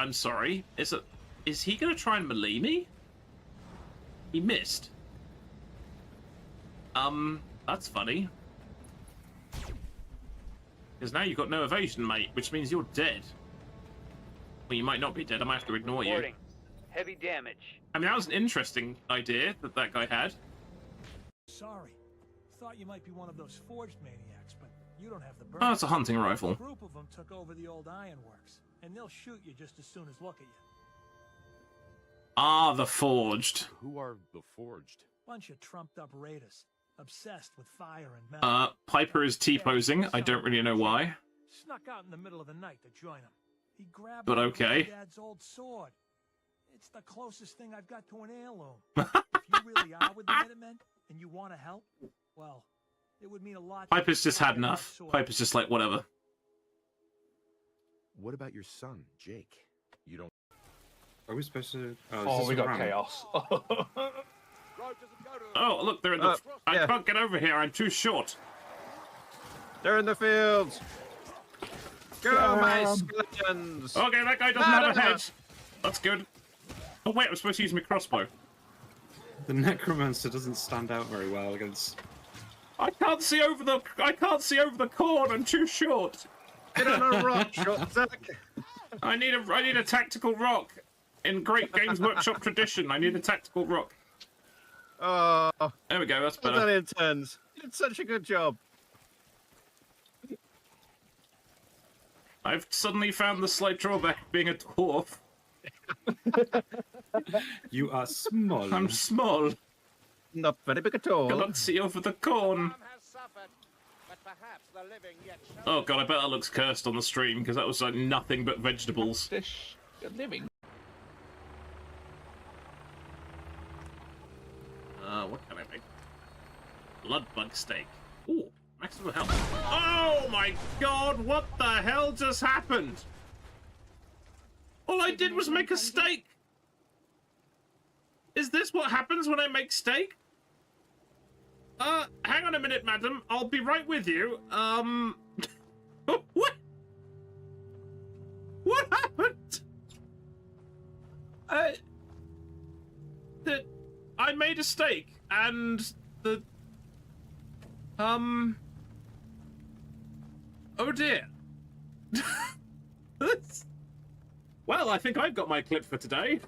I'm sorry. Is he gonna try and melee me? He missed. That's funny. Because now you've got no evasion, mate, which means you're dead. Well, you might not be dead. I might have to ignore you. Heavy damage. I mean, that was an interesting idea that that guy had. Sorry. Thought you might be one of those forged maniacs, but you don't have the burn. Oh, it's a hunting rifle. A group of them took over the old ironworks, and they'll shoot you just as soon as look at you. Ah, the Forged. Who are the Forged? Bunch of trumped-up raiders, obsessed with fire and metal. Piper is T-posing. I don't really know why. Snuck out in the middle of the night to join him. He grabbed But okay. my dad's old sword. It's the closest thing I've got to an heirloom. If you really are with the Minutemen and you want to help, well, it would mean a lot. Piper's just had enough. Piper's just like, whatever. What about your son, Jake? You don't. Are we supposed to? Oh, we got chaos. Oh, look, they're in the. I yeah. can't get over here. I'm too short. They're in the fields. Go, my skeletons. Okay, that guy doesn't have a head. That's good. Oh wait, I'm supposed to use my crossbow. The necromancer doesn't stand out very well against. I can't see over the corn. I'm too short. Get on a rock, short sack. I need a tactical rock. In Great Games Workshop tradition, I need a tactical rock. Oh, There we go. That's well better. done, interns. You did such a good job. I've suddenly found the slight drawback of being a dwarf. You are small. I'm small. Not very big at all. Cannot see over the corn. Oh god, I bet that looks cursed on the stream because that was like nothing but vegetables. Dish. Good living. What can I make? Blood bug steak. Ooh, maximum health. Oh my god, what the hell just happened? All I did was make a steak. Is this what happens when I make steak? Hang on a minute, madam. I'll be right with you. What? What happened? I made a steak, and the... Oh dear. Well, I think I've got my clip for today.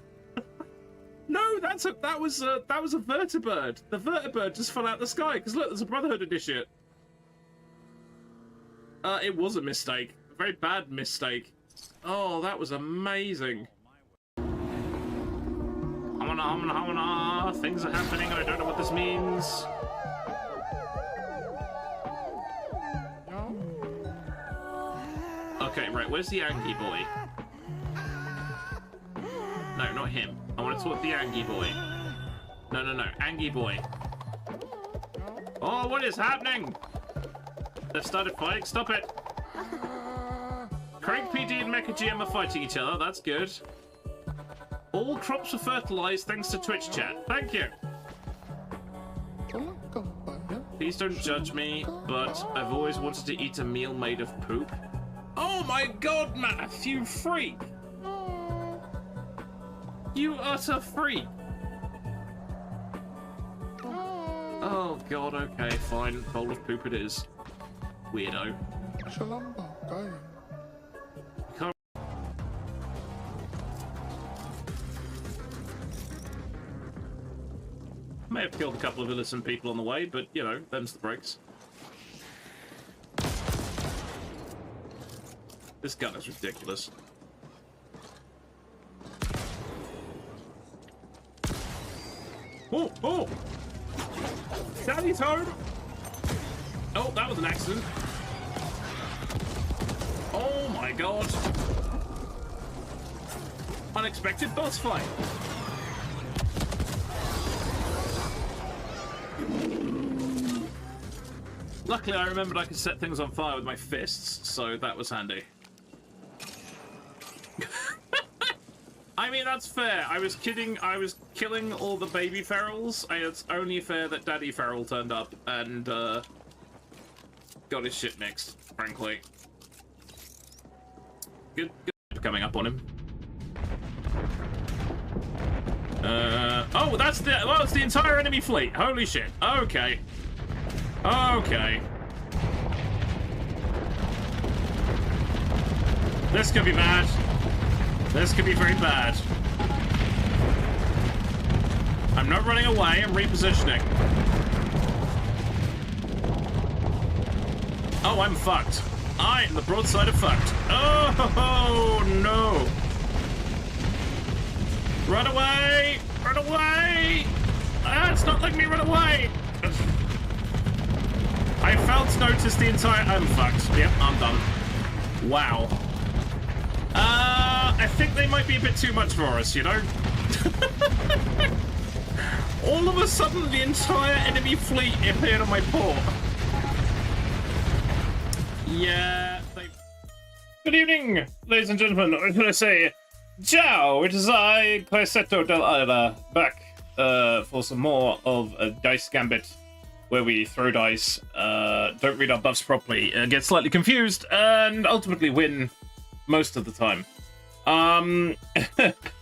No, that was a vertibird. The vertibird just fell out the sky, because look, there's a Brotherhood edition. It was a mistake. A very bad mistake. Oh, that was amazing. Things are happening and I don't know what this means. Okay, right, where's the Angie boy? No, not him. I want to talk to the Angie boy. No, Angie boy. Oh, what is happening? They've started fighting. Stop it. Craig PD and Mecha GM are fighting each other. That's good. All crops were fertilized thanks to Twitch chat. Thank you. Please don't judge me, but I've always wanted to eat a meal made of poop. Oh my god, Matt, you freak! You utter freak! Oh god, okay, fine. Bowl of poop it is. Weirdo. May have killed a couple of innocent people on the way, but, you know, them's the breaks. This gun is ridiculous. Oh, oh! Daddy's home! Oh, that was an accident. Oh my god. Unexpected boss fight. Luckily, I remembered I could set things on fire with my fists, so that was handy. I mean, that's fair. I was kidding. I was killing all the baby ferals. It's only fair that Daddy Feral turned up and got his shit mixed, frankly. Good coming up on him. Oh, that's the entire enemy fleet. Holy shit. Okay. Okay. This could be bad. This could be very bad. I'm not running away, I'm repositioning. Oh, I'm fucked. I am the broadside of fucked. Oh, no. Run away! Run away! Ah, it's not letting me run away! I failed to notice the entire... I'm fucked. Yep, I'm done. Wow. I think they might be a bit too much for us, you know? All of a sudden, the entire enemy fleet appeared on my port. Yeah, they... Good evening, ladies and gentlemen. What can I say? Ciao, it is I, Clasetto del Ala, back for some more of Dice Gambit, where we throw dice, don't read our buffs properly, get slightly confused, and ultimately win most of the time. I'm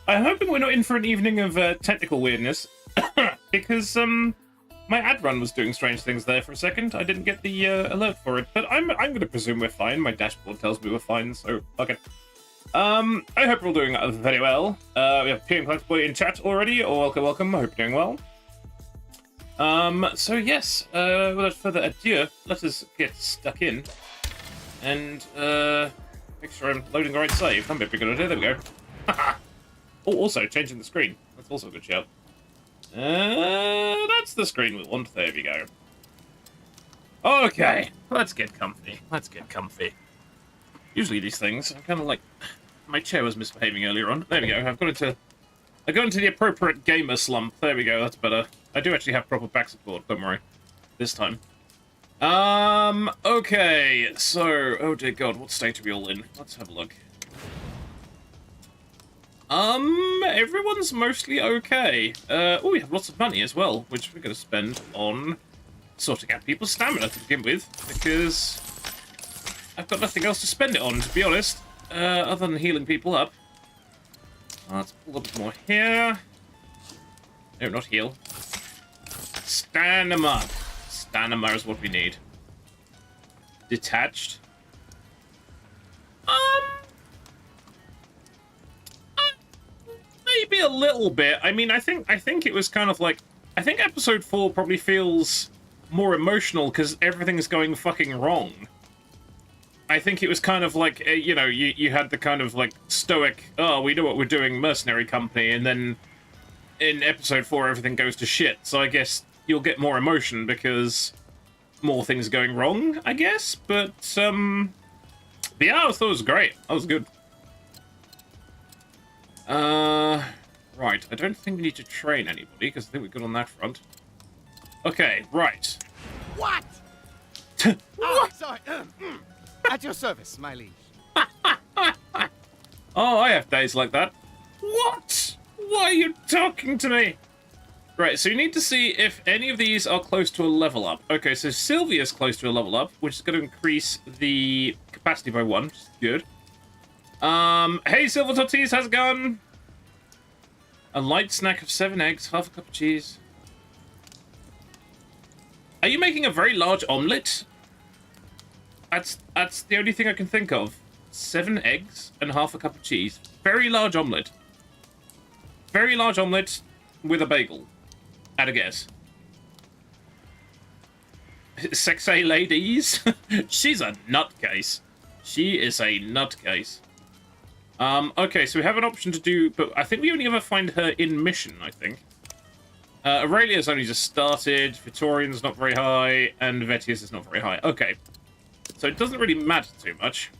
hoping we're not in for an evening of technical weirdness, because my ad run was doing strange things there for a second. I didn't get the alert for it, but I'm going to presume we're fine. My dashboard tells me we're fine, so okay. I hope we're all doing very well. We have PM Collectible in chat already. Or welcome. I hope you're doing well. So yes, without further ado, let us get stuck in and make sure I'm loading the right save. That might be a good idea. There we go. Oh, also changing the screen. That's also a good shout. That's the screen we want. There we go. Okay, let's get comfy. Let's get comfy. Usually these things, I'm kind of like, my chair was misbehaving earlier on. There we go. I got into the appropriate gamer slump. There we go. That's better. I do actually have proper back support. Don't worry. This time. Okay. So, oh dear God, what state are we all in? Let's have a look. Everyone's mostly okay. Oh, we have lots of money as well, which we're going to spend on sorting out people's stamina to begin with, because I've got nothing else to spend it on, to be honest, other than healing people up. Let's pull a bit more here. No, not heal. Stamina. Stamina is what we need. Detached. Maybe a little bit. I mean, I think it was kind of like, I think episode 4 probably feels more emotional because everything's going fucking wrong. I think it was kind of like, you know, you had the kind of like stoic, oh, we know what we're doing, mercenary company, and then in episode 4 everything goes to shit. So I guess you'll get more emotion because more things are going wrong, I guess. But yeah, I thought it was great. That was good. Right, I don't think we need to train anybody, because I think we're good on that front. Okay, right. What? Oh, sorry. At your service, my liege. Oh, I have days like that. What? Why are you talking to me? Right, so you need to see if any of these are close to a level up. Okay, so Sylvia's close to a level up, which is going to increase the capacity by 1, which is good. Hey, Silver Tortillas, how's it going? A light snack of 7 eggs, half a cup of cheese. Are you making a very large omelette? That's the only thing I can think of. 7 eggs and half a cup of cheese. Very large omelette. Very large omelette with a bagel. At a guess. Sexy ladies. She's a nutcase. She is a nutcase. Okay, so we have an option to do, but I think we only ever find her in mission, I think. Aurelia's only just started, Vitorian's not very high, and Vetius is not very high. Okay. So it doesn't really matter too much.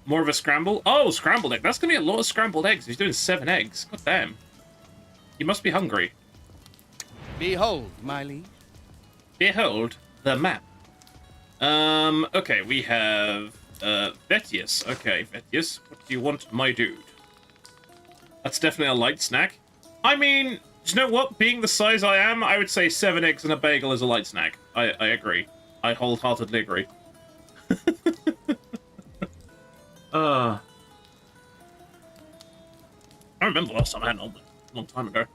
More of a scramble? Oh, scrambled egg. That's going to be a lot of scrambled eggs. He's doing 7 eggs. God damn. He must be hungry. Behold, my liege. Behold the map. Okay, we have Vetius. Okay, Vetius, what do you want, my dude? That's definitely a light snack. I mean, do you know what? Being the size I am, I would say 7 eggs and a bagel is a light snack. I agree. I wholeheartedly agree. I'm remember the last time I had an omelet. A long time ago.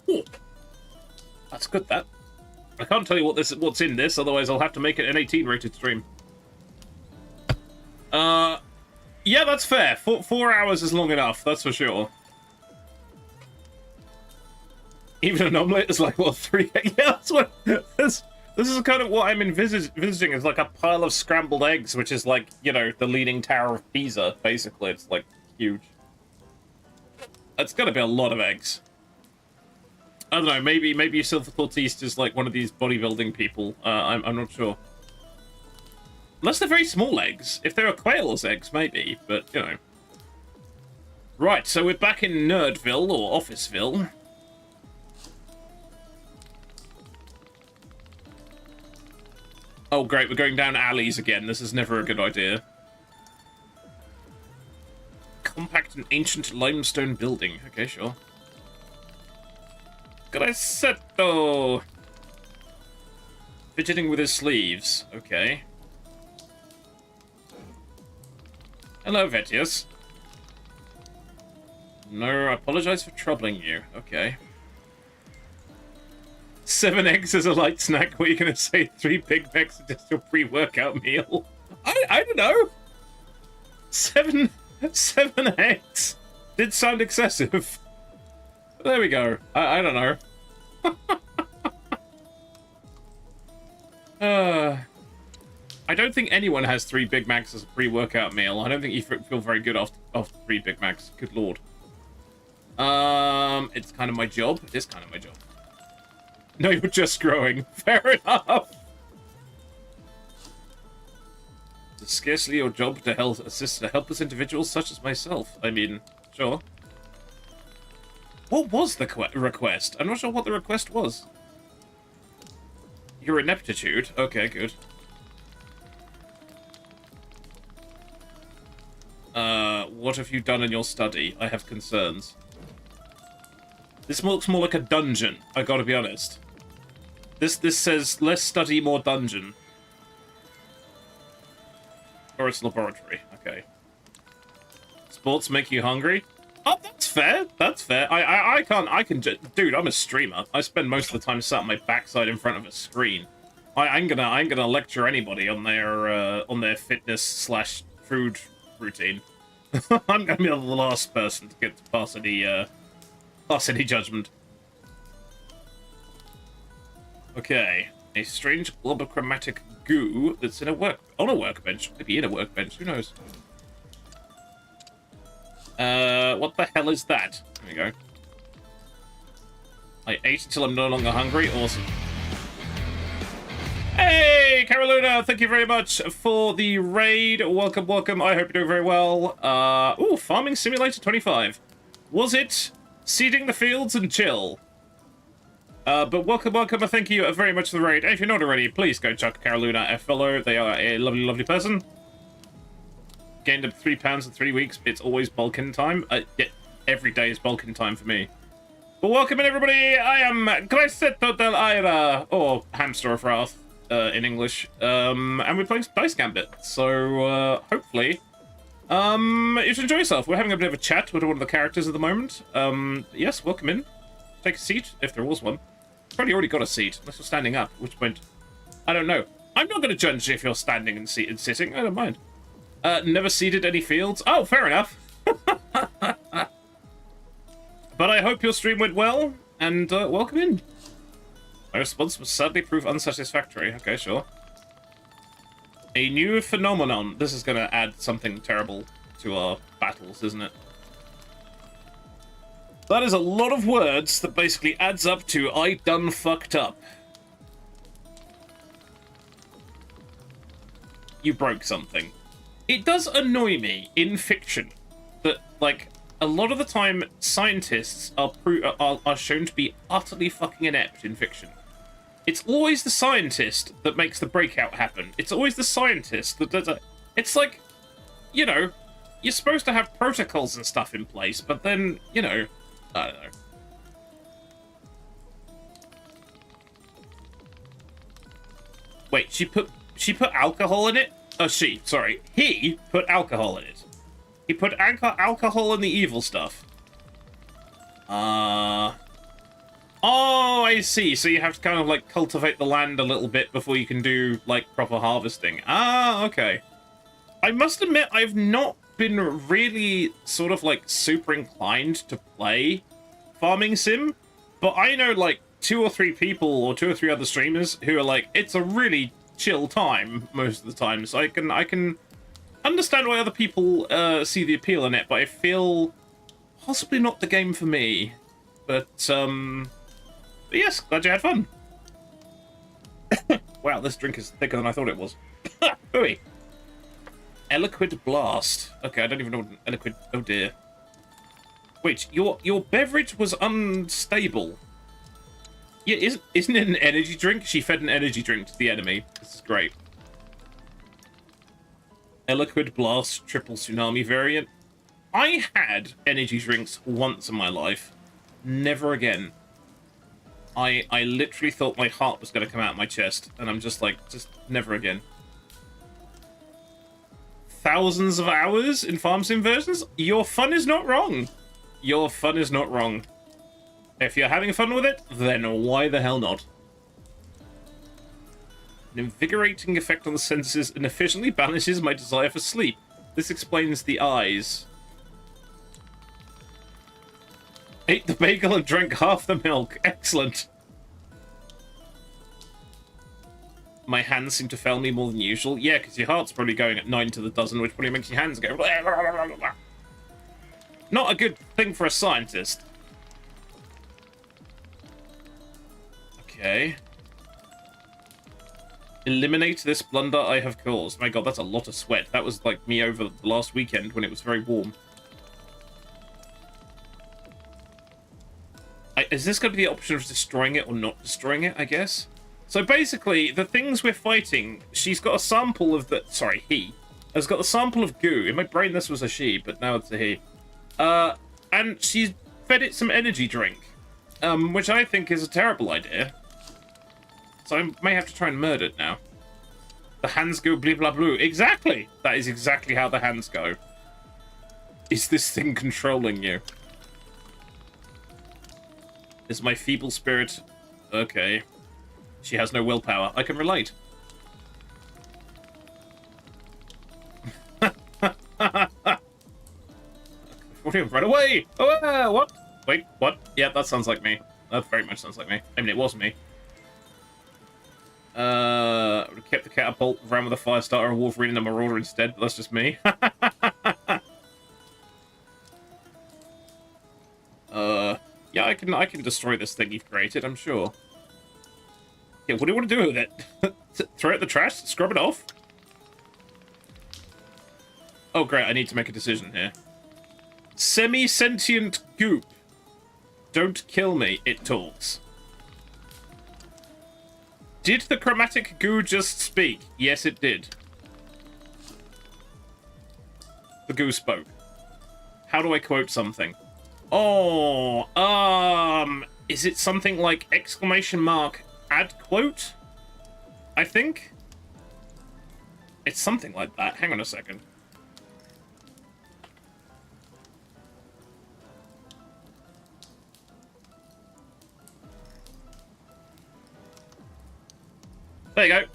Ooh. That's good, that. I can't tell you what's in this, otherwise I'll have to make it an 18-rated stream. Yeah, that's fair. 4 hours is long enough, that's for sure. Even an omelette is like, what, 3? Yeah, that's what... This is kind of what I'm envisaging, is like a pile of scrambled eggs, which is like, you know, the Leaning Tower of Pisa, basically. It's like huge. It's gotta be a lot of eggs. I don't know, maybe Silver Tortiste is like one of these bodybuilding people. I'm not sure. Unless they're very small eggs. If they were quail's eggs, maybe, but, you know. Right, so we're back in Nerdville, or Officeville. Oh, great, we're going down alleys again. This is never a good idea. Compact and ancient limestone building. Okay, sure. Grassetto! Fidgeting with his sleeves. Okay. Hello, Vetius. No, I apologize for troubling you. Okay. 7 eggs as a light snack. What are you going to say? 3 Big Macs are just your pre-workout meal? I don't know. 7 eggs. Did sound excessive. There we go. I don't know. I don't think anyone has 3 Big Macs as a pre-workout meal. I don't think you feel very good after 3 Big Macs. Good lord. It's kind of my job. It is kind of my job. No, you're just growing. Fair enough. It's scarcely your job to assist a helpless individual such as myself. I mean, sure. What was the request? I'm not sure what the request was. Your ineptitude. Okay, good. What have you done in your study? I have concerns. This looks more like a dungeon, I gotta be honest. This says, less study, more dungeon. Or it's laboratory, okay. Sports make you hungry? Oh, that's fair, that's fair. I can dude, I'm a streamer. I spend most of the time sat on my backside in front of a screen. I'm gonna lecture anybody on their fitness / food routine. I'm gonna be the last person to get to pass any judgment. Okay, a strange blob of chromatic goo that's on a workbench. Maybe in a workbench, who knows? What the hell is that? There we go. I ate until I'm no longer hungry. Awesome. Hey, Carolina, thank you very much for the raid. Welcome, welcome. I hope you're doing very well. Ooh, Farming Simulator 25. Was it seeding the fields and chill? But welcome, welcome. Thank you very much for the raid. If you're not already, please go check Carolina a follow. They are a lovely, lovely person. Gained up 3 pounds in 3 weeks. It's always bulking time. Yeah, every day is bulking time for me. But welcome in, everybody. I am Grassetto del Aira, or Hamster of Wrath in English. And we're playing Dice Gambit. So hopefully, you should enjoy yourself. We're having a bit of a chat with one of the characters at the moment. Yes, welcome in. Take a seat if there was one. Probably already got a seat, unless you're standing up, at which point, I don't know. I'm not going to judge if you're standing and sitting. I don't mind. Never seeded any fields. Oh, fair enough. But I hope your stream went well, and welcome in. My response was sadly prove unsatisfactory. Okay, sure. A new phenomenon. This is going to add something terrible to our battles, isn't it? That is a lot of words that basically adds up to I done fucked up. You broke something. It does annoy me in fiction that, like, a lot of the time scientists are shown to be utterly fucking inept in fiction. It's always the scientist that makes the breakout happen. It's always the scientist that does it. It's like, you know, you're supposed to have protocols and stuff in place, but then, you know, I don't know. Wait, she put alcohol in it? Oh, sorry. He put alcohol in it. He put alcohol in the evil stuff. Oh, I see. So you have to kind of like cultivate the land a little bit before you can do like proper harvesting. Ah, okay. I must admit, I've not been really sort of like super inclined to play farming sim, but I know like 2 or 3 people or 2 or 3 other streamers who are like, it's a really chill time most of the time. So I can understand why other people see the appeal in it, but I feel possibly not the game for me. But yes, glad you had fun. Wow, this drink is thicker than I thought it was. Ooey. Eloquid Blast. Okay, I don't even know what an eloquid... Oh dear. Wait, your beverage was unstable. Yeah, isn't it an energy drink? She fed an energy drink to the enemy. This is great. Eloquid Blast Triple Tsunami variant. I had energy drinks once in my life. Never again. I literally thought my heart was going to come out of my chest, and I'm just like, just never again. Thousands of hours in farm sim versions? Your fun is not wrong. Your fun is not wrong. If you're having fun with it, then why the hell not? An invigorating effect on the senses and efficiently banishes my desire for sleep. This explains the eyes. Ate the bagel and drank half the milk. Excellent. My hands seem to fail me more than usual. Yeah, because your heart's probably going at 9 to the dozen, which probably makes your hands go... Not a good thing for a scientist. Okay. Eliminate this blunder I have caused. My god, that's a lot of sweat. That was like me over the last weekend when it was very warm. Is this going to be the option of destroying it or not destroying it, I guess? So basically, the things we're fighting, she's got a sample of the... Sorry, he has got a sample of goo. In my brain, this was a she, but now it's a he. And she's fed it some energy drink, which I think is a terrible idea. So I may have to try and murder it now. The hands go blah blah blue. Exactly! That is exactly how the hands go. Is this thing controlling you? Is my feeble spirit... Okay. She has no willpower. I can relate. Run away! Oh, what? Wait, what? Yeah, that sounds like me. That very much sounds like me. I mean, it was me. Kept the catapult, ran with a fire starter, a Wolverine, and a Marauder instead, but that's just me. Yeah, I can destroy this thing you've created, I'm sure. Yeah, what do you want to do with it? Throw it in the trash? Scrub it off? Oh, great, I need to make a decision here. Semi-sentient goop. Don't kill me, it talks. Did the chromatic goo just speak? Yes, it did. The goo spoke. How do I quote something? Oh, is it something like exclamation mark add quote? I think? It's something like that. Hang on a second. There you go.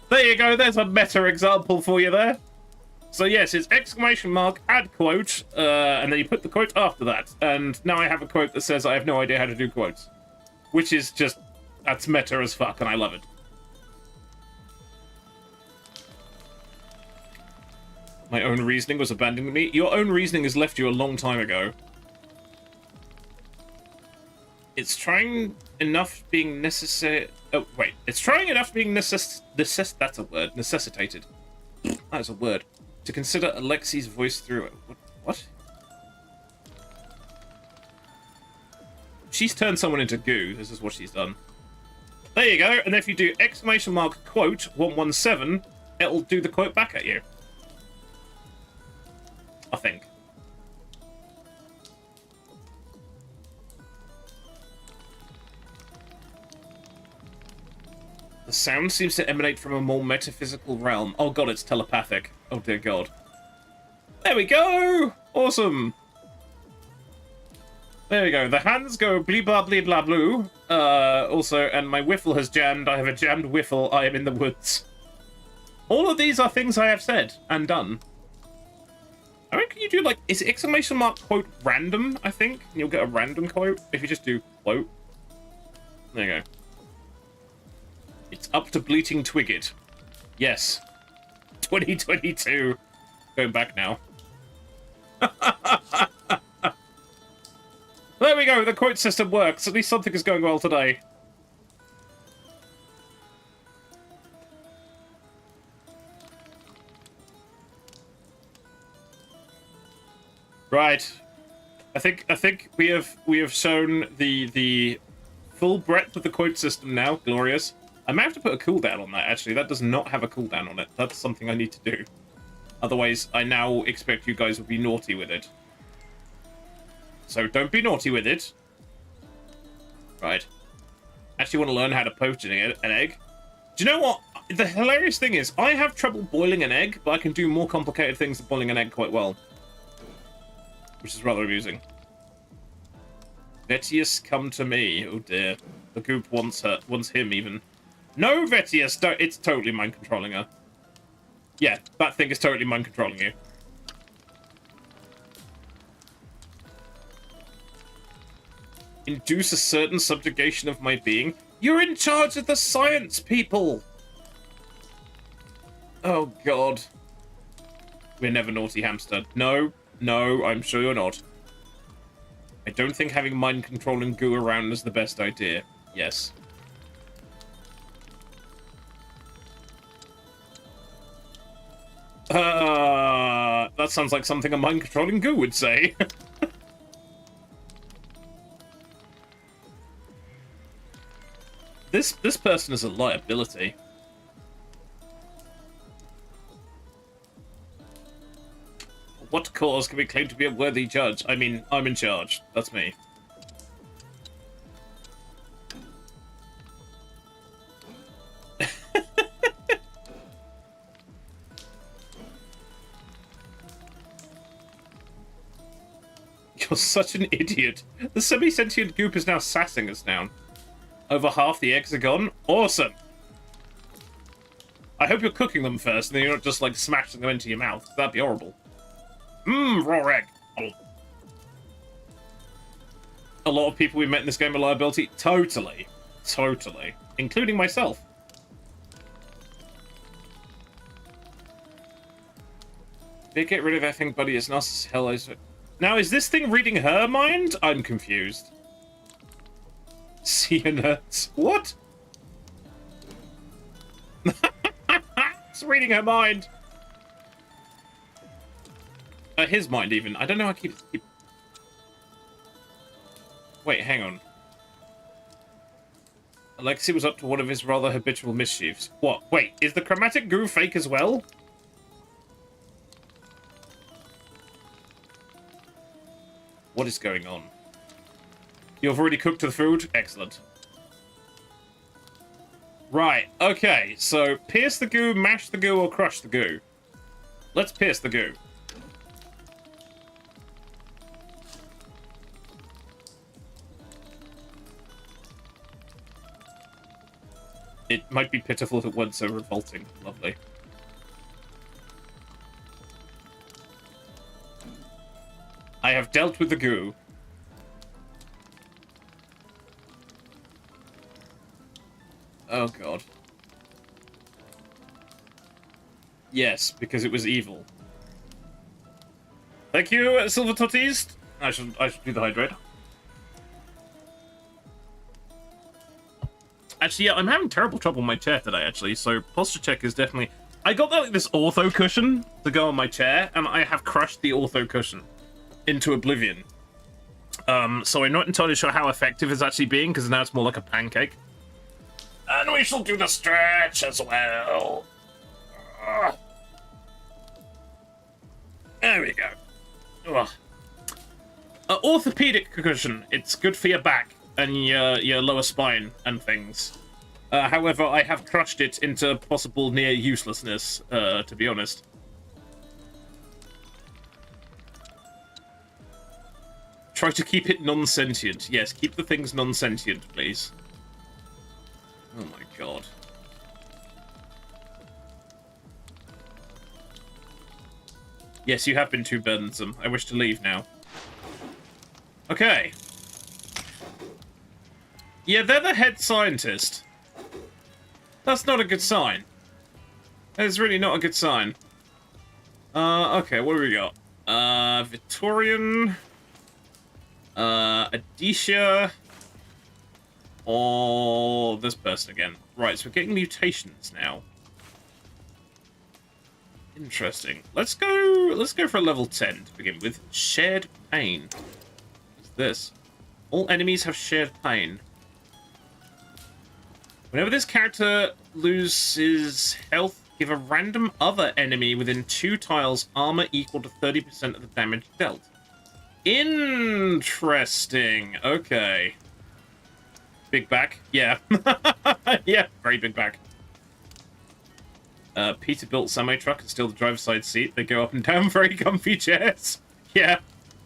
There you go. There's a meta example for you there. So yes, it's exclamation mark, add quote, and then you put the quote after that. And now I have a quote that says I have no idea how to do quotes. Which is just, that's meta as fuck, and I love it. My own reasoning was abandoning me. Your own reasoning has left you a long time ago. It's trying enough being necessary... Oh, wait. It's trying enough being that's a word. Necessitated. That is a word. To consider Alexi's voice through it. What? She's turned someone into goo. This is what she's done. There you go. And if you do exclamation mark quote 117, it'll do the quote back at you. I think. The sound seems to emanate from a more metaphysical realm. Oh god, it's telepathic. Oh dear god. There we go! Awesome! There we go. The hands go blee blah blee blah blue. Also, and my whiffle has jammed. I have a jammed whiffle. I am in the woods. All of these are things I have said and done. I reckon you do like, is exclamation mark quote random, I think? You'll get a random quote if you just do quote. There you go. It's up to Bleating Twigget. Yes. 2022. Going back now. There we go, the quote system works. At least something is going well today. Right. I think we have shown the full breadth of the quote system now. Glorious. I might have to put a cooldown on that, actually. That does not have a cooldown on it. That's something I need to do. Otherwise, I now expect you guys will be naughty with it. So don't be naughty with it. Right. Actually want to learn how to poach an egg. Do you know what? The hilarious thing is, I have trouble boiling an egg, but I can do more complicated things than boiling an egg quite well. Which is rather amusing. Vetius, come to me. Oh dear. The goop wants him even. No, Vetius, don't. It's totally mind controlling her. Yeah, that thing is totally mind controlling you. Induce a certain subjugation of my being. You're in charge of the science, people! Oh, God. We're never naughty, hamster. No, no, I'm sure you're not. I don't think having mind-controlling goo around is the best idea. Yes. That sounds like something a mind-controlling goo would say. This person is a liability. What cause can we claim to be a worthy judge? I mean, I'm in charge. That's me. You're such an idiot. The semi-sentient goop is now sassing us down. Over half the eggs are gone. Awesome. I hope you're cooking them first, and then you're not just like smashing them into your mouth. That'd be horrible. Mmm, raw egg. Oh. A lot of people we met in this game are liability. Totally. Totally. Including myself. They get rid of that thing, buddy. It's nasty as hell. Now, is this thing reading her mind? I'm confused. See you, nerds. What? It's reading her mind. His mind, even. I don't know how I keep... Wait, hang on. Alexei was up to one of his rather habitual mischiefs. What? Wait, is the chromatic goo fake as well? What is going on? You've already cooked the food? Excellent. Right, okay, so pierce the goo, mash the goo, or crush the goo? Let's pierce the goo. It might be pitiful if it weren't so revolting. Lovely. I have dealt with the goo. Oh, God. Yes, because it was evil. Thank you, Silver Totties. I should do the hydrate. Actually, yeah, I'm having terrible trouble on my chair today, actually, so posture check is definitely... I got like this ortho cushion to go on my chair, and I have crushed the ortho cushion into oblivion. So I'm not entirely sure how effective it's actually being, because now it's more like a pancake. And we shall do the stretch as well. There we go. Orthopedic cushion. It's good for your back and your lower spine and things. However, I have crushed it into possible near uselessness, to be honest. Try to keep it non-sentient. Yes, keep the things non-sentient, please. Oh my god. Yes, you have been too burdensome. I wish to leave now. Okay. Yeah, they're the head scientist. That's not a good sign. That's really not a good sign. Okay, what do we got? Victorian... Adisha, or this person again. Right, so we're getting mutations now. Interesting. Let's go for a level 10 to begin with. Shared pain. What's this? All enemies have shared pain. Whenever this character loses health, give a random other enemy within 2 tiles armor equal to 30% of the damage dealt. Interesting. Okay. Big back. Yeah. Yeah, very big back. Peterbilt semi-truck and still the driver's side seat. They go up and down very comfy chairs. Yeah.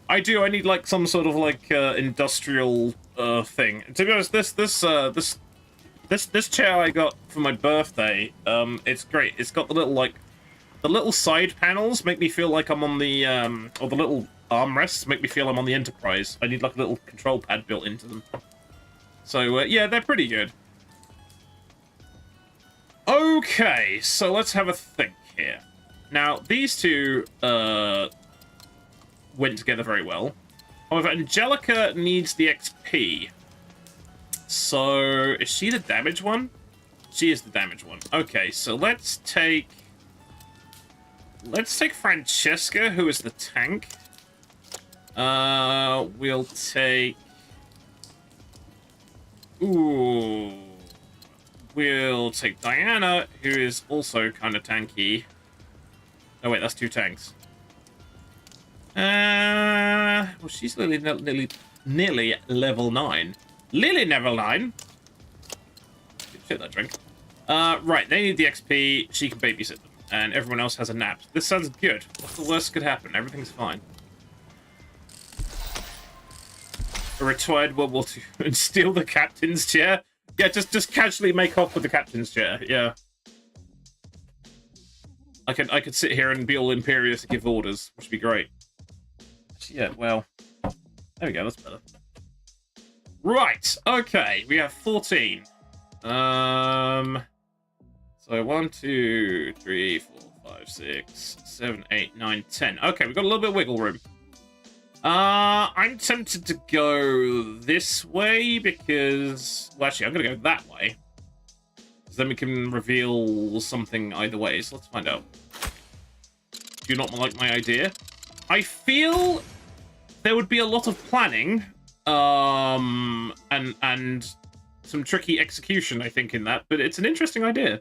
I do. I need like some sort of like industrial thing. To be honest, this chair I got for my birthday, it's great. It's got the little side panels make me feel like I'm on the or the little armrests make me feel I'm on the Enterprise. I need like a little control pad built into them. So, yeah, they're pretty good. Okay, so let's have a think here. Now, these two went together very well. However, Angelica needs the XP. So, is she the damage one? She is the damage one. Okay, so let's take Francesca, who is the tank. We'll take... Ooh. We'll take Diana, who is also kind of tanky. Oh, wait, that's 2 tanks. Well, she's nearly level 9. Nearly level 9? Shit, that drink. Right, they need the XP. She can babysit them. And everyone else has a nap. This sounds good. What's the worst that could happen? Everything's fine. A retired World War II and steal the captain's chair? Yeah, just casually make off with the captain's chair, yeah. I could sit here and be all imperious and give orders, which would be great. Yeah, well, there we go, that's better. Right, okay, we have 14. So 1, 2, 3, 4, 5, 6, 7, 8, 9, 10. Okay, we've got a little bit of wiggle room. I'm tempted to go this way because... Well, actually, I'm going to go that way. Because then we can reveal something either way, so let's find out. Do you not like my idea? I feel there would be a lot of planning, and some tricky execution, I think, in that, but it's an interesting idea.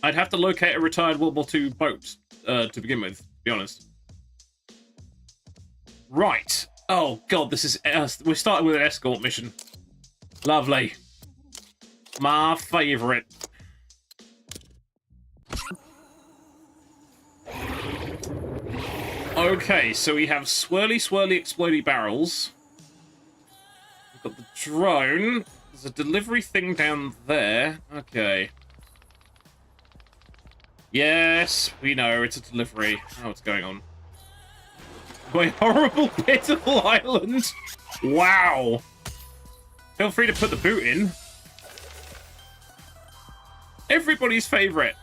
I'd have to locate a retired World War II boat to begin with, to be honest. Right. Oh, God, this is... we're starting with an escort mission. Lovely. My favourite. Okay, so we have swirly, explodey barrels. We've got the drone. There's a delivery thing down there. Okay. Yes, we know, it's a delivery. Oh, what's going on? My horrible, pitiful island. Wow. Feel free to put the boot in. Everybody's favourite.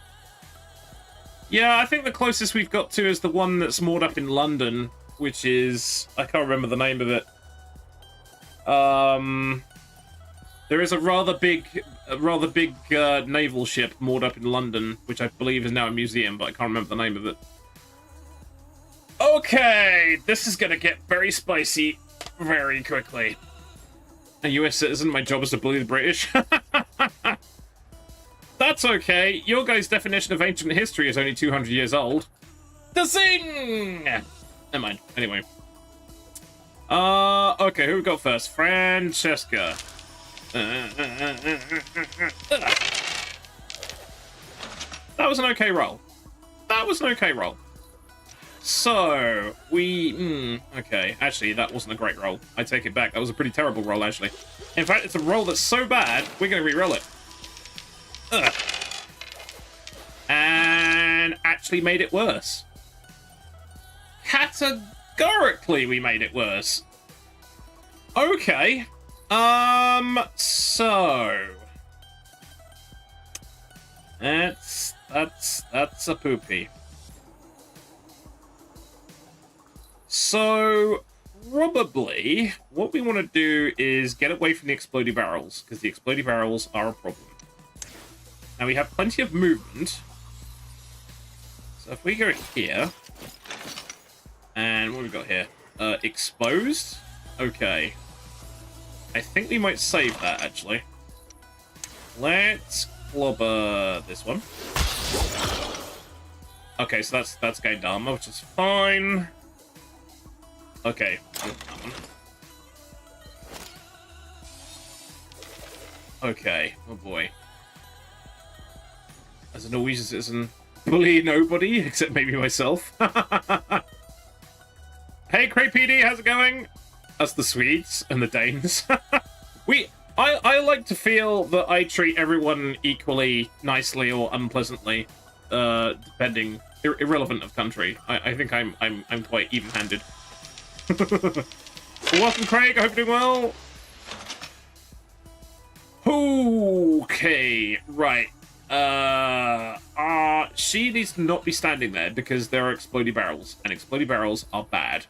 Yeah, I think the closest we've got to is the one that's moored up in London, which is... I can't remember the name of it. There is a rather big naval ship moored up in London, which I believe is now a museum, but I can't remember the name of it. Okay, this is gonna get very spicy very quickly. A US citizen, my job is to bully the British. That's okay. Your guys' definition of ancient history is only 200 years old. The zing! Never mind. Anyway. Okay, who we got first? Francesca. That was an okay roll. That was an okay roll. So, okay. Actually, that wasn't a great roll. I take it back. That was a pretty terrible roll, actually. In fact, it's a roll that's so bad, we're going to re-roll it. And actually made it worse. Categorically, we made it worse. Okay. So... That's a poopy. So, probably, what we want to do is get away from the explodey barrels, because the explodey barrels are a problem. Now, we have plenty of movement. So, if we go here, and what have we got here? Exposed? Okay. I think we might save that, actually. Let's clobber this one. Okay, so that's gained armor, which is fine. Okay. Okay. Oh boy. As a Norwegian citizen, bully nobody except maybe myself. Hey, Cray PD, how's it going? That's the Swedes and the Danes. I like to feel that I treat everyone equally nicely or unpleasantly, depending, irrelevant of country. I think I'm quite even-handed. Welcome, Craig. I hope you're doing well. Okay, right. She needs to not be standing there because there are explodey barrels, and explodey barrels are bad.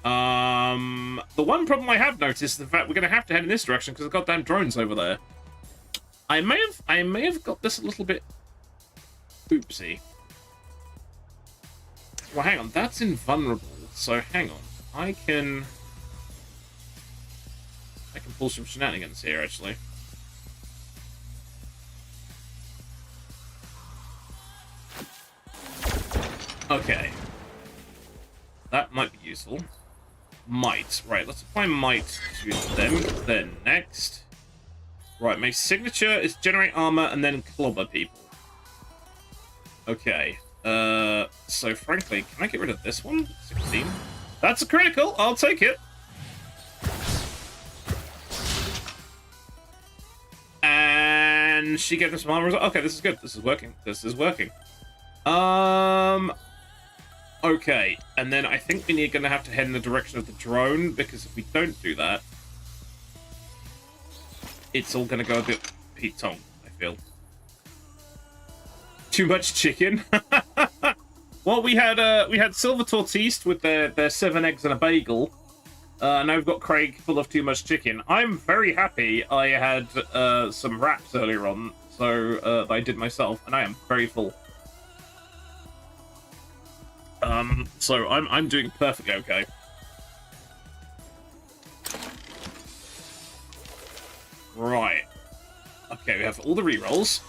The one problem I have noticed is the fact we're going to have to head in this direction because the goddamn drone's over there. I may have got this a little bit oopsie. Well, hang on, that's invulnerable. So hang on, I can pull some shenanigans here actually. Okay, that might be useful. Might. Right, let's apply might to them. Then next. Right, my signature is generate armor and then clobber people. Okay. So frankly, can I get rid of this one? 16. That's a critical. I'll take it. And she gets some armor. Okay, this is good. This is working. This is working. Okay, and then I think we're going to have to head in the direction of the drone, because if we don't do that, it's all going to go a bit Pete-tong, I feel. Too much chicken? Well, we had Silver Tortiste with their 7 eggs and a bagel. Now we've got Craig full of too much chicken. I'm very happy I had some wraps earlier on, so that I did myself, and I am very full. So I'm doing perfectly okay. Right. Okay, we have all the rerolls.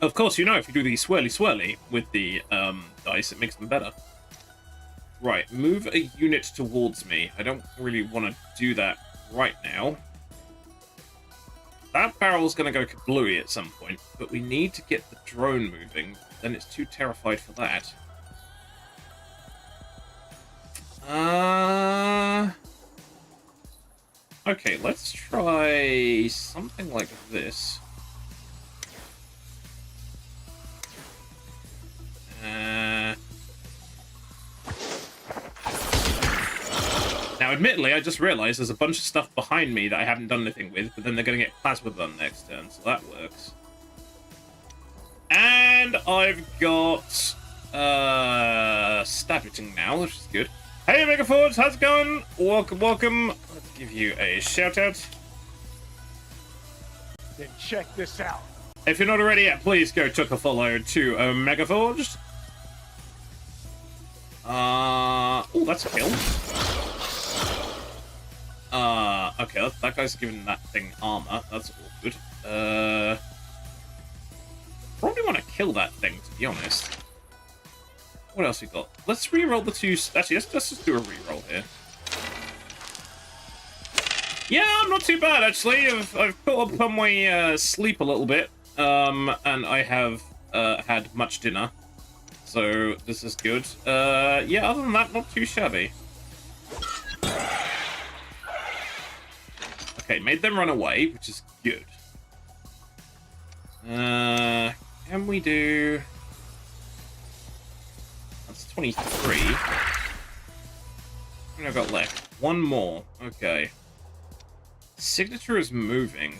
Of course, you know, if you do the swirly with the dice, it makes them better. Right, move a unit towards me. I don't really want to do that right now. That barrel's going to go kablooey at some point, but we need to get the drone moving. Then it's too terrified for that. Okay, let's try something like this. Now, admittedly, I just realized there's a bunch of stuff behind me that I haven't done anything with, but then they're going to get plasma done next turn, so that works. And I've got Stabbiting now, which is good. Hey, Megaforge, how's it going? Welcome, welcome. Let's give you a shout-out. Then check this out. If you're not already yet, please go chuck a follow to Megaforged. Oh, that's a kill. Okay, that guy's giving that thing armor. That's all good. Probably want to kill that thing, to be honest. What else we got? Let's re-roll the two... Actually, let's just do a re-roll here. Yeah, I'm not too bad, actually. I've caught up on my sleep a little bit. And I have had much dinner. So this is good. Yeah, other than that, not too shabby. Okay, made them run away, which is good. Can we do... That's 23. How many I've got left? One more. Okay. Signature is moving.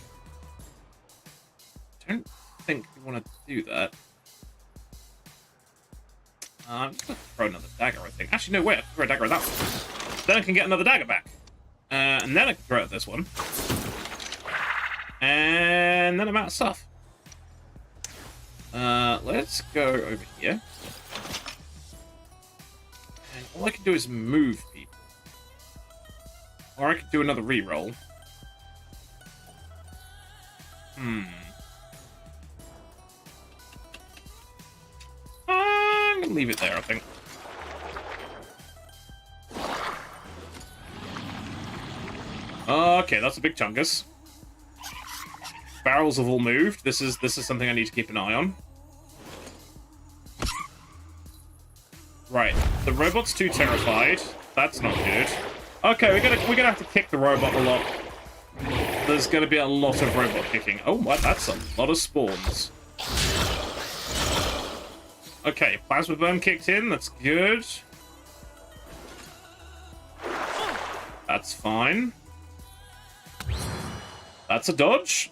Don't think we want to do that. I'm just going to throw another dagger, I think. Actually, no, wait. I can throw a dagger at that one. Then I can get another dagger back. And then I can throw at this one. And then I'm out of stuff. Let's go over here. And all I can do is move people. Or I could do another reroll. I'm gonna leave it there, I think. Okay, that's a big chungus. Barrels have all moved. This is something I need to keep an eye on. Right, the robot's too terrified. That's not good. Okay, we're gonna have to kick the robot a lot. There's gonna be a lot of robot kicking. Oh, what? That's a lot of spawns. Okay, plasma burn kicked in. That's good. That's fine. That's a dodge.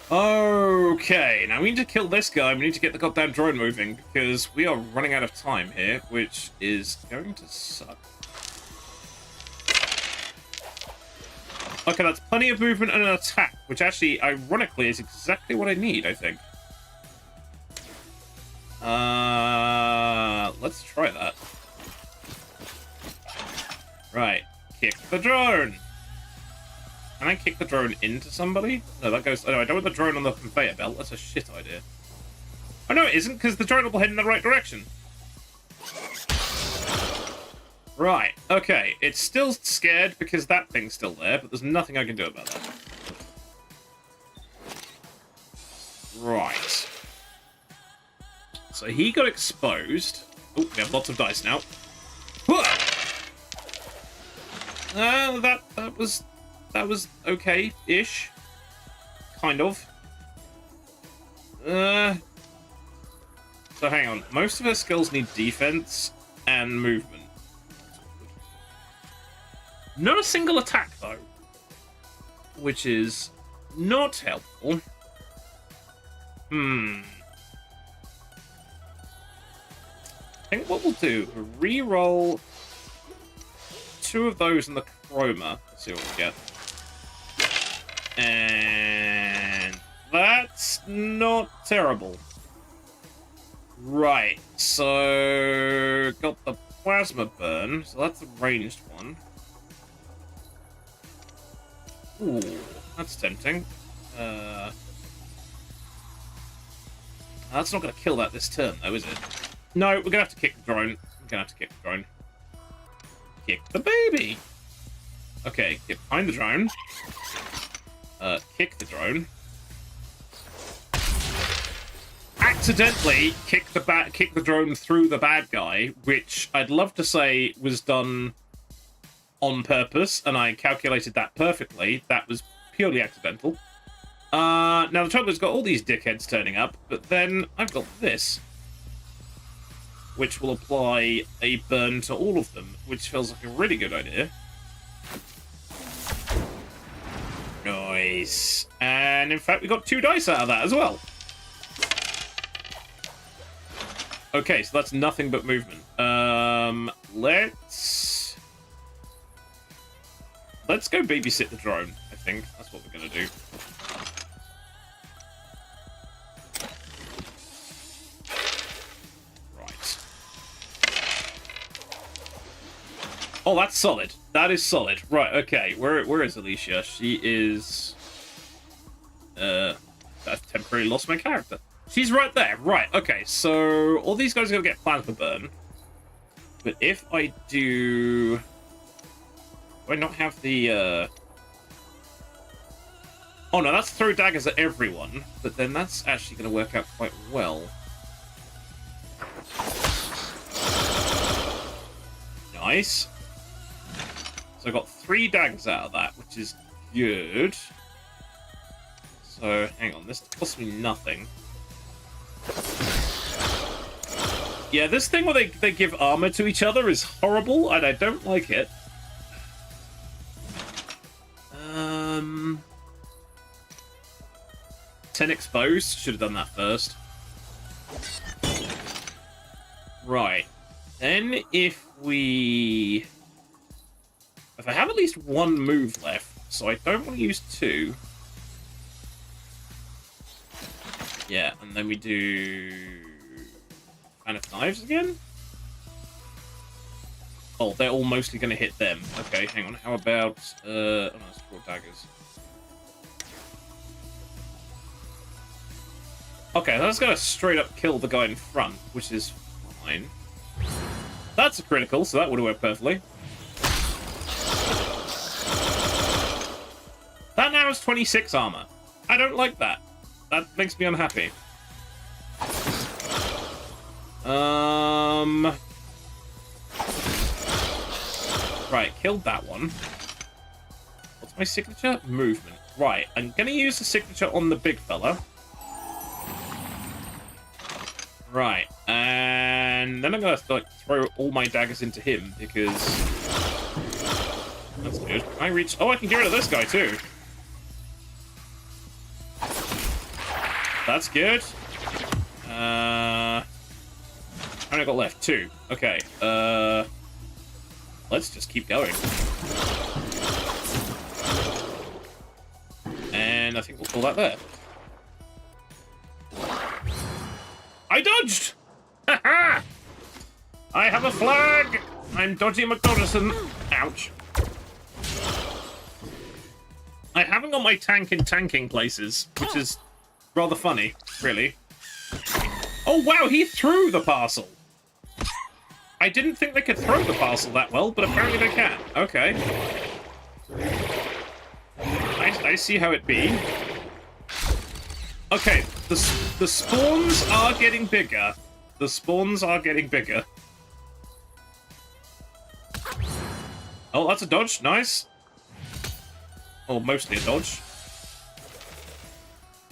Okay, now we need to kill this guy. We need to get the goddamn drone moving because we are running out of time here, which is going to suck. Okay, that's plenty of movement and an attack, which actually, ironically, is exactly what I need, I think. Let's try that. Right, kick the drone. Can I kick the drone into somebody? No, that goes... No, I don't want the drone on the conveyor belt. That's a shit idea. Oh, no, it isn't, because the drone will head in the right direction. Right, okay. It's still scared because that thing's still there, but there's nothing I can do about that. Right. So he got exposed. Oh, we have lots of dice now. That was okay-ish. Kind of. So hang on. Most of her skills need defense and movement. Not a single attack, though. Which is not helpful. I think what we'll do, re-roll 2 of those in the chroma. Let's see what we get. And that's not terrible. Right, so got the plasma burn, so that's a ranged one. Ooh, that's tempting. That's not going to kill that this turn, though, is it? No, we're going to have to kick the drone. We're going to have to kick the drone. Kick the baby! Okay, get behind the drone. Kick the drone. Accidentally kick the drone through the bad guy, which I'd love to say was done on purpose, and I calculated that perfectly. That was purely accidental. Now the trouble has got all these dickheads turning up, but then I've got this, which will apply a burn to all of them, which feels like a really good idea. Nice. And in fact, we got 2 dice out of that as well. Okay, so that's nothing but movement. Let's go babysit the drone, I think. That's what we're going to do. Right. Oh, that's solid. That is solid. Right, okay. Where is Alicia? She is... I've temporarily lost my character. She's right there. Right, okay. So all these guys are going to get plasma burn. But if I do... Do I not have the... Oh, no, that's throw daggers at everyone. But then that's actually going to work out quite well. Nice. So I got 3 daggers out of that, which is good. So, hang on. This costs me nothing. Yeah, this thing where they give armor to each other is horrible, and I don't like it. 10 exposed. Should have done that first. Right. Then if I have at least 1 move left, so I don't want to use 2. Yeah, and then we do Fan of Knives again? Oh, they're all mostly going to hit them. Okay, hang on. How about... oh, no, it's 4 daggers. Okay, that's going to straight up kill the guy in front, which is fine. That's a critical, so that would have worked perfectly. That now has 26 armor. I don't like that. That makes me unhappy. Right, killed that one. What's my signature? Movement. Right, I'm gonna use the signature on the big fella. Right, and then I'm gonna like throw all my daggers into him because that's good. Can I reach? Oh, I can get rid of this guy too. That's good. How many I got left? 2. Okay. Let's just keep going. And I think we'll call that there. I dodged! Ha-ha! I have a flag! I'm Dodgy McDodderson. Ouch. I haven't got my tank in tanking places, which is rather funny, really. Oh, wow, he threw the parcel! I didn't think they could throw the parcel that well, but apparently they can. Okay. I see how it be. Okay, the spawns are getting bigger. The spawns are getting bigger. Oh, that's a dodge. Nice. Or mostly a dodge.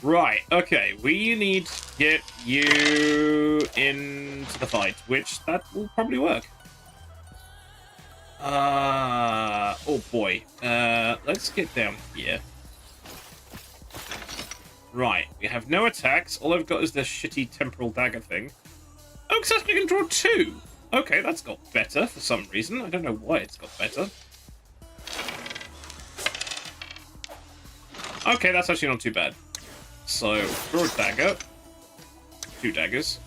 Right, okay, we need to get you into the fight, which that will probably work. Oh boy. Let's get down here. Right, we have no attacks. All I've got is this shitty temporal dagger thing. Oh, except we can draw 2. Okay, that's got better for some reason. I don't know why it's got better. Okay, that's actually not too bad. So, draw a dagger. 2 daggers.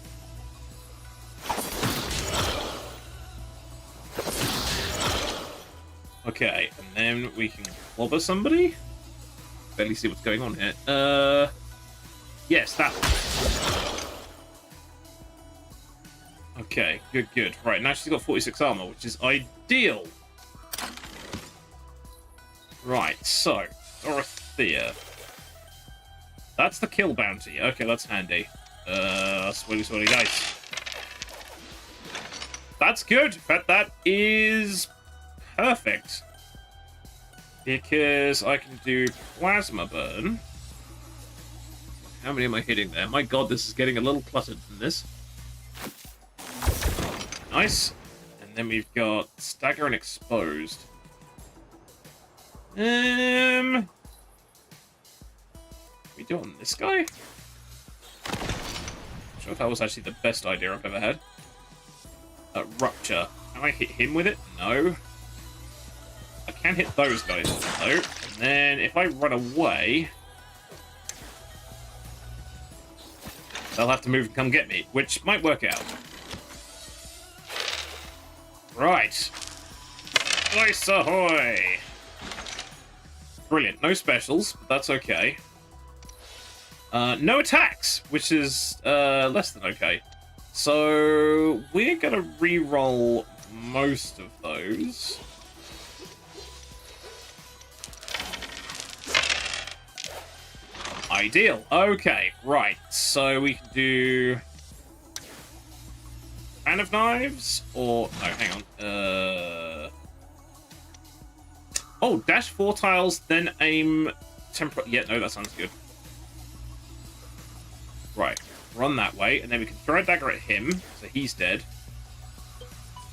Okay, and then we can clobber somebody. Barely see what's going on here. Yes, that one. Okay, good, good. Right, now she's got 46 armor, which is ideal. Right, so, Dorothea. That's the kill bounty. Okay, that's handy. Swirly dice. That's good, but that is perfect. Because I can do plasma burn. How many am I hitting there? My god, this is getting a little cluttered in this. Nice. And then we've got stagger and exposed. We do it on this guy? Not sure if that was actually the best idea I've ever had. Rupture. Can I hit him with it? No. I can hit those guys though. And then if I run away, they'll have to move and come get me, which might work out. Right. Nice ahoy! Brilliant. No specials, but that's okay. No attacks, which is less than okay. So we're gonna re-roll most of those. Ideal. Okay, right. So we can do fan of knives, or no, hang on. Oh, dash 4 tiles, then aim Yeah, no, that sounds good. Right, run that way, and then we can throw a dagger at him, so he's dead.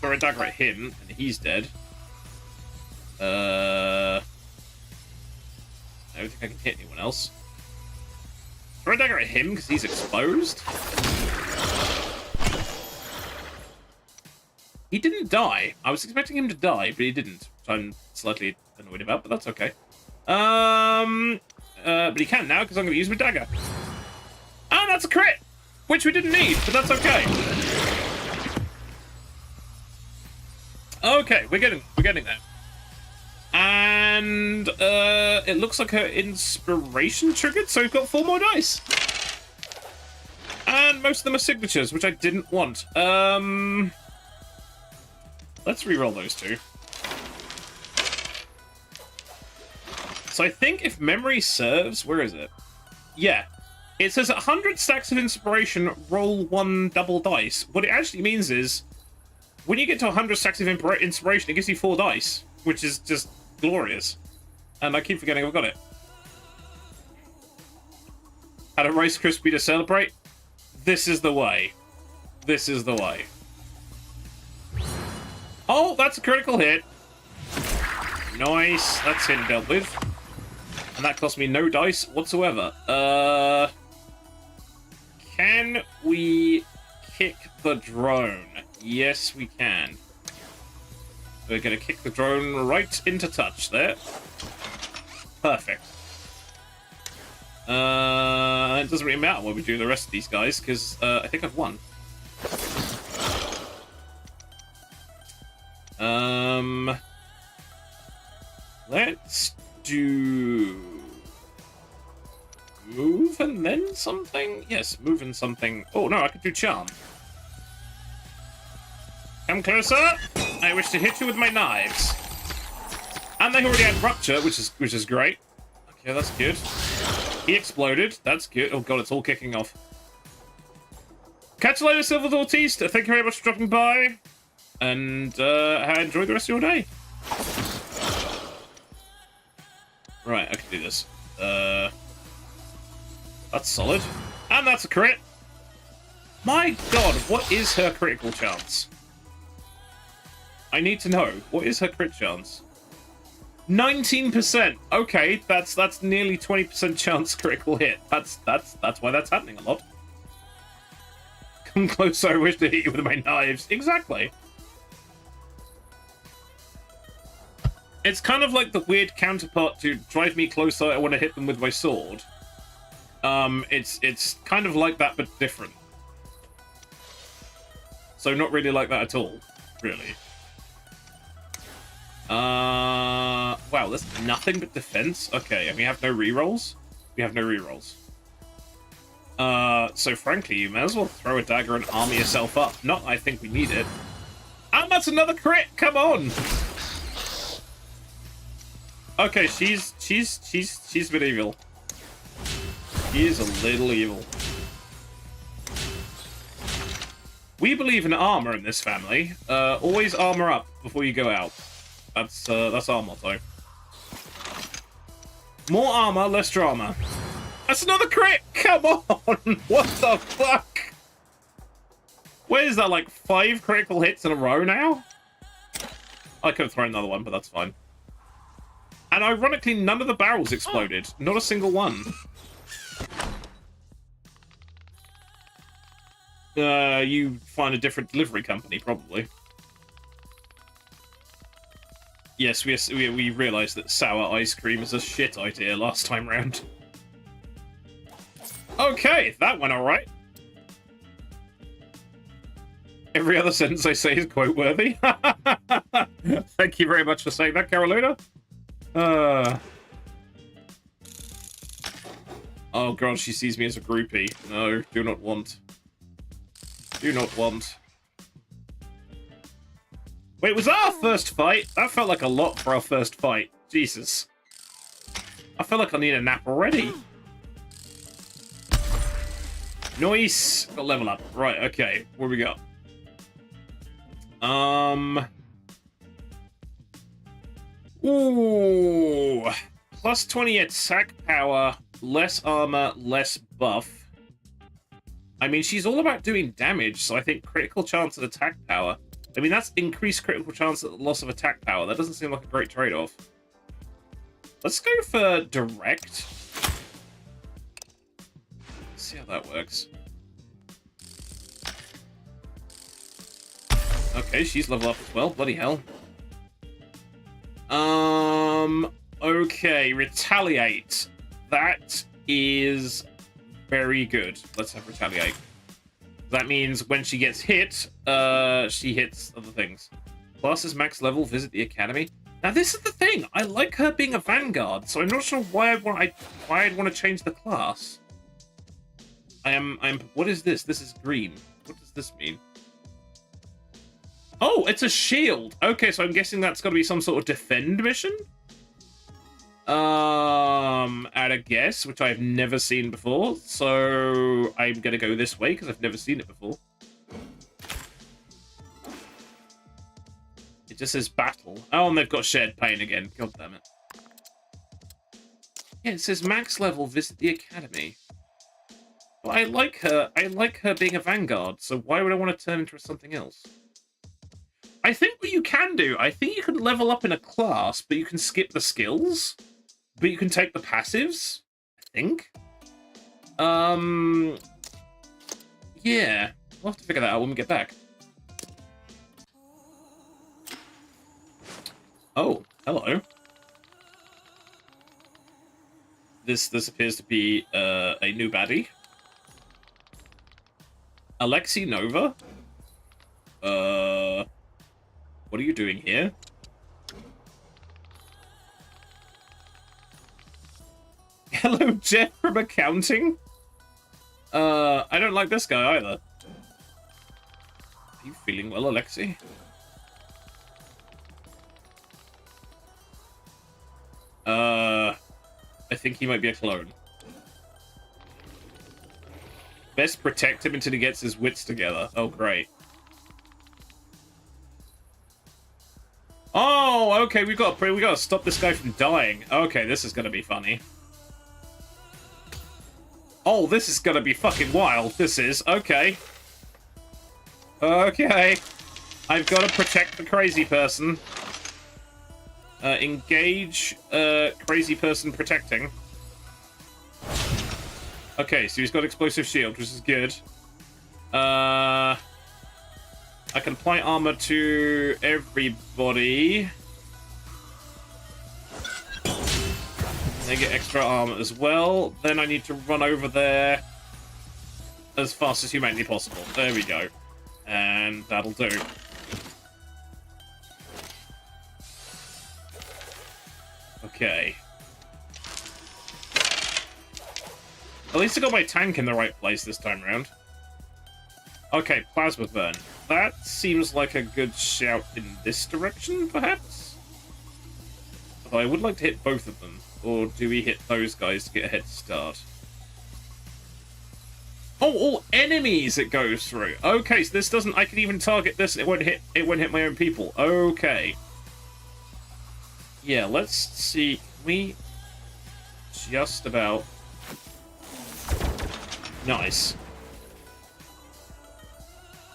Throw a dagger at him, and he's dead. I don't think I can hit anyone else. Throw a dagger at him, because he's exposed. He didn't die. I was expecting him to die, but he didn't. Which I'm slightly annoyed about, but that's okay. But he can now, because I'm going to use my dagger. And that's a crit! Which we didn't need, but that's okay. Okay, we're getting there. And it looks like her inspiration triggered, so we've got 4 more dice. And most of them are signatures, which I didn't want. Let's re-roll those 2. So I think if memory serves, where is it? Yeah. It says 100 stacks of inspiration, roll 1 double dice. What it actually means is, when you get to 100 stacks of inspiration, it gives you 4 dice, which is just glorious. And I keep forgetting I've got it. Had a Rice Krispie to celebrate? This is the way. This is the way. Oh, that's a critical hit. Nice. That's hit and dealt with. And that cost me no dice whatsoever. Can we kick the drone? Yes, we can. We're going to kick the drone right into touch there. Perfect. It doesn't really matter what we do the rest of these guys, because I think I've won. Let's do move and then something? Yes, move and something. Oh no, I could do charm. Come closer. I wish to hit you with my knives. And they already had rupture, which is great. Okay, that's good. He exploded. That's good. Oh god, it's all kicking off. Catch you later, Silver Tortiste. Thank you very much for dropping by. And enjoy the rest of your day. Right, I can do this. That's solid. And that's a crit. My god, what is her critical chance? I need to know. What is her crit chance? 19%. Okay, that's nearly 20% chance critical hit. That's why that's happening a lot. Come closer, I wish to hit you with my knives. Exactly. It's kind of like the weird counterpart to drive me closer, I want to hit them with my sword. It's kind of like that, but different. So not really like that at all, really. Wow, there's nothing but defense? Okay, and we have no rerolls? We have no rerolls. So frankly, you may as well throw a dagger and armor yourself up. Not I think we need it. And that's another crit! Come on! Okay, she's a bit evil. She is a little evil. We believe in armor in this family. Always armor up before you go out. That's our motto. More armor, less drama. That's another crit! Come on! What the fuck? Where is that, like 5 critical hits in a row now? I could have thrown another one, but that's fine. And ironically, none of the barrels exploded. Not a single one. You find a different delivery company, probably. Yes, we realised that sour ice cream is a shit idea last time round. Okay, that went alright. Every other sentence I say is quote-worthy. Thank you very much for saying that, Carolina. Oh god, she sees me as a groupie. No, do not want. Do not want. Wait, was that our first fight? That felt like a lot for our first fight. Jesus. I feel like I need a nap already. Nice. Got level up. Right, okay. Where we go? Ooh. Plus 20 attack power, less armor, less buff. I mean, she's all about doing damage, so I think critical chance at attack power. I mean, that's increased critical chance at loss of attack power. That doesn't seem like a great trade-off. Let's go for direct. Let's see how that works. Okay, she's level up as well. Bloody hell. Okay, retaliate. That is very good. Let's have retaliate. That means when she gets hit, she hits other things. Plus is max level, visit the academy. Now this is the thing. I like her being a vanguard, so I'm not sure why I'd want to change the class. What is this? This is green. What does this mean? Oh, it's a shield. Okay, so I'm guessing that's got to be some sort of defend mission. At a guess, which I've never seen before. So I'm gonna go this way because I've never seen it before. It just says battle. Oh, and they've got shared pain again. God damn it. Yeah, it says max level, visit the academy. But I like her. I like her being a vanguard. So why would I want to turn into something else? I think what you can do, I think you can level up in a class, but you can skip the skills. But you can take the passives, I think. Yeah. We'll have to figure that out when we get back. Oh, hello. This appears to be a new baddie. Alexi Nova? What are you doing here? Hello, Jeff from accounting. I don't like this guy either. Are you feeling well, Alexi? I think he might be a clone. Best protect him until he gets his wits together. Oh, great. Oh, okay, we got to stop this guy from dying. Okay, this is gonna be funny. Oh, this is gonna be fucking wild. This is okay. Okay, I've got to protect the crazy person. Engage crazy person protecting. Okay, so he's got explosive shield, which is good. I can apply armor to everybody. They get extra armor as well. Then I need to run over there as fast as humanly possible. There we go. And that'll do. Okay. At least I got my tank in the right place this time around. Okay, plasma burn. That seems like a good shout in this direction, perhaps? Although I would like to hit both of them. Or do we hit those guys to get a head start? Oh, all enemies it goes through. Okay, so this doesn't... I can even target this. It won't hit my own people. Okay. Yeah, let's see. We just about... Nice.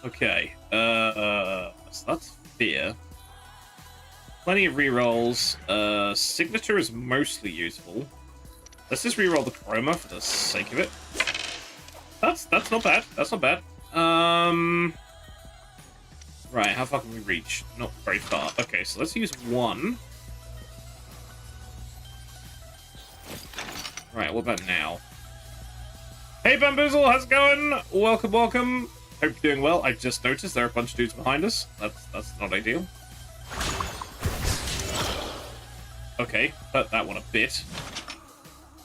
Okay. So that's fear. Plenty of rerolls. Signature is mostly useful. Let's just reroll the chroma for the sake of it. That's not bad. That's not bad. Right, how far can we reach? Not very far. Okay, so let's use one. Right, what about now? Hey Bamboozle, how's it going? Welcome, welcome. Hope you're doing well. I just noticed there are a bunch of dudes behind us. That's not ideal. Okay, hurt that one a bit.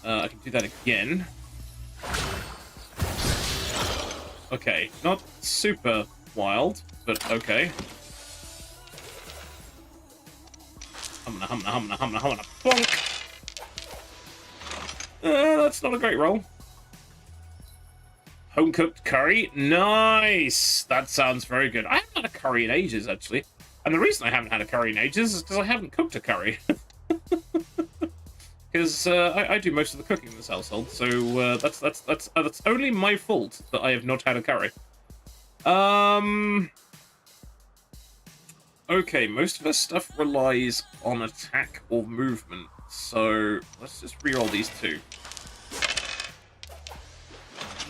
I can do that again. Okay, not super wild, but okay. Humna, bonk! That's not a great roll. Home-cooked curry? Nice! That sounds very good. I haven't had a curry in ages, actually. And the reason I haven't had a curry in ages is because I haven't cooked a curry. Because I do most of the cooking in this household, so that's only my fault that I have not had a curry. Okay, most of our stuff relies on attack or movement, so let's just reroll these two.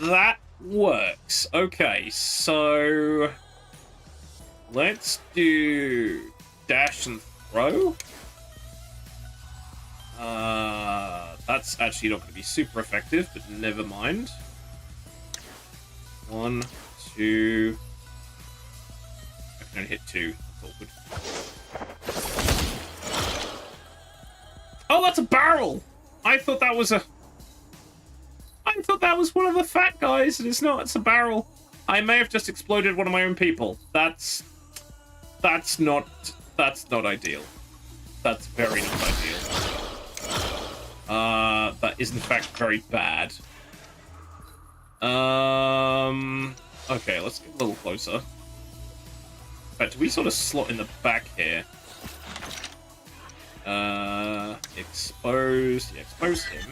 That works. Okay, so let's do dash and throw. That's actually not going to be super effective, but never mind. 1, 2. I can only hit 2. That's awkward. Oh, that's a barrel! I thought that was one of the fat guys, and it's not. It's a barrel. I may have just exploded one of my own people. That's not ideal. That's very not ideal. That is in fact very bad. Okay, let's get a little closer. In fact, do we sort of slot in the back here? Expose. Yeah, expose him.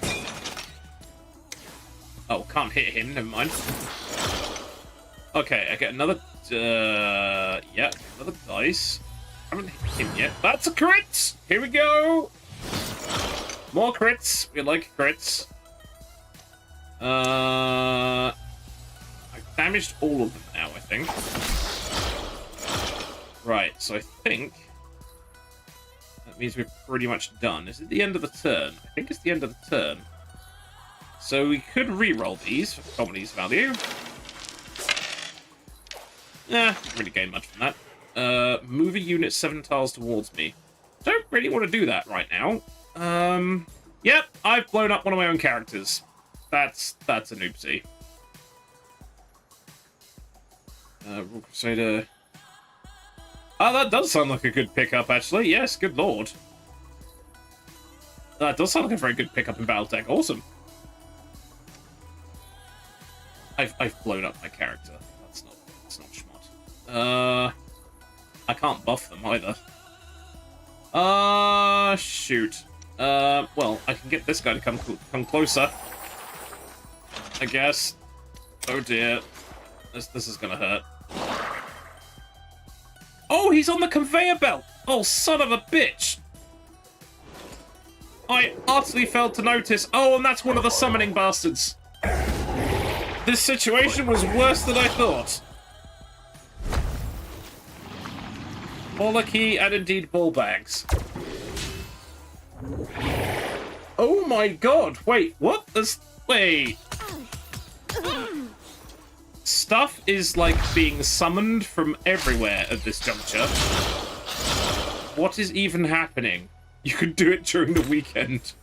Oh, can't hit him. Never mind. Okay, I get another. Yeah, another dice. I haven't hit him yet. That's a crit. Here we go. More crits. We like crits. I've damaged all of them now, I think. Right, so I think that means we're pretty much done. Is it the end of the turn? I think it's the end of the turn. So we could re-roll these for comedy's value. Didn't really gain much from that. Move a unit 7 tiles towards me. Don't really want to do that right now. Yep, I've blown up one of my own characters. That's an oopsie. Rule Crusader. Oh, that does sound like a good pickup, actually. Yes, good lord. That does sound like a very good pickup in Battletech. Awesome. I've blown up my character. That's not schmott. I can't buff them either. Shoot. Well, I can get this guy to come closer. I guess. Oh dear. This is gonna hurt. Oh, he's on the conveyor belt! Oh, son of a bitch! I utterly failed to notice. Oh, and that's one of the summoning bastards. This situation was worse than I thought. Bollocky and indeed ball bags. Oh my god! Wait, what? Wait. Stuff is like being summoned from everywhere at this juncture. What is even happening? You can do it during the weekend.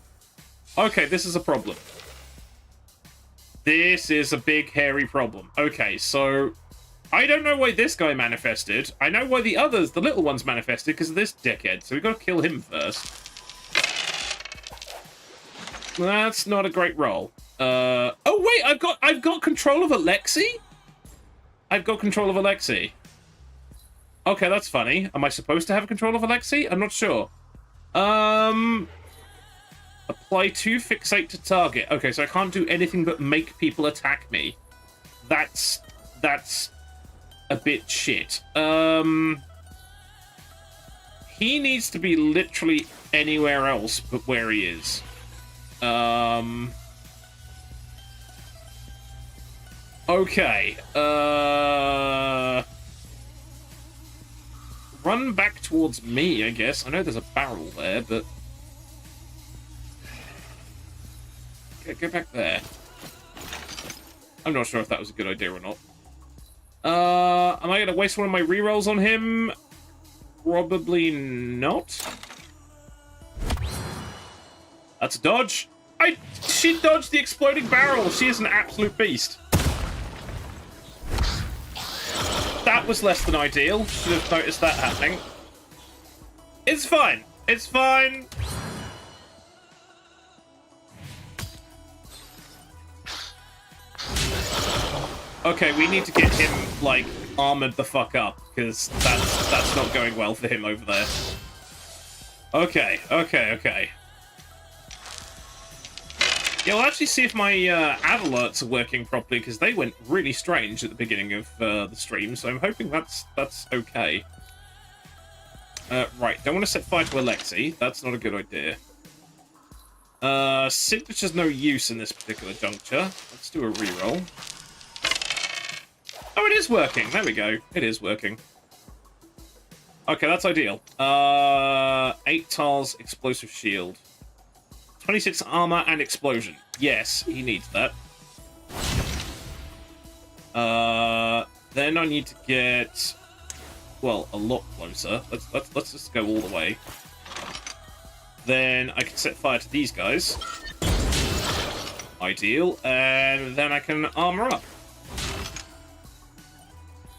Okay, this is a problem. This is a big, hairy problem. Okay, so I don't know why this guy manifested. I know why the others, the little ones, manifested because of this dickhead. So we got to kill him first. That's not a great roll. Oh wait, I've got control of Alexei. I've got control of Alexei. Okay, that's funny. Am I supposed to have control of Alexei? I'm not sure. Apply 2 fixate to target. Okay, so I can't do anything but make people attack me. That's a bit shit. He needs to be literally anywhere else but where he is. Okay. Run back towards me, I guess. I know there's a barrel there, but go back there. I'm not sure if that was a good idea or not. Am I going to waste one of my rerolls on him? Probably not. That's a dodge. She dodged the exploding barrel. She is an absolute beast. was less than ideal. Should have noticed that happening. It's fine. It's fine. Okay, we need to get him, like, armored the fuck up, because that's not going well for him over there. Okay. Yeah, we'll actually see if my ad alerts are working properly, because they went really strange at the beginning of the stream, so I'm hoping that's okay. Right, don't want to set fire to Alexei. That's not a good idea. Signature's no use in this particular juncture. Let's do a reroll. Oh, it is working. There we go. It is working. Okay, that's ideal. 8 tiles, explosive shield. 26 armor and explosion. Yes, he needs that. Then I need to get, well, a lot closer. Let's just go all the way. Then I can set fire to these guys. Ideal. And then I can armor up.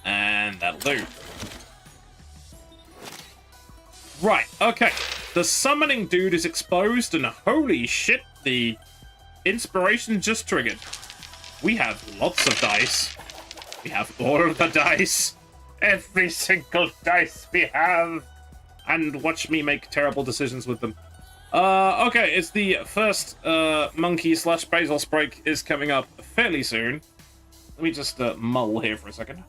And that'll do. Right, okay. The summoning dude is exposed, and holy shit, the inspiration just triggered. We have lots of dice. We have all of the dice. Every single dice we have. And watch me make terrible decisions with them. Okay, it's the first monkey / Bezos break is coming up fairly soon. Let me just mull here for a second.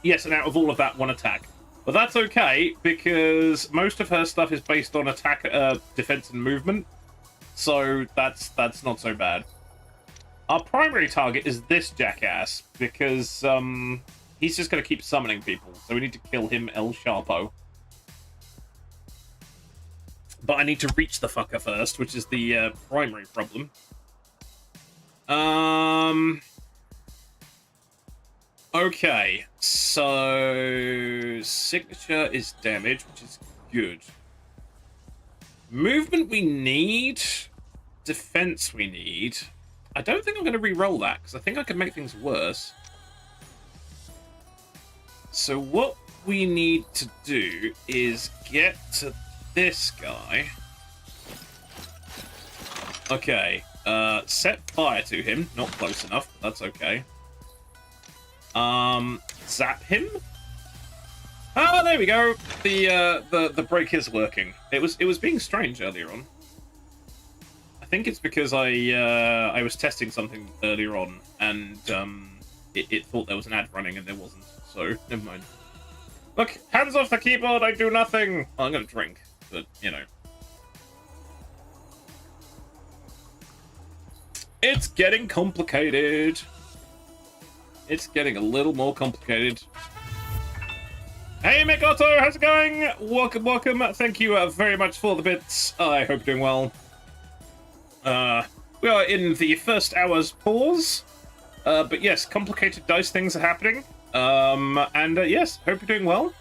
Yes, and out of all of that, 1 attack. But that's okay, because most of her stuff is based on attack, defense, and movement. So that's not so bad. Our primary target is this jackass, because he's just going to keep summoning people. So we need to kill him El Sharpo. But I need to reach the fucker first, which is the primary problem. Okay, so signature is damage, which is good. Movement we need, defense we need. I don't think I'm going to re-roll that, because I think I can make things worse. So what we need to do is get to this guy. Okay, set fire to him. Not close enough, but that's okay. Zap him. Oh, there we go. The break is working. It was being strange earlier on. I think it's because I was testing something earlier on, and it thought there was an ad running and there wasn't. So never mind. Look, hands off the keyboard. I do nothing. Well, I'm gonna drink, but you know. It's getting complicated. It's getting a little more complicated. Hey, Mikoto, how's it going? Welcome, welcome. Thank you very much for the bits. I hope you're doing well. We are in the first hour's pause. But yes, complicated dice things are happening. And yes, hope you're doing well.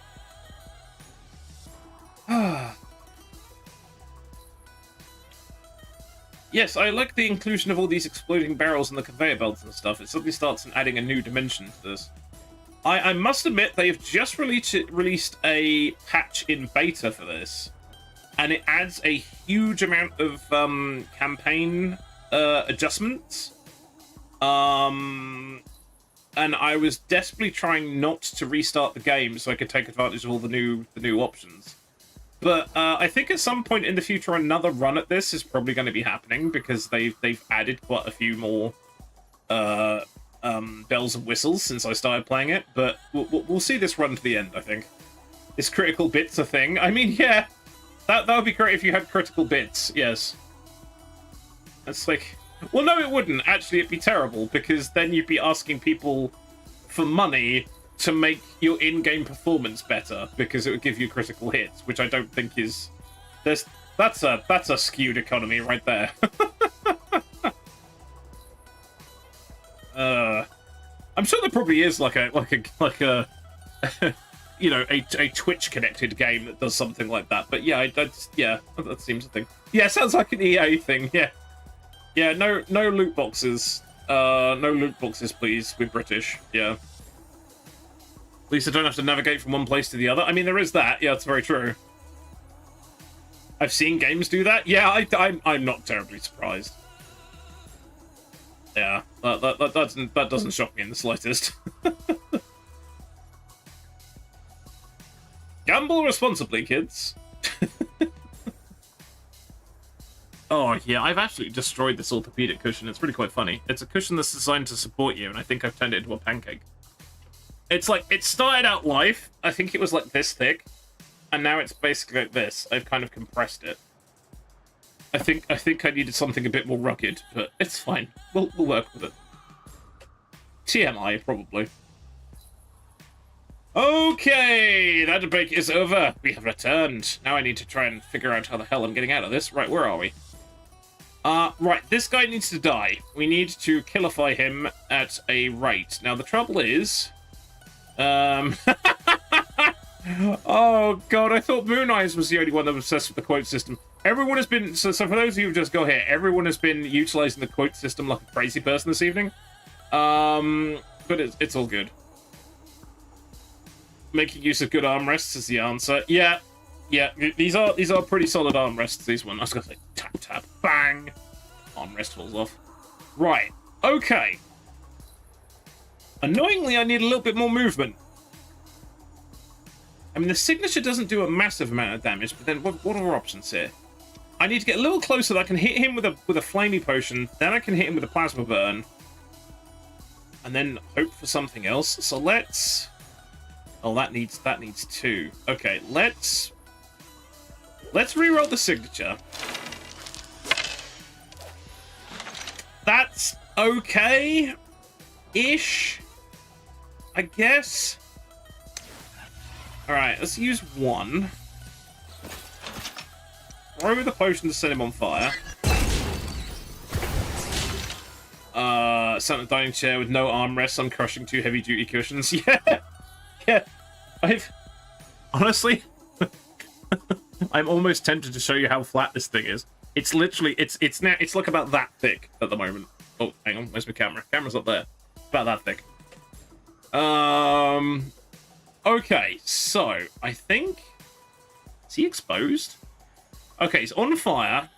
Yes, I like the inclusion of all these exploding barrels and the conveyor belts and stuff. It suddenly starts adding a new dimension to this. I must admit, they've just released a patch in beta for this. And it adds a huge amount of campaign adjustments. And I was desperately trying not to restart the game so I could take advantage of all the new options. But I think at some point in the future, another run at this is probably going to be happening because they've added quite a few more bells and whistles since I started playing it. But we'll see this run to the end, I think. This critical bits a thing. I mean, yeah, that would be great if you had critical bits. Yes, that's like, well, no, it wouldn't. Actually, it'd be terrible because then you'd be asking people for money to make your in-game performance better because it would give you critical hits, which I don't think is. That's a skewed economy right there. I'm sure there probably is like a you know, a Twitch connected game that does something like that. But yeah, that seems a thing. Yeah, sounds like an EA thing. Yeah, no loot boxes. No loot boxes, please. We're British. Yeah. At least I don't have to navigate from one place to the other. I mean, there is that. Yeah, it's very true. I've seen games do that. Yeah, I'm not terribly surprised. Yeah, that doesn't shock me in the slightest. Gamble responsibly, kids. Oh, yeah, I've absolutely destroyed this orthopedic cushion. It's really quite funny. It's a cushion that's designed to support you, and I think I've turned it into a pancake. It's like, it started out life, I think it was like this thick, and now it's basically like this. I've kind of compressed it. I think I needed something a bit more rugged, but it's fine. We'll work with it. TMI, probably. Okay, that debate is over. We have returned. Now I need to try and figure out how the hell I'm getting out of this. Right, where are we? Right, this guy needs to die. We need to killify him at a rate. Now, the trouble is... Oh, God, I thought Moon Eyes was the only one that was obsessed with the quote system. Everyone has been... So for those of you who just got here, everyone has been utilizing the quote system like a crazy person this evening. But it's all good. Making use of good armrests is the answer. Yeah, these are pretty solid armrests, these ones. I was gonna say tap, tap, bang. Armrest falls off. Right, okay. Annoyingly, I need a little bit more movement. I mean, the signature doesn't do a massive amount of damage, but then what are our options here? I need to get a little closer that I can hit him with a flamey potion, then I can hit him with a plasma burn, and then hope for something else. So let's... Oh, that needs two. Okay, let's reroll the signature. That's okay-ish, I guess. All right, let's use one. Throw the potion to set him on fire. Sat in a dining chair with no armrests. I'm crushing 2 heavy-duty cushions. Yeah. I've honestly, I'm almost tempted to show you how flat this thing is. It's literally, it's like about that thick at the moment. Oh, hang on, where's my camera? Camera's up there. About that thick. Okay, so I think, is he exposed? Okay, he's on fire.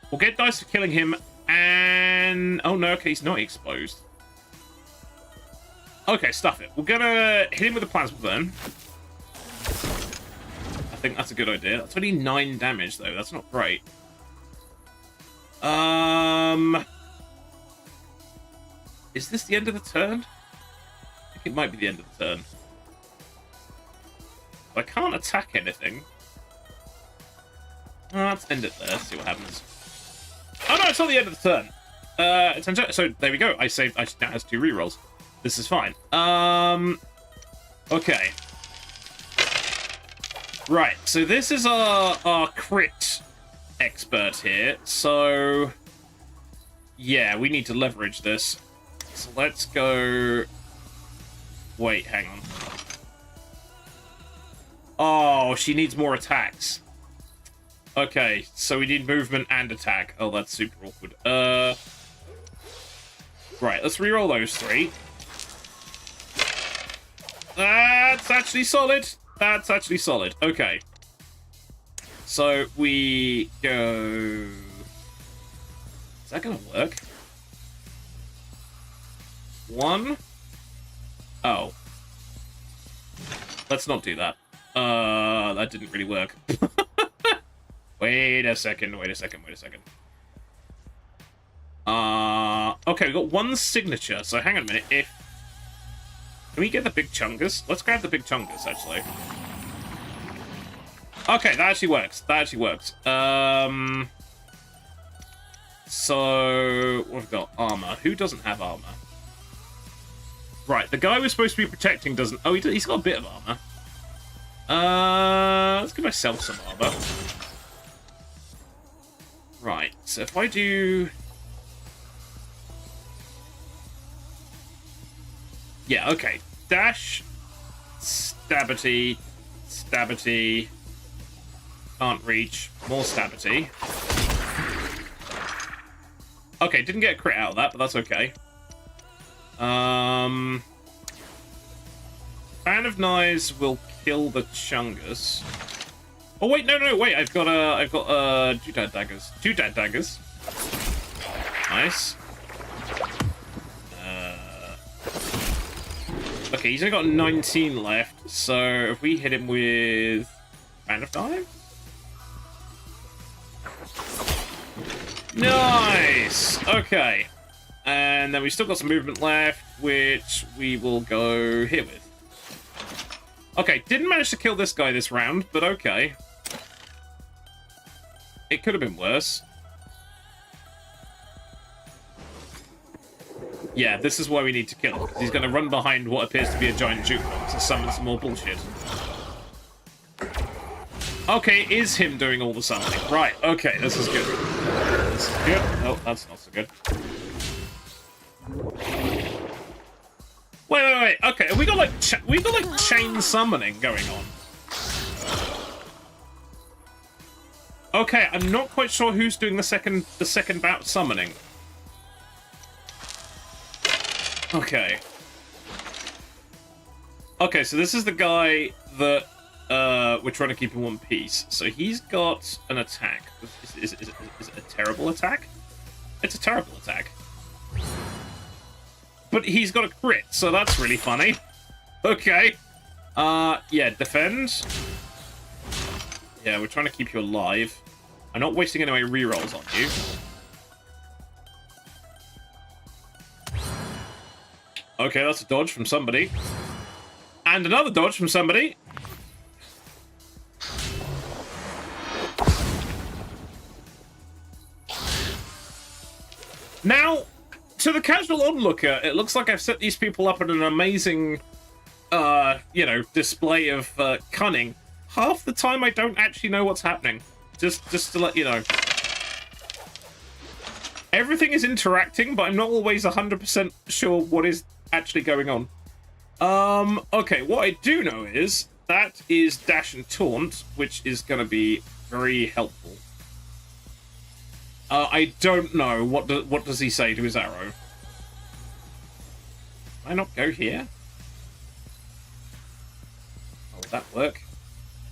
We'll get dice for killing him, and oh no, okay, he's not exposed. Okay, stuff it. We're gonna hit him with a plasma burn. I think that's a good idea. That's only 9 damage, though. That's not great. Is this the end of the turn? I think it might be the end of the turn. I can't attack anything. Let's end it there. See what happens. Oh no, it's not the end of the turn. So there we go. I now has 2 rerolls. This is fine. Okay. Right, so this is our crit expert here. So, yeah, we need to leverage this. So let's go... Wait, hang on. Oh, she needs more attacks. Okay, so we need movement and attack. Oh, that's super awkward. Right, let's reroll those 3. That's actually solid. That's actually solid. Okay. So we go... Is that going to work? 1. Oh. Let's not do that. That didn't really work. Wait a second. Okay, we've got 1 signature. So hang on a minute. Can we get the big chungus? Let's grab the big chungus, actually. Okay, that actually works. So, what have we got? Armor. Who doesn't have armor? Right, the guy we're supposed to be protecting doesn't... Oh, he's got a bit of armor. Let's give myself some armor. Right, so if I do... Yeah, okay. Dash, stabbity, can't reach, more stabbity. Okay, didn't get a crit out of that, but that's okay. Fan of Knives will kill the Chungus. Oh wait, no, wait! I've got Doodah daggers. Doodah daggers. Nice. Okay, he's only got 19 left, so if we hit him with Fan of Knives. Nice! Okay. And then we've still got some movement left, which we will go here with. Okay, didn't manage to kill this guy this round, but okay. It could have been worse. Yeah, this is why we need to kill him, because he's going to run behind what appears to be a giant jukebox and summon some more bullshit. Okay, it is him doing all the summoning. Right, okay, this is good. This is good. Oh, that's not so good. Wait. Okay, we got like chain summoning going on. Okay, I'm not quite sure who's doing the second bout summoning. Okay. Okay, so this is the guy that we're trying to keep in one piece. So he's got an attack. Is it a terrible attack? It's a terrible attack. But he's got a crit, so that's really funny. Okay. Yeah, defend. Yeah, we're trying to keep you alive. I'm not wasting any of my rerolls on you. Okay, that's a dodge from somebody. And another dodge from somebody. Now, to the casual onlooker, it looks like I've set these people up in an amazing, you know, display of cunning. Half the time, I don't actually know what's happening. Just to let you know. Everything is interacting, but I'm not always 100% sure what is actually going on. Okay, what I do know is that is dash and taunt, which is going to be very helpful. I don't know. What does he say to his arrow? Can I not go here? Oh, will that work?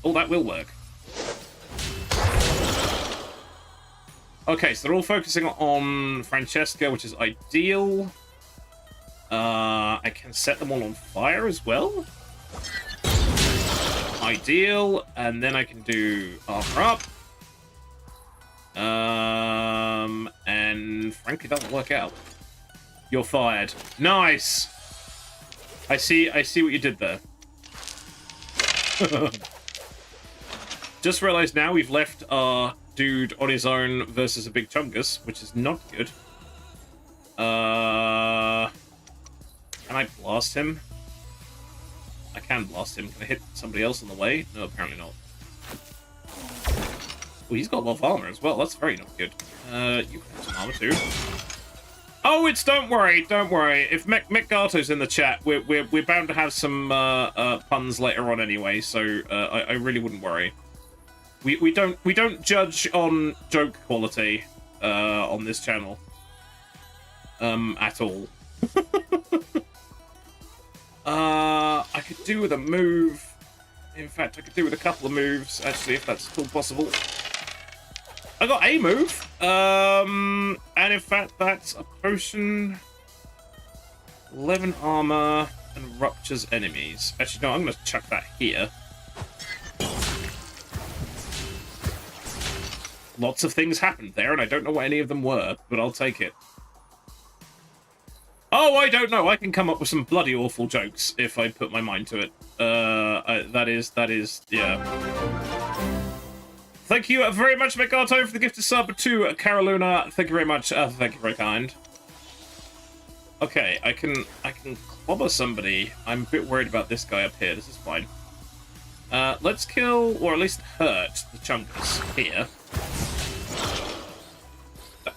Oh, that will work. Okay, so they're all focusing on Francesca, which is ideal. I can set them all on fire as well. Ideal, and then I can do armor up. And frankly, that will work out. You're fired. Nice. I see what you did there. Just realized now we've left our dude on his own versus a big chungus, which is not good. Can I blast him? I can blast him. Can I hit somebody else on the way? No, apparently not. Oh, he's got a lot of armor as well. That's very not good. You have some armor too. Oh, it's don't worry. If Mekgato's in the chat, we're bound to have some puns later on anyway. So I really wouldn't worry. We don't judge on joke quality on this channel at all. I could do with a move. In fact, I could do with a couple of moves, actually, if that's still possible. I got a move. And in fact, that's a potion. 11 armor and ruptures enemies. Actually, no, I'm going to chuck that here. Lots of things happened there, and I don't know what any of them were, but I'll take it. Oh, I don't know. I can come up with some bloody awful jokes if I put my mind to it. That is, yeah. Thank you very much, Mekgato, for the gift of sub to Carolina. Thank you very much. Thank you, very kind. Okay, I can clobber somebody. I'm a bit worried about this guy up here. This is fine. Let's kill, or at least hurt, the chunkus here.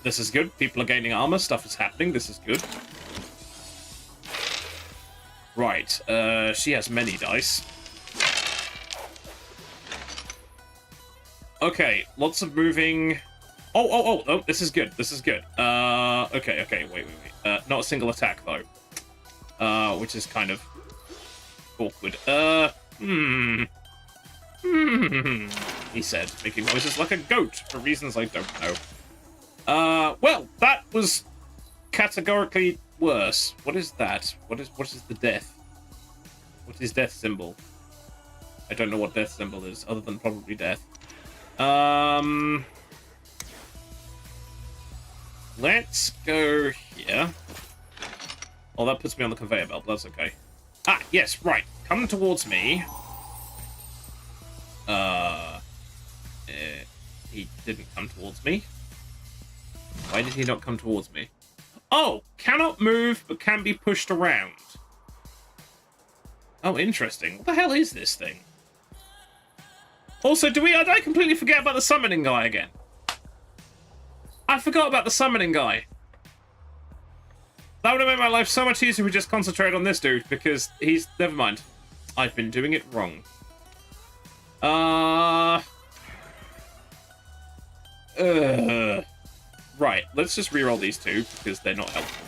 This is good. People are gaining armor. Stuff is happening. This is good. Right. She has many dice. Okay. Lots of moving. Oh, this is good. This is good. Okay, wait. Not a single attack, though. Which is kind of awkward. He said, making noises like a goat for reasons I don't know. Well, that was categorically worse. What is that? What is the death? What is death symbol? I don't know what death symbol is, other than probably death. Let's go here. Oh, that puts me on the conveyor belt, but that's okay. Ah, yes, right. Come towards me. He didn't come towards me. Why did he not come towards me? Oh, cannot move, but can be pushed around. Oh, interesting. What the hell is this thing? Also, did I completely forget about the summoning guy again? I forgot about the summoning guy. That would have made my life so much easier if we just concentrated on this dude, because he's... Never mind. I've been doing it wrong. Right, let's just reroll these two, because they're not helpful.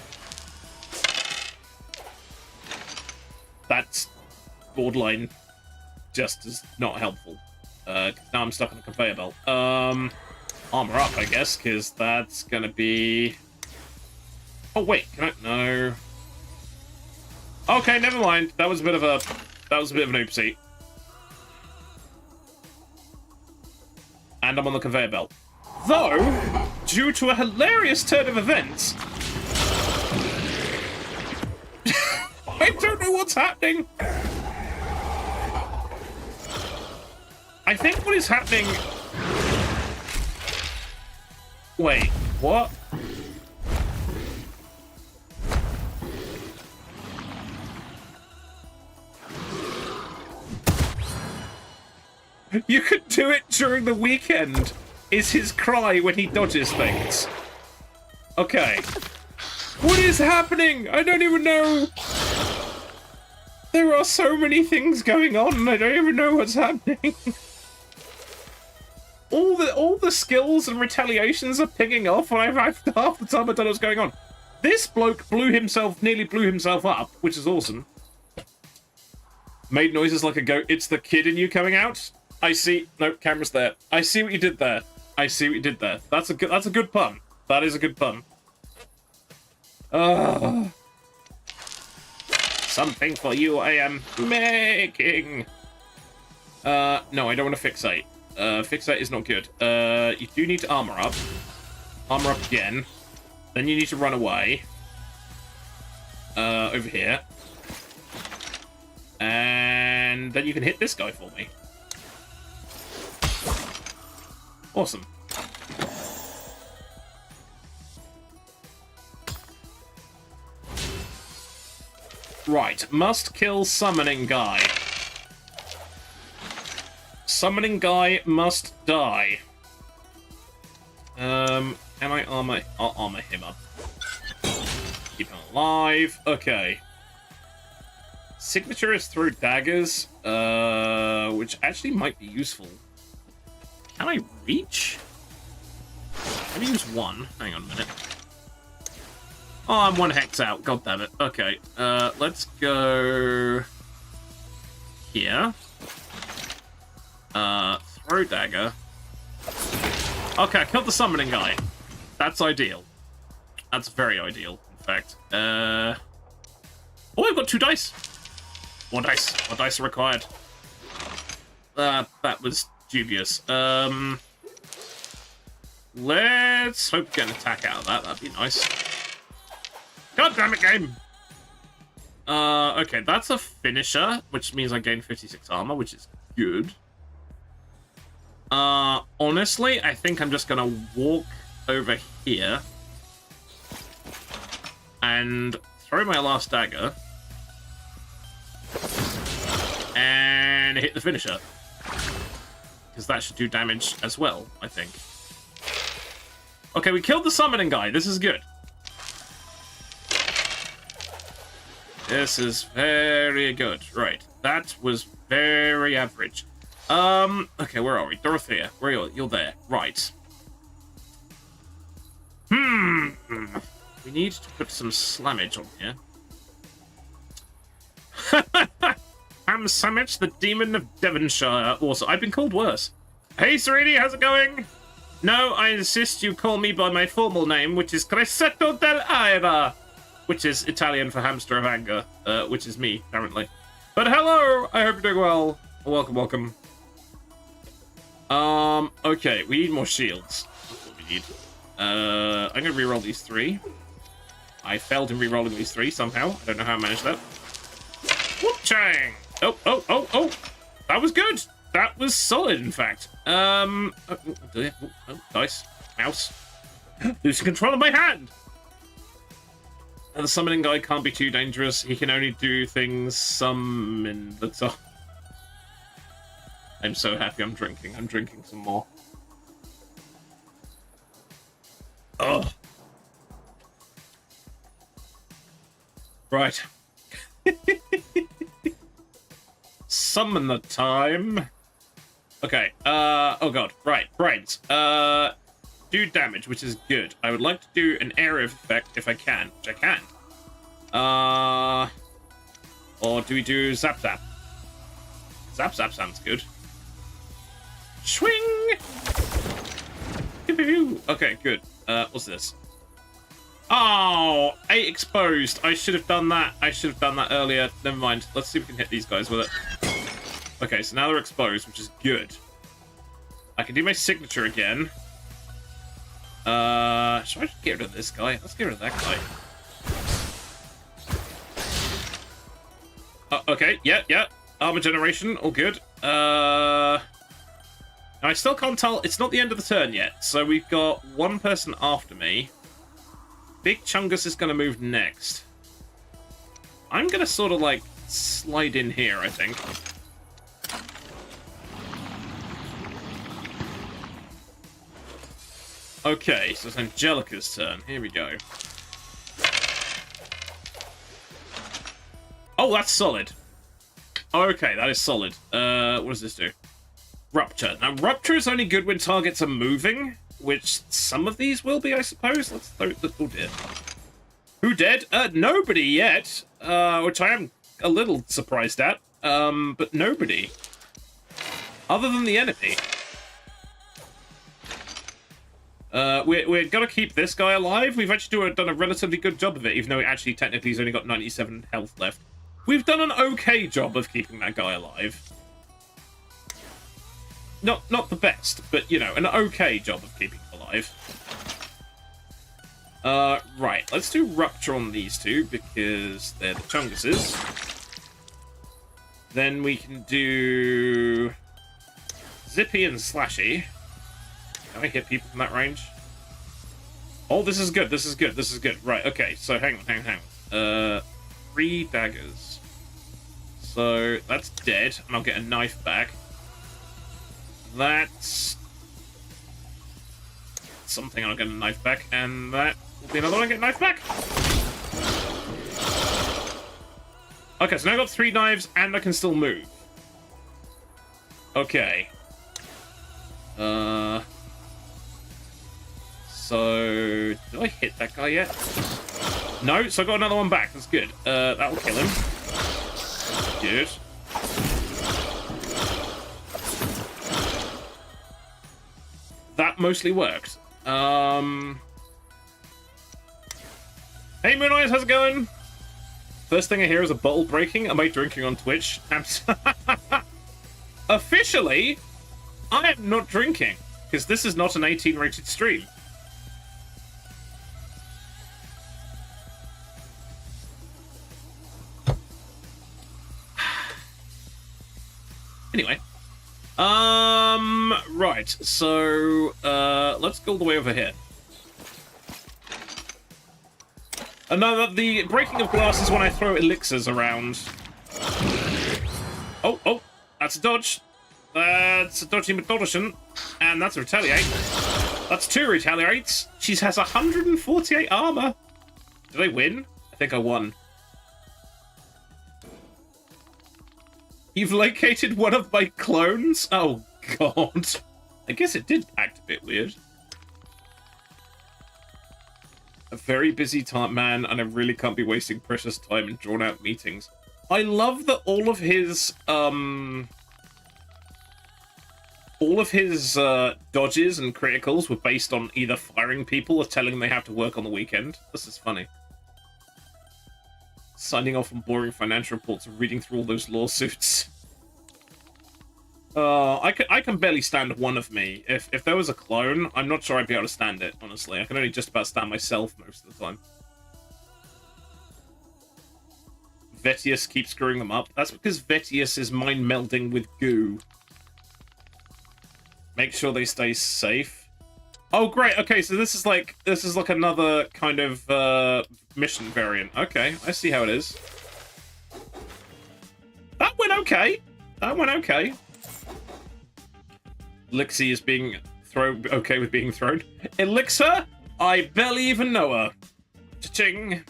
That's borderline just as not helpful. Now I'm stuck on a conveyor belt. Armor up, I guess, because that's gonna be... Oh, wait, can I... No. Okay, never mind. That was a bit of a... That was a bit of an oopsie. And I'm on the conveyor belt. Though, due to a hilarious turn of events... I don't know what's happening. I think what is happening... Wait, what? You could do it during the weekend, is his cry when he dodges things. Okay. What is happening? I don't even know. There are so many things going on, and I don't even know what's happening. All the skills and retaliations are picking off, and I've half the time I don't know what's going on. This bloke nearly blew himself up, which is awesome. Made noises like a goat. It's the kid in you coming out. I see. No, camera's there. I see what you did there. I see what you did there. That's a good pun. That is a good pun. Something for you I am making. No, I don't want to fixate. Fixate is not good. You do need to armor up. Armor up again. Then you need to run away. Over here. And then you can hit this guy for me. Awesome. Right, must kill summoning guy. Summoning guy must die. Can I armor? I'll armor him up. Keep him alive. Okay. Signature is through daggers, which actually might be useful. Can I reach? Let me use one. Hang on a minute. Oh, I'm one hex out. God damn it. Okay. Let's go here. Throw dagger. Okay, I killed the summoning guy. That's ideal. That's very ideal, in fact. Oh, I've got 2 dice. 1 dice. 1 dice are required. That was dubious. Let's hope we get an attack out of that. That'd be nice. God damn it, game! Okay, that's a finisher, which means I gain 56 armor, which is good. Honestly, I think I'm just gonna walk over here and throw my last dagger and hit the finisher. Because that should do damage as well, I think. Okay, we killed the summoning guy. This is good. This is very good. Right. That was very average. Okay, where are we? Dorothea, where are you? You're there. Right. We need to put some slammage on here. Ham Sandwich, the Demon of Devonshire. Also, I've been called worse. Hey, Serini, how's it going? No, I insist you call me by my formal name, which is Crescetto dell'Aira, which is Italian for hamster of anger, which is me, apparently. But hello, I hope you're doing well. Welcome, welcome. Okay, we need more shields. That's what we need. I'm gonna reroll these 3. I failed in rerolling these 3 somehow. I don't know how I managed that. Whoop-chang! Oh! That was good! That was solid, in fact. Dice. Mouse. Losing control of my hand! And the summoning guy can't be too dangerous. He can only do things summon the top. I'm so happy I'm drinking. I'm drinking some more. Oh. Right. Summon the time. Okay. Oh god. Right. Brains. Do damage, which is good. I would like to do an area of effect if I can, which I can. Or do we do zap zap? Zap zap sounds good. Swing. Okay, good. What's this? Oh, 8 exposed. I should have done that. I should have done that earlier. Never mind. Let's see if we can hit these guys with it. Okay, so now they're exposed, which is good. I can do my signature again. Should I just get rid of this guy? Let's get rid of that guy. Okay, yeah. Armor generation, all good. Now I still can't tell. It's not the end of the turn yet, so we've got one person after me. Big Chungus is going to move next. I'm going to sort of, like, slide in here, I think. Okay, so it's Angelica's turn. Here we go. Oh, that's solid. Okay, that is solid. What does this do? Rupture. Now, Rupture is only good when targets are moving, which some of these will be, I suppose. Let's throw the... Oh, dear. Who dead? Nobody yet, which I am a little surprised at. But nobody. Other than the enemy. We're gonna keep this guy alive. We've actually done a relatively good job of it, even though he actually technically he's only got 97 health left. We've done an okay job of keeping that guy alive. Not the best, but, you know, an okay job of keeping him alive. Right, let's do Rupture on these two, because they're the Chunguses. Then we can do Zippy and Slashy. Can I hit people from that range? Oh, this is good, this is good, this is good. Right, okay, so hang on. 3 daggers. So, that's dead, and I'll get a knife back. That's something, I'll get a knife back, and that will be another one I get a knife back. Okay, so now I've got 3 knives, and I can still move. Okay. So, did I hit that guy yet? No, so I got another one back. That's good. That'll kill him. Good. That mostly worked. Hey, Moon Eyes, how's it going? First thing I hear is a bottle breaking. Am I drinking on Twitch? Officially, I am not drinking, because this is not an 18-rated stream. Anyway. Right, so, let's go all the way over here. No, the breaking of glass is when I throw elixirs around. Oh, that's a dodge. That's a dodgy McDodderson. And that's a retaliate. That's 2 retaliates. She has 148 armor. Did I win? I think I won. You've located one of my clones? Oh, God. I guess it did act a bit weird. A very busy time, man, and I really can't be wasting precious time in drawn-out meetings. I love that all of his dodges and criticals were based on either firing people or telling them they have to work on the weekend. This is funny. Signing off on boring financial reports and reading through all those lawsuits. I can barely stand one of me. If there was a clone, I'm not sure I'd be able to stand it, honestly. I can only just about stand myself most of the time. Vetius keeps screwing them up. That's because Vetius is mind melding with goo. Make sure they stay safe. Oh, great. Okay, so this is like another kind of mission variant. Okay, I see how it is. That went okay. That went okay. Lixie is being okay with being thrown. Elixir? I barely even know her. Cha-ching.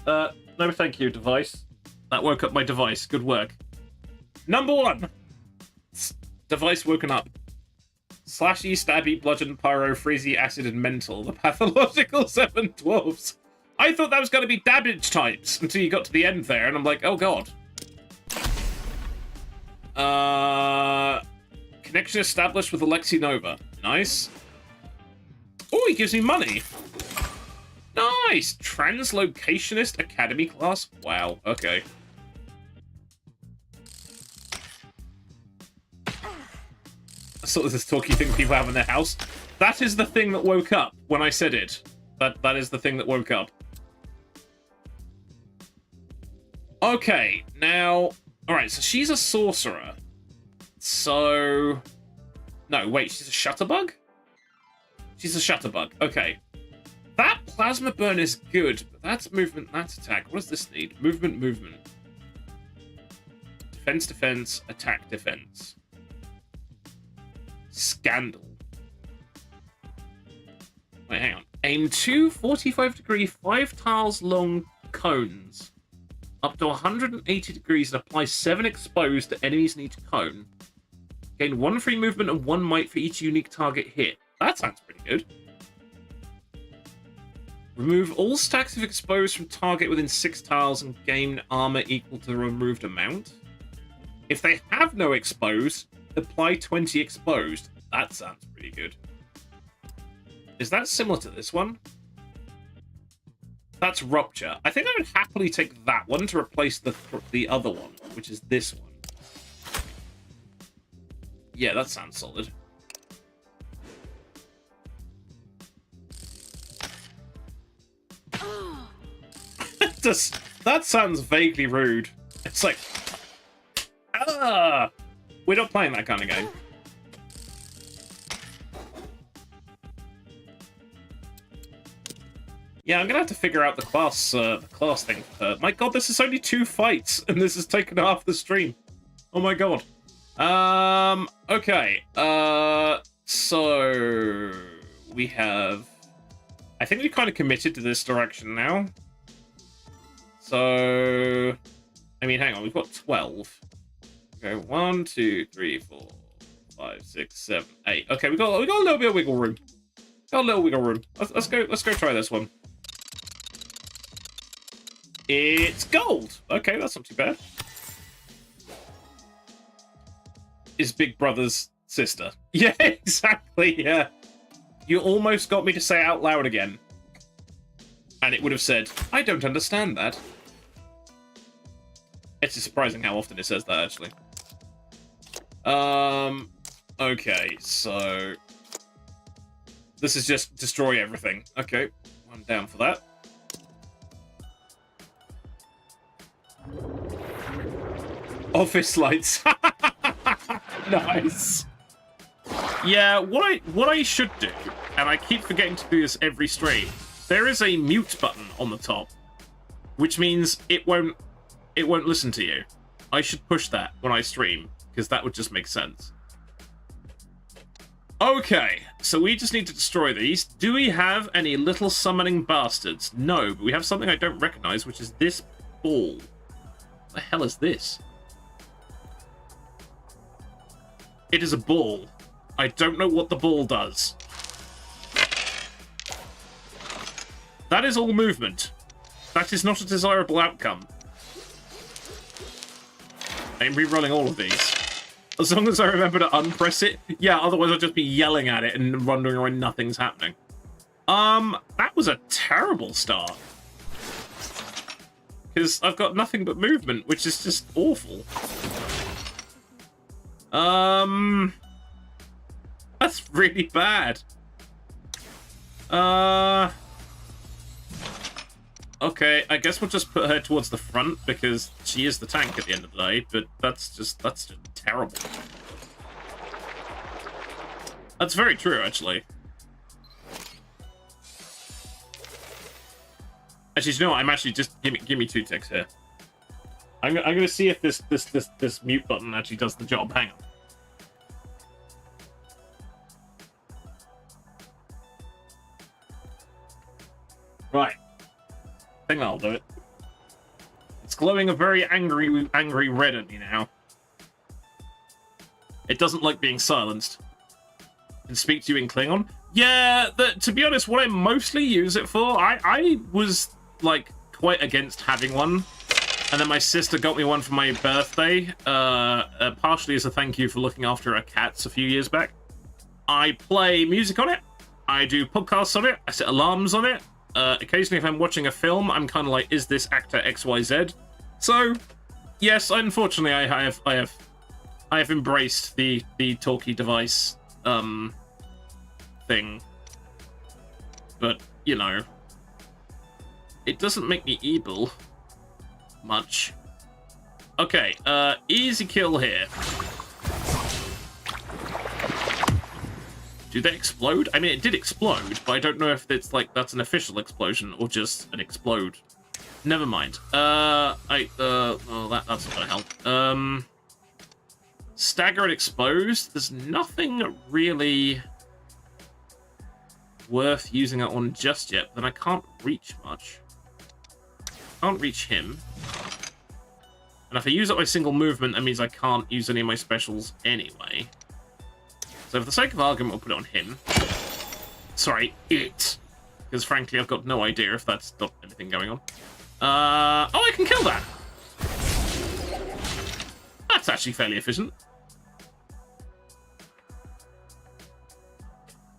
No thank you, device. That woke up my device. Good work. Number 1. Device woken up. Slashy, stabby, bludgeon, pyro, freezy, acid, and mental. The pathological 7 dwarves. I thought that was going to be damage types until you got to the end there, and I'm like, oh god. Connection established with Alexi Nova. Nice. Oh, he gives me money. Nice. Translocationist Academy class. Wow. Okay. So this talky thing people have in their house. That is the thing that woke up when I said it. That is the thing that woke up. Okay, now... Alright, so she's a sorcerer. So... No, wait, she's a shutterbug? She's a shutterbug. Okay. That plasma burn is good, but that's movement, that's attack. What does this need? Movement, movement. Defense, defense, attack, defense. Scandal. Wait, hang on. Aim 2 45-degree, 5 tiles long cones. Up to 180 degrees and apply 7 exposed to enemies in each cone. Gain 1 free movement and 1 might for each unique target hit. That sounds pretty good. Remove all stacks of exposed from target within 6 tiles and gain armor equal to the removed amount. If they have no exposed, apply 20 exposed. That sounds pretty good. Is that similar to this one? That's Rupture. I think I would happily take that one to replace the other one, which is this one. Yeah, that sounds solid. That sounds vaguely rude. It's like... Ah! We're not playing that kind of game. Yeah, I'm gonna have to figure out the class thing for her. My god, this is only 2 fights, and this has taken half the stream. Oh my god. Okay. So we have... I think we kind of committed to this direction now. So... I mean, hang on, we've got 12. Okay, 1, 2, 3, 4, 5, 6, 7, 8. Okay, we got a little bit of wiggle room. Got a little wiggle room. Let's go try this one. It's gold. Okay, that's not too bad. Is Big Brother's sister. Yeah, exactly, yeah. You almost got me to say it out loud again. And it would have said, I don't understand that. It's surprising how often it says that, actually. Okay, so... This is just destroy everything. Okay, I'm down for that. Office lights. Nice. Yeah, what I should do, and I keep forgetting to do this every stream, there is a mute button on the top, which means it won't listen to you. I should push that when I stream, because that would just make sense. Okay, so we just need to destroy these. Do we have any little summoning bastards? No, but we have something I don't recognize, which is this ball. What the hell is this? It is a ball. I don't know what the ball does. That is all movement. That is not a desirable outcome. I'm re-rolling all of these. As long as I remember to unpress it. Yeah, otherwise I'll just be yelling at it and wondering why nothing's happening. That was a terrible start. Because I've got nothing but movement, which is just awful. That's really bad. Okay, I guess we'll just put her towards the front because she is the tank at the end of the day, but that's just terrible. That's very true, actually. Actually, you know what? I'm actually just give me 2 ticks here. I'm gonna see if this mute button actually does the job. Hang on. Right. I think that'll do it. It's glowing a very angry red at me now. It doesn't like being silenced. Can speak to you in Klingon. Yeah, to be honest, what I mostly use it for, I was like quite against having one, and then my sister got me one for my birthday, partially as a thank you for looking after her cats a few years back. I play music on it. I do podcasts on it. I set alarms on it. Occasionally, if I'm watching a film, I'm kind of like, is this actor XYZ? So, yes, unfortunately, I have embraced the talkie device thing, but you know, it doesn't make me evil much. Okay, easy kill here. Do they explode? I mean, it did explode, but I don't know if it's like that's an official explosion or just an explode. Never mind. Oh, that's not gonna help. Stagger and exposed. There's nothing really worth using it on just yet. Then I can't reach much. Can't reach him. And if I use it by single movement, that means I can't use any of my specials anyway. So for the sake of argument, we'll put it on him. Sorry, it. Because frankly, I've got no idea if that's got anything going on. Oh, I can kill that! That's actually fairly efficient.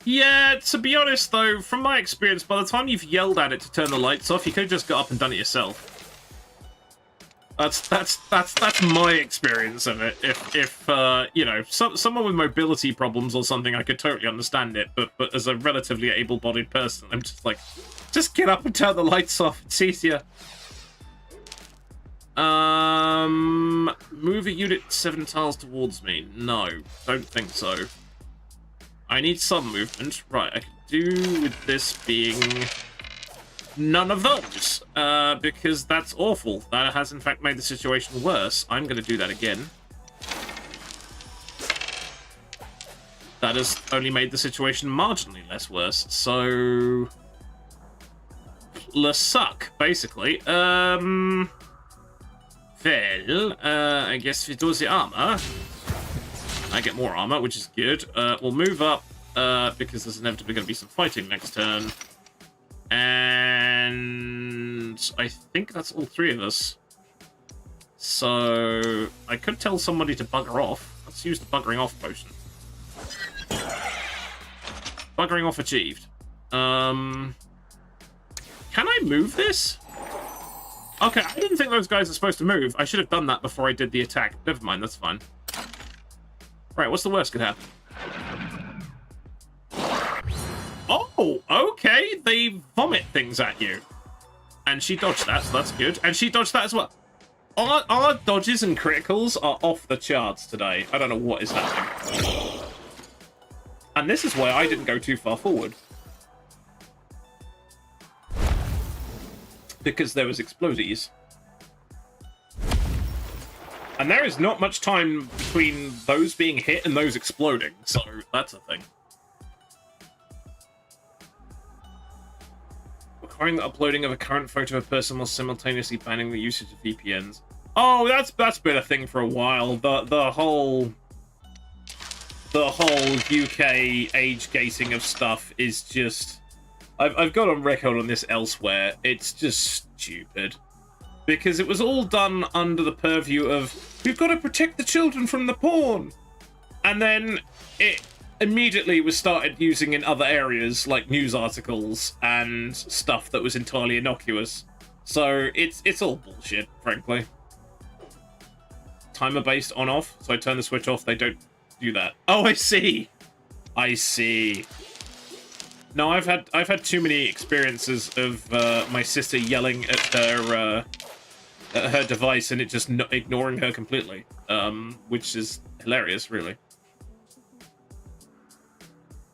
Yeah, to be honest though, from my experience, by the time you've yelled at it to turn the lights off, you could have just got up and done it yourself. That's my experience of it. If you know, someone with mobility problems or something, I could totally understand it. But as a relatively able-bodied person, I'm just like, just get up and turn the lights off. It's easier. Move a unit 7 tiles towards me. No, don't think so. I need some movement. Right, I could do with this being none of those, because that's awful. That has, in fact, made the situation worse. I'm going to do that again. That has only made the situation marginally less worse, so... le suck, basically. Well, I guess if we do the armor, I get more armor, which is good. We'll move up, because there's inevitably going to be some fighting next turn. And I think that's all 3 of us. So I could tell somebody to bugger off. Let's use the buggering off potion. Buggering off achieved. Can I move this? Okay, I didn't think those guys are supposed to move. I should have done that before I did the attack. Never mind, that's fine. Right, what's the worst could happen? Oh, okay. They vomit things at you. And she dodged that, so that's good. And she dodged that as well. Our dodges and criticals are off the charts today. I don't know what is happening. And this is why I didn't go too far forward. Because there was explodies. And there is not much time between those being hit and those exploding, so that's a thing. Requiring the uploading of a current photo of a person while simultaneously banning the usage of VPNs. Oh, that's been a thing for a while. The whole UK age gating of stuff is just I've got on record on this elsewhere. It's just stupid. Because it was all done under the purview of, we've got to protect the children from the porn. And then it immediately was started using in other areas, like news articles and stuff that was entirely innocuous. So it's all bullshit, frankly. Timer based on off, so I turn the switch off, they don't do that. Oh, I see. I see. No, I've had too many experiences of my sister yelling at her device and it just ignoring her completely, which is hilarious, really.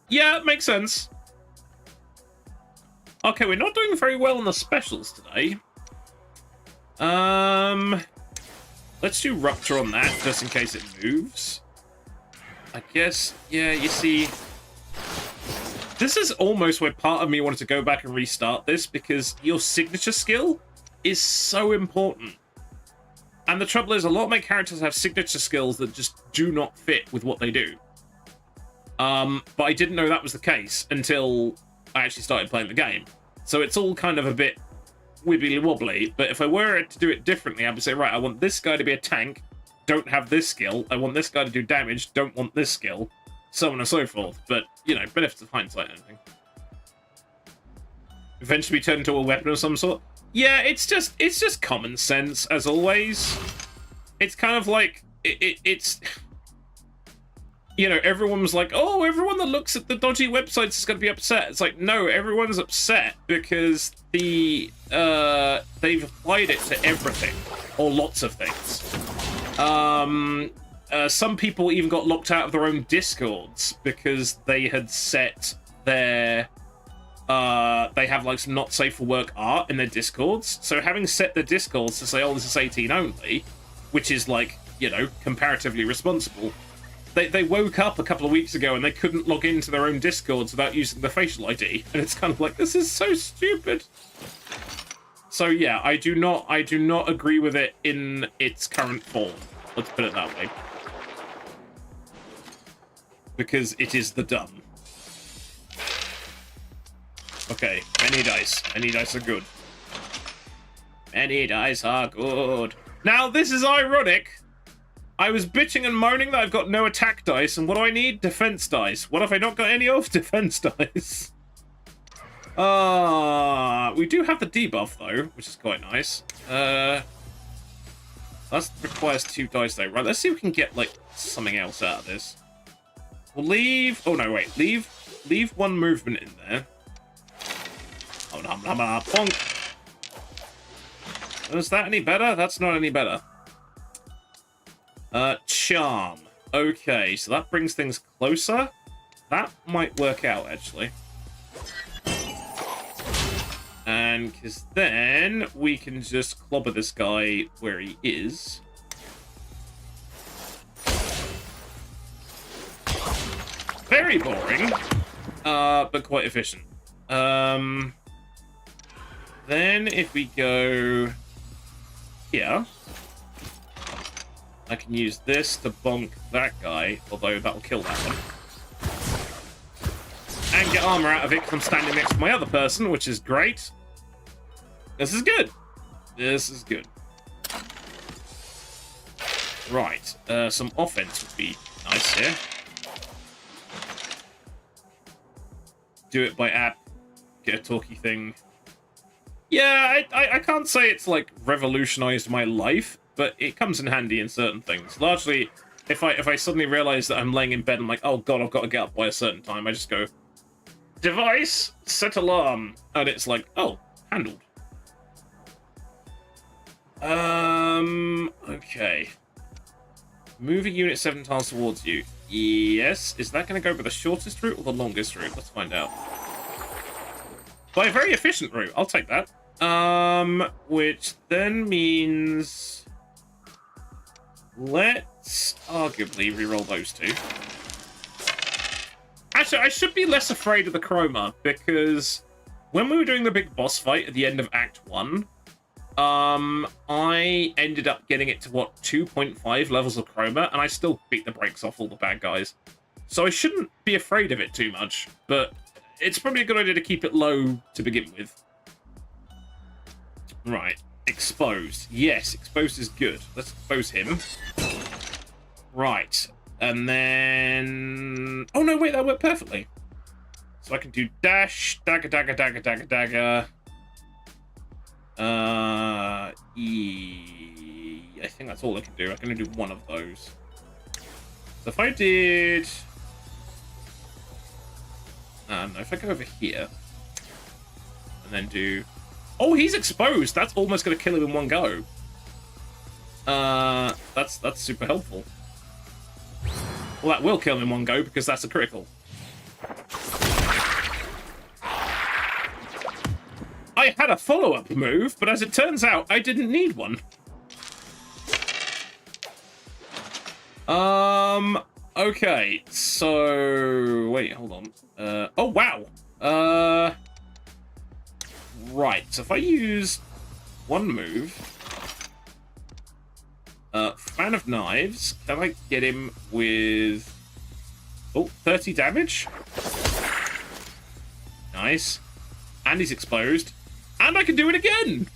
Yeah, it makes sense. Okay, we're not doing very well on the specials today. Let's do Rupture on that, just in case it moves. I guess, yeah, you see... This is almost where part of me wanted to go back and restart this, because your signature skill is so important. And the trouble is, a lot of my characters have signature skills that just do not fit with what they do. But I didn't know that was the case until I actually started playing the game. So it's all kind of a bit wibbly-wobbly, but if I were to do it differently, I would say, right, I want this guy to be a tank, don't have this skill. I want this guy to do damage, don't want this skill. So on and so forth. But, you know, benefits of hindsight and everything. Eventually turn into a weapon of some sort. Yeah, it's just common sense, as always. It's kind of like, it's... You know, everyone was like, oh, everyone that looks at the dodgy websites is going to be upset. It's like, no, everyone's upset because they've applied it to everything. Or lots of things. Some people even got locked out of their own Discords because they had set their... they have, like, some not safe for work art in their Discords. So having set their Discords to say, oh, this is 18 only, which is, like, you know, comparatively responsible... They woke up a couple of weeks ago and they couldn't log into their own Discords without using the facial ID. And it's kind of like, this is so stupid. So yeah, I do not agree with it in its current form. Let's put it that way. Because it is the dumb. Okay, many dice. Many dice are good. Many dice are good. Now, this is ironic. I was bitching and moaning that I've got no attack dice, and what do I need? Defense dice. What have I not got any of? Defense dice. We do have the debuff, though, which is quite nice. That requires 2 dice, though. Right, let's see if we can get, like, something else out of this. We'll leave... Oh, no, wait. Leave 1 movement in there. Oh, no, bonk. Is that any better? That's not any better. Charm. Okay, so that brings things closer. That might work out, actually. And because then we can just clobber this guy where he is. Very boring, but quite efficient. Then if we go here, I can use this to bonk that guy, although that'll kill that one. And get armor out of it because I'm standing next to my other person, which is great. This is good. This is good. Right, some offense would be nice here. Do it by app. Get a talkie thing. Yeah, I can't say it's, like, revolutionized my life, but it comes in handy in certain things. Largely, if I suddenly realize that I'm laying in bed and I'm like, oh god, I've got to get up by a certain time, I just go, device, set alarm, and it's like, oh, handled. Okay. Moving unit 7 tiles towards you. Yes. Is that going to go by the shortest route or the longest route? Let's find out. By a very efficient route. I'll take that. Which then means... Let's arguably reroll those 2. Actually, I should be less afraid of the chroma, because when we were doing the big boss fight at the end of Act 1, I ended up getting it to, what, 2.5 levels of chroma, and I still beat the brakes off all the bad guys. So I shouldn't be afraid of it too much, but it's probably a good idea to keep it low to begin with. Right. Exposed. Yes, exposed is good. Let's expose him. Right. And then... Oh, no, wait, that worked perfectly. So I can do dash, dagger, dagger, dagger, dagger, dagger. I think that's all I can do. I can only do one of those. So if I did... no, if I go over here... And then do... Oh, he's exposed! That's almost going to kill him in one go. That's super helpful. Well, that will kill him in one go, because that's a critical. I had a follow-up move, but as it turns out, I didn't need one. Okay, so... Wait, hold on. Oh, wow. Right, so if I use one move... Fan of Knives, can I get him with... Oh, 30 damage? Nice. And he's exposed. And I can do it again!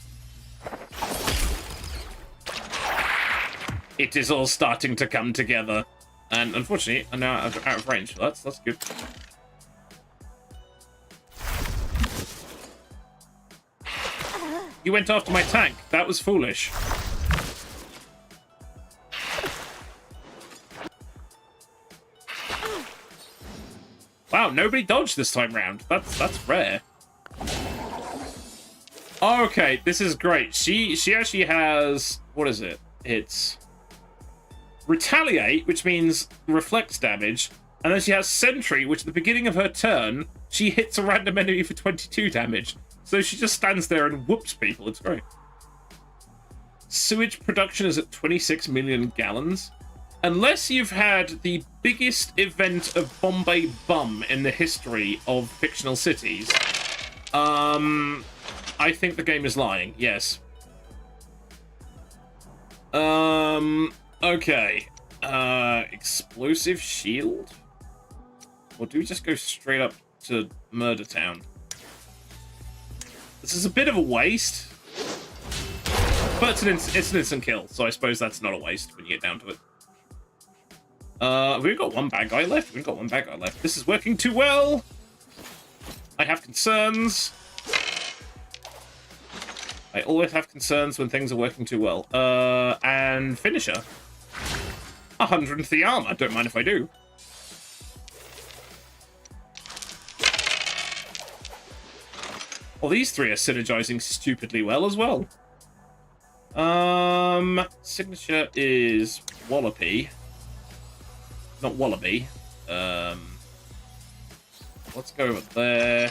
It is all starting to come together. And unfortunately, I'm now out of range. That's good. You went after my tank. That was foolish. Wow, nobody dodged this time round. That's rare. Okay, this is great. She actually has... What is it? It's... Retaliate, which means reflects damage. And then she has Sentry, which at the beginning of her turn, she hits a random enemy for 22 damage. So she just stands there and whoops people. It's great. Sewage production is at 26 million gallons. Unless you've had the biggest event of Bombay Bum in the history of fictional cities, I think the game is lying, yes. Okay. Explosive shield? Or do we just go straight up to Murder Town? This is a bit of a waste. But it's an instant kill, so I suppose that's not a waste when you get down to it. We've got one bad guy left. We've got one bad guy left. This is working too well. I have concerns. I always have concerns when things are working too well. And finisher. 103 armor. Don't mind if I do. Well, these three are synergizing stupidly well as well. Signature is Wallopy. Not Wallaby. Let's go over there.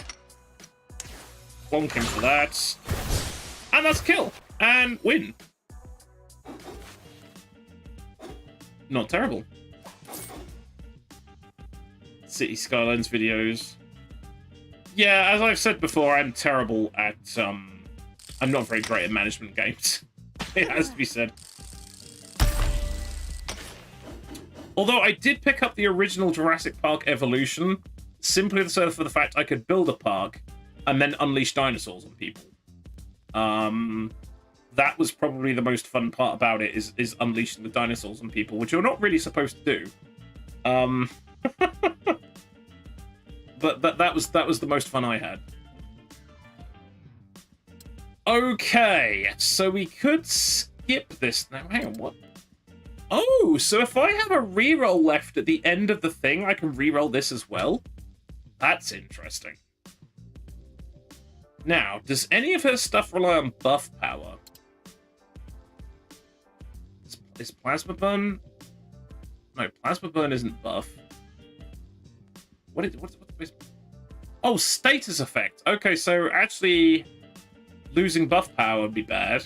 Bonk him for that. And that's kill. And win. Not terrible. City Skylines videos. Yeah, as I've said before, I'm terrible at, I'm not very great at management games. It has to be said. Although I did pick up the original Jurassic Park Evolution, simply for the fact I could build a park and then unleash dinosaurs on people. That was probably the most fun part about it, is unleashing the dinosaurs on people, which you're not really supposed to do. But that was the most fun I had. Okay, so we could skip this now. Hang on, what? Oh, so if I have a reroll left at the end of the thing, I can reroll this as well? That's interesting. Now, does any of her stuff rely on buff power? Is Plasma Burn? No, Plasma Burn isn't buff. What is... Oh, status effect. Okay, so actually losing buff power would be bad.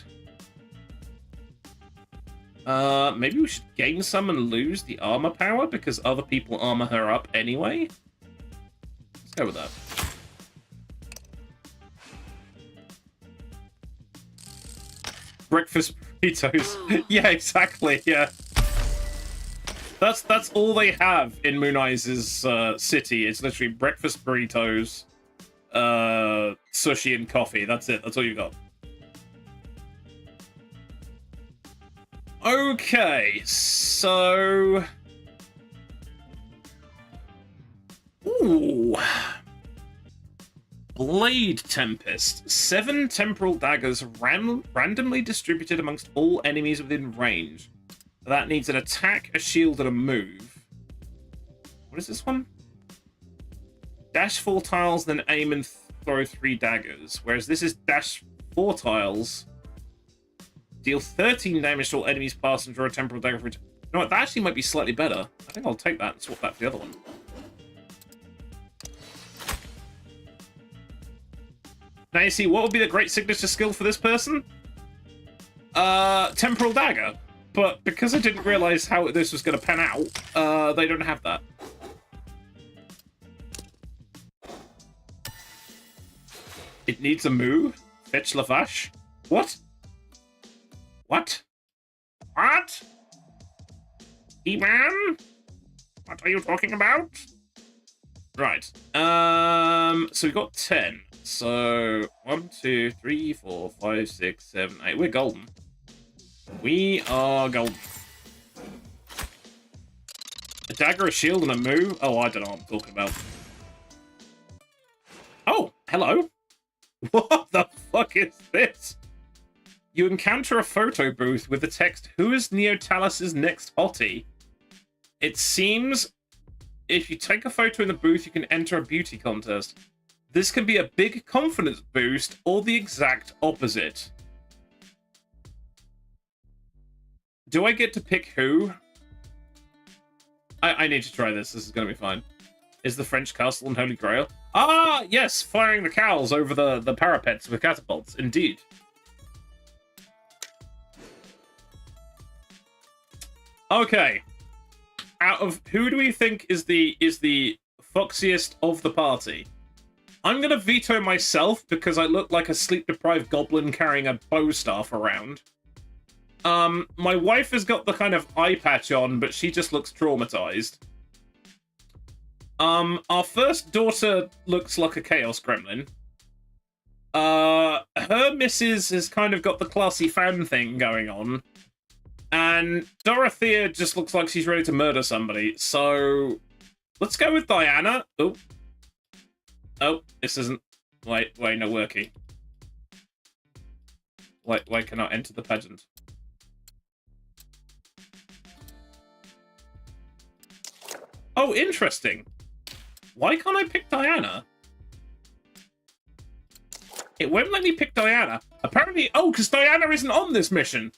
Maybe we should gain some and lose the armor power because other people armor her up anyway. Let's go with that. Breakfast burritos. Yeah, exactly. Yeah. That's all they have in Moon Eyes' city. It's literally breakfast burritos sushi and coffee. That's it. That's all you got. Okay, so... Ooh. Blade Tempest. 7 temporal daggers randomly distributed amongst all enemies within range. That needs an attack, a shield, and a move. What is this one? Dash 4 tiles, then aim and throw 3 daggers. Whereas this is dash 4 tiles, deal 13 damage to all enemies pass and draw a temporal dagger for each. You know what? That actually might be slightly better. I think I'll take that and swap that for the other one. Now you see, what would be the great signature skill for this person? Temporal dagger. But because I didn't realize how this was going to pan out, they don't have that. It needs a move. Fetch Lavash. What? What? What? E-Man? What are you talking about? Right. So we got 10. So 1, 2, 3, 4, 5, 6, 7, 8. We're golden. We are golden. A dagger, a shield, and a move. Oh, I don't know what I'm talking about. Oh, hello. What the fuck is this? You encounter a photo booth with the text, "Who is Neotalis' next hottie?" It seems if you take a photo in the booth, you can enter a beauty contest. This can be a big confidence boost or the exact opposite. Do I get to pick who? I need to try this. This is going to be fine. Is the French castle and Holy Grail? Ah, yes, firing the cowls over the parapets with catapults. Indeed. Okay. Out of who do we think is the foxiest of the party? I'm gonna veto myself because I look like a sleep-deprived goblin carrying a bow staff around. My wife has got the kind of eye patch on, but she just looks traumatized. Our first daughter looks like a chaos gremlin. Her missus has kind of got the classy fan thing going on. And Dorothea just looks like she's ready to murder somebody. So let's go with Diana. Oh. Oh, this isn't... Wait, no, worky. Why cannot enter the pageant? Oh, interesting. Why can't I pick Diana? It won't let me pick Diana. Apparently... Oh, because Diana isn't on this mission.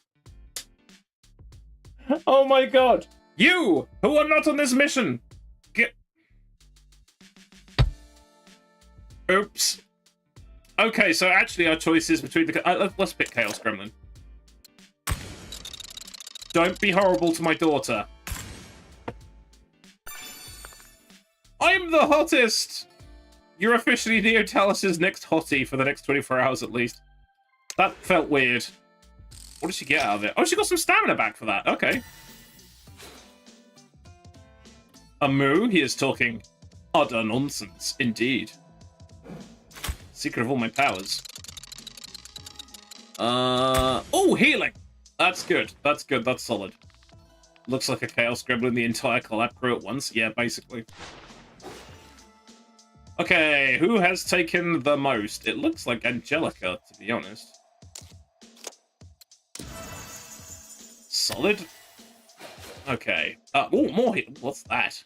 Oh my god. You, who are not on this mission. Get... Oops. Okay, so actually our choice is between the... let's pick Chaos Gremlin. Don't be horrible to my daughter. I'm the hottest! You're officially Neotalis' next hottie for the next 24 hours at least. That felt weird. What did she get out of it? Oh, she got some stamina back for that. Okay. A moo, he is talking utter nonsense, indeed. Secret of all my powers. Oh, healing! That's good. That's good. That's solid. Looks like a Chaos Gremlin the entire collab crew at once. Yeah, basically. Okay, who has taken the most? It looks like Angelica, to be honest. Solid. Okay. Oh, more heal. What's that?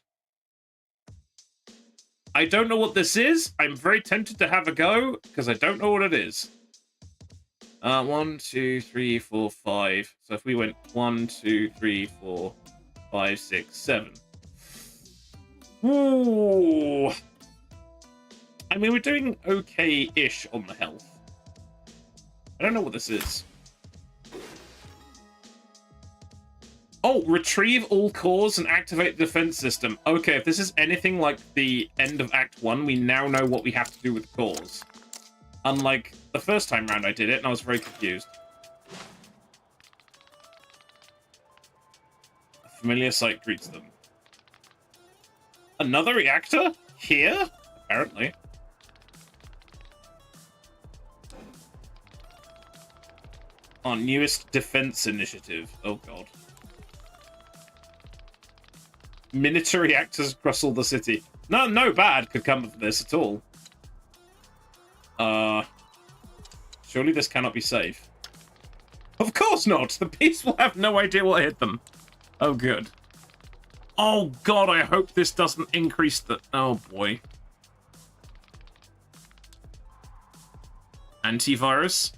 I don't know what this is. I'm very tempted to have a go, because I don't know what it is. 1, 2, 3, 4, 5. So if we went 1, 2, 3, 4, 5, 6, 7. Ooh. I mean, we're doing okay-ish on the health. I don't know what this is. Oh, retrieve all cores and activate the defense system. Okay, if this is anything like the end of Act 1, we now know what we have to do with cores. Unlike the first time round I did it, and I was very confused. A familiar sight greets them. Another reactor? Here? Apparently. Our newest defense initiative. Oh god. Miniature reactors across all the city. No bad could come of this at all. Surely this cannot be safe. Of course not! The beast will have no idea what hit them. Oh, good. Oh, God, I hope this doesn't increase the... Oh, boy. Antivirus?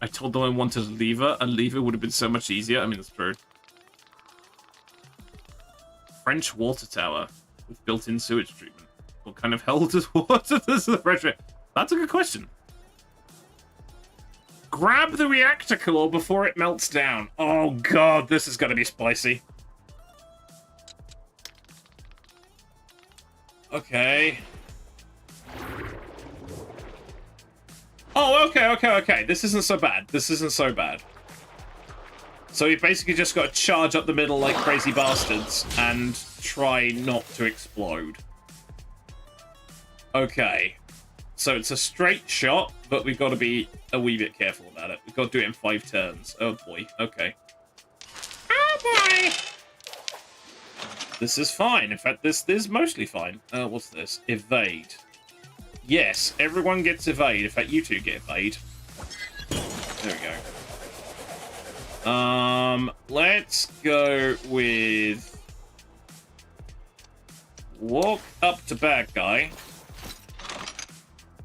I told them I wanted a lever. A lever would have been so much easier. I mean, that's true. French water tower with built-in sewage treatment. What kind of hell does water does the French... That's a good question. Grab the reactor core before it melts down. Oh, God, this is going to be spicy. Okay. Oh, okay. This isn't so bad. So we basically just got to charge up the middle like crazy bastards and try not to explode. Okay. So it's a straight shot, but we've got to be a wee bit careful about it. We've got to do it in 5 turns. Oh boy, okay. Oh boy! This is fine. In fact, this is mostly fine. What's this? Evade. Yes, everyone gets evade. In fact, you two get evade. There we go. Let's go with... Walk up to bad guy.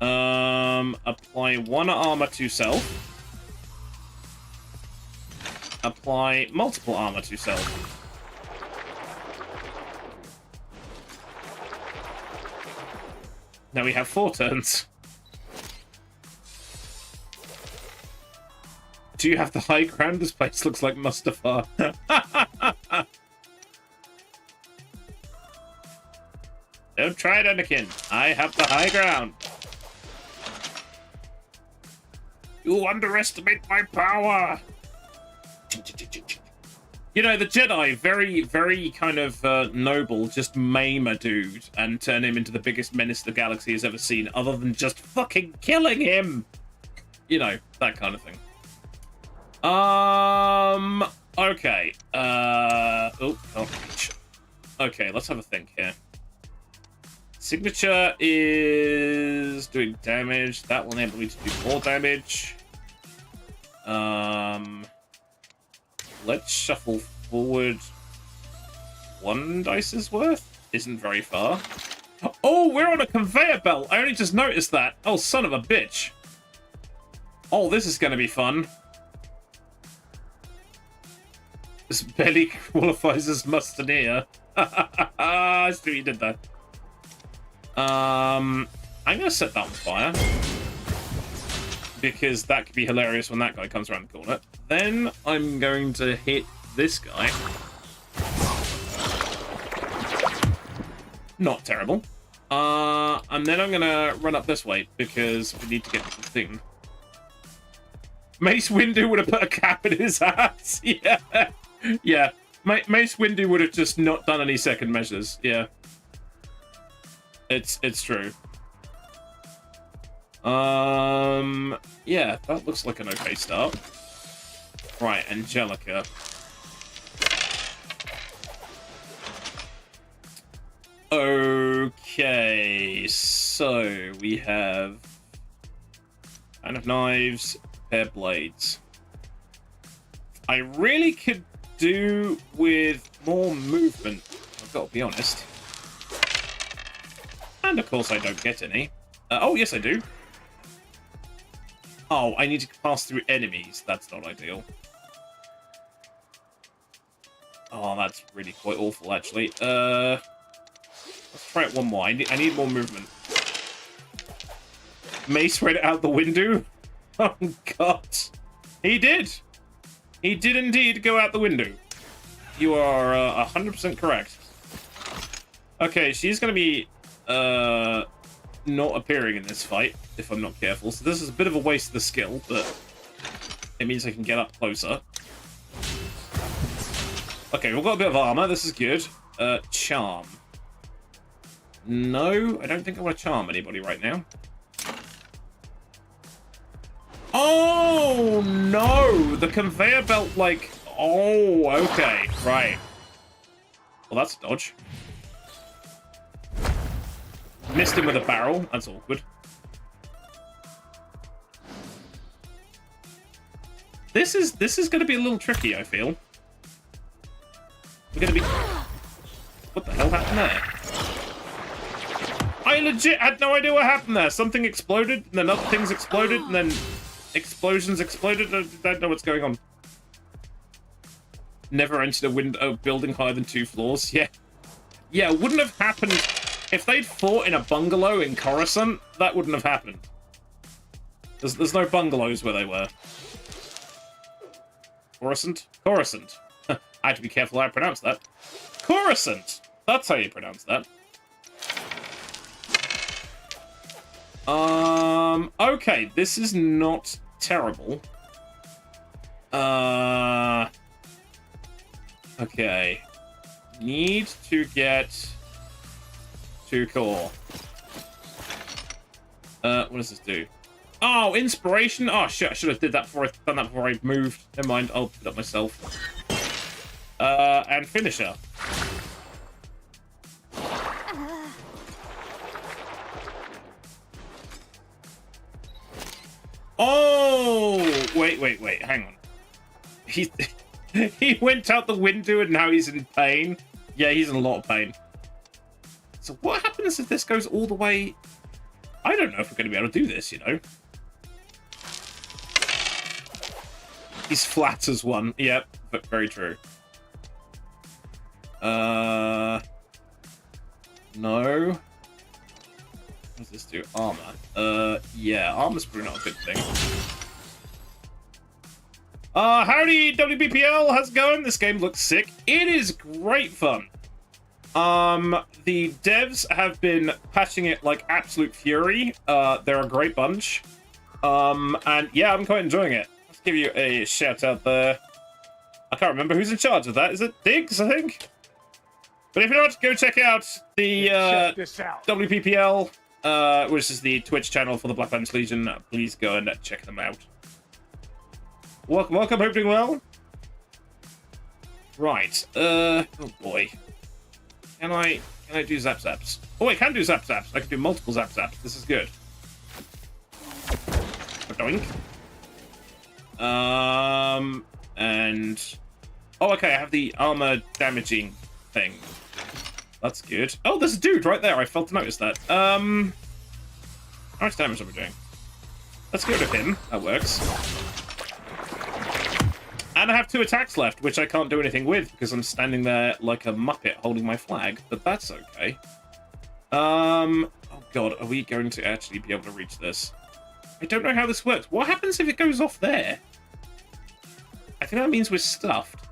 Apply 1 armor to self. Apply multiple armor to self. Now we have 4 turns. Do you have the high ground? This place looks like Mustafar. Don't try it, Anakin. I have the high ground. You underestimate my power. You know, the Jedi, very kind of noble, just maim a dude and turn him into the biggest menace the galaxy has ever seen, other than just fucking killing him. You know, that kind of thing. Okay. Oh, can't reach. Okay, let's have a think here. Signature is doing damage. That will enable me to do more damage. Let's shuffle forward 1 dice's worth. Isn't very far. Oh, we're on a conveyor belt. I only just noticed that. Oh, son of a bitch. Oh, this is going to be fun. This barely qualifies as Mustaneer. I see what you did that. I'm going to set that on fire. Because that could be hilarious when that guy comes around the corner. Then I'm going to hit this guy. Not terrible. And then I'm going to run up this way because we need to get to the thing. Mace Windu would have put a cap in his ass. Yeah. Yeah. Mace Windu would have just not done any second measures. Yeah. It's true. Yeah, that looks like an okay start. Right, Angelica. Okay, so we have kind of knives, pair of blades. I really could do with more movement, I've got to be honest. And of course I don't get any. Oh, yes I do. Oh, I need to pass through enemies. That's not ideal. Oh, that's really quite awful, actually. Let's try it one more. I need more movement. Mace read it out the window? Oh, God. He did. He did indeed go out the window. You are 100% correct. Okay, she's going to be not appearing in this fight if I'm not careful. So this is a bit of a waste of the skill, but it means I can get up closer. Okay, we've got a bit of armor. This is good. Charm. No, I don't think I want to charm anybody right now. Oh, no! The conveyor belt, like... Oh, okay. Right. Well, that's a dodge. Missed him with a barrel. That's awkward. This is going to be a little tricky, I feel. We're going to be... What the hell happened there? I legit had no idea what happened there. Something exploded, and then other things exploded, and then explosions exploded. I don't know what's going on. Never entered a building higher than 2 floors. Yeah. Yeah, it wouldn't have happened... If they'd fought in a bungalow in Coruscant, that wouldn't have happened. There's no bungalows where they were. Coruscant? Coruscant. I had to be careful how I pronounce that. Coruscant! That's how you pronounce that. Okay, this is not terrible. Okay. Need to get 2 core. What does this do? Oh, inspiration! Oh shit, I should have done that before I moved. Never mind, I'll put it up myself. And finisher. Oh! Wait, hang on. He went out the window and now he's in pain. Yeah, he's in a lot of pain. So what happens if this goes all the way... I don't know if we're going to be able to do this, you know. He's flat as one. Yep, but very true. No. What does this do? Armor. Yeah, armor's probably not a good thing. Howdy, WBPL. How's it going? This game looks sick. It is great fun. The devs have been patching it like absolute fury. They're a great bunch. And yeah, I'm quite enjoying it. Let's give you a shout out there. I can't remember who's in charge of that. Is it Diggs, I think? But if you're not, go check out the WPPL, which is the Twitch channel for the Black Lands Legion. Please go and check them out. Welcome, hope you're doing well. Right, oh boy. Can I do zap zaps? Oh, I can do zap zaps. I can do multiple zap zaps. This is good. Doink. And... Oh, okay, I have the armor damaging thing. That's good. Oh, there's a dude right there. I failed to notice that. How much damage are we doing? Let's get rid of him. That works. And I have 2 attacks left, which I can't do anything with because I'm standing there like a muppet holding my flag, but that's okay. Oh god, are we going to actually be able to reach this? I don't know how this works. What happens if it goes off there? I think that means we're stuffed.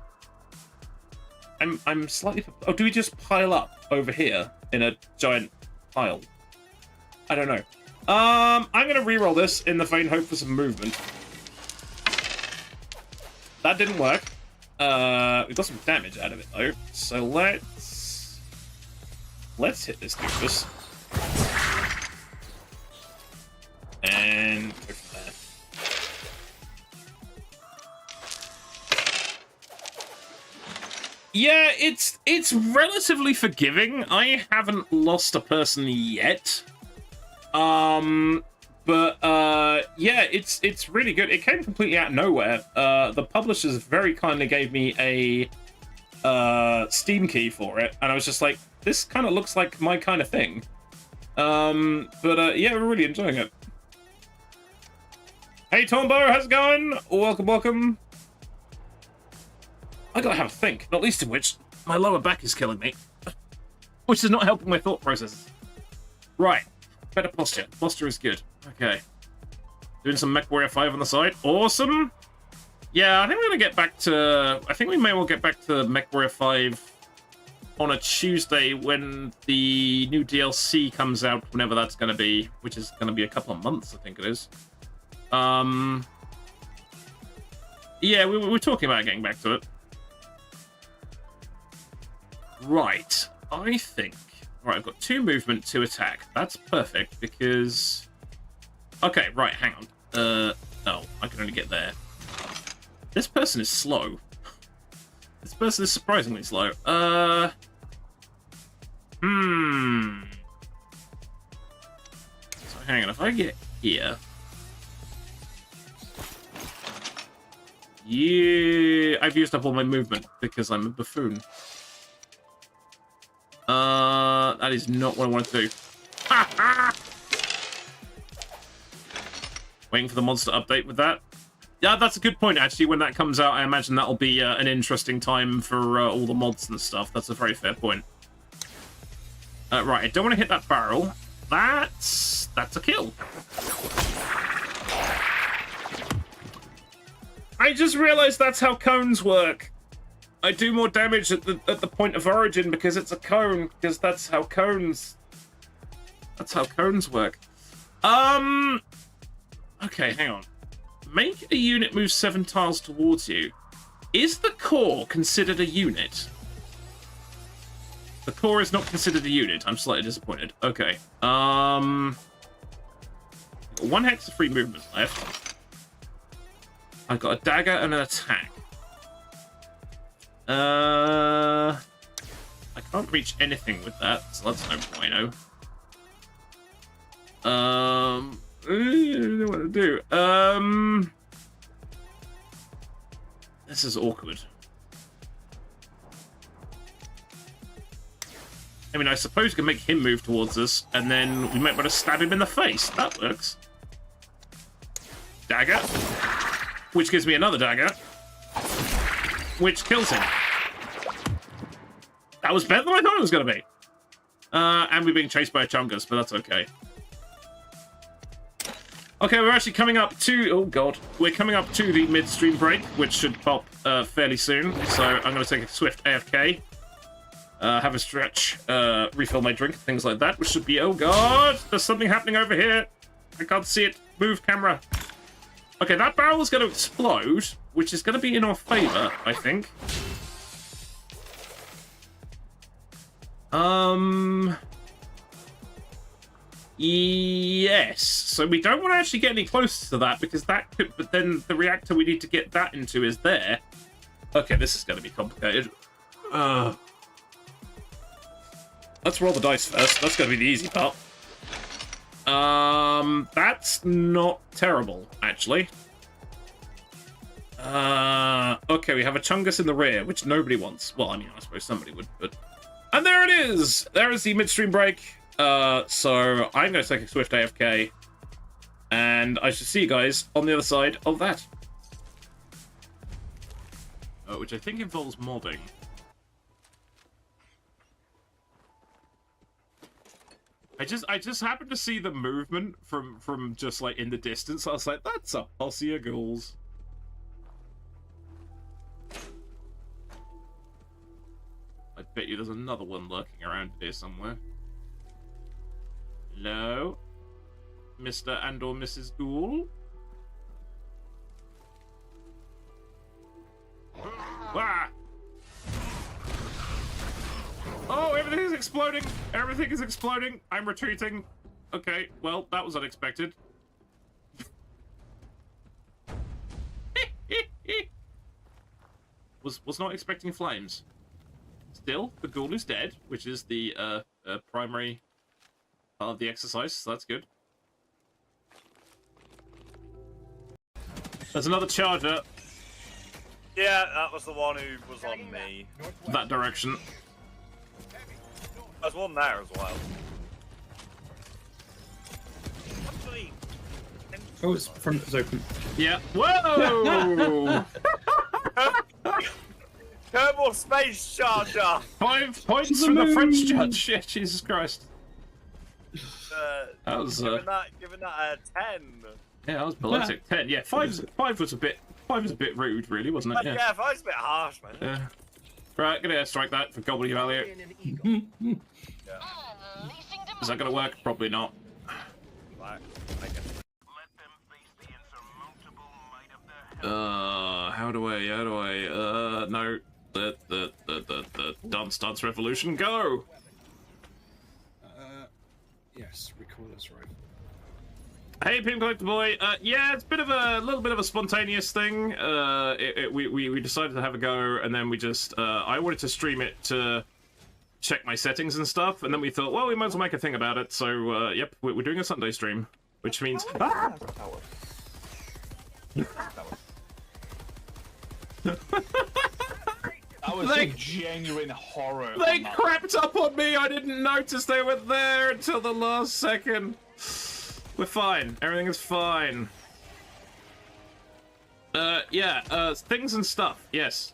I'm slightly... Oh, do we just pile up over here in a giant pile? I don't know. I'm going to reroll this in the vain hope for some movement. That didn't work. We got some damage out of it, though. So let's hit this doofus. And go from there. Yeah, it's relatively forgiving. I haven't lost a person yet. But yeah, it's really good. It came completely out of nowhere. The publishers very kindly gave me a Steam key for it, and I was just like, this kind of looks like my kind of thing. But yeah, we're really enjoying it. Hey Tombo, how's it going? Welcome. I gotta have a think, not least of which, my lower back is killing me. Which is not helping my thought processes. Right, better posture. Posture is good. Okay. Doing some MechWarrior 5 on the side. Awesome! Yeah, I think we're gonna get back to... I think we may well get back to MechWarrior 5 on a Tuesday when the new DLC comes out, whenever that's gonna be, which is gonna be a couple of months, I think it is. Yeah, we were talking about getting back to it. Right, I think... Right, I've got 2 movement, 2 attack. That's perfect, because... Okay, right, hang on. Oh, I can only get there. This person is slow. This person is surprisingly slow. So hang on, if I get here... Yeah, I've used up all my movement because I'm a buffoon. That is not what I wanted to do. Waiting for the monster update with that. Yeah, that's a good point, actually. When that comes out, I imagine that'll be an interesting time for all the mods and stuff. That's a very fair point. Right, I don't want to hit that barrel. That's a kill. I just realized that's how cones work. I do more damage at the point of origin because it's a cone, because that's how cones work. Okay, hang on. Make a unit move 7 tiles towards you. Is the core considered a unit? The core is not considered a unit. I'm slightly disappointed. Okay. 1 hex of free movement left. I've got a dagger and an attack. I can't reach anything with that, so that's no bueno. I don't know what to do. This is awkward. I mean, I suppose we can make him move towards us, and then we might want to stab him in the face. That works. Dagger. Which gives me another dagger. Which kills him. That was better than I thought it was going to be. And we're being chased by a Chungus, but that's okay. Okay, we're actually coming up to... Oh, God. We're coming up to the midstream break, which should pop fairly soon. So I'm going to take a swift AFK. Have a stretch, refill my drink, things like that, which should be... Oh, God! There's something happening over here. I can't see it. Move, camera. Okay, that barrel is going to explode, which is going to be in our favor, I think. Yes. So we don't want to actually get any closer to that, because that could... But then the reactor we need to get that into is there. Okay, this is going to be complicated. Let's roll the dice first. That's going to be the easy part. That's not terrible, actually. Okay, we have a Chungus in the rear, which nobody wants. Well, I mean, I suppose somebody would, but... And there it is! There is the midstream break. So I'm going to take a swift AFK. And I shall see you guys on the other side of that. Which I think involves modding. I just happened to see the movement from just like in the distance. I was like, that's a posse of ghouls. I bet you there's another one lurking around here somewhere. Hello? Mr. and or Mrs. Ghoul? Ah! Oh, everything is exploding! Everything is exploding! I'm retreating. Okay, well, that was unexpected. was not expecting flames. Still, the ghoul is dead, which is the primary part of the exercise, so that's good. There's another charger. Yeah, that was the one who was on me. That direction. There's one there as well. Oh, his front is open. Yeah. Whoa! Kerbal Space Charger! 5 points from the French judge. Yeah, Jesus Christ. That was giving that a 10. Yeah, that was poetic. 10. Yeah, 5 was a bit rude, really, wasn't it? Yeah, 5's a bit harsh, man. Yeah. Right, gonna strike that for gobbly value. Is that gonna work? Probably not. Right, how do I, no. The dance revolution, go! Yes, recall this rifle. Hey, Pim Collector Boy. Yeah, it's a little bit of a spontaneous thing. We decided to have a go, and then we just I wanted to stream it to check my settings and stuff, and then we thought, well, we might as well make a thing about it. So yep, we're doing a Sunday stream, which means That was a genuine horror. They crept up on me. I didn't notice they were there until the last second. We're fine. Everything is fine. Yeah, things and stuff. Yes.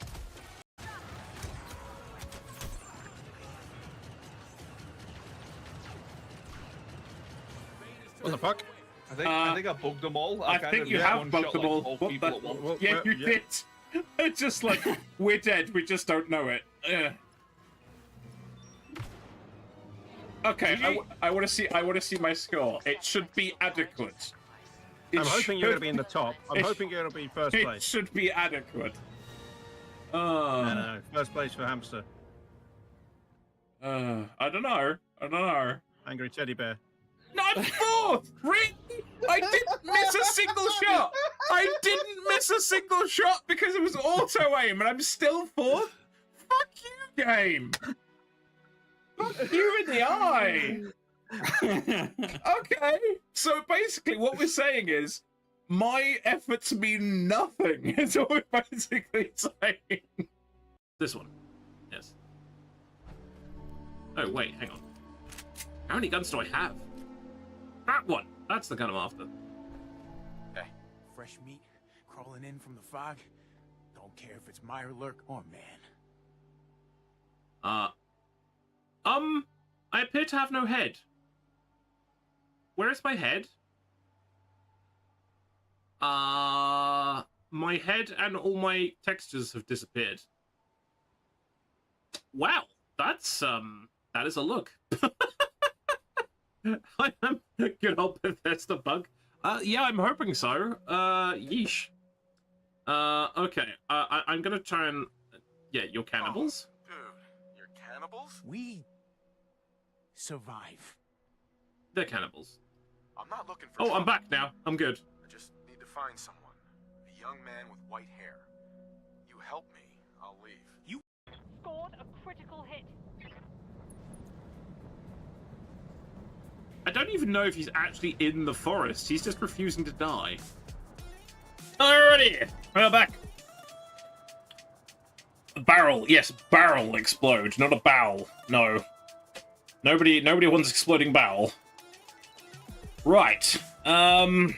What the fuck? I think I bugged them all. I think you have bugged them all. Like, What people the? at once. Yeah, you did. It's just like, we're dead. We just don't know it. Okay, I want to see. I want to see my score. It should be adequate. I'm hoping you're going to be in the top. I'm hoping you're going to be first It place. should be adequate. No, first place for hamster. I don't know. I don't know. Angry teddy bear. No, I'm fourth! Really? I didn't miss a single shot! I didn't miss a single shot because it was auto-aim and I'm still fourth? Fuck you, game! Fuck you in the eye! Okay, so basically what we're saying is, my efforts mean nothing, is what we're basically saying. This one. Yes. Oh, wait, hang on. How many guns do I have? That one! That's the gun I'm after. Okay. Fresh meat crawling in from the fog. Don't care if it's Meyer, Lurk, or man. I appear to have no head. Where is my head? My head and all my textures have disappeared. Wow, that's, that is a look. I am good old Bethesda bug. Yeah, I'm hoping so. Yeesh. Okay. I'm gonna try and... Yeah, you're cannibals? Oh, dude, you're cannibals? We survive. They're cannibals. I'm not looking for Oh, I'm trouble. back now. I'm good. I just need to find someone. A young man with white hair. You help me, I'll leave. You Scored a critical hit. I don't even know if he's actually in the forest. He's just refusing to die. Alrighty, we're back. A barrel, yes, barrel explode, not a bowel. No, nobody wants exploding bowel. Right. Oh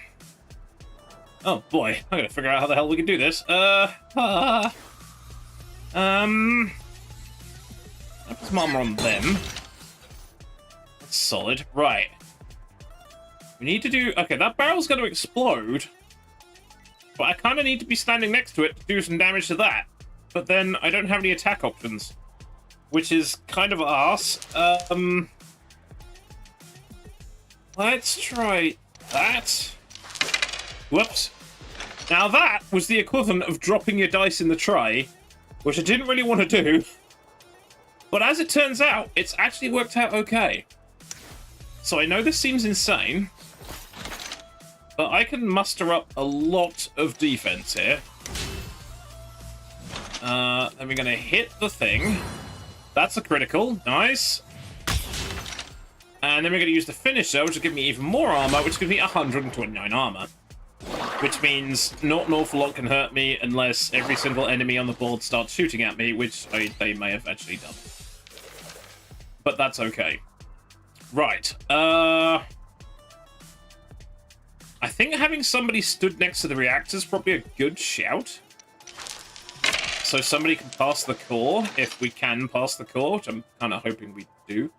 boy, I gotta figure out how the hell we can do this. That puts some armor on them. That's solid. Right. We need to do... Okay, that barrel's going to explode. But I kind of need to be standing next to it to do some damage to that. But then I don't have any attack options. Which is kind of arse. Let's try that. Whoops. Now that was the equivalent of dropping your dice in the tray. Which I didn't really want to do. But as it turns out, it's actually worked out okay. So I know this seems insane. But I can muster up a lot of defense here. Then we're going to hit the thing. That's a critical. Nice. And then we're going to use the finisher, which will give me even more armor, which gives me 129 armor. Which means not an awful lot can hurt me unless every single enemy on the board starts shooting at me, which they may have actually done. But that's okay. Right. I think having somebody stood next to the reactor is probably a good shout. So somebody can pass the core, if we can pass the core, which I'm kind of hoping we do.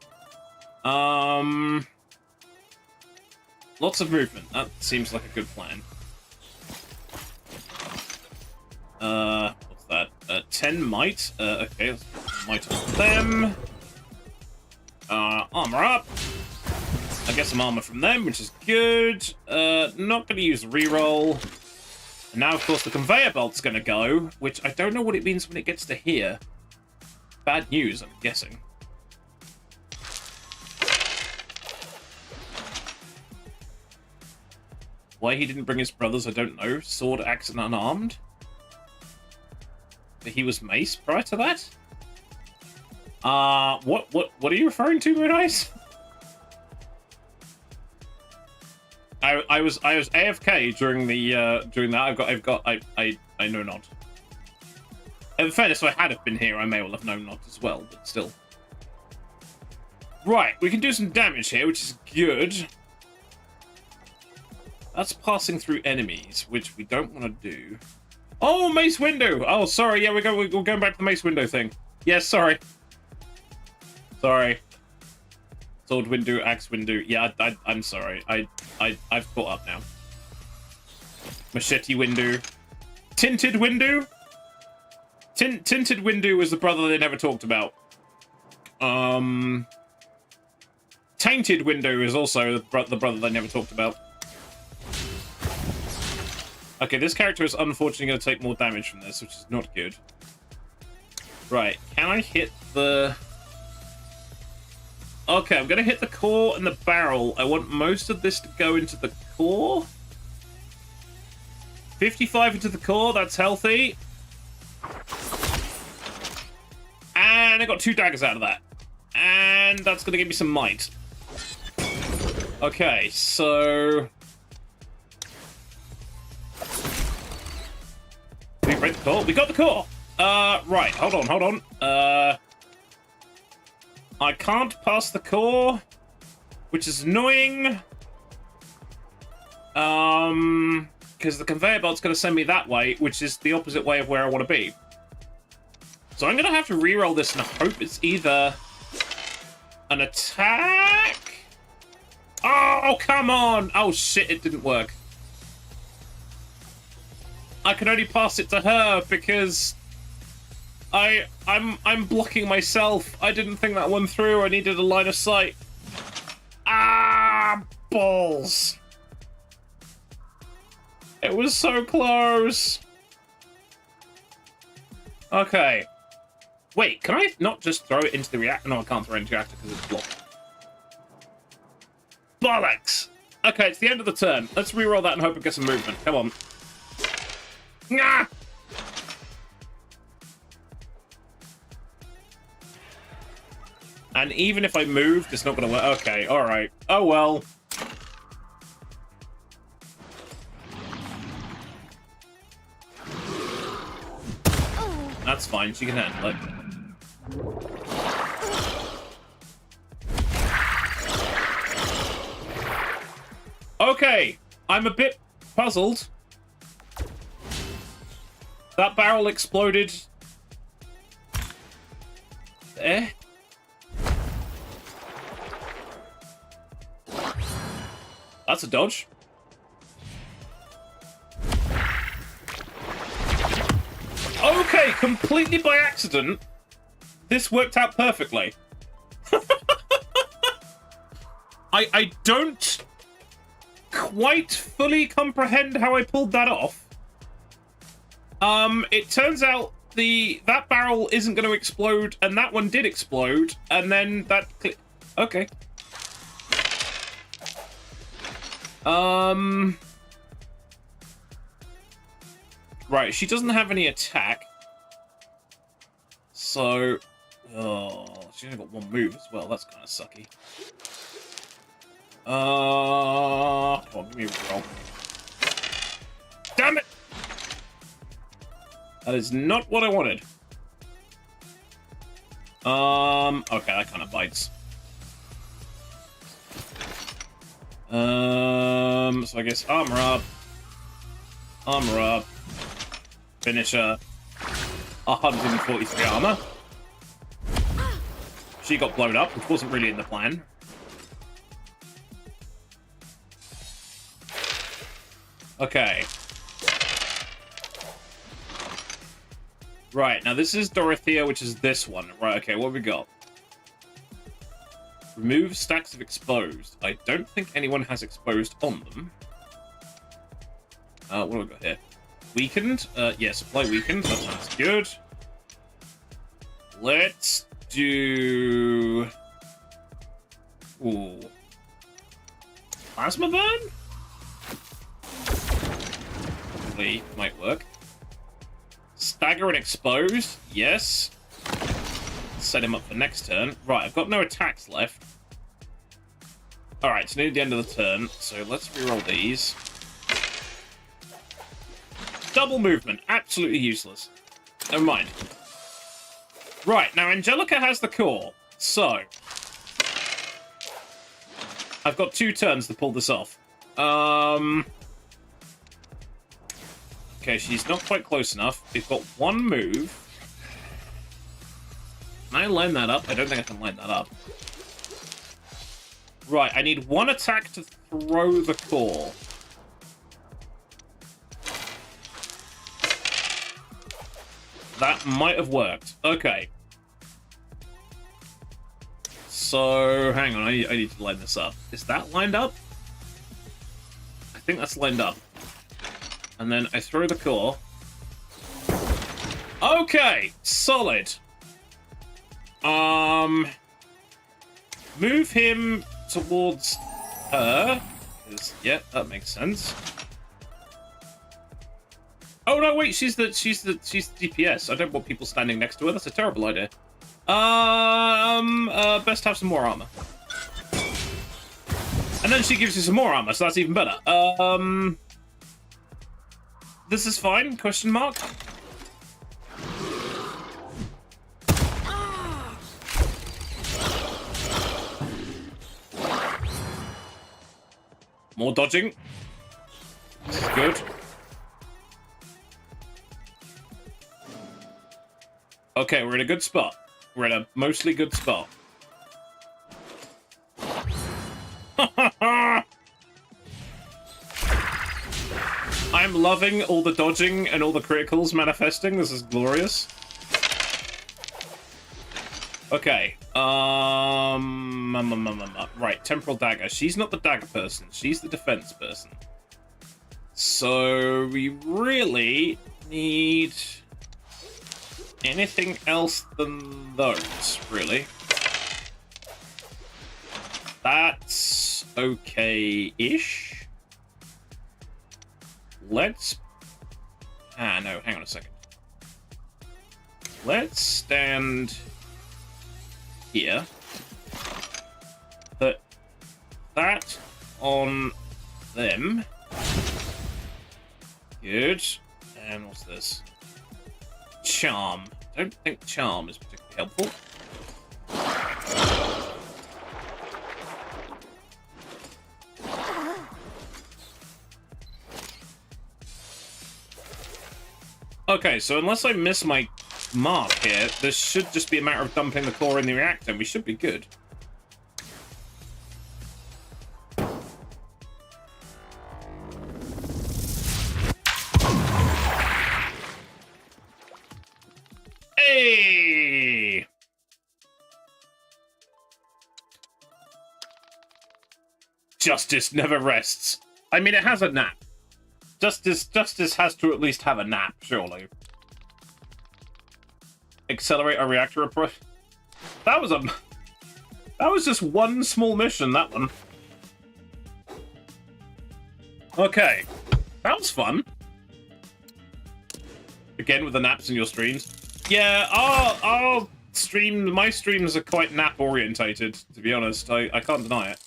Lots of movement. That seems like a good plan. What's that? 10 might. Okay, let's put might on them. Armor up. I get some armor from them, which is good. Not going to use reroll. And now, of course, the conveyor belt's going to go, which I don't know what it means when it gets to here. Bad news, I'm guessing. Why he didn't bring his brothers, I don't know. Sword, axe, and unarmed. But he was mace prior to that? What are you referring to, Moon Ice? I was AFK during that. I know not. In fairness, if I had have been here, I may well have known not as well, but still. Right, we can do some damage here, which is good. That's passing through enemies, which we don't want to do. Oh, mace window! Oh, sorry, yeah, we're going back to the mace window thing. Yes, sorry. Sorry. Sword window, axe window. Yeah, I'm sorry. I've caught up now. Machete window. Tinted window? Tinted window was the brother they never talked about. Tainted window is also the brother they never talked about. Okay, this character is unfortunately going to take more damage from this, which is not good. Right, can I hit the... Okay, I'm going to hit the core and the barrel. I want most of this to go into the core. 55 into the core, that's healthy. And I got 2 daggers out of that. And that's going to give me some might. Okay, so... We break the core? We got the core! Right, hold on. I can't pass the core, which is annoying. Because the conveyor belt's going to send me that way, which is the opposite way of where I want to be. So I'm going to have to reroll this and hope it's either an attack. Oh, come on! Oh shit, it didn't work. I can only pass it to her because I'm blocking myself. I didn't think that one through. I needed a line of sight. Ah, balls. It was so close. Okay. Wait, can I not just throw it into the reactor? No, I can't throw it into the reactor because it's blocked. Bollocks! Okay, it's the end of the turn. Let's reroll that and hope it gets some movement. Come on. Nah! And even if I moved, it's not going to work. Okay, alright. Oh well. That's fine, she can handle it. Okay, I'm a bit puzzled. That barrel exploded. There. That's a dodge. Okay, completely by accident, this worked out perfectly. I don't quite fully comprehend how I pulled that off. It turns out that barrel isn't going to explode, and that one did explode, and then that... Okay. Right, she doesn't have any attack. So... Oh, she's only got one move as well. That's kind of sucky. Come on, give me a roll. Damn it! That is not what I wanted. Okay, that kind of bites. So I guess armor up, finisher, 143 armor. She got blown up, which wasn't really in the plan. Okay. Right, now this is Dorothea, which is this one. Right, okay, what have we got? Remove stacks of exposed. I don't think anyone has exposed on them. What do we got here? Weakened? Yeah, supply weakened. That sounds good. Let's do... Ooh. Plasma burn? actually might work. Stagger and expose. Yes. Set him up for next turn. Right, I've got no attacks left. Alright, it's near the end of the turn, so let's reroll these. Double movement. Absolutely useless. Never mind. Right, now Angelica has the core, so... I've got 2 turns to pull this off. Okay, she's not quite close enough. We've got 1 move. Can I line that up? I don't think I can line that up. Right, I need 1 attack to throw the core. That might have worked. Okay. So, hang on, I need to line this up. Is that lined up? I think that's lined up. And then I throw the core. Okay, solid. Move him towards her. Yeah, that makes sense. Oh no, wait, she's the DPS. I don't want people standing next to her. That's a terrible idea. Best have some more armor. And then she gives you some more armor, so that's even better. This is fine? Question mark. More dodging. This is good. Okay, we're in a good spot. We're in a mostly good spot. I'm loving all the dodging and all the criticals manifesting. This is glorious. Okay. Right, temporal dagger. She's not the dagger person. She's the defense person. So we really need anything else than those, really. That's okay-ish. Let's... no, hang on a second. Let's stand here. Put that on them. Good. And what's this? Charm. Don't think charm is particularly helpful. Okay, so unless I miss my mark here, this should just be a matter of dumping the core in the reactor, and we should be good. Hey! Justice never rests. I mean, it has a nap. Justice has to at least have a nap, surely. Accelerate our reactor approach. That was just one small mission, that one. Okay. That was fun. Again with the naps in your streams. Yeah, our stream, my streams are quite nap orientated, to be honest. I can't deny it.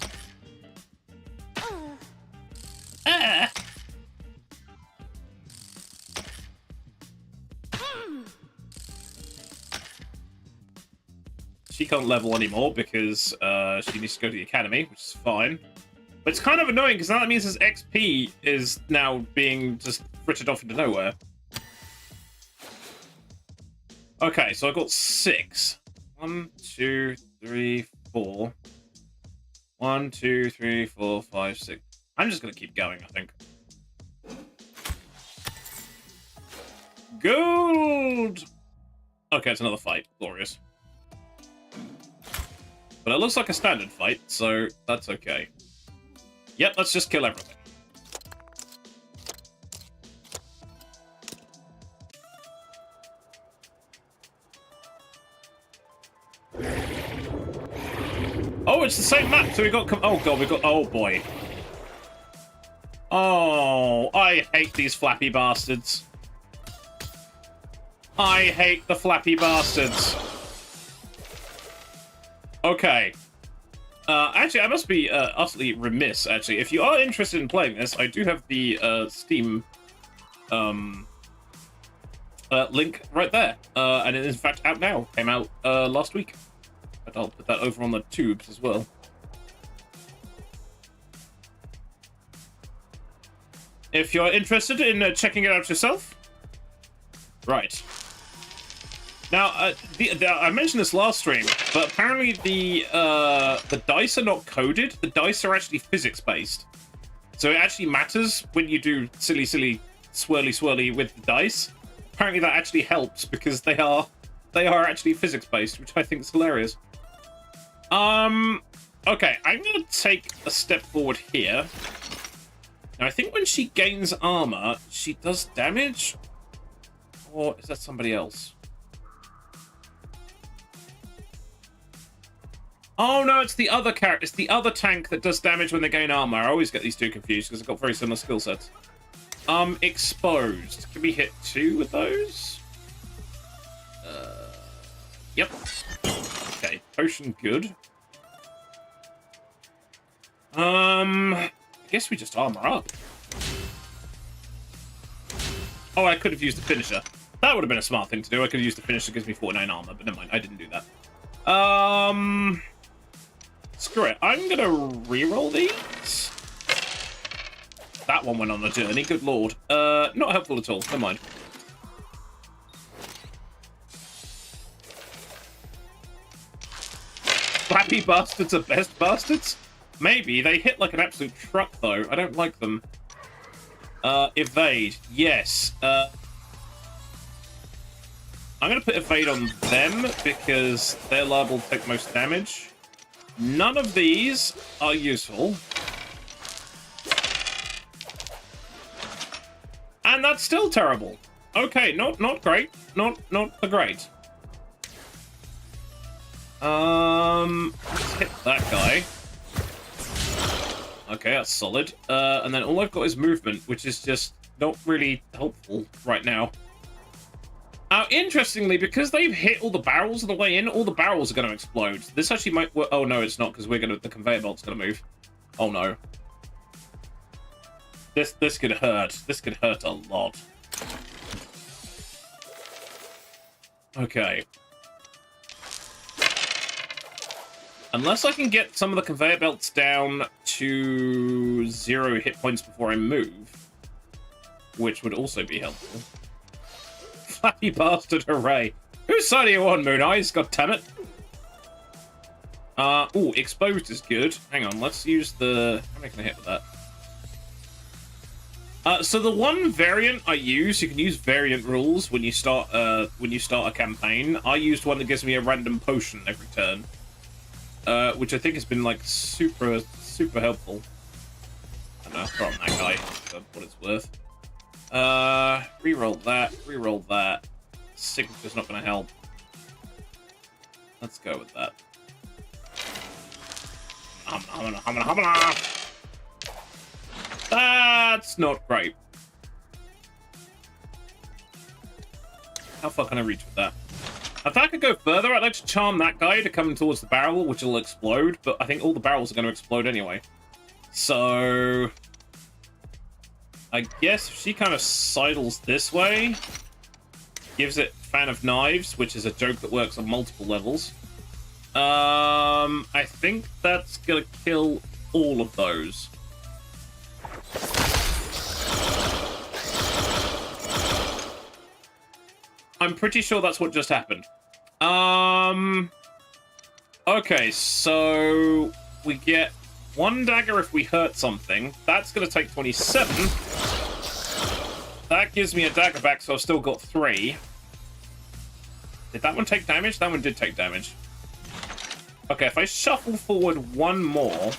She can't level anymore because she needs to go to the academy, which is fine. But it's kind of annoying because now that means his XP is now being just frittered off into nowhere. Okay, so I've got 6. 1, 2, 3, 4. 1, 2, 3, 4, 5, 6. I'm just going to keep going, I think. Gold! Okay, it's another fight. Glorious. But it looks like a standard fight, so that's okay. Yep, let's just kill everything. Oh, it's the same map, so we got... Oh, God, we got... Oh, boy. Oh, I hate these flappy bastards. I hate the flappy bastards. Okay. Actually, I must be utterly remiss, actually. If you are interested in playing this, I do have the Steam link right there. And it is, in fact, out now. Came out last week. But I'll put that over on the tubes as well. If you're interested in checking it out yourself. Right. Now, I mentioned this last stream, but apparently the dice are not coded. The dice are actually physics-based. So it actually matters when you do silly, swirly with the dice. Apparently that actually helps because they are actually physics-based, which I think is hilarious. Okay, I'm gonna take a step forward here. Now, I think when she gains armor, she does damage? Or is that somebody else? Oh, no, it's the other character. It's the other tank that does damage when they gain armor. I always get these two confused because they've got very similar skill sets. Exposed. Can we hit 2 with those? Yep. Okay, potion good. I guess we just armor up. Oh, I could have used the finisher. That would have been a smart thing to do. I could have used the finisher, gives me 49 armor, but never mind, I didn't do that. Screw it. I'm gonna reroll these. That one went on a journey, good lord. Not helpful at all, never mind. Flappy bastards are best bastards? Maybe. They hit like an absolute truck, though. I don't like them. Evade. Yes. I'm going to put evade on them because they're liable to take most damage. None of these are useful. And that's still terrible. Okay, not great. Not great. Let's hit that guy. Okay, that's solid. And then all I've got is movement, which is just not really helpful right now. Now, interestingly, because they've hit all the barrels on the way in, all the barrels are going to explode. This actually might work. Oh, no, it's not, because the conveyor belt's going to move. Oh, no. This could hurt. This could hurt a lot. Okay. Unless I can get some of the conveyor belts down to 0 hit points before I move, which would also be helpful. Flappy bastard, hooray. Whose side are you on, Moon Eyes? God damn it. Ooh, exposed is good. Hang on, let's use the... How am I going to hit with that? So the one variant I use, you can use variant rules when you start a campaign. I used one that gives me a random potion every turn. Which I think has been, like, super helpful. I don't know, throw on that guy, for what it's worth. Reroll that. Signature's not gonna help. Let's go with that. That's not great. How far can I reach with that? If I could go further, I'd like to charm that guy to come towards the barrel, which will explode, but I think all the barrels are going to explode anyway. So... I guess if she kind of sidles this way, gives it Fan of Knives, which is a joke that works on multiple levels. I think that's going to kill all of those. I'm pretty sure that's what just happened. Okay, so we get 1 dagger if we hurt something. That's going to take 27. That gives me a dagger back, so I've still got 3. Did that one take damage? That one did take damage. Okay, if I shuffle forward 1 more,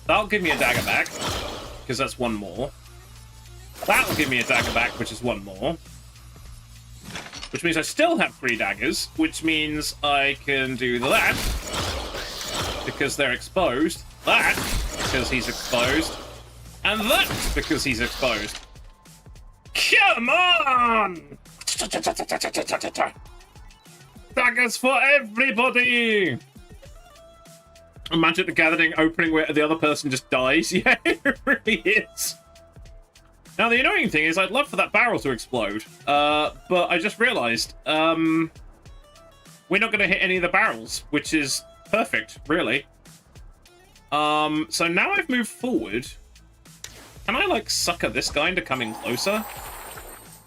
that'll give me a dagger back, because that's 1 more. That'll give me a dagger back, which is 1 more. Which means I still have 3 daggers, which means I can do that, because they're exposed. That, because he's exposed. And that's because he's exposed. Come on! Daggers for everybody! Magic the Gathering opening where the other person just dies. Yeah, it really is. Now, the annoying thing is I'd love for that barrel to explode, but I just realized we're not going to hit any of the barrels, which is perfect, really. So now I've moved forward. Can I, like, sucker this guy into coming closer?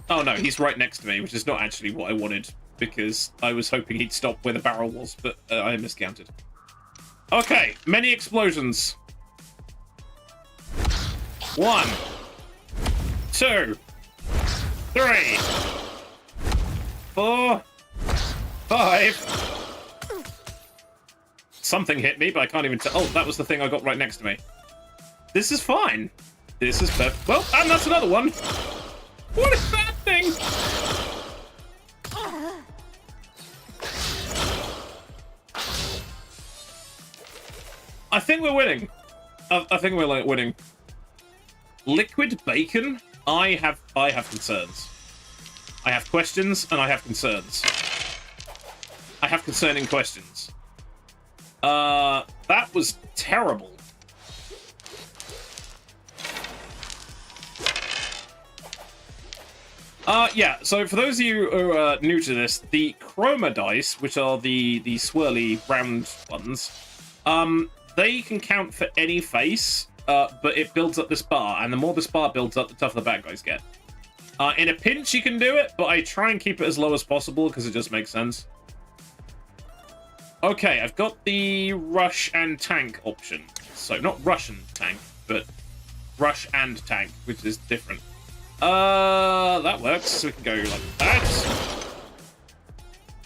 Oh, no, he's right next to me, which is not actually what I wanted, because I was hoping he'd stop where the barrel was, but I miscounted. Okay, many explosions. 1, 2, 3, 4, 5. Something hit me, but I can't even tell. Oh, that was the thing I got right next to me. This is fine. This is perfect. Well, and that's another one. What is that thing? I think we're winning. I think we're winning. Liquid bacon? I have concerns. I have questions and I have concerns. I have concerning questions. That was terrible. Yeah, so for those of you who are new to this, the chroma dice, which are the swirly round ones, they can count for any face, but it builds up this bar, and the more this bar builds up, the tougher the bad guys get. In a pinch, you can do it, but I try and keep it as low as possible, because it just makes sense. Okay, I've got the rush and tank option. So, not Russian tank, but rush and tank, which is different. That works. So we can go like that.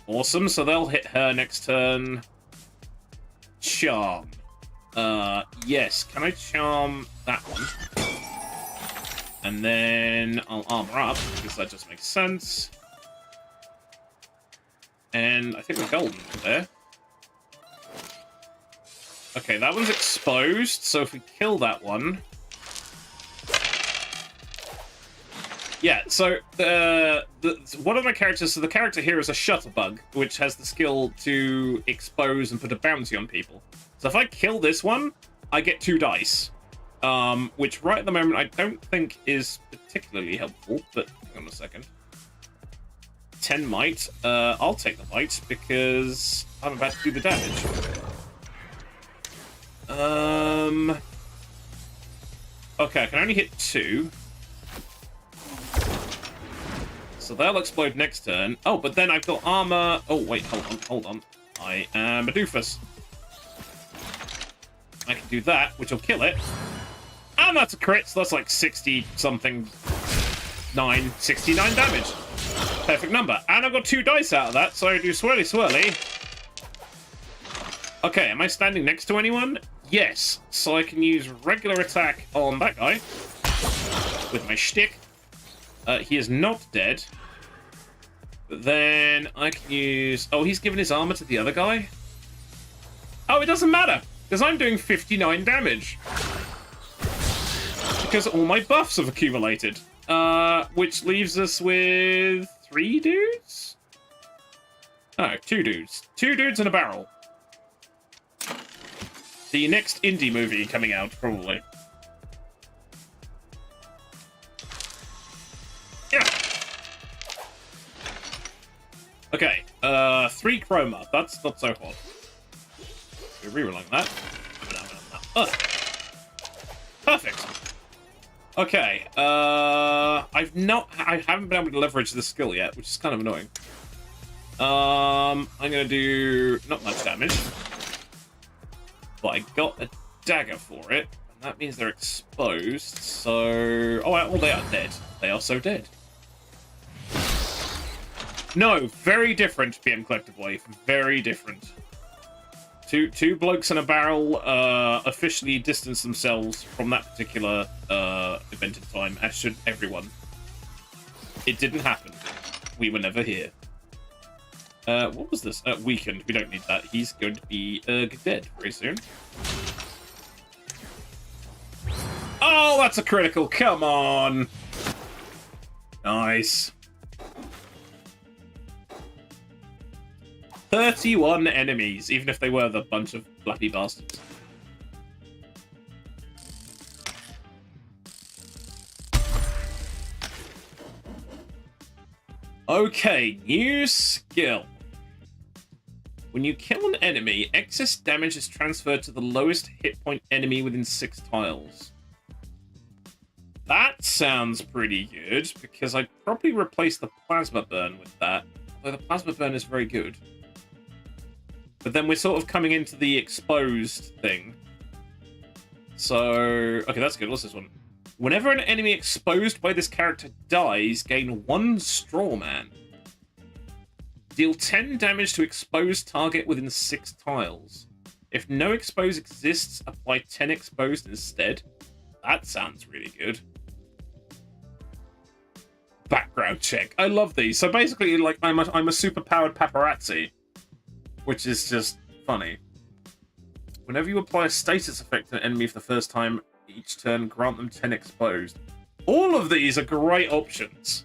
Awesome. So they'll hit her next turn. Charm. Yes. Can I charm that one? And then I'll armor up, because that just makes sense. And I think we're golden there. Okay, that one's exposed, so if we kill that one... Yeah, so one of my characters, so the character here is a shutterbug, which has the skill to expose and put a bounty on people. So if I kill this one, I get 2 dice, which right at the moment I don't think is particularly helpful, but hang on a second. 10 might. I'll take the might because I'm about to do the damage. Okay, I can only hit 2. So they'll explode next turn. Oh, but then I've got armor. Oh, wait, hold on. I am a doofus. I can do that, which will kill it. And that's a crit, so that's like 60-something... 69 damage. Perfect number. And I've got 2 dice out of that, so I do swirly swirly. Okay, am I standing next to anyone? Yes. So I can use regular attack on that guy. With my shtick. He is not dead. But then I can use... Oh, he's given his armor to the other guy? Oh, it doesn't matter. Because I'm doing 59 damage. Because all my buffs have accumulated. Which leaves us with 3 dudes? No, 2 dudes. 2 dudes and a barrel. The next indie movie coming out, probably. Yeah. Okay, 3 chroma. That's not so hot. We're rerolling that. Perfect. Okay, I haven't been able to leverage the skill yet, which is kind of annoying. I'm gonna do not much damage. But I got a dagger for it, and that means they're exposed, so... Oh, well, they are dead. They are so dead. No, very different, BM Collective Wave. Very different. Two blokes in a barrel officially distanced themselves from that particular event in time, as should everyone. It didn't happen. We were never here. What was this? Weakened. We don't need that. He's going to be dead very soon. Oh, that's a critical. Come on. Nice. 31 enemies, even if they were the bunch of flappy bastards. Okay, new skill. When you kill an enemy, excess damage is transferred to the lowest hit point enemy within 6 tiles. That sounds pretty good, because I'd probably replace the plasma burn with that. Although the plasma burn is very good. But then we're sort of coming into the exposed thing. So, okay, that's good. What's this one? Whenever an enemy exposed by this character dies, gain 1 straw man. Deal 10 damage to exposed target within 6 tiles. If no expose exists, apply 10 exposed instead. That sounds really good. Background check. I love these. So basically, like, I'm a super-powered paparazzi. Which is just funny. Whenever you apply a status effect to an enemy for the first time each turn, grant them 10 exposed. All of these are great options.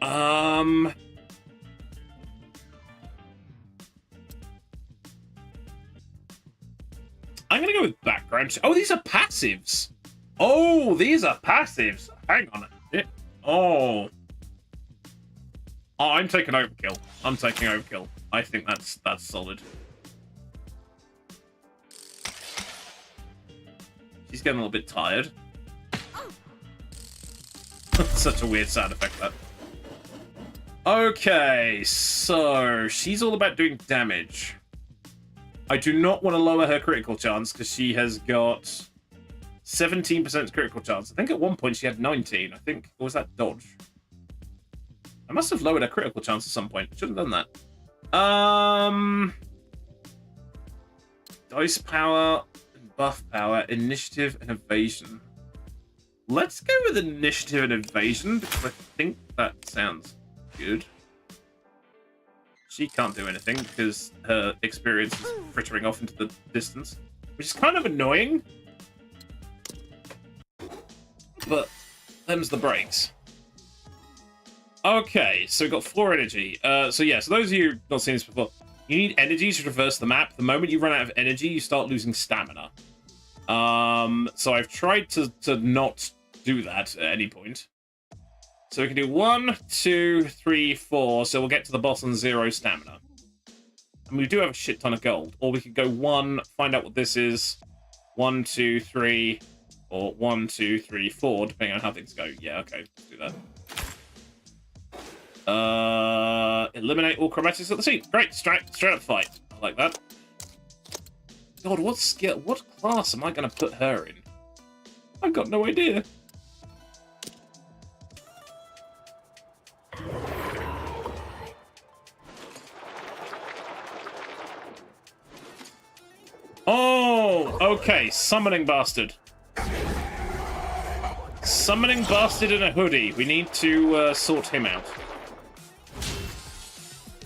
I'm gonna go with background. Oh, these are passives. Oh, these are passives. Hang on a minute. Oh, I'm taking overkill. I'm taking overkill. I think that's solid. She's getting a little bit tired. Such a weird sound effect, that. Okay, so she's all about doing damage. I do not want to lower her critical chance because she has got 17% critical chance. I think at one point she had 19. I think, or was that dodge? I must have lowered her critical chance at some point. Should have done that. Dice power, buff power, initiative, and evasion. Let's go with initiative and evasion because I think that sounds good. She can't do anything because her experience is frittering off into the distance, which is kind of annoying. But them's the breaks. Okay, so we've got floor energy. So those of you not seen this before, you need energy to traverse the map. The moment you run out of energy, you start losing stamina. So I've tried to not do that at any point. So we can do 1, 2, 3, 4. So we'll get to the boss on 0 stamina. And we do have a shit ton of gold. Or we could go 1, find out what this is. 1, 2, 3, or 1, 2, 3, 4, depending on how things go. Yeah, okay, let's do that. Eliminate all chromatics at the scene. Great, straight up fight. I like that. God, what class am I going to put her in? I've got no idea. Oh, okay, summoning bastard. Summoning bastard in a hoodie. We need to sort him out.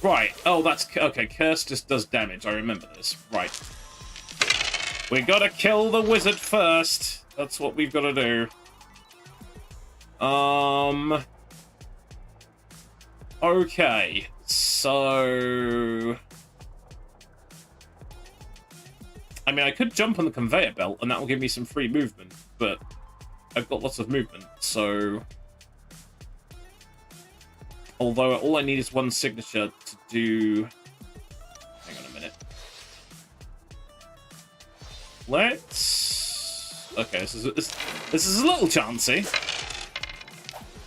Right. Oh, that's... Okay, curse just does damage. I remember this. Right. We gotta kill the wizard first. That's what we've got to do. Okay. So... I mean, I could jump on the conveyor belt, and that will give me some free movement, but I've got lots of movement, so... Although all I need is 1 signature to do... Hang on a minute. Let's... Okay, this is a little chancy.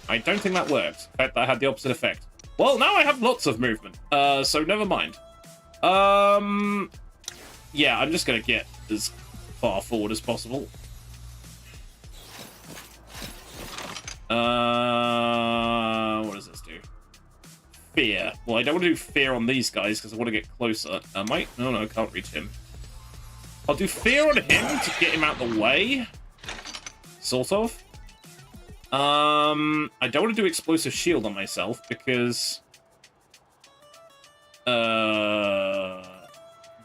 I don't think that worked. In fact, that had the opposite effect. Well, now I have lots of movement, so never mind. Yeah, I'm just going to get as far forward as possible. What does this do? Fear. Well, I don't want to do fear on these guys because I want to get closer. I might... No, I can't reach him. I'll do fear on him to get him out the way. Sort of. I don't want to do explosive shield on myself because...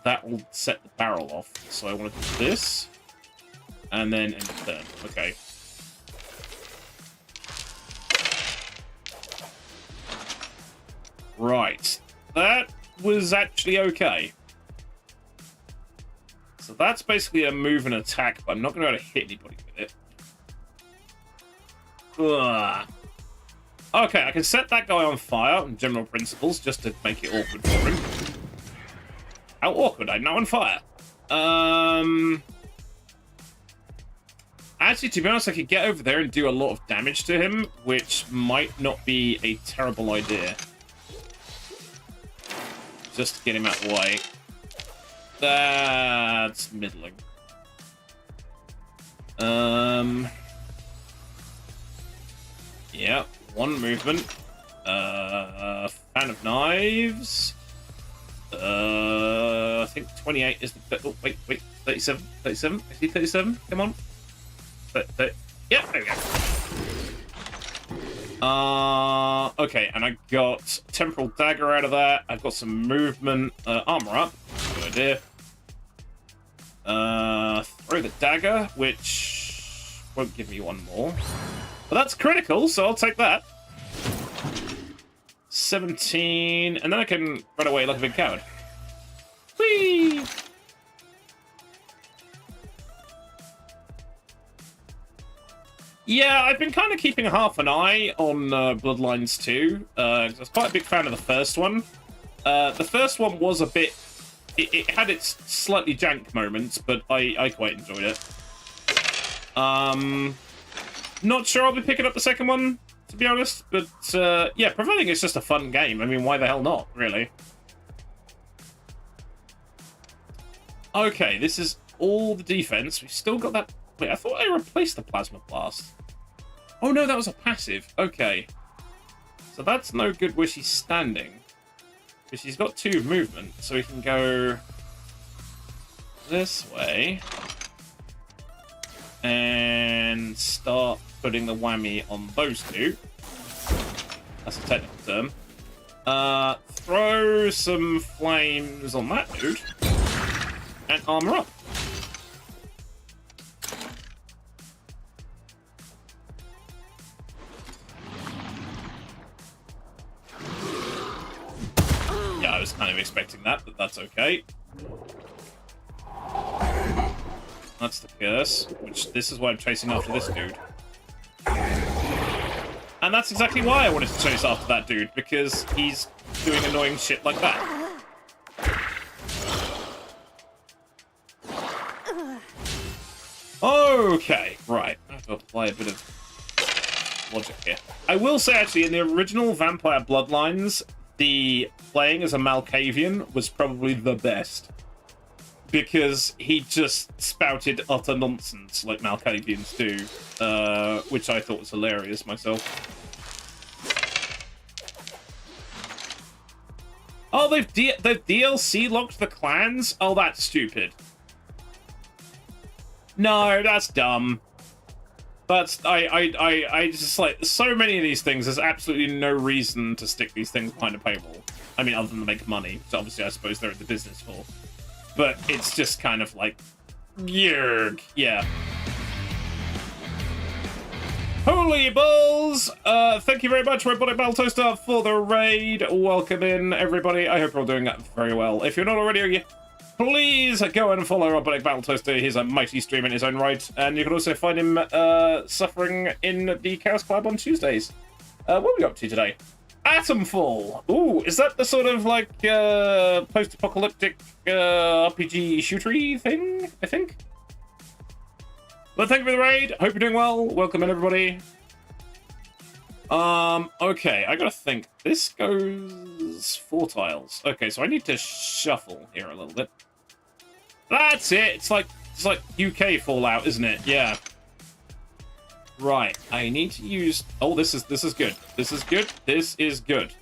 that will set the barrel off. So I want to do this. and then end of turn. Okay. Right. That was actually okay. So that's basically a move and attack, but I'm not going to be able to hit anybody with it. Ugh. Okay, I can set that guy on fire on general principles just to make it awkward for him. How awkward, I'm now on fire. Actually, to be honest, I could get over there and do a lot of damage to him, which might not be a terrible idea. Just to get him out of the way. That's middling. Yeah, one movement. Fan of Knives. I think 28 is the... Oh, wait, 37? 37? I see 37? Come on. Yeah, there we go. Okay, and I got Temporal Dagger out of that. I've got some movement. Armor up. Good idea. Throw the dagger, which won't give me one more. But that's critical, so I'll take that. 17, and then I can run away like a big coward. Whee! Yeah, I've been kind of keeping half an eye on Bloodlines 2, because I was quite a big fan of the first one. The first one was a bit... It had its slightly jank moments, but I quite enjoyed it. Not sure I'll be picking up the second one, to be honest, but yeah, providing it's just a fun game. I mean, why the hell not, really? Okay, this is all the defense. We've still got that... Wait, I thought I replaced the Plasma Blast. Oh no, that was a passive. Okay. So that's no good where she's standing. Because she's got 2 movement, so we can go this way. And start putting the whammy on those 2. That's a technical term. Throw some flames on that dude. And armor up. Yeah, I was kind of expecting that, but that's okay. That's the curse, which this is why I'm chasing after this dude. And that's exactly why I wanted to chase after that dude, because he's doing annoying shit like that. Okay, right. I have to apply a bit of logic here. I will say, actually, in the original Vampire Bloodlines, the playing as a Malkavian was probably the best. Because he just spouted utter nonsense like Malkavians do, which I thought was hilarious myself. Oh, they've DLC locked the clans? Oh, that's stupid. No, that's dumb. That's I just like so many of these things. There's absolutely no reason to stick these things behind a paywall. I mean, other than to make money, which obviously I suppose they're in the business for. But it's just kind of like, yerg, yeah. Holy balls! Thank you very much, Robotic Battle Toaster, for the raid. Welcome in, everybody. I hope you're all doing very well. If you're not already, please go and follow Robotic Battle Toaster. He's a mighty streamer in his own right. And you can also find him suffering in the Chaos Club on Tuesdays. What are we up to today? Atomfall. Ooh, is that the sort of like post-apocalyptic RPG shootery thing? I think. But thank you for the raid. Hope you're doing well. Welcome in, everybody. Okay, I gotta think. This goes 4 tiles. Okay, so I need to shuffle here a little bit. That's it. It's like UK Fallout, isn't it? Yeah. Right, I need to use... Oh, this is good. This is good. This is good.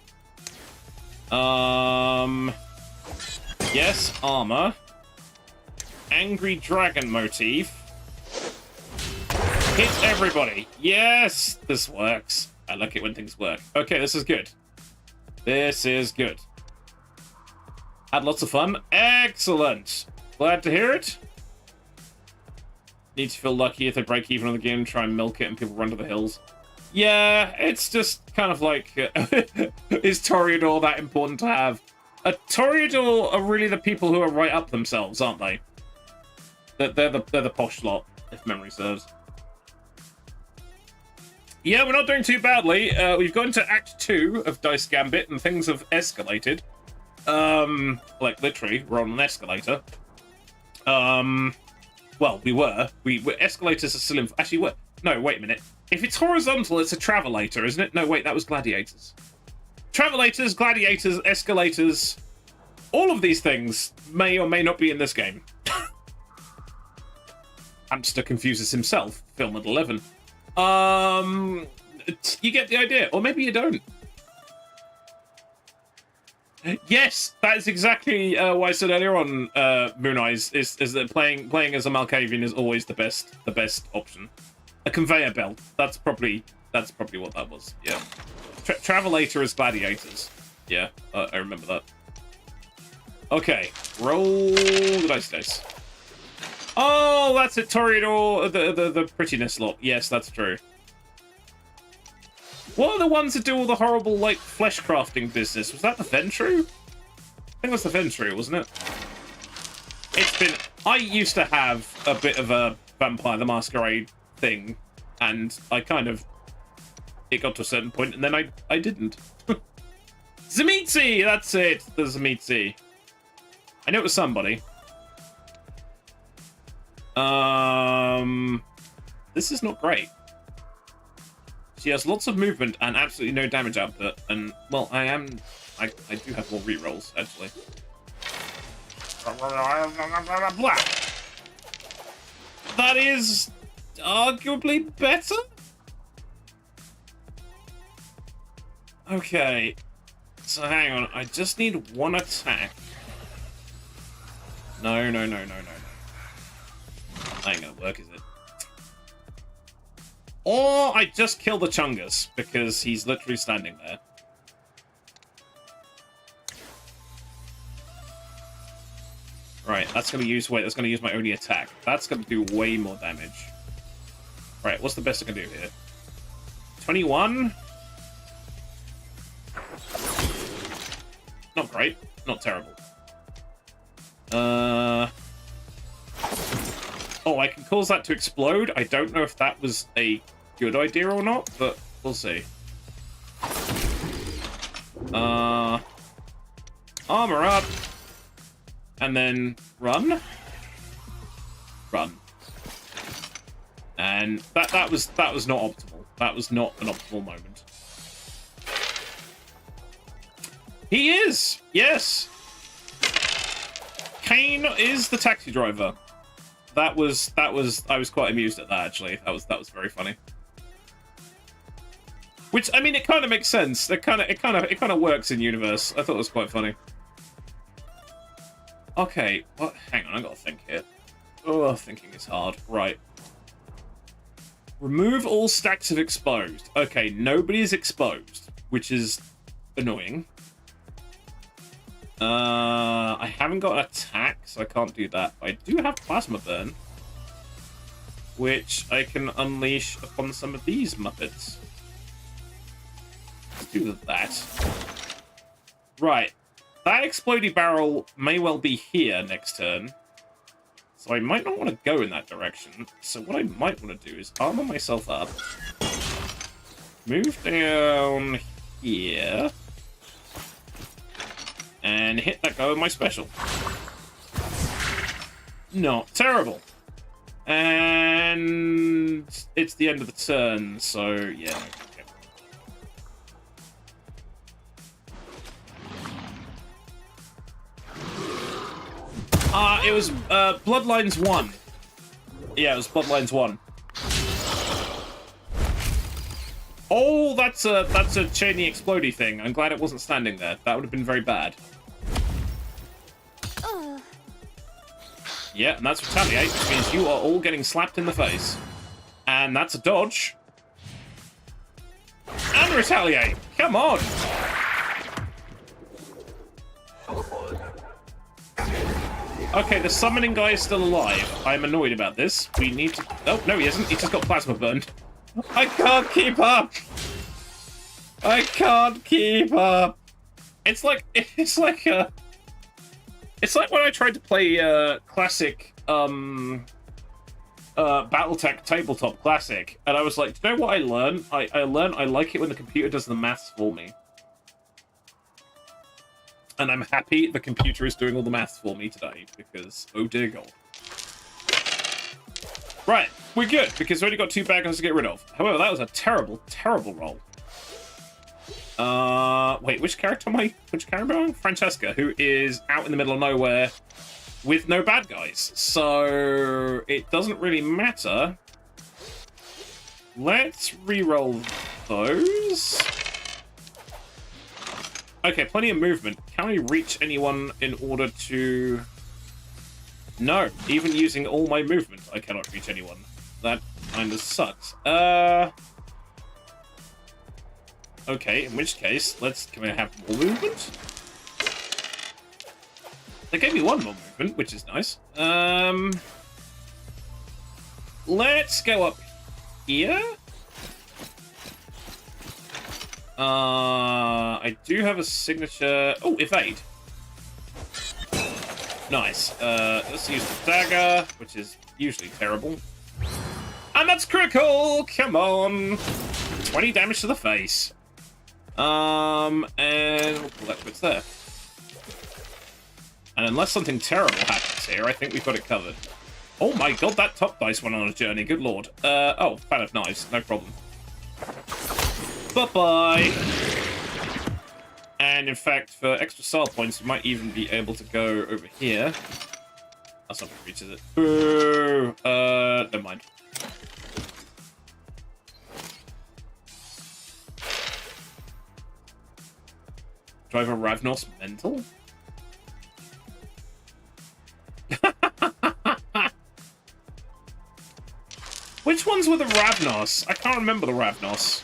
Yes, armor. Angry dragon motif. Hit everybody. Yes, this works. I like it when things work. Okay, this is good. This is good. Had lots of fun. Excellent. Glad to hear it. Need to feel lucky if they break even on the game, try and milk it, and people run to the hills. Yeah, it's just kind of like, is Toreador that important to have? Toreador are really the people who are right up themselves, aren't they? They're the posh lot, if memory serves. Yeah, we're not doing too badly. We've got into Act 2 of Dice Gambit, and things have escalated. Like, literally, we're on an escalator. Well, we were. Escalators are still in... Actually, what? No, wait a minute. If it's horizontal, it's a travelator, isn't it? No, wait, that was gladiators. Travelators, gladiators, escalators... All of these things may or may not be in this game. Hamster confuses himself. Film at 11. You get the idea. Or maybe you don't. Yes, that is exactly what I said earlier on, Moon Eyes, is that playing as a Malkavian is always the best option. A conveyor belt. That's probably what that was. Yeah. Travelator as gladiators. Yeah, I remember that. Okay, roll the dice. Oh, that's it, Toreador, the prettiness lot. Yes, that's true. What are the ones that do all the horrible, like, flesh crafting business? Was that the Ventru? I think it was the Ventru, wasn't it? It's been... I used to have a bit of a Vampire the Masquerade thing, and I kind of... It got to a certain point, and then I didn't. Zamitzi! That's it! The Zamitzi. I know it was somebody. This is not great. She has lots of movement and absolutely no damage output, and, well, I do have more rerolls, actually. That is arguably better? Okay, so hang on, I just need one attack. No. That ain't gonna work, is it? Or I just kill the Chungus, because he's literally standing there. Right, that's gonna use my only attack. That's gonna do way more damage. Right, what's the best I can do here? 21? Not great, not terrible. Oh, I can cause that to explode. I don't know if that was a good idea or not, but we'll see. Armor up. And then run. And that was not optimal. That was not an optimal moment. He is! Yes! Kane is the taxi driver. I was quite amused at that, actually. That was very funny. Which, I mean, it kind of makes sense. It kind of works in universe. I thought it was quite funny. Okay, what? Hang on, I gotta think here. Oh, thinking is hard. Right. Remove all stacks of exposed. Okay, nobody is exposed, which is annoying. I haven't got an attack, so I can't do that. But I do have Plasma Burn, which I can unleash upon some of these Muppets. Let's do that. Right. That Explodey Barrel may well be here next turn. So I might not want to go in that direction. So what I might want to do is armor myself up. Move down here. And hit that guy with my special. Not terrible. And it's the end of the turn, so yeah. It was Bloodlines 1. Yeah, it was Bloodlines 1. Oh, that's a chainy explodey thing. I'm glad it wasn't standing there. That would have been very bad. Yeah, and that's retaliate, which means you are all getting slapped in the face. And that's a dodge. And retaliate. Come on. Okay, the summoning guy is still alive. I'm annoyed about this. We need to... Oh, no, he isn't. He just got plasma burned. I can't keep up! I can't keep up! It's like when I tried to play classic Battletech Tabletop Classic, and I was like, do you know what I learned? I learned I like it when the computer does the maths for me. And I'm happy the computer is doing all the maths for me today, because, oh dear God. Right, we're good, because we only got 2 baggers to get rid of. However, that was a terrible, terrible roll. Wait, which character am I? Which character am I? Francesca, who is out in the middle of nowhere with no bad guys. So, it doesn't really matter. Let's re-roll those. Okay, plenty of movement. Can I reach anyone in order to... No, even using all my movement, I cannot reach anyone. That kind of sucks. Okay, in which case, can we have more movement? They gave me 1 more movement, which is nice. Let's go up here. I do have a signature... Oh, evade. Nice. Let's use the dagger, which is usually terrible. And that's critical! Come on! 20 damage to the face. And we'll pull that quits there. And unless something terrible happens here, I think we've got it covered. Oh my god, that top dice went on a journey, good lord. Oh, fan of knives, no problem. Bye-bye! And in fact, for extra style points, we might even be able to go over here. That's not going to reach, is it? Boo! Never mind. Driver Ravnos mental? Which ones were the Ravnos? I can't remember the Ravnos.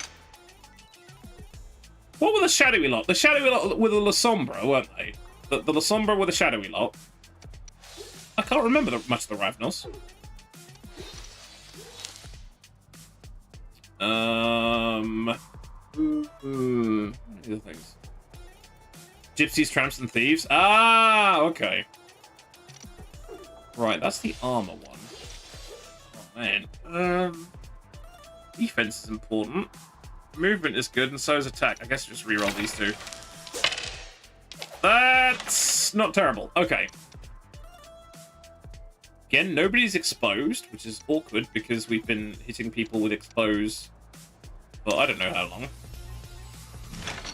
What were the shadowy lot? The shadowy lot were the La Sombra, weren't they? The La Sombra were the shadowy lot. I can't remember much of the Ravnos. Other things. Gypsies, tramps, and thieves. Ah, okay. Right, that's the armor one. Oh man. Defense is important. Movement is good, and so is attack. I guess just reroll these 2. That's not terrible. Okay. Again, nobody's exposed, which is awkward because we've been hitting people with expose for I don't know how long.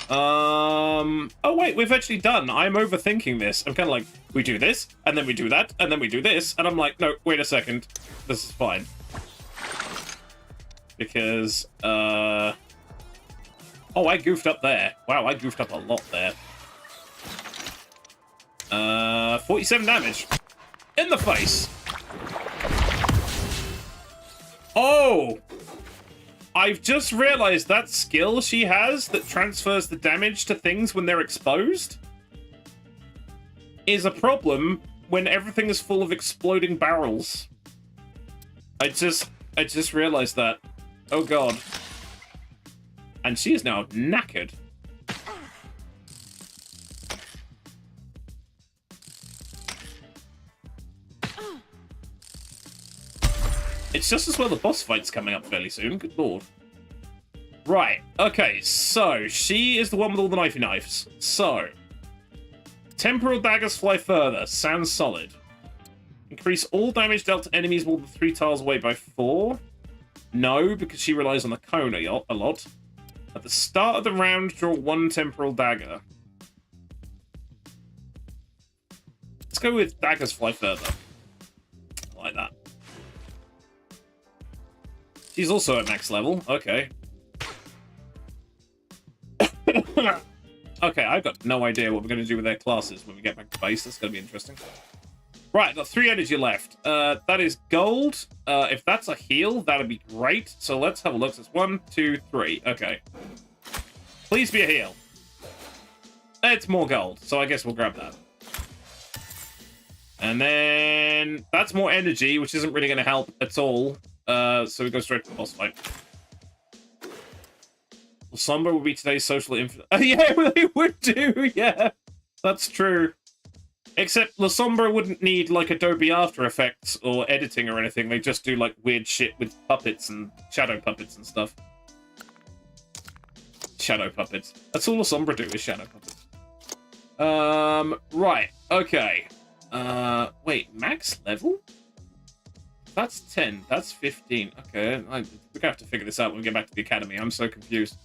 Oh wait, we've actually done. I'm overthinking this. I'm kind of like, we do this, and then we do that, and then we do this, and I'm like, no, wait a second. This is fine. Because, oh, I goofed up there. Wow, I goofed up a lot there. 47 damage. In the face. Oh! I've just realized that skill she has that transfers the damage to things when they're exposed is a problem when everything is full of exploding barrels. I just realized that. Oh god. And she is now knackered. It's just as well the boss fight's coming up fairly soon. Good lord. Right. Okay, so she is the one with all the knifey knives. So, temporal daggers fly further. Sounds solid. Increase all damage dealt to enemies more than 3 tiles away by 4. No, because she relies on the cone a lot. At the start of the round, draw 1 temporal dagger. Let's go with daggers fly further. Like that. She's also at max level. Okay. Okay, I've got no idea what we're going to do with their classes when we get back to base. That's going to be interesting. Right, got 3 energy left. That is gold. If that's a heal, that'd be great. So let's have a look. It's 1, 2, 3. Okay. Please be a heal. It's more gold, so I guess we'll grab that. And then that's more energy, which isn't really going to help at all. So we go straight to the boss fight. Sombra would be today's social influence. Yeah, they would do. Yeah, that's true. Except La Sombra wouldn't need like Adobe After Effects or editing or anything. They just do like weird shit with puppets and shadow puppets and stuff. Shadow puppets. That's all La Sombra do is shadow puppets. Right. Okay. Wait, max level? That's 10. That's 15. Okay, we're gonna have to figure this out when we get back to the academy. I'm so confused.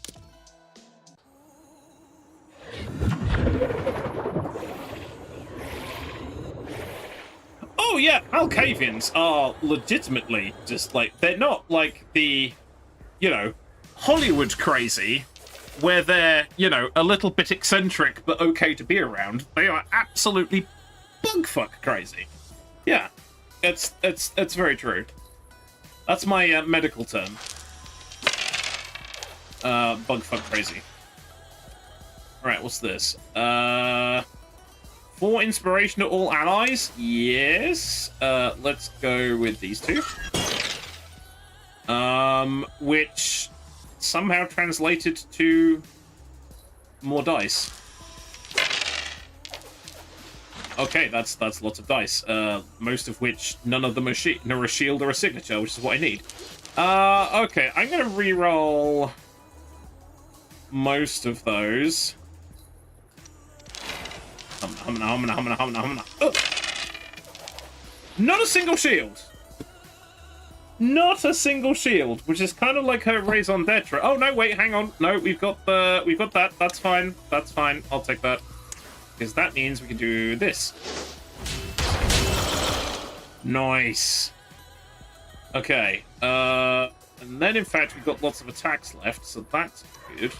Oh yeah, Alcavians are legitimately just like, they're not like the, you know, Hollywood crazy, where they're, you know, a little bit eccentric but okay to be around. They are absolutely bugfuck crazy. Yeah, it's very true. That's my medical term. Bugfuck crazy. Alright, what's this? 4 inspiration to all allies? Yes. Let's go with these two. Which somehow translated to more dice. Okay, that's lots of dice. Most of which, none of them are a shield or a signature, which is what I need. Okay, I'm gonna re-roll most of those. Not a single shield. Not a single shield, which is kind of like her raison d'etre. Oh no, wait, hang on. No, we've got that. That's fine. That's fine. I'll take that. Because that means we can do this. Nice. Okay. And then in fact we've got lots of attacks left, so that's good.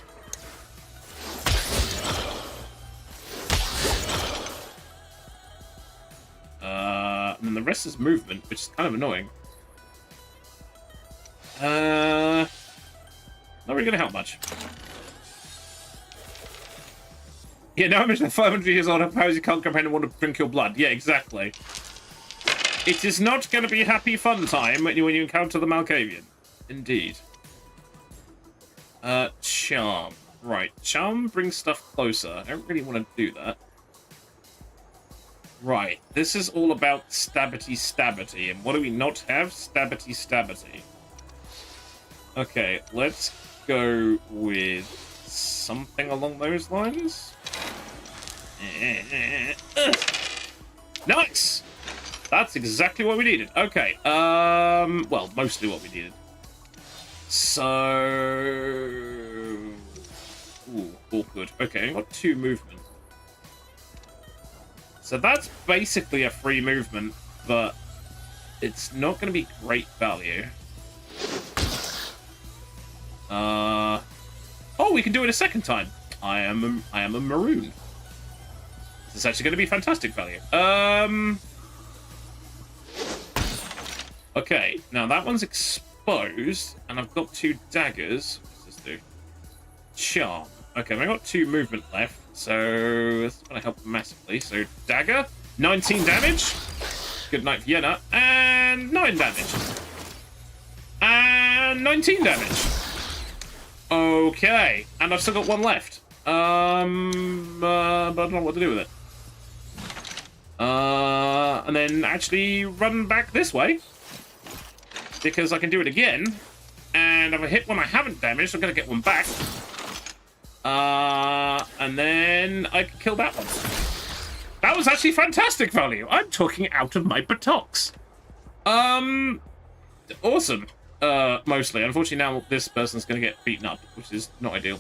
And then the rest is movement, which is kind of annoying. Not really gonna help much. Yeah, now I'm 500 years old, how you can't comprehend and want to drink your blood. Yeah, exactly. It is not going to be a happy fun time when you encounter the Malkavian. Indeed. Charm. Right, charm brings stuff closer. I don't really want to do that. Right, this is all about stabbity, and what do we not have? Stabbity. Okay, let's go with something along those lines. Nice! That's exactly what we needed. Okay, well, mostly what we needed. So... Ooh, awkward. Okay, I got 2 movement. So that's basically a free movement, but it's not going to be great value. Oh, we can do it a second time. I am a maroon. This is actually going to be fantastic value. Okay, now that one's exposed, and I've got 2 daggers. What does this do? Charm. Okay, I've got 2 movement left, so that's going to help massively. So dagger, 19 damage. Good night, Vienna, and 9 damage. And 19 damage. Okay, and I've still got 1 left. But I don't know what to do with it. And then actually run back this way. Because I can do it again. And if I hit one I haven't damaged, I'm going to get 1 back. And then I can kill that one. That was actually fantastic value. I'm talking out of my buttocks. Awesome. Mostly. Unfortunately, now this person's going to get beaten up, which is not ideal.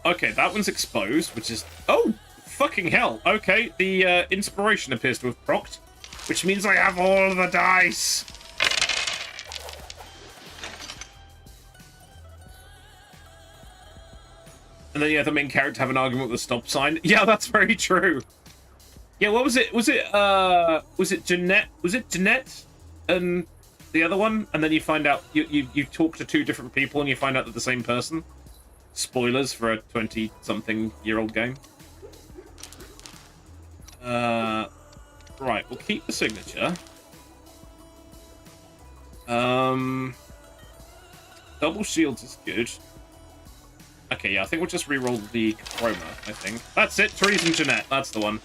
Okay, that one's exposed, which is... Oh, fucking hell. Okay, the inspiration appears to have procced, which means I have all the dice. And then you have the main character have an argument with the stop sign. Yeah, that's very true. Yeah, what was it? Was it Jeanette? Was it Jeanette and the other one? And then you find out you talk to 2 different people and you find out they're the same person. Spoilers for a 20-something-year-old game. Right, we'll keep the signature. Double shields is good. Okay, yeah, I think we'll just re-roll the Chroma, I think. That's it, Therese and Jeanette, that's the one.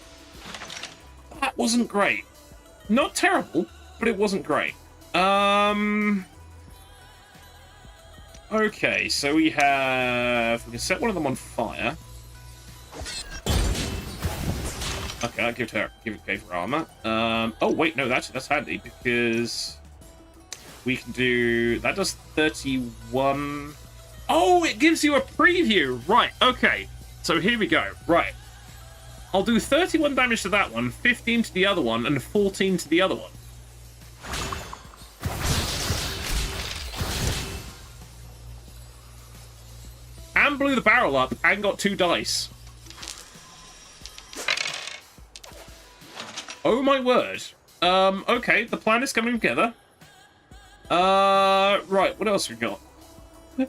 That wasn't great. Not terrible, but it wasn't great. Okay, so we can set one of them on fire. Okay, I'll give her armor. Oh wait, no, that's handy because we can do that. Does 31? Oh, it gives you a preview, right? Okay, so here we go. Right, I'll do 31 damage to that one, 15 to the other one, and 14 to the other one. And blew the barrel up and got 2 dice. Oh my word. Okay, the plan is coming together. Right, what else we got?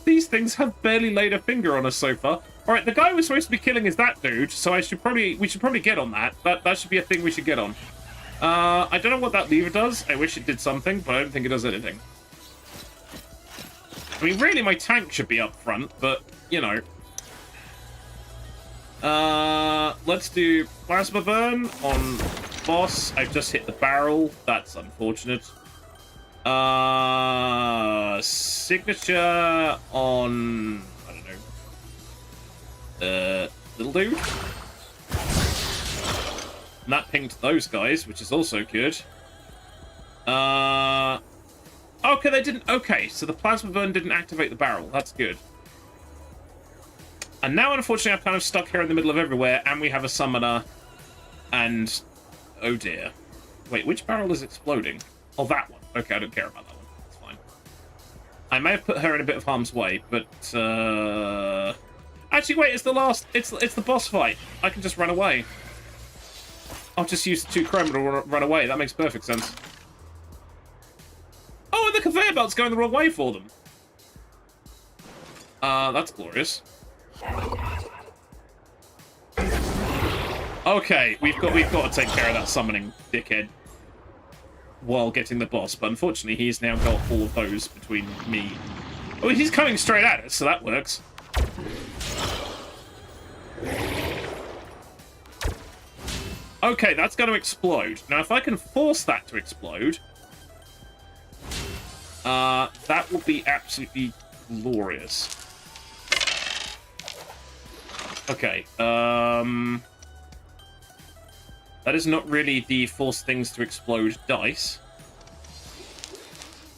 These things have barely laid a finger on us so far. Alright, the guy we're supposed to be killing is that dude, so we should probably get on that. That should be a thing we should get on. I don't know what that lever does. I wish it did something, but I don't think it does anything. I mean, really, my tank should be up front, but, you know. Let's do plasma burn on boss. I've just hit the barrel. That's unfortunate. Signature on, I don't know, little dude. And that pinged those guys, which is also good. Okay, they didn't. Okay, so the plasma burn didn't activate the barrel. That's good. And now, unfortunately, I'm kind of stuck here in the middle of everywhere, and we have a summoner. And oh dear. Wait, which barrel is exploding? Oh, that one. Okay, I don't care about that one. It's fine. I may have put her in a bit of harm's way, but actually, wait. It's the last. It's the boss fight. I can just run away. I'll just use the 2 chroma to run away. That makes perfect sense. Oh, and the conveyor belt's going the wrong way for them. That's glorious. Okay, we've got to take care of that summoning dickhead while getting the boss, but unfortunately he's now got all of those between me. Oh, he's coming straight at us, so that works. Okay, that's going to explode. Now, if I can force that to explode, that will be absolutely glorious. Okay, that is not really the force things to explode dice.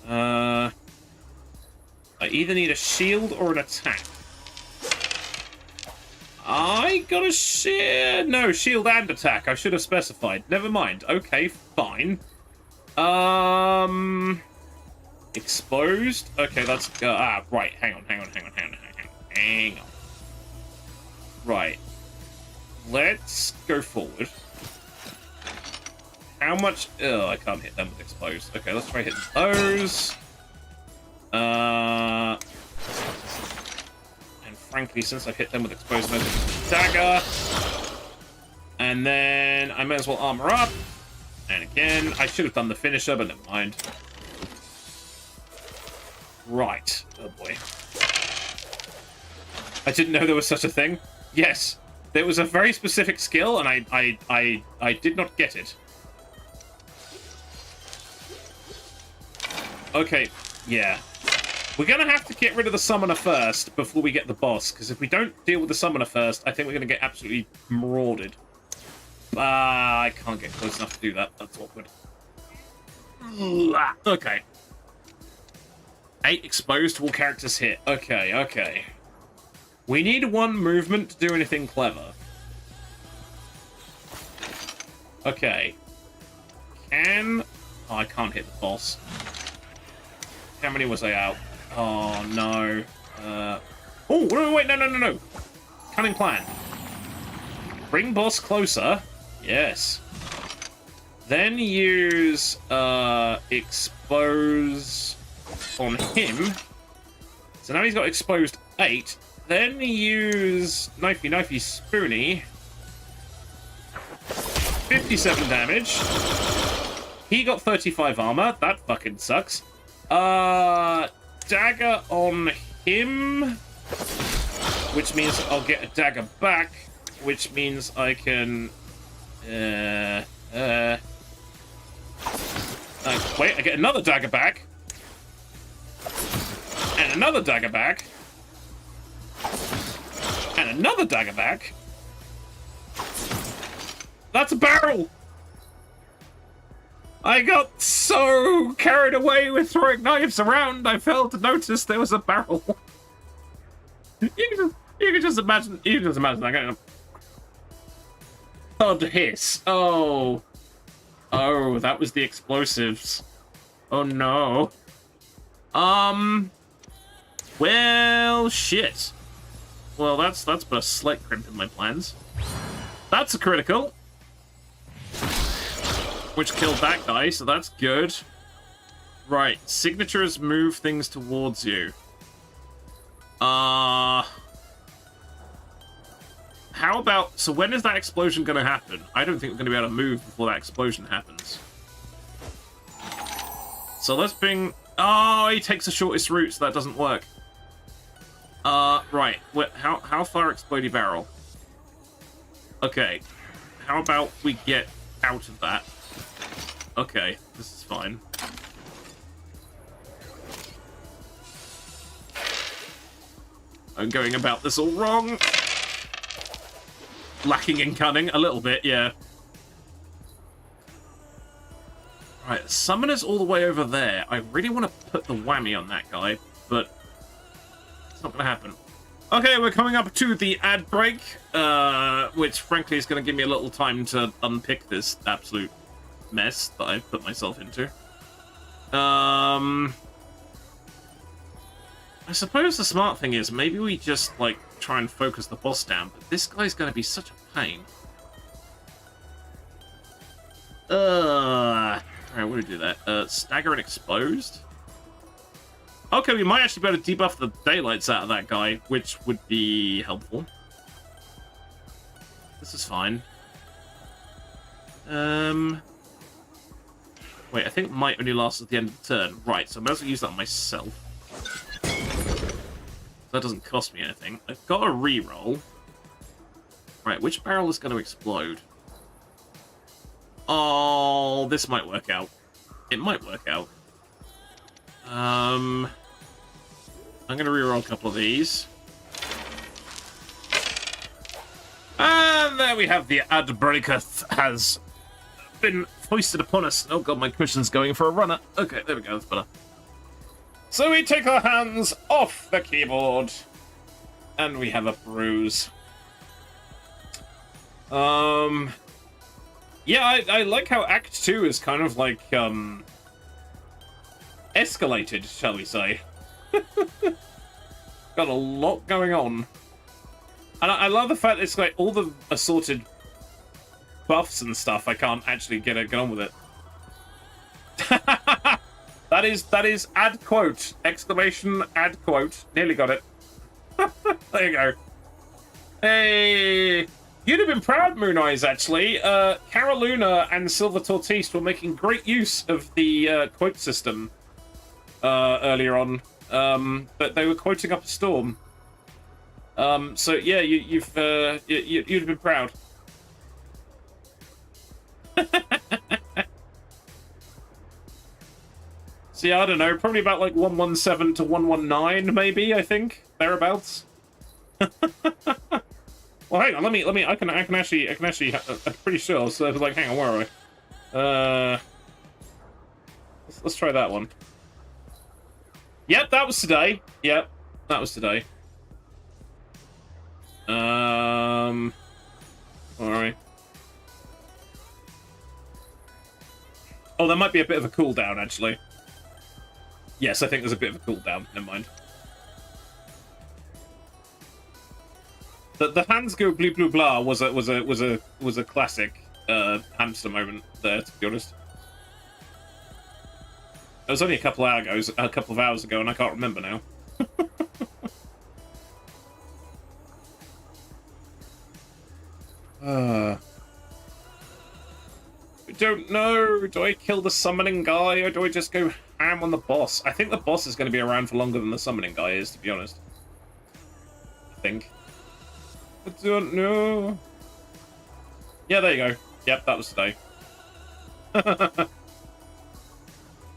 I either need a shield or an attack. I got a shield. No, shield and attack. I should have specified. Never mind. Okay, fine. Exposed. Okay, that's right. Hang on. Right. Let's go forward. How much? Oh, I can't hit them with exposed. Okay, let's try hitting those. And frankly, since I've hit them with exposed, I'm going to use dagger. And then I may as well armor up. And again, I should have done the finisher, but never mind. Right. Oh boy. I didn't know there was such a thing. Yes, there was a very specific skill, and I did not get it. Okay, yeah. We're going to have to get rid of the summoner first before we get the boss, because if we don't deal with the summoner first, I think we're going to get absolutely marauded. I can't get close enough to do that. That's awkward. Okay. 8 exposed to all characters hit. Okay. We need 1 movement to do anything clever. Okay. Oh, I can't hit the boss. How many was I out? Oh, no. Oh, wait, no. Cunning plan. Bring boss closer. Yes. Then use expose on him. So now he's got exposed 8. Then use knifey spoony. 57 damage. He got 35 armor. That fucking sucks. Dagger on him, which means I'll get a dagger back, which means I can wait, I get another dagger back and another dagger back and another dagger back. That's a barrel. I got so carried away with throwing knives around, I failed to notice there was a barrel. You can just imagine that kind of thud hiss. Oh, that was the explosives. Oh no. Well, shit. Well, that's but a slight crimp in my plans. That's a critical, which killed that guy, so that's good. Right, signatures move things towards you. How about... So when is that explosion going to happen? I don't think we're going to be able to move before that explosion happens. So let's ping... Oh, he takes the shortest route, so that doesn't work. Right. How far explodey barrel? Okay. How about we get out of that? Okay, this is fine. I'm going about this all wrong. Lacking in cunning, a little bit, yeah. Right, summoner's all the way over there. I really want to put the whammy on that guy, but it's not going to happen. Okay, we're coming up to the ad break, which frankly is going to give me a little time to unpick this absolute mess that I've put myself into. I suppose the smart thing is maybe we just, like, try and focus the boss down, but this guy's going to be such a pain. Alright, what do we do that? Stagger and exposed? Okay, we might actually be able to debuff the daylights out of that guy, which would be helpful. This is fine. Wait, I think might only lasts at the end of the turn. Right, so I might as well use that on myself. That doesn't cost me anything. I've got a reroll. Right, which barrel is going to explode? Oh, this might work out. It might work out. I'm going to reroll a couple of these. And there we have the ad breaker has been foisted upon us. Oh god, my cushion's going for a runner. Okay, there we go, that's better. So we take our hands off the keyboard, and we have a bruise. Yeah, I like how Act 2 is kind of like, escalated, shall we say. Got a lot going on. And I love the fact it's like all the assorted buffs and stuff, I can't actually get on with it. That is ad quote, exclamation ad quote. Nearly got it. There you go. Hey, you'd have been proud, Moon Eyes, actually. Caroluna and Silver Tortiste were making great use of the quote system earlier on. But they were quoting up a storm. So yeah, you'd have been proud. See, I don't know, probably about like 117 to 119, maybe, I think, thereabouts. Well, hang on, let me, I can actually, I'm pretty sure, so like, hang on, where are we? Let's try that one. Yep, that was today. Yep, that was today. Where are we? Oh, there might be a bit of a cooldown, actually. Yes, I think there's a bit of a cooldown. Never mind. The hands go blue blue blah was a classic hamster moment there, to be honest. It was only a couple of hours ago, and I can't remember now. I don't know. Do I kill the summoning guy or do I just go ham on the boss? I think the boss is going to be around for longer than the summoning guy is, to be honest. I think. I don't know. Yeah, there you go. Yep, that was today.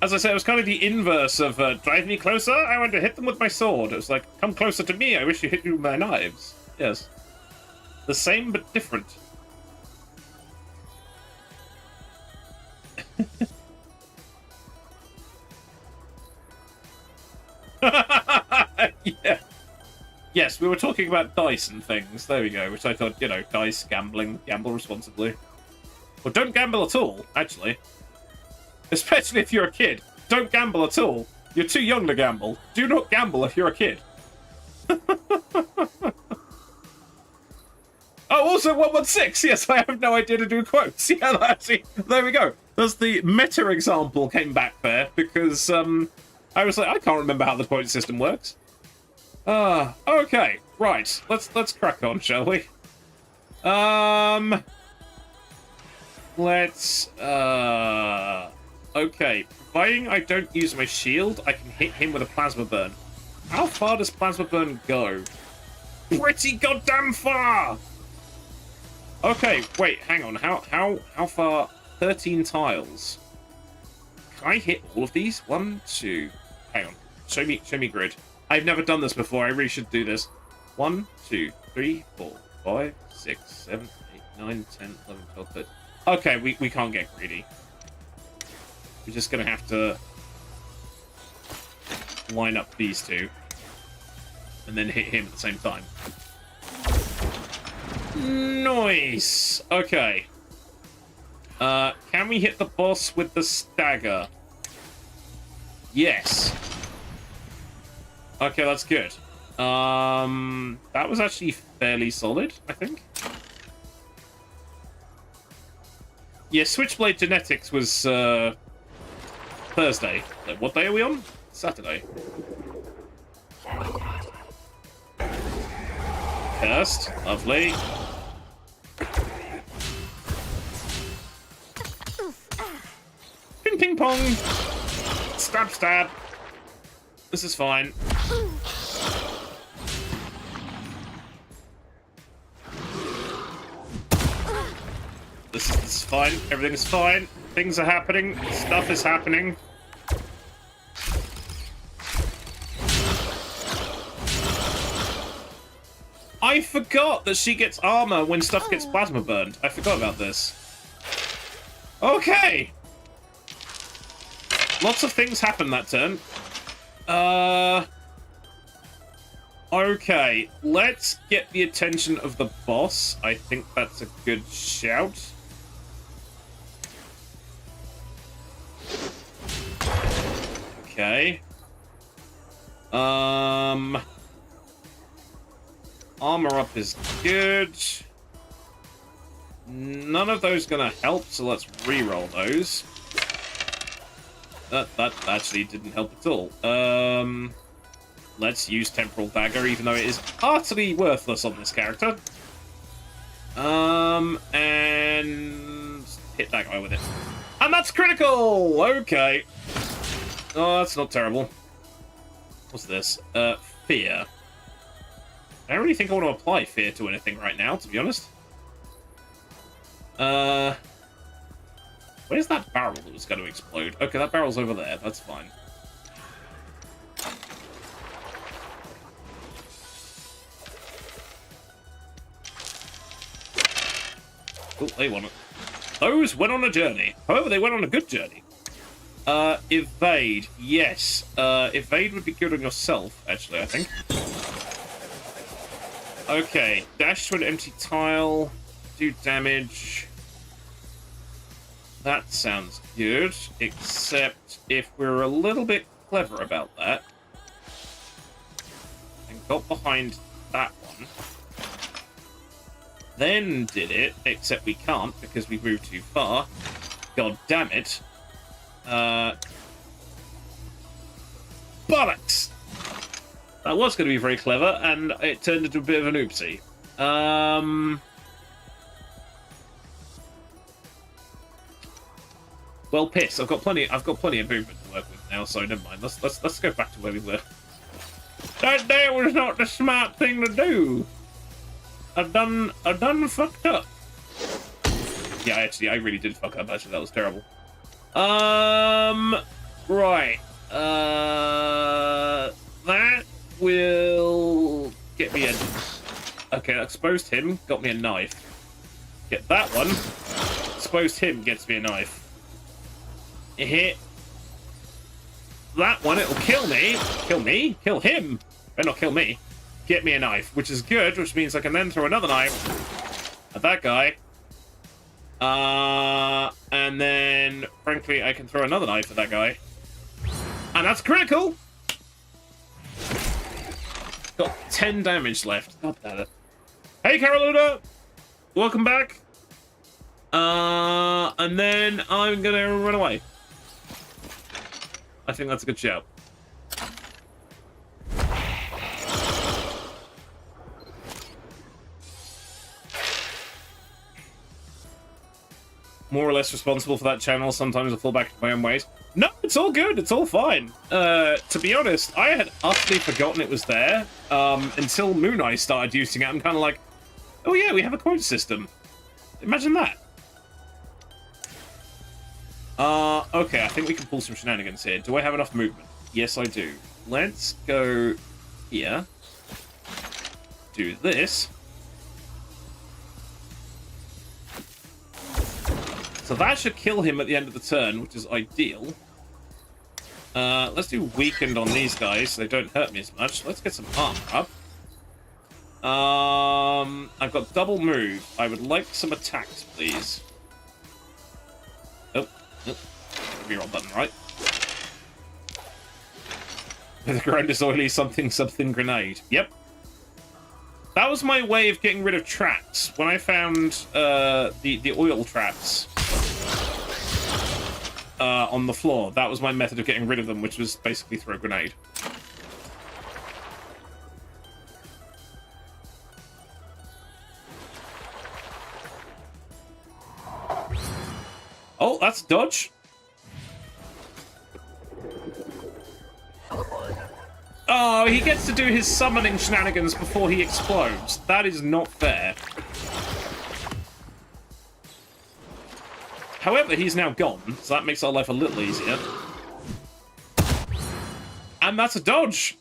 As I said, it was kind of the inverse of drive me closer. I want to hit them with my sword. It was like, come closer to me. I wish you hit you with my knives. Yes. The same but different. Yeah. Yes, we were talking about dice and things. There we go. Which I thought, you know, dice, gambling, gamble responsibly. Well, don't gamble at all, actually. Especially if you're a kid. Don't gamble at all. You're too young to gamble. Do not gamble if you're a kid. Oh, also 116. Yes, I have no idea to do quotes. Yeah, actually, there we go. There's the meta example came back there because I was like, I can't remember how the point system works. Okay, right. Let's crack on, shall we? Let's okay. Providing I don't use my shield, I can hit him with a plasma burn. How far does plasma burn go? Pretty goddamn far. Okay, wait, hang on. How far? 13 tiles. Can I hit all of these? 1, 2. Hang on. Show me grid. I've never done this before. I really should do this. 1, 2, 3, 4, 5, 6, 7, 8, 9, 10, 11, 12, 13. Okay, we can't get greedy. We're just gonna have to line up these two and then hit him at the same time. Nice. Okay. Can we hit the boss with the stagger? Yes. Okay, that's good. That was actually fairly solid, I think. Yeah, Switchblade Genetics was Thursday. What day are we on? Saturday. Cursed. Lovely. Ping ping pong. Stab stab. This is fine. This is fine. Everything is fine. Things are happening. Stuff is happening. I forgot that she gets armor when stuff gets plasma burned. I forgot about this. Okay. Lots of things happen that turn. Okay. Let's get the attention of the boss. I think that's a good shout. Okay. Armor up is good. None of those gonna help, so let's re-roll those. That actually didn't help at all. Let's use Temporal Dagger, even though it is utterly worthless on this character. And hit that guy with it. And that's critical! Okay. Oh, that's not terrible. What's this? Fear. I don't really think I want to apply fear to anything right now, to be honest. Where's that barrel that was going to explode? Okay, that barrel's over there. That's fine. Oh, they won it. Those went on a journey. However, they went on a good journey. Evade. Yes. Evade would be good on yourself, actually, I think. Okay. Dash to an empty tile. Do damage. That sounds good. Except if we're a little bit clever about that. And got behind that one. Then did it, except we can't because we moved too far. God damn it. Bollocks! That was going to be very clever, and it turned into a bit of an oopsie. Well, piss. I've got plenty of movement to work with now, so never mind. Let's go back to where we were. That there was not the smart thing to do. I done fucked up. Yeah, actually, I really did fuck up. Actually, that was terrible. Right. That will get me a. Okay, I exposed him. Got me a knife. Get that one. Exposed him. Gets me a knife. Hit that one. It'll kill me. Kill me. Kill him. Better not kill me. Get me a knife, which is good, which means I can then throw another knife at that guy. And then, frankly, I can throw another knife at that guy. And that's critical! Got 10 damage left. God damn it. Hey, Carolina! Welcome back. And then I'm gonna run away. I think that's a good shout. More or less responsible for that channel. Sometimes I fall back into my own ways. No, it's all good. It's all fine. To be honest, I had utterly forgotten it was there until Moon Eye started using it. I'm kind of like, oh yeah, we have a coin system. Imagine that. Okay, I think we can pull some shenanigans here. Do I have enough movement? Yes, I do. Let's go here. Do this. So that should kill him at the end of the turn, which is ideal. Let's do weakened on these guys so they don't hurt me as much. Let's get some armor up. I've got double move. I would like some attacks, please. Oh, reroll button, right? The ground is oily, something grenade. Yep. That was my way of getting rid of traps. When I found the oil traps on the floor, that was my method of getting rid of them, which was basically throw a grenade. Oh, that's dodge. Oh, he gets to do his summoning shenanigans before he explodes. That is not fair. However, he's now gone, so that makes our life a little easier. And that's a dodge.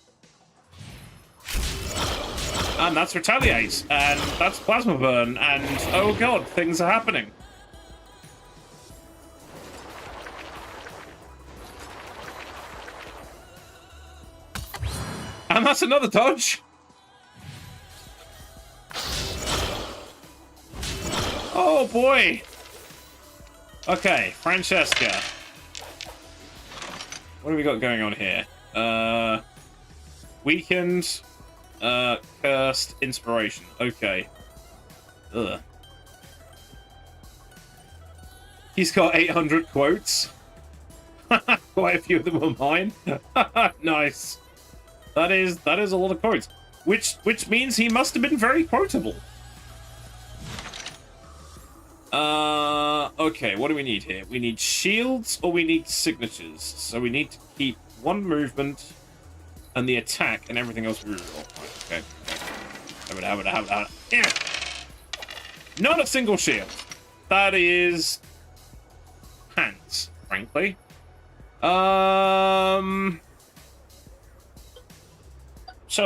And that's retaliate. And that's plasma burn. And oh god, things are happening. And that's another dodge. Oh boy. Okay, Francesca. What have we got going on here? Weakened, cursed, inspiration. Okay. Ugh. He's got 800 quotes. Quite a few of them are mine. Nice. That is a lot of quotes. Which means he must have been very quotable. Okay, what do we need here? We need shields or we need signatures. So we need to keep one movement and the attack and everything else we reroll. Right, okay. Have it. Yeah. Not a single shield. That is pants, frankly. Shut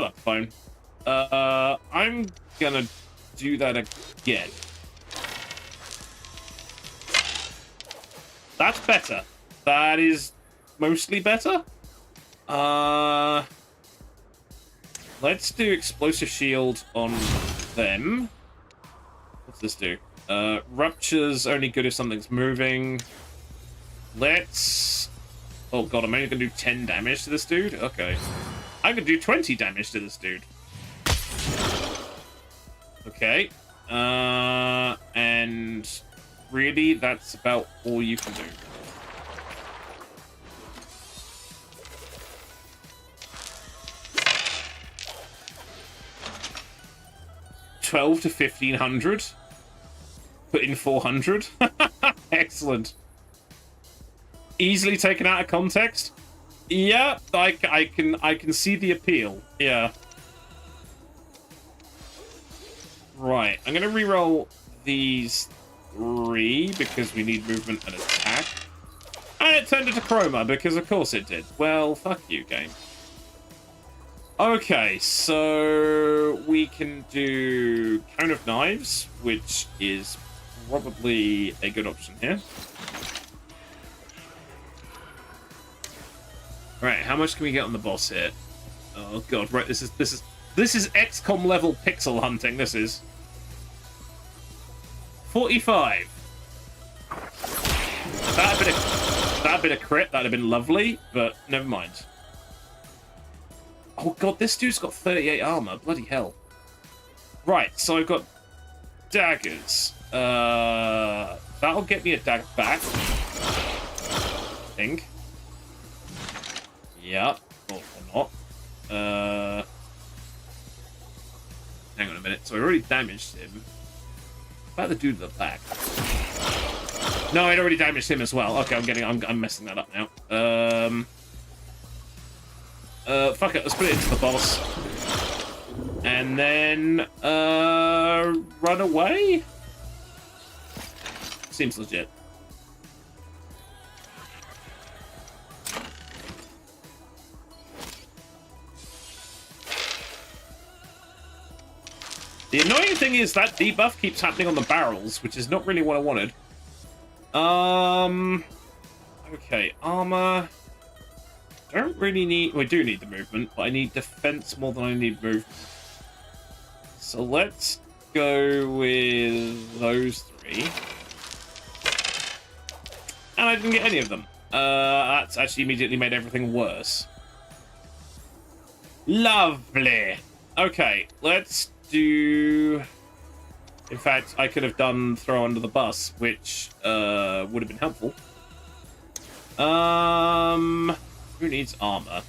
up, phone. I'm gonna do that again. That's better. That is mostly better. Let's do explosive shield on them. What's this do? Rupture's only good if something's moving. Let's... Oh god, I'm only gonna do 10 damage to this dude? Okay. I'm gonna do 20 damage to this dude. Okay. And really, that's about all you can do. $1,200 to $1,500. Put in 400. Excellent. easily taken out of context. Yeah, I can see the appeal. Yeah. Right, I'm gonna reroll these 3 because we need movement and attack. And it turned into chroma because of course it did. Well, fuck you, game. Okay, so we can do Cone of Knives, which is probably a good option here. Alright, how much can we get on the boss here? Oh god, right, this is XCOM level pixel hunting, this is. 45. That'd have been a crit, that'd have been lovely, but never mind. Oh god, this dude's got 38 armor, bloody hell. Right, so I've got daggers. That'll get me a dagger back. I think. Yeah, or not. Hang on a minute. So I already damaged him. About the dude at the back. No, I'd already damaged him as well. Okay, I'm messing that up now. Fuck it, let's put it into the boss. And then, run away? Seems legit. The annoying thing is that debuff keeps happening on the barrels, which is not really what I wanted. Okay, armor. Don't really need... Well, I do need the movement, but I need defense more than I need movement. So let's go with those 3. And I didn't get any of them. That's actually immediately made everything worse. Lovely. Okay, let's do... In fact, I could have done throw under the bus, which would have been helpful. Who needs armor?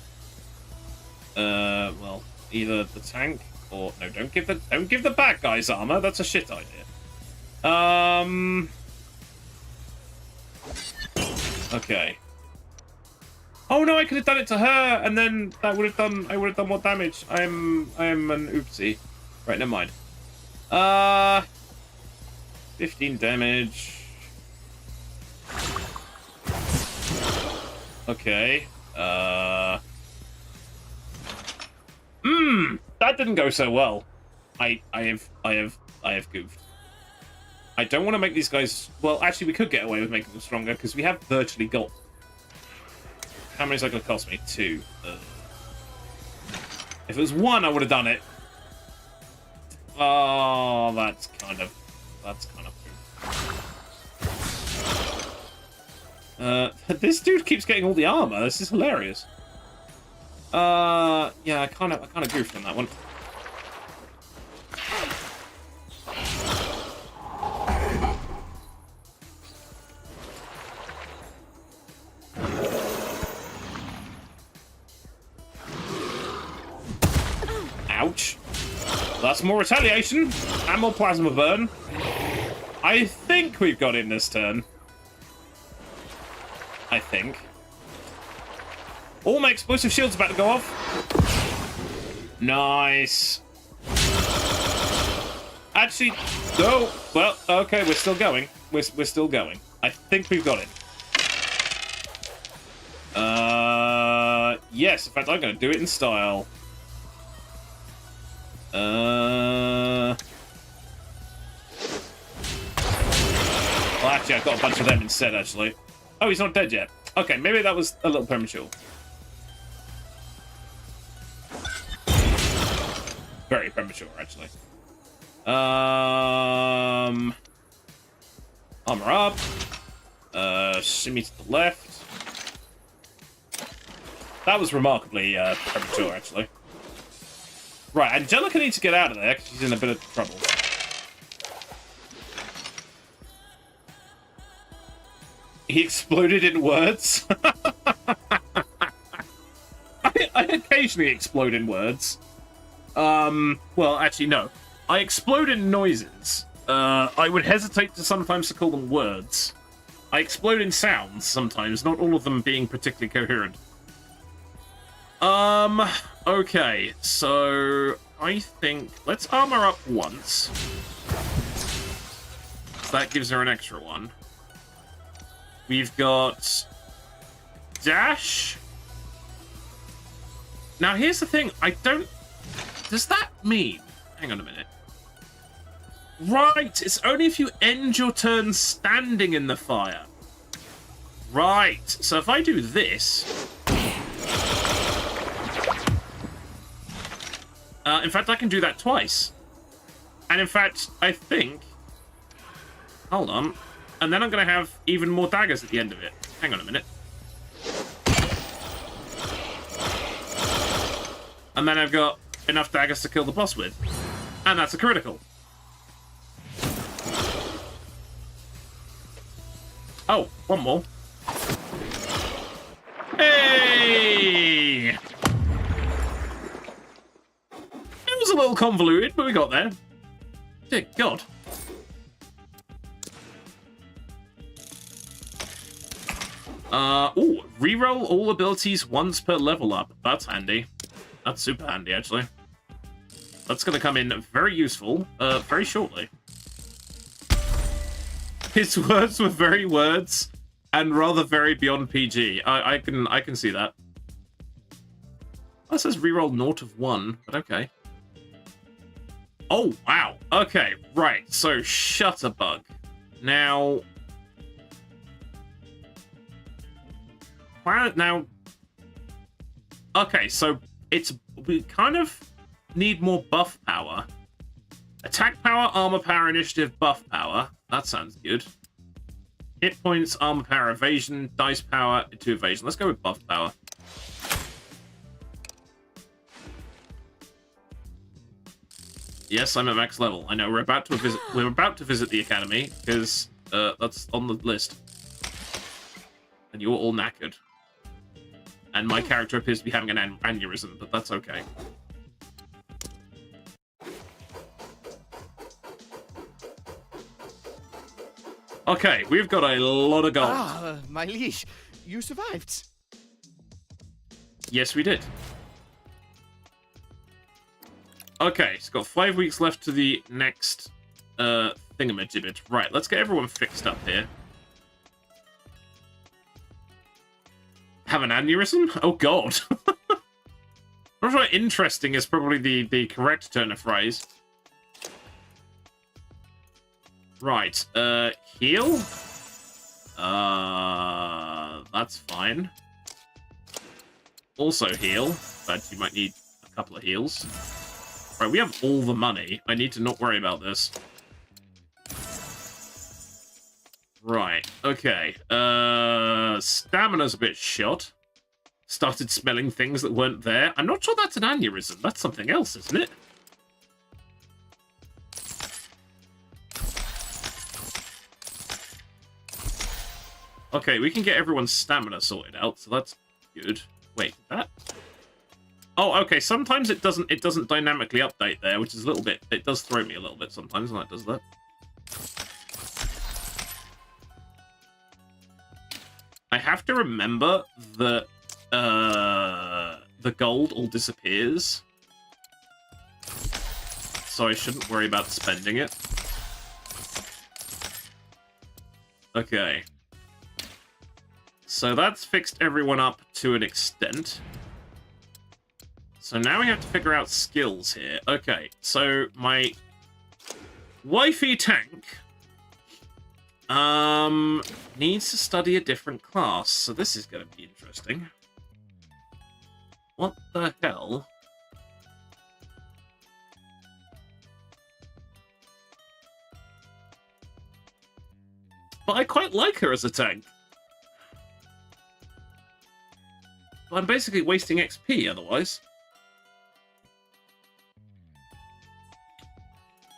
Well, either the tank or no. Don't give the bad guys armor. That's a shit idea. Okay. Oh no, I could have done it to her, and then that would have done. I would have done more damage. I'm an oopsie. Right, never mind. 15 damage. Okay. That didn't go so well. I have goofed. I don't want to make these guys... Well, actually, we could get away with making them stronger, because we have virtually got... How many is that going to cost me? 2. If it was 1, I would have done it. Oh, that's kind of this dude keeps getting all the armor. This is hilarious. Yeah, I kind of goofed on that one. Ouch. That's more retaliation and more plasma burn. I think we've got him this turn. I think. All my explosive shield's about to go off. Nice. Actually, no. Well, okay, we're still going. We're still going. I think we've got it. Yes. In fact, I'm going to do it in style. Well, actually, I've got a bunch of them instead, actually. Oh, he's not dead yet. Okay, maybe that was a little premature. Very premature, actually. Armor up. Shimmy to the left. That was remarkably premature, actually. Right, Angelica needs to get out of there because she's in a bit of trouble. He exploded in words. I occasionally explode in words. Well, actually, no. I explode in noises. I would hesitate to sometimes to call them words. I explode in sounds sometimes, not all of them being particularly coherent. Okay, so I think let's armor up once. So that gives her an extra one. We've got dash. Now here's the thing, I don't... Does that mean... Hang on a minute. Right, it's only if you end your turn standing in the fire. Right, so if I do this... in fact, I can do that twice. And in fact, I think... Hold on. And then I'm going to have even more daggers at the end of it. Hang on a minute. And then I've got enough daggers to kill the boss with. And that's a critical. Oh, one more. Hey! It was a little convoluted, but we got there. Dear God. Ooh, reroll all abilities once per level up. That's handy. That's super handy, actually. That's going to come in very useful, very shortly. His words were very words, and rather very beyond PG. I can see that. That says reroll 0 of 1, but okay. Oh, wow. Okay, right. So, Shutterbug. Now... Now... Okay, so we kind of need more buff power. Attack power, armor power, initiative, buff power. That sounds good. Hit points, armor power, evasion, dice power, to evasion. Let's go with buff power. Yes, I'm at max level. I know we're about to visit the academy because that's on the list. And you're all knackered. And my character appears to be having an aneurysm, but that's okay. Okay, we've got a lot of gold. Ah, my liege, you survived. Yes, we did. Okay, it's got 5 weeks left to the next thingamajigget. Right, let's get everyone fixed up here. Have an aneurysm? Oh god. I'm sure interesting is probably the correct turn of phrase. Right, heal? That's fine. Also heal, but you might need a couple of heals. Right, we have all the money. I need to not worry about this. Right, okay. Stamina's a bit shot. Started smelling things that weren't there. I'm not sure that's an aneurysm. That's something else, isn't it? Okay, we can get everyone's stamina sorted out, so that's good. Wait, that... Oh, okay, sometimes it doesn't dynamically update there, which is a little bit... It does throw me a little bit sometimes when it does that. I have to remember that the gold all disappears. So I shouldn't worry about spending it. Okay. So that's fixed everyone up to an extent. So now we have to figure out skills here. Okay, so my wifey tank needs to study a different class, so this is going to be interesting. What the hell? But I quite like her as a tank. But I'm basically wasting XP otherwise.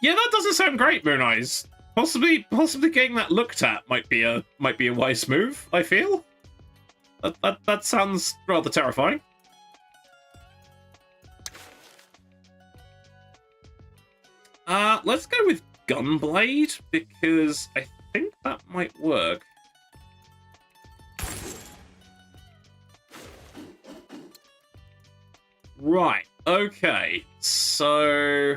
Yeah, that doesn't sound great, Moon Eyes. Possibly getting that looked at might be a wise move, I feel. That sounds rather terrifying. Let's go with Gunblade, because I think that might work. Right. Okay. So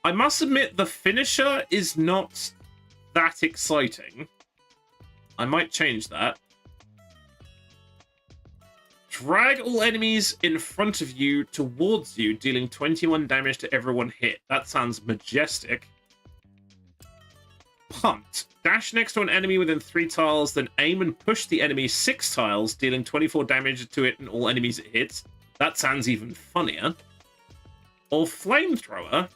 I must admit the finisher is not that exciting. I might change that. Drag all enemies in front of you towards you, dealing 21 damage to everyone hit. That sounds majestic. Punt. Dash next to an enemy within 3 tiles, then aim and push the enemy 6 tiles, dealing 24 damage to it and all enemies it hits. That sounds even funnier. Or flamethrower.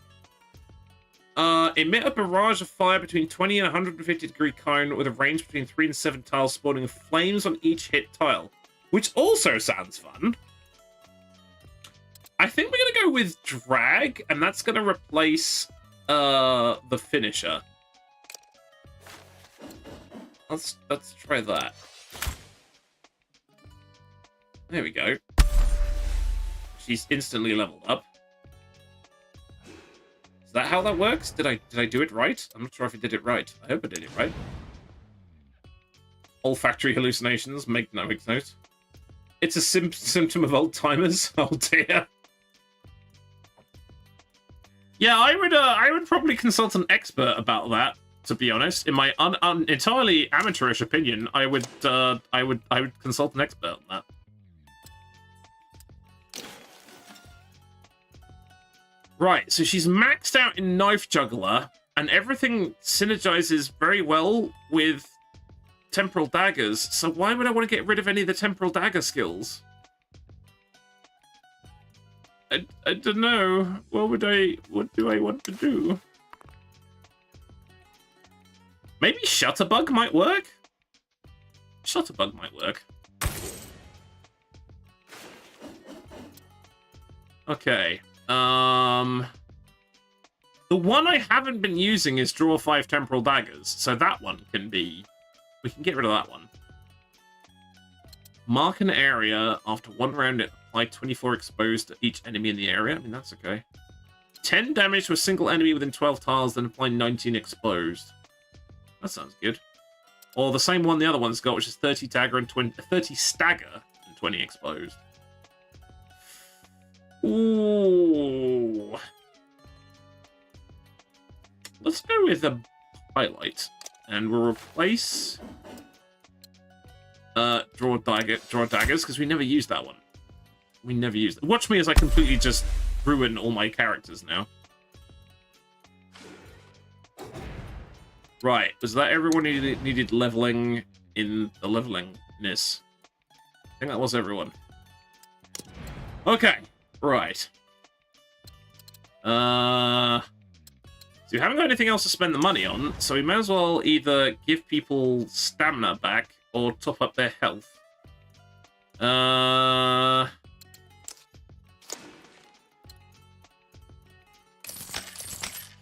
Emit a barrage of fire between 20 and 150 degree cone with a range between 3 and 7 tiles, spawning flames on each hit tile. Which also sounds fun. I think we're going to go with drag, and that's going to replace the finisher. Let's try that. There we go. She's instantly leveled up. Is that how that works? Did I do it right? I'm not sure if I did it right. I hope I did it right. Olfactory hallucinations. Make note. It's a symptom of old timers. Oh dear. Yeah, I would probably consult an expert about that. To be honest, in my entirely amateurish opinion, I would consult an expert on that. Right, so she's maxed out in Knife Juggler, and everything synergizes very well with Temporal Daggers, so why would I want to get rid of any of the Temporal Dagger skills? I don't know. What do I want to do? Maybe Shutterbug might work? Shutterbug might work. Okay. The one I haven't been using is draw 5 Temporal Daggers, so that one can be... We can get rid of that one. Mark an area. After 1 round, it apply 24 exposed to each enemy in the area. I mean, that's okay. 10 damage to a single enemy within 12 tiles, then apply 19 exposed. That sounds good. Or the same one the other one's got, which is 30 stagger and 20 exposed. Ooh. Let's go with a highlight. And we'll replace draw daggers, because we never used that one. We never used it. Watch me as I completely just ruin all my characters now. Right, was that everyone who needed leveling in the levelingness? I think that was everyone. Okay, right. So we haven't got anything else to spend the money on, so we may as well either give people stamina back or top up their health.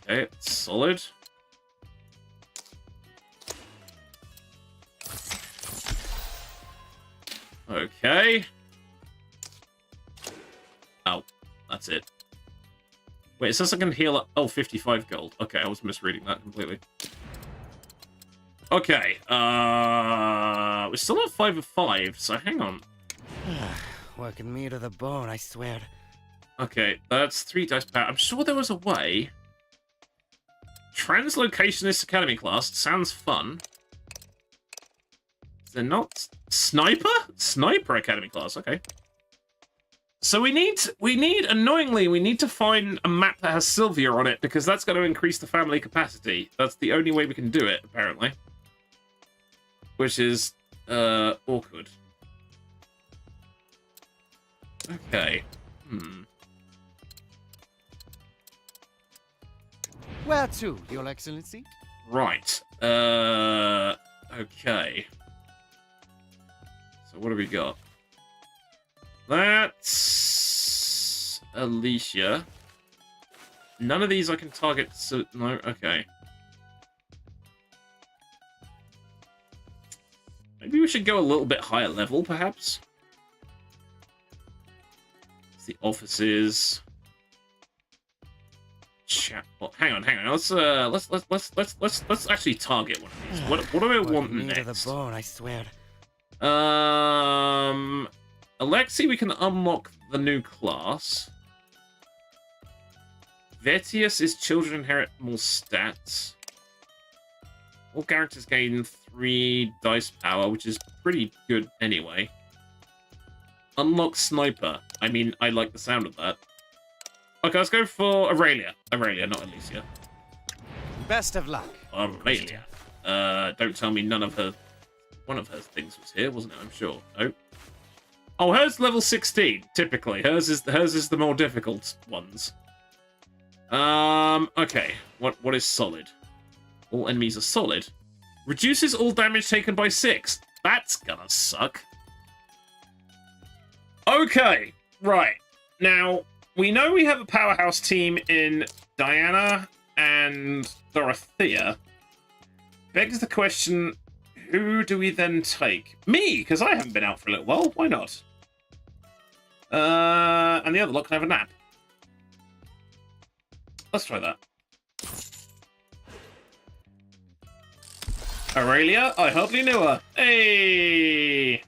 Okay, solid. Okay. Oh, that's it. Wait, it says I can heal up... Oh, 55 gold. Okay, I was misreading that completely. Okay, we're still at 5 of 5, so hang on. Working me to the bone, I swear. Okay, that's 3 dice power. I'm sure there was a way. Translocationist Academy class sounds fun. Is there not... Sniper? Sniper Academy class, okay. So we need, annoyingly, we need to find a map that has Sylvia on it, because that's going to increase the family capacity. That's the only way we can do it, apparently. Which is, awkward. Okay. Where to, Your Excellency? Right. Okay. So what do we got? That's Alicia. None of these I can target. So no, okay. Maybe we should go a little bit higher level, perhaps. It's the offices. Chat. Well, hang on. Let's actually target one of these. What do I want next? To the bone, I swear. Alexi, we can unlock the new class. Vetius is children inherit more stats. All characters gain 3 dice power, which is pretty good anyway. Unlock sniper. I mean, I like the sound of that. Okay, let's go for Aurelia. Aurelia, not Alicia. Best of luck. Aurelia. Don't tell me none of her... One of her things was here, wasn't it? I'm sure. Nope. Oh, hers level 16, typically. Hers is the more difficult ones. Okay. What is solid? All enemies are solid. Reduces all damage taken by 6. That's gonna suck. Okay, right. Now, we know we have a powerhouse team in Diana and Dorothea. Begs the question, who do we then take? Me, because I haven't been out for a little while. Why not? And the other lot can have a nap. Let's try that. Aurelia, I hardly knew her. Hey!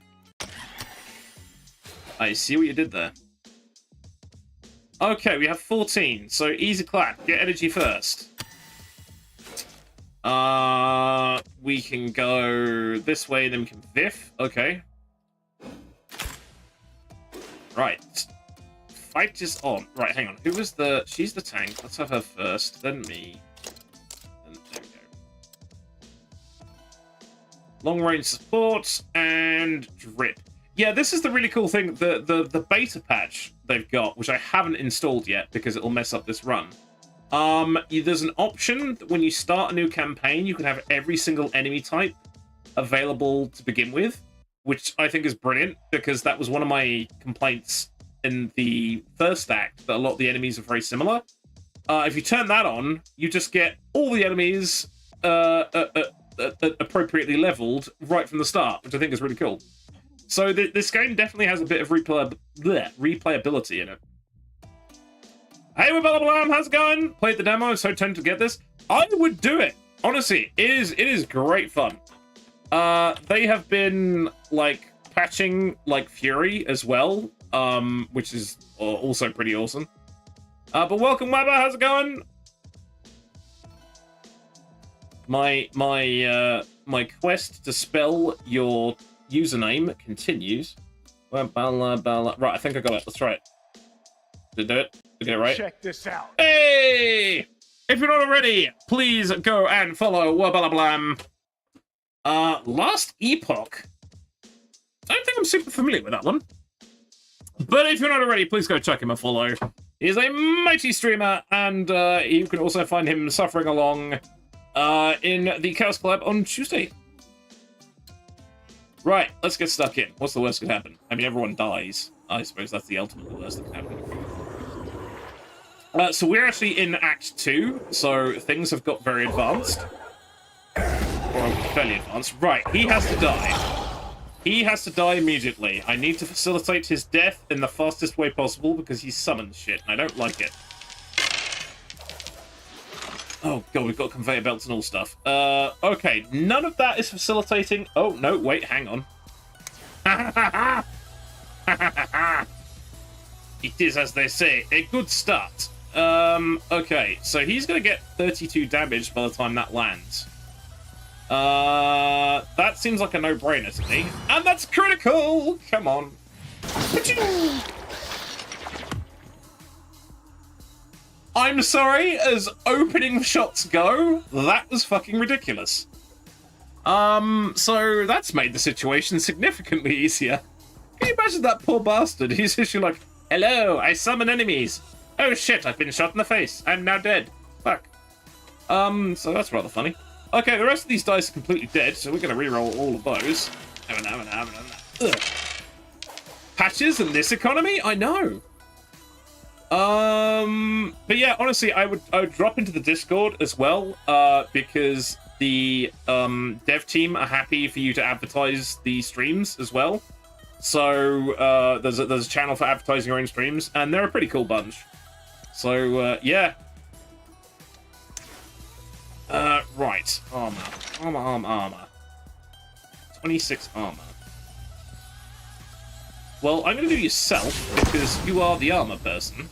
I see what you did there. Okay, we have 14, so easy clap. Get energy first. We can go this way, then we can Viff. Okay. Right. Fight is on. Right, hang on. Who was the... She's the tank. Let's have her first, then me. Then there we go. Long range support and drip. Yeah, this is the really cool thing. The beta patch they've got, which I haven't installed yet because it'll mess up this run. There's an option that when you start a new campaign, you can have every single enemy type available to begin with, which I think is brilliant because that was one of my complaints in the first act, that a lot of the enemies are very similar. If you turn that on, you just get all the enemies appropriately leveled right from the start, which I think is really cool. So this game definitely has a bit of replayability in it. Hey, Blam, how's it going? Played the demo, so tempted to get this. I would do it. Honestly, it is great fun. They have been like patching like Fury as well, which is also pretty awesome. But welcome, Wabba. How's it going? My quest to spell your username continues. Right, I think I got it. Let's try it. Did it? Did I get it right? Check this out. Hey! If you're not already, please go and follow Wabalablam. Last Epoch. I don't think I'm super familiar with that one. But if you're not already, please go check him a follow. He's a mighty streamer, and you can also find him suffering along in the Chaos Collab on Tuesday. Right, let's get stuck in. What's the worst that could happen? I mean, everyone dies. I suppose that's the ultimate worst that could happen. So we're actually in Act 2, so things have got very advanced. Or fairly advanced. Right, he has to die. He has to die immediately. I need to facilitate his death in the fastest way possible because he summons shit, and I don't like it. Oh god, we've got conveyor belts and all stuff. Okay, none of that is facilitating... Oh, no, wait, hang on. It is, as they say, a good start. Okay, so he's going to get 32 damage by the time that lands. That seems like a no-brainer to me. And that's critical! Come on. I'm sorry, as opening shots go, that was fucking ridiculous. So that's made the situation significantly easier. Can you imagine that poor bastard? He's literally like, hello, I summon enemies. Oh shit, I've been shot in the face. I'm now dead. Fuck. So that's rather funny. Okay, the rest of these dice are completely dead, so we're going to reroll all of those. Ugh. Patches in this economy? I know. But yeah, honestly, I would drop into the Discord as well, because the dev team are happy for you to advertise the streams as well. So there's a channel for advertising your own streams, and they're a pretty cool bunch. So yeah. Right, armor. 26 armor. Well, I'm going to do yourself, because you are the armor person.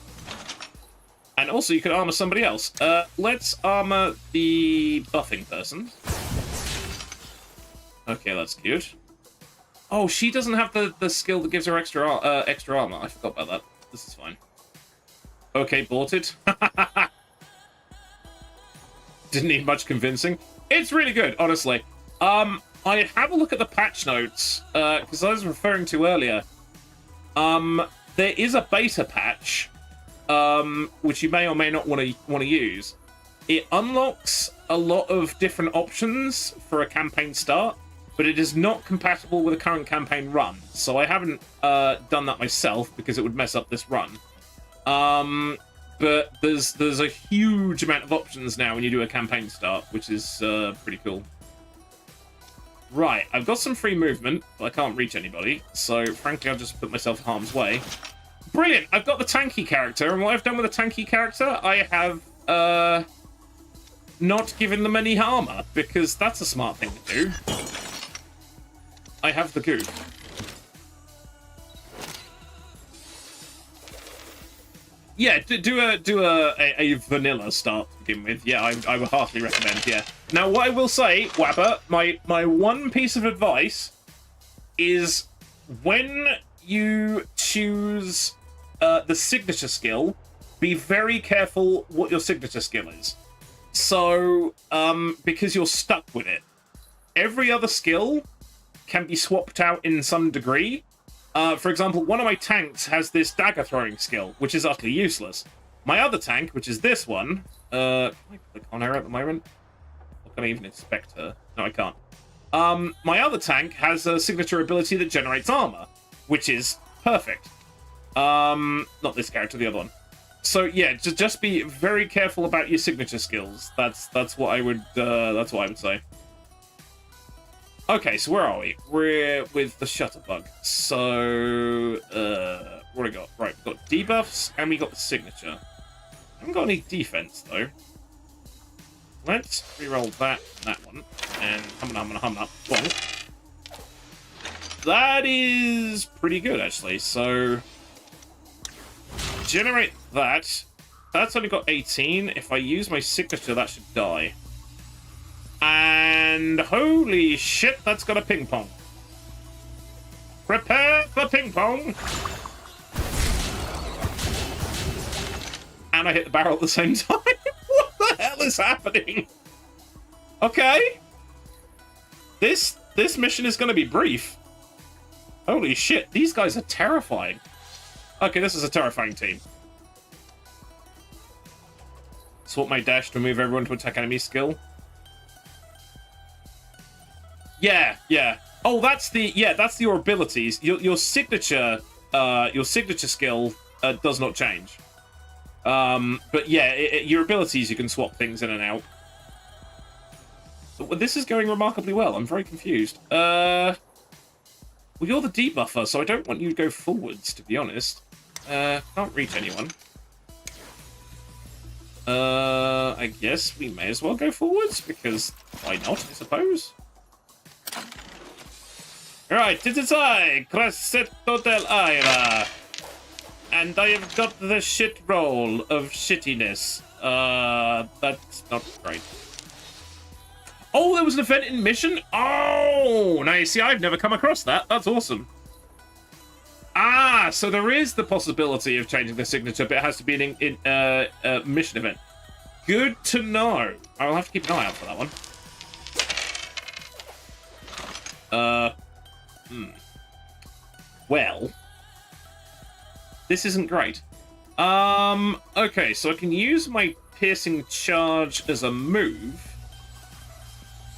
And also, you can armor somebody else. Let's armor the buffing person. Okay, that's good. Oh, she doesn't have the skill that gives her extra armor. I forgot about that. This is fine. Okay, bought it. Didn't need much convincing. It's really good, honestly. I have a look at the patch notes, because I was referring to earlier. There is a beta patch, which you may or may not want to use. It unlocks a lot of different options for a campaign start, but it is not compatible with a current campaign run. So I haven't done that myself because it would mess up this run. But there's a huge amount of options now when you do a campaign start, which is pretty cool. Right, I've got some free movement, but I can't reach anybody, so frankly I'll just put myself in harm's way. Brilliant! I've got the tanky character, and what I've done with the tanky character, I have not given them any armor, because that's a smart thing to do. I have the goo. Yeah, do a vanilla start to begin with. Yeah, I would heartily recommend, yeah. Now, what I will say, Wabba, my one piece of advice is when you choose the signature skill, be very careful what your signature skill is. So, because you're stuck with it. Every other skill can be swapped out in some degree. For example, one of my tanks has this dagger throwing skill, which is utterly useless. My other tank, which is this one, can I click on her at the moment? Or can I even inspect her? No, I can't. My other tank has a signature ability that generates armor, which is perfect. Not this character, the other one. So yeah, just be very careful about your signature skills. That's what I would say. Okay, so where are we? We're with the Shutterbug. So, what do we got? Right, we've got debuffs, and we got the signature. I haven't got any defense, though. Let's reroll that and that one. And hum up. Well, that is pretty good, actually. So, generate that. That's only got 18. If I use my signature, that should die. And holy shit, that's got a ping pong. Prepare for ping pong. And I hit the barrel at the same time. What the hell is happening? Okay. This mission is going to be brief. Holy shit, these guys are terrifying. Okay, this is a terrifying team. Swap my dash to move everyone to attack enemy skill. Yeah. Oh, that's your abilities. Your signature skill does not change. But yeah, your abilities, you can swap things in and out. But this is going remarkably well. I'm very confused. Well, you're the debuffer, so I don't want you to go forwards, to be honest. Can't reach anyone. I guess we may as well go forwards, because why not, I suppose? Right, it is I, Cressetto del Aira. And I have got the shit roll of shittiness. That's not great. Oh, there was an event in Mission? Oh, nice. See, I've never come across that. That's awesome. Ah, so there is the possibility of changing the signature, but it has to be an mission event. Good to know. I'll have to keep an eye out for that one. Well, this isn't great. Okay, so I can use my piercing charge as a move,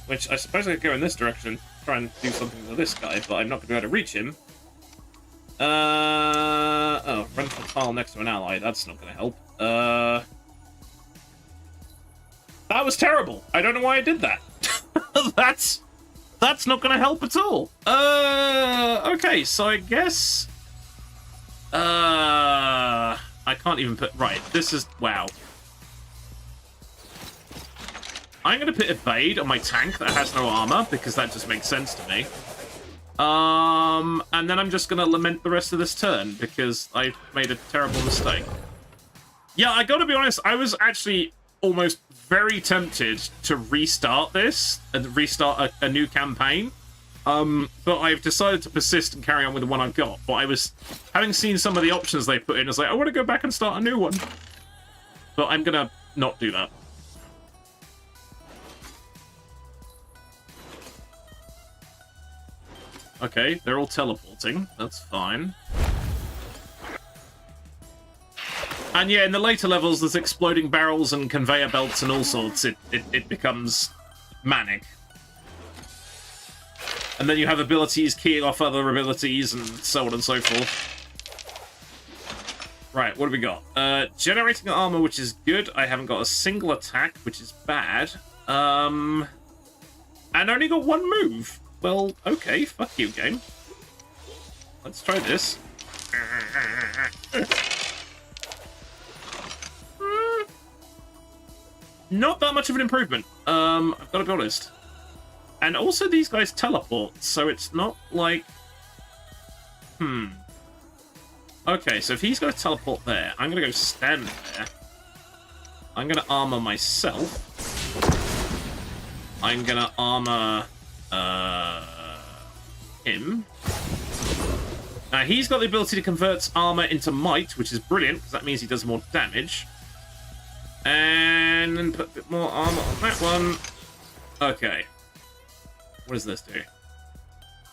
which I suppose I could go in this direction, try and do something with this guy, but I'm not going to be able to reach him. Oh, run for a tile next to an ally. That's not going to help. That was terrible. I don't know why I did that. That's not going to help at all. Okay, so I guess... I can't even put... Right, this is... Wow. I'm going to put evade on my tank that has no armor, because that just makes sense to me. And then I'm just gonna lament the rest of this turn because I made a terrible mistake. Yeah, I gotta be honest, I was actually almost very tempted to restart this and restart a new campaign. But I've decided to persist and carry on with the one I've got. But I was, having seen some of the options they put in, I was like, I want to go back and start a new one. But I'm gonna not do that. Okay, they're all teleporting. That's fine. And yeah, in the later levels, there's exploding barrels and conveyor belts and all sorts. It becomes manic. And then you have abilities keying off other abilities and so on and so forth. Right, what do we got? Generating armor, which is good. I haven't got a single attack, which is bad. And only got one move. Well, okay, fuck you, game. Let's try this. Not that much of an improvement. I've got to be honest. And also these guys teleport, so it's not like... Okay, so if he's going to teleport there, I'm going to go stand there. I'm going to armor myself. I'm going to armor... him. Now, he's got the ability to convert armor into might, which is brilliant, because that means he does more damage. And then put a bit more armor on that one. Okay. What does this do?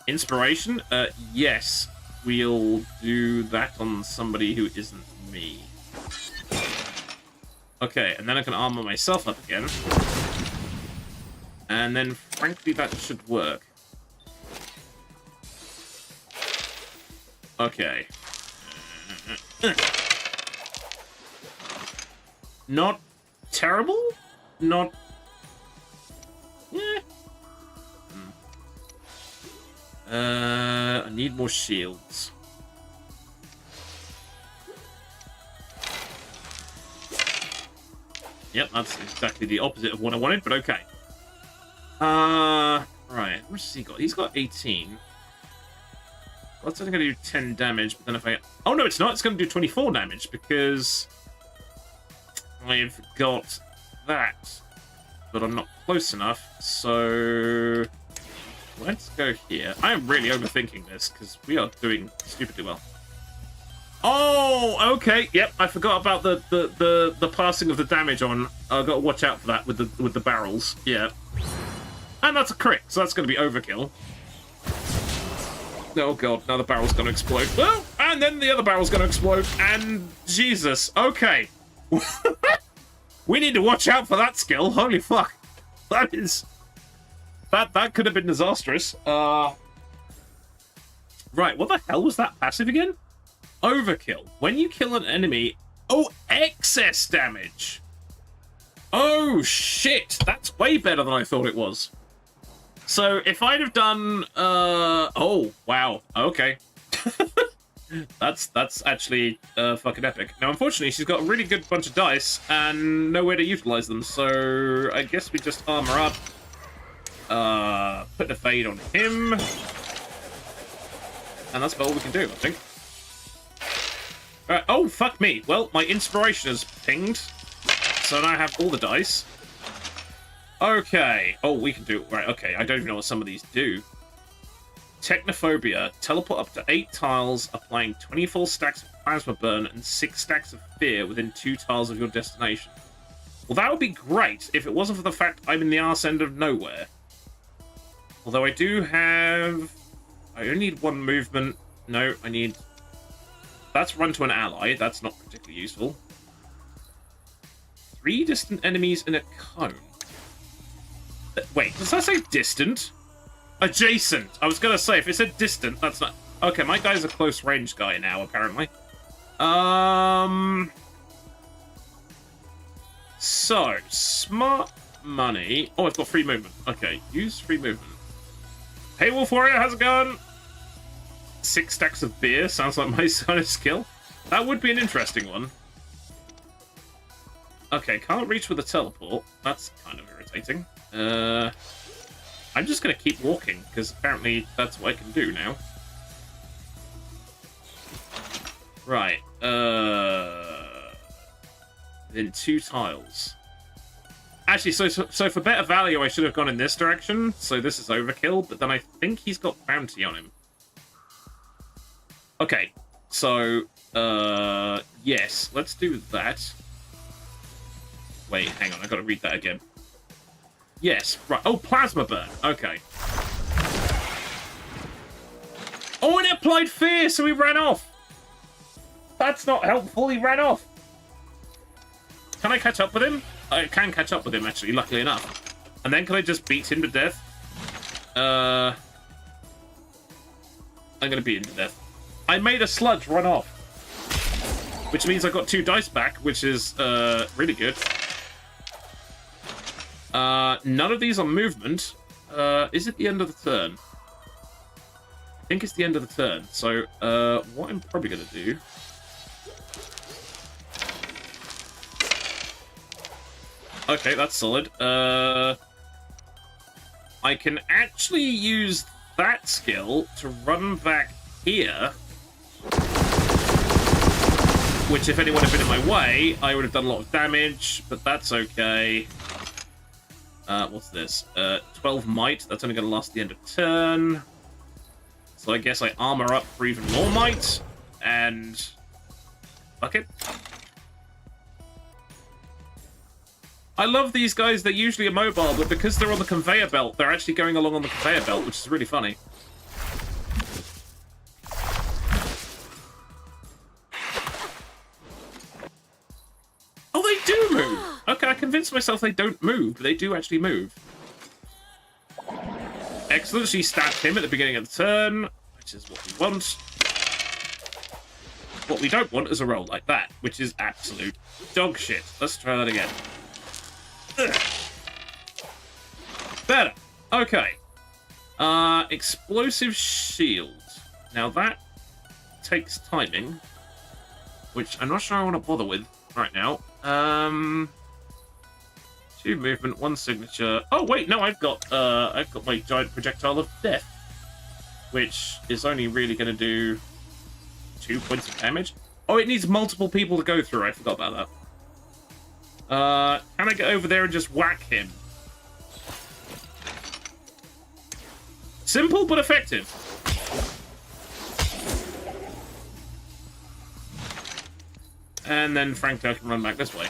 Inspiration? Yes. We'll do that on somebody who isn't me. Okay, and then I can armor myself up again. And then, frankly, that should work. Okay. Not terrible? Not... Yeah. I need more shields. Yep, that's exactly the opposite of what I wanted, but okay. Right. What's he got? He's got 18. That's only going to do 10 damage, but then if I... Oh, no, it's not. It's going to do 24 damage, because I've got that, but I'm not close enough, so... Let's go here. I am really overthinking this, because we are doing stupidly well. Oh, okay. Yep, I forgot about the passing of the damage on. I've got to watch out for that with the barrels. Yeah. And that's a crit, so that's going to be overkill. Oh god, now the barrel's going to explode. Oh, and then the other barrel's going to explode. And Jesus, okay. We need to watch out for that skill. Holy fuck. That is... That could have been disastrous. Right, what the hell was that passive again? Overkill. When you kill an enemy... Oh, excess damage. Oh, shit. That's way better than I thought it was. So, if I'd have done... Oh, wow. Okay. That's actually fucking epic. Now, unfortunately, she's got a really good bunch of dice and nowhere to utilize them. So, I guess we just armor up. Put the fade on him. And that's about all we can do, I think. Alright, oh, fuck me. Well, my inspiration has pinged. So now I have all the dice. Okay. Oh, we can do... Right, okay. I don't even know what some of these do. Technophobia. Teleport up to 8 tiles, applying 24 stacks of plasma burn and 6 stacks of fear within 2 tiles of your destination. Well, that would be great if it wasn't for the fact I'm in the arse end of nowhere. Although I do have... I only need 1 movement. No, I need... That's run to an ally. That's not particularly useful. 3 distant enemies in a cone. Wait, does that say distant? Adjacent. I was going to say, if it said distant, that's not... Okay, my guy's a close range guy now, apparently. So, smart money. Oh, I've got free movement. Okay, use free movement. Hey, Wolf Warrior, how's it going? 6 stacks of beer. Sounds like my kind of skill. That would be an interesting one. Okay, can't reach with a teleport. That's kind of irritating. I I'm just going to keep walking, because apparently that's what I can do now. Right. Then 2 tiles. Actually, so for better value, I should have gone in this direction. So this is overkill, but then I think he's got bounty on him. Okay, so, yes, let's do that. Wait, hang on, I gotta read that again. Yes, right. Oh, plasma burn. Okay. Oh, and it applied fear, so he ran off. That's not helpful. He ran off. Can I catch up with him? I can catch up with him, actually, luckily enough. And then can I just beat him to death? I'm gonna beat him to death. I made a sludge run off. Which means I got 2 dice back, which is, really good. None of these are movement. Is it the end of the turn? I think it's the end of the turn. So, what I'm probably going to do... Okay, that's solid. I can actually use that skill to run back here. Which, if anyone had been in my way, I would have done a lot of damage, but that's okay. What's this? 12 might. That's only going to last the end of turn. So I guess I armor up for even more might. And... fuck it. I love these guys. They're usually immobile, but because they're on the conveyor belt, they're actually going along on the conveyor belt, which is really funny. Oh, they do move! Okay, I convinced myself they don't move, but they do actually move. Excellent. She stabbed him at the beginning of the turn, which is what we want. What we don't want is a roll like that, which is absolute dog shit. Let's try that again. Ugh. Better. Okay. Explosive shield. Now that takes timing, which I'm not sure I want to bother with right now. 2 movement, 1 signature. Oh wait, no, I've got my giant projectile of death, which is only really going to do 2 points of damage. Oh, it needs multiple people to go through. I forgot about that. Can I get over there and just whack him? Simple but effective. And then frankly I can run back this way.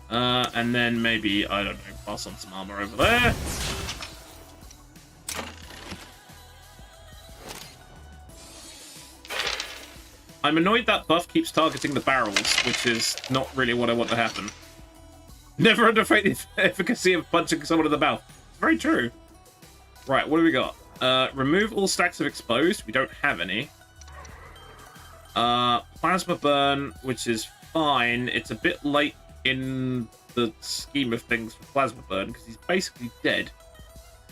And then maybe, I don't know, pass on some armor over there. I'm annoyed that buff keeps targeting the barrels, which is not really what I want to happen. Never underrate the efficacy of punching someone in the mouth. It's very true. Right, what do we got? Remove all stacks of exposed. We don't have any. Plasma burn, which is fine. It's a bit late in the scheme of things for plasma burn, because he's basically dead.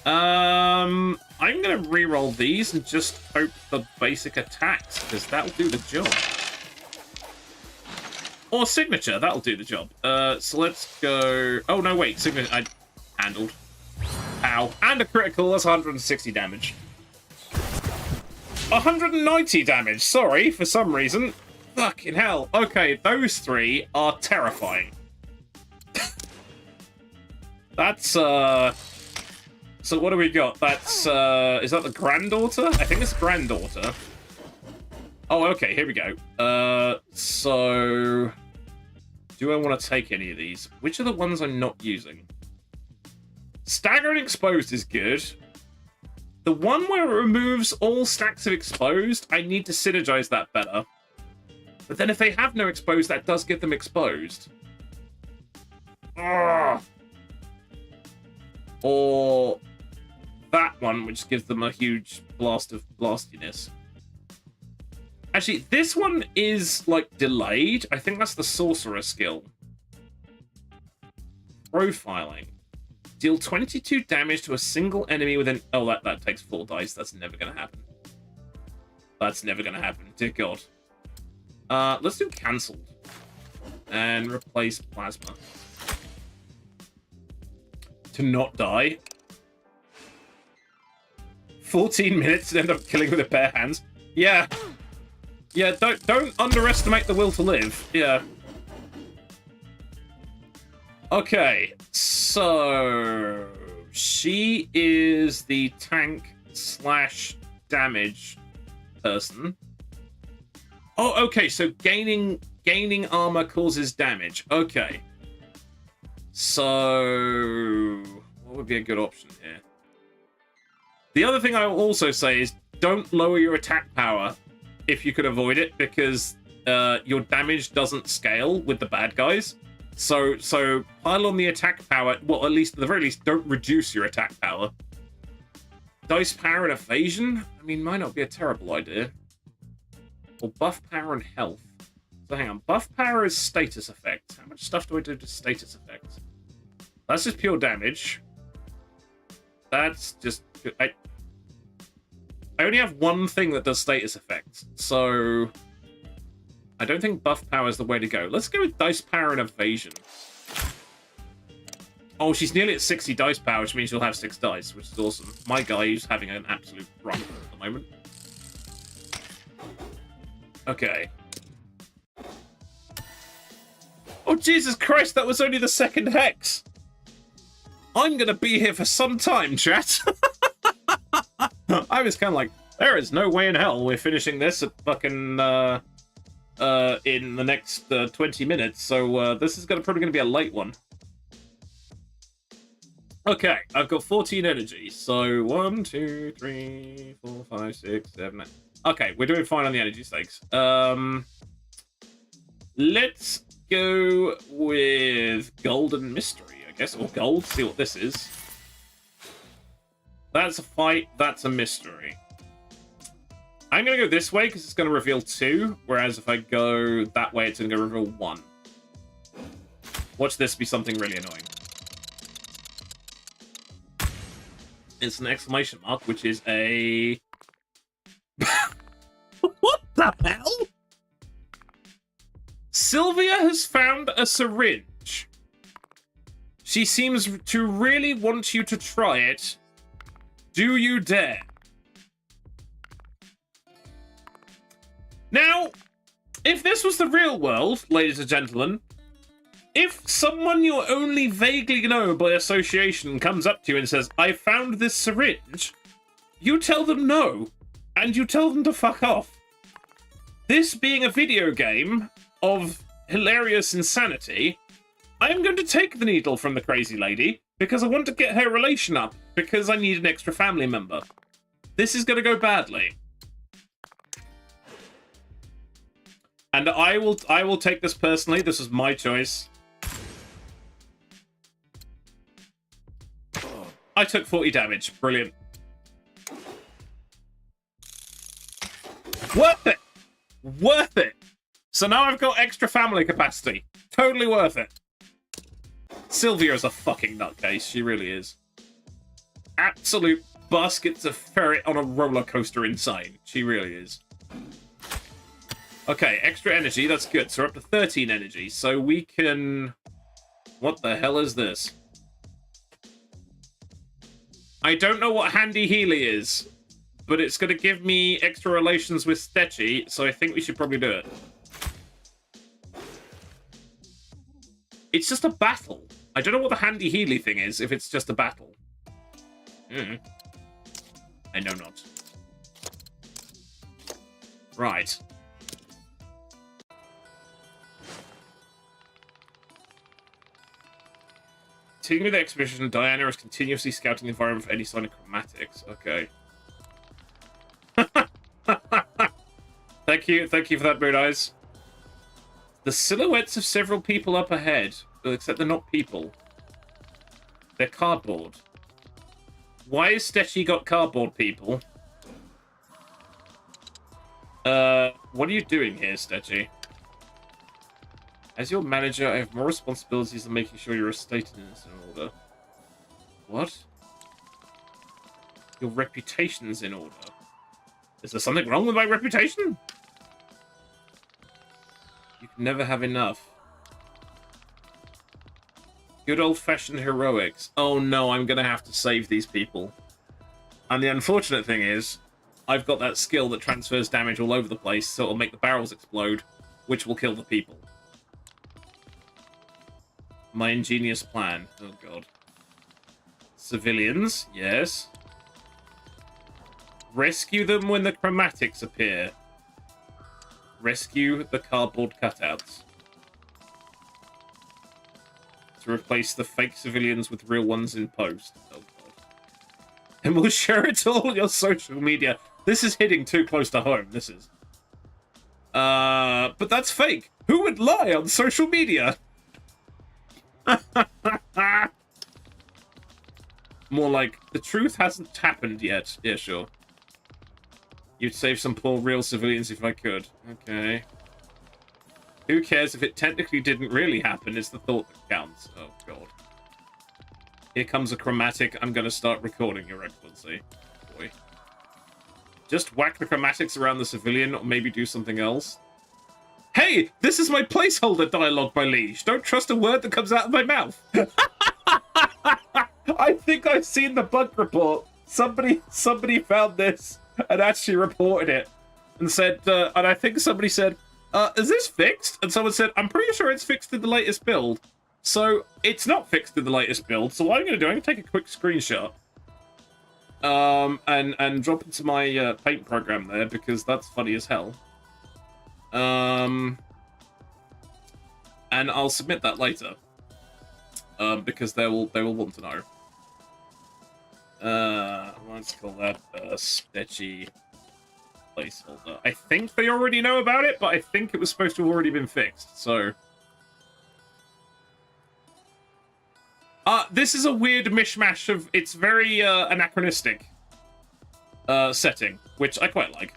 I'm going to re-roll these and just hope for basic attacks, because that'll do the job. Or signature, that'll do the job. So let's go... Oh, no, wait. Signature, I handled. Ow. And a critical, that's 160 damage. 190 damage, sorry, for some reason. Fucking hell. Okay, those 3 are terrifying. That's, So what do we got? That's, is that the granddaughter? I think it's granddaughter. Oh, okay, here we go. So... do I want to take any of these? Which are the ones I'm not using? Staggering Exposed is good. The one where it removes all stacks of Exposed, I need to synergize that better. But then if they have no Exposed, that does give them Exposed. Ugh. Or that one, which gives them a huge blast of blastiness. Actually, this one is, like, delayed. I think that's the Sorcerer skill. Profiling. Deal 22 damage to a single enemy within... Oh, that takes 4 dice. That's never going to happen. That's never going to happen. Dear God. Let's do Cancelled. And replace Plasma. to not die. 14 minutes and end up killing with a bare hands. Yeah. Yeah, don't underestimate the will to live. Yeah. Okay, so she is the tank / damage person. Oh, okay, so gaining armor causes damage. Okay. So what would be a good option here? The other thing I will also say is don't lower your attack power if you can avoid it, because your damage doesn't scale with the bad guys. So pile on the attack power. Well, at the very least, don't reduce your attack power. Dice power and evasion? I mean, might not be a terrible idea. Or buff power and health. So hang on, buff power is status effects. How much stuff do I do to status effects? That's just pure damage. That's just... I only have one thing that does status effects, so I don't think buff power is the way to go. Let's go with dice power and evasion. Oh, she's nearly at 60 dice power, which means she'll have 6 dice, which is awesome. My guy is having an absolute run at the moment. Okay. Oh, Jesus Christ, that was only the second hex! I'm gonna be here for some time, chat! I was kind of like, there is no way in hell we're finishing this at fucking, in the next 20 minutes, so this is probably going to be a late one. Okay, I've got 14 energy, so 1, 2, 3, 4, 5, 6, 7, 8. Okay, we're doing fine on the energy stakes. Let's go with Golden Mystery, I guess, or Gold, see what this is. That's a fight, that's a mystery. I'm going to go this way because it's going to reveal 2, whereas if I go that way, it's going to reveal 1. Watch this be something really annoying. It's an exclamation mark, which is a... What the hell? Sylvia has found a syringe. She seems to really want you to try it. Do you dare? Now, if this was the real world, ladies and gentlemen, if someone you only vaguely know by association comes up to you and says, I found this syringe, you tell them no, and you tell them to fuck off. This being a video game of hilarious insanity, I am going to take the needle from the crazy lady because I want to get her relation up because I need an extra family member. This is going to go badly. And I will take this personally. This is my choice. I took 40 damage. Brilliant. Worth it! Worth it! So now I've got extra family capacity. Totally worth it. Sylvia is a fucking nutcase. She really is. Absolute baskets of ferret on a roller coaster insane. She really is. Okay, extra energy. That's good. So we're up to 13 energy. So we can... What the hell is this? I don't know what Handy Healy is, but it's going to give me extra relations with Stetchy, so I think we should probably do it. It's just a battle. I don't know what the Handy Healy thing is, if it's just a battle. I know not. Right. Taking with the expedition, Diana is continuously scouting the environment for any sign of chromatics. Okay. Thank you for that, Moon Eyes. The silhouettes of several people up ahead, except they're not people. They're cardboard. Why has Stetchy got cardboard people? What are you doing here, Stetchy? As your manager, I have more responsibilities than making sure your estate is in order. What? Your reputation's in order. Is there something wrong with my reputation? You can never have enough. Good old-fashioned heroics. Oh no, I'm gonna have to save these people. And the unfortunate thing is, I've got that skill that transfers damage all over the place, so it'll make the barrels explode, which will kill the people. My ingenious plan. Oh god. Civilians, yes. Rescue them when the chromatics appear. Rescue the cardboard cutouts. To replace the fake civilians with real ones in post. Oh god. And we'll share it all on your social media. This is hitting too close to home, this is. But that's fake. Who would lie on social media? More like, the truth hasn't happened yet. Yeah, sure. You'd save some poor real civilians if I could. Okay. Who cares if it technically didn't really happen? It's the thought that counts. Oh, God. Here comes a chromatic. I'm going to start recording, Your Excellency. Boy. Just whack the chromatics around the civilian, or maybe do something else. Hey! This is my placeholder dialogue, my liege. Don't trust a word that comes out of my mouth. I think I've seen the bug report. Somebody found this and actually reported it. And said, and I think somebody said, is this fixed? And someone said, I'm pretty sure it's fixed in the latest build. So, it's not fixed in the latest build. So what I'm going to do, I'm going to take a quick screenshot. And drop into my paint program there, because that's funny as hell. And I'll submit that later. Because they will want to know. Let's call that a sketchy placeholder. I think they already know about it, but I think it was supposed to have already been fixed, so... this is a weird mishmash of... It's very, anachronistic setting, which I quite like.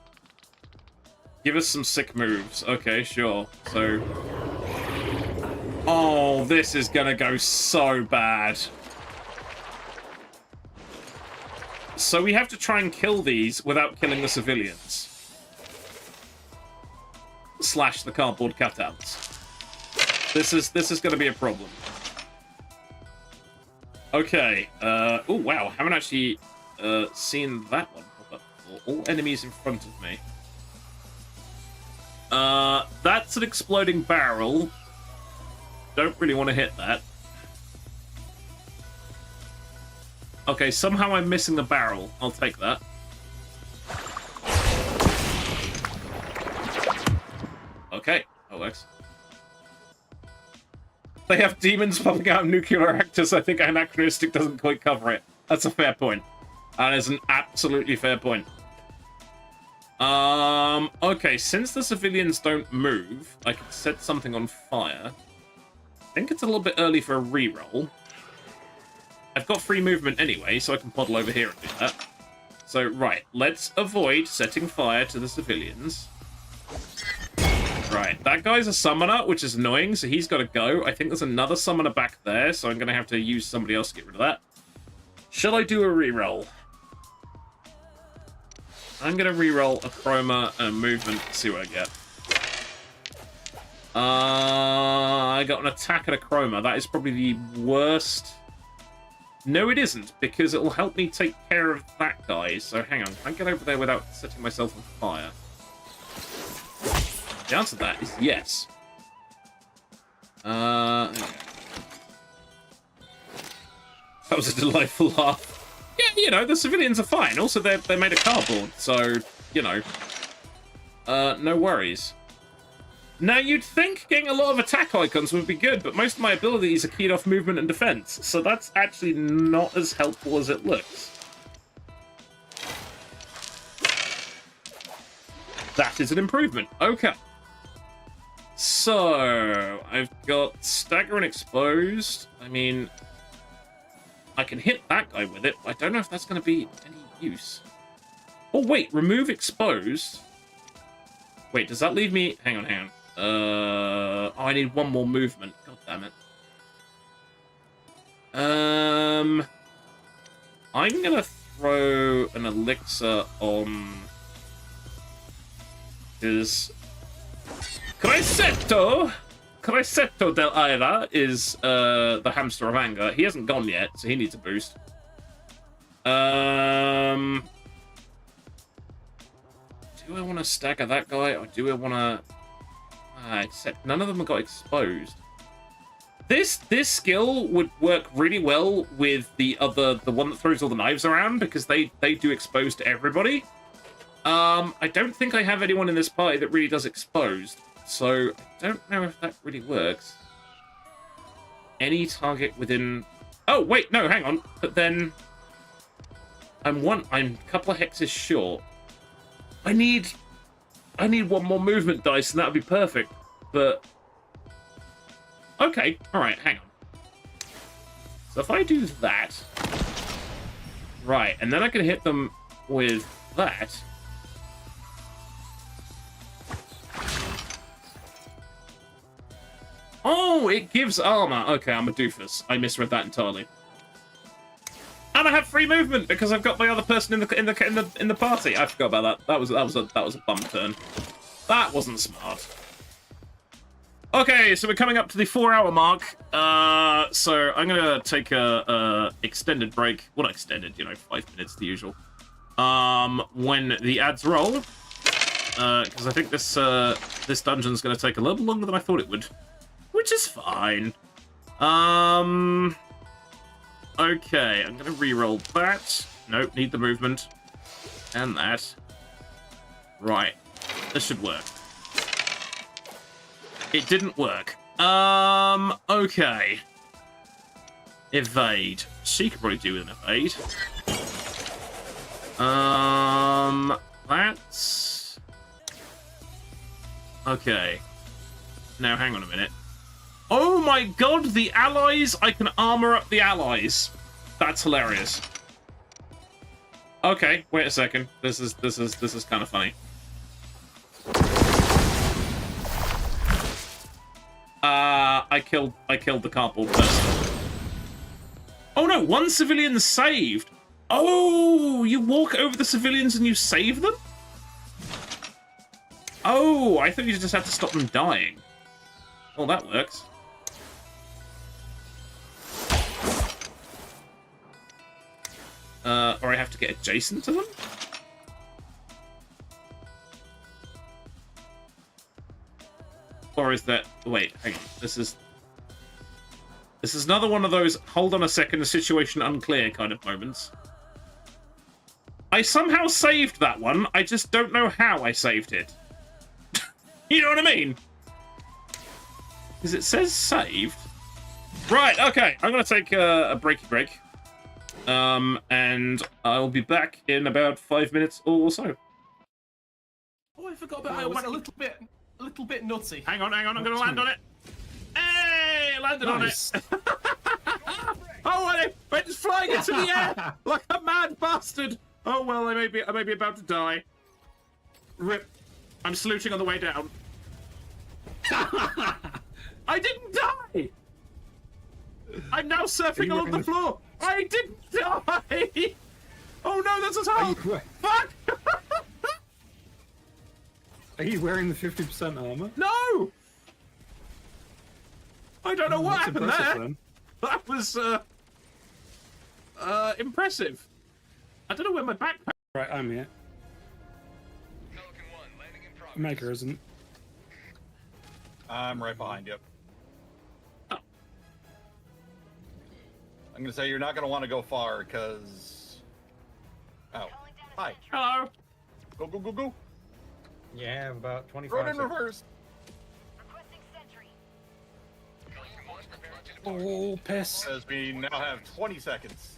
Give us some sick moves. Okay, sure. So... Oh, this is gonna go so bad. So we have to try and kill these without killing the civilians. Slash the cardboard cutouts. This is gonna be a problem. Okay. Oh wow, haven't actually seen that one pop up before. All enemies in front of me. That's an exploding barrel. Don't really want to hit that. Okay, somehow I'm missing the barrel. I'll take that. Okay, that works. They have demons popping out of nuclear reactors. I think anachronistic doesn't quite cover it. That's a fair point. That is an absolutely fair point. Okay, since the civilians don't move, I can set something on fire. I think it's a little bit early for a reroll. I've got free movement anyway, so I can poddle over here and do that. So, right, let's avoid setting fire to the civilians. Right, that guy's a summoner, which is annoying, so he's got to go. I think there's another summoner back there, so I'm going to have to use somebody else to get rid of that. Shall I do a reroll? I'm going to reroll a chroma and a movement to see what I get. I got an attack and a chroma. That is probably the worst. No, it isn't, because it will help me take care of that guy. So hang on, can I get over there without setting myself on fire? The answer to that is yes. That was a delightful laugh. Yeah, you know, the civilians are fine. Also, they made of cardboard, so, you know. No worries. Now, you'd think getting a lot of attack icons would be good, but most of my abilities are keyed off movement and defense, so that's actually not as helpful as it looks. That is an improvement. Okay. So, I've got stagger and exposed. I mean, I can hit that guy with it, but I don't know if that's going to be any use. Oh, wait, remove exposed. Wait, does that leave me... Hang on. Oh, I need one more movement. God damn it. I'm gonna throw an elixir on... Because... Crescetto del Aira is the hamster of anger. He hasn't gone yet, so he needs a boost. Do I want to stagger that guy, or do I want to... except none of them got exposed. This skill would work really well with the one that throws all the knives around, because they do expose to everybody. I don't think I have anyone in this party that really does exposed, so I don't know if that really works. Any target within... Oh, wait, no, hang on. But then... I'm a couple of hexes short. I need one more movement dice, and that would be perfect. But... Okay, alright, hang on. So if I do that... Right, and then I can hit them with that... Oh, it gives armor. Okay, I'm a doofus. I misread that entirely. And I have free movement because I've got my other person in the party. I forgot about that. That was a bum turn. That wasn't smart. Okay, so we're coming up to the 4-hour mark. So I'm gonna take a extended break. Well, not extended, 5 minutes, the usual. When the ads roll, because I think this dungeon's gonna take a little longer than I thought it would. Which is fine. Okay, I'm gonna re-roll that. Nope, need the movement. And that. Right. This should work. It didn't work. Okay. Evade. She could probably do an evade. That's... Okay. Now, hang on a minute. Oh my god, the allies! I can armor up the allies. That's hilarious. Okay, wait a second. This is kind of funny. I killed the cardboard person. Oh no, one civilian saved. Oh, you walk over the civilians and you save them? Oh, I thought you just had to stop them dying. Well, that works. Or I have to get adjacent to them? Or is that... Wait, hang on. This is another one of those hold on a second, the situation unclear kind of moments. I somehow saved that one. I just don't know how I saved it. You know what I mean? Because it says saved. Right, okay. I'm going to take a breaky break. And I'll be back in about 5 minutes or so. Oh, I forgot about it. Went a little bit nutty. Hang on. I'm going to land on it. Hey, landed on it. Oh, I went just flying into the air like a mad bastard. Oh well, I may be about to die. Rip. I'm saluting on the way down. I didn't die. I'm now surfing along the floor. I didn't die. Oh no, that's a hole. Fuck. Are you wearing the 50% armor? No. I don't know what happened there. Then. That was impressive. I don't know where my backpack. Right, I'm here. Maker isn't. I'm right behind you. Oh. I'm gonna say you're not gonna want to go far, because... Oh. Hi. Hello. Go. Yeah, about 25 Throw it in seconds. reverse. Oh, piss. As we now have 20 seconds.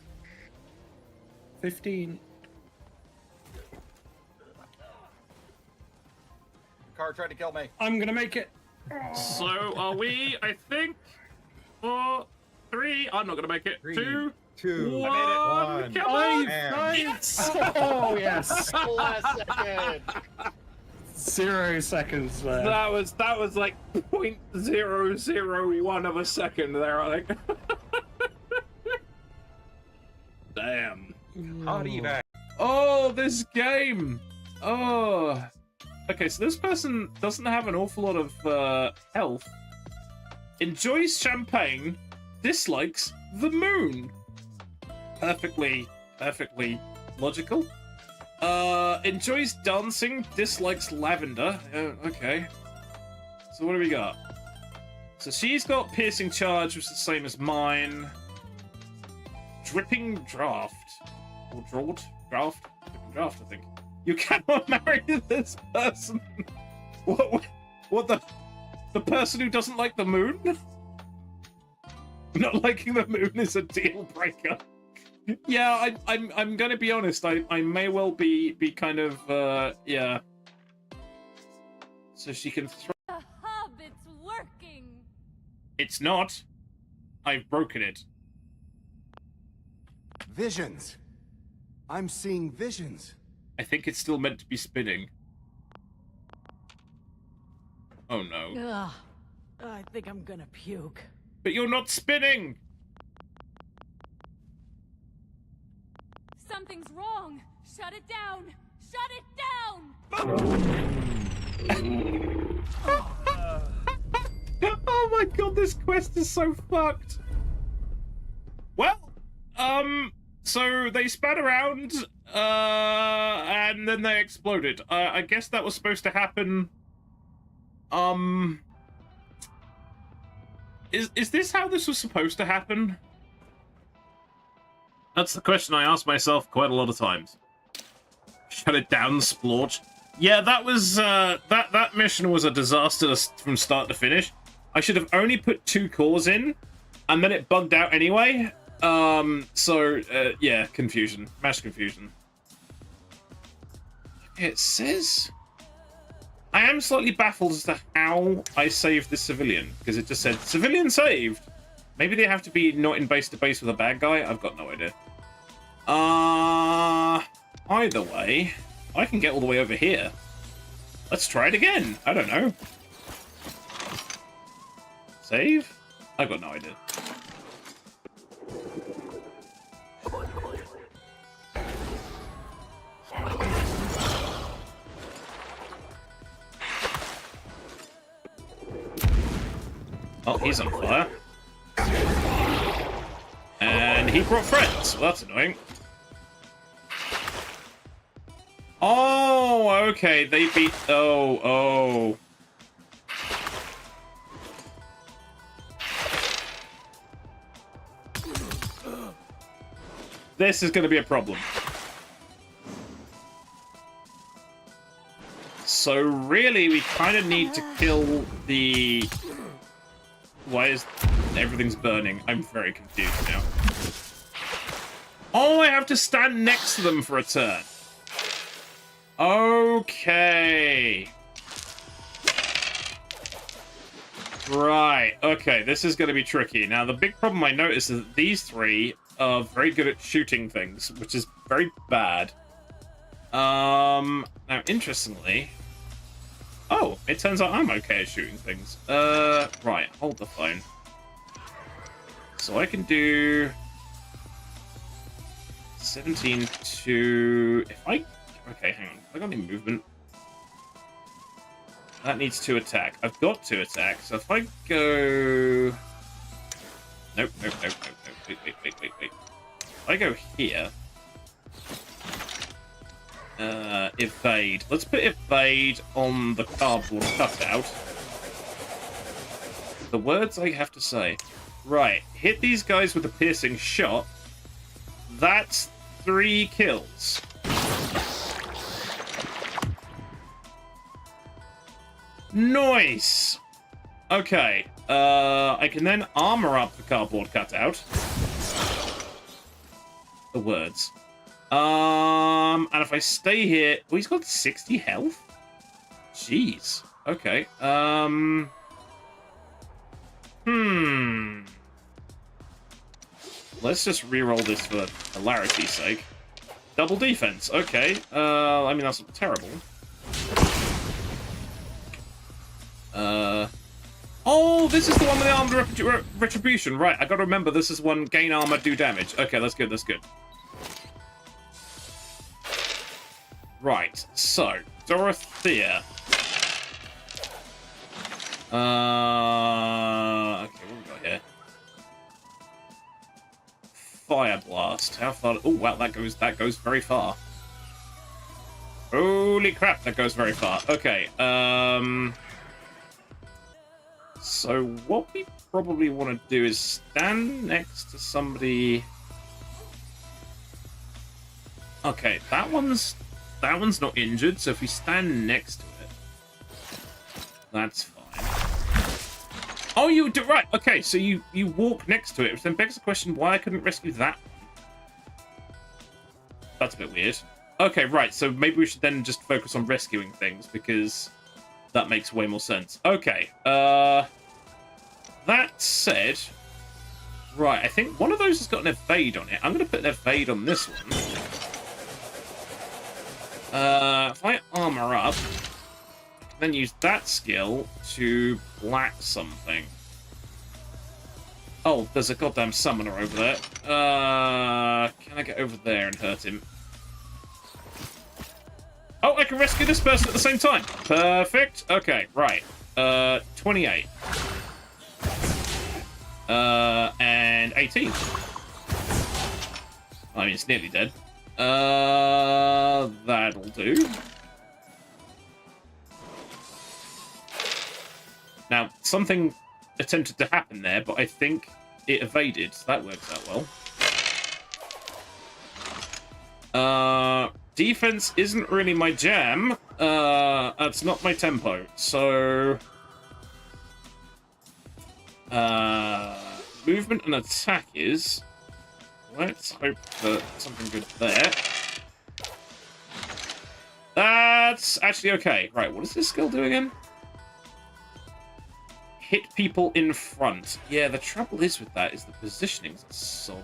15. Car tried to kill me. I'm gonna make it. So are we? I think 4, 3. I'm not gonna make it. 3, 2, 1. I made it. Come on. Yes. Oh yes. Last second. 0 seconds there. That was like 0.001 of a second there, I think. Damn. Hardy back. Oh, this game. Oh. Okay, so this person doesn't have an awful lot of health. enjoys champagne, dislikes the moon. Perfectly logical. Enjoys dancing, dislikes lavender. Okay. So what do we got? So she's got piercing charge, which is the same as mine. Dripping draft. Or drought? Draft? Dripping draft, I think. You cannot marry this person. What the person who doesn't like the moon? Not liking the moon is a deal breaker. Yeah, I'm gonna be honest. I may well be kind of yeah. So she can throw. The hub, it's working. It's not. I've broken it. Visions. I'm seeing visions. I think it's still meant to be spinning. Oh no. Ugh, I think I'm gonna puke. But you're not spinning! Something's wrong. Shut it down. Shut it down. Oh my god, this quest is so fucked. Well, so they spat around, and then they exploded. I guess that was supposed to happen. Is this how this was supposed to happen? That's the question I ask myself quite a lot of times. Shut it down, splorch. Yeah, that was that mission was a disaster from start to finish. I should have only put 2 cores in, and then it bugged out anyway. Yeah, confusion, mass confusion. It says. I am slightly baffled as to how I saved this civilian, because it just said, civilian saved! Maybe they have to be not in base to base with a bad guy? I've got no idea. Either way, I can get all the way over here. Let's try it again. I don't know. Save? I've got no idea. Oh, he's on fire. And he brought friends. Well, that's annoying. Oh, okay. They beat... Oh. This is going to be a problem. So really, we kind of need to kill the... Why is everything's burning? I'm very confused now. Oh, I have to stand next to them for a turn. Okay. Right. Okay, this is going to be tricky. Now, the big problem I noticed is that these 3 are very good at shooting things, which is very bad. Now, interestingly... Oh, it turns out I'm okay at shooting things. Right, hold the phone. So I can do... 17 to... If I... Okay, hang on. Have I got any movement? That needs 2 attack. I've got 2 attack, so if I go... Nope. Wait. If I go here... evade. Let's put evade on the cardboard cutout. The words I have to say. Right, hit these guys with a piercing shot. That's 3 kills. Nice! Okay, I can then armor up the cardboard cutout. The words. And if I stay here... Oh, he's got 60 health? Jeez. Okay. Let's just re-roll this for hilarity's sake. Double defense. Okay. I mean, that's terrible. Oh, this is the one with the armed retribution. Right, I gotta remember this is one gain armor, do damage. Okay, that's good, that's good. Right, so, Dorothea. Okay. fire blast? How far? Oh wow, that goes very far. Holy crap, that goes very far. Okay. So what we probably want to do is stand next to somebody. Okay, that one's not injured, so if we stand next to it, that's fine. Oh, you do right. Okay, so you walk next to it, which then begs the question why I couldn't rescue that. That's a bit weird. Okay, right. So maybe we should then just focus on rescuing things because that makes way more sense. Okay. That said, right. I think one of those has got an evade on it. I'm going to put an evade on this one. If I armor up, then use that skill to black something. Oh, there's a goddamn summoner over there. Can I get over there and hurt him? Oh, I can rescue this person at the same time. Perfect. Okay, right. 28. And 18. I mean, it's nearly dead. That'll do. Now, something attempted to happen there, but I think it evaded, so that works out well. Defense isn't really my jam. That's not my tempo, so... movement and attack is... Let's hope for something good there. That's actually okay. Right, what does this skill do again? Hit people in front. Yeah, the trouble is with that is the positioning's a sod.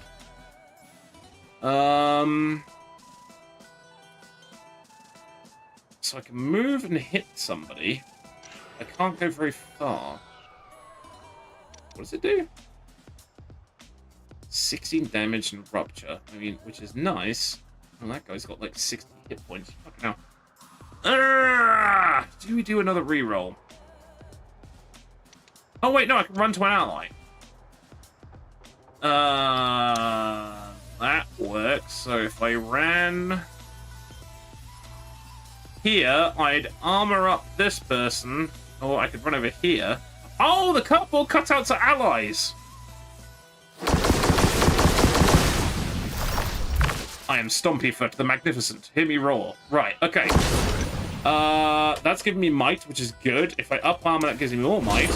So I can move and hit somebody. I can't go very far. What does it do? 16 damage and rupture. I mean, which is nice. Well, that guy's got like 60 hit points. Fucking hell. Do we do another reroll? Oh wait, no, I can run to an ally. That works. So if I ran here, I'd armor up this person, or I could run over here. Oh, the cardboard cutouts are allies. I am Stompyfoot the Magnificent. Hear me roar. Right, okay. That's giving me might, which is good. If I up armor, that gives me more might.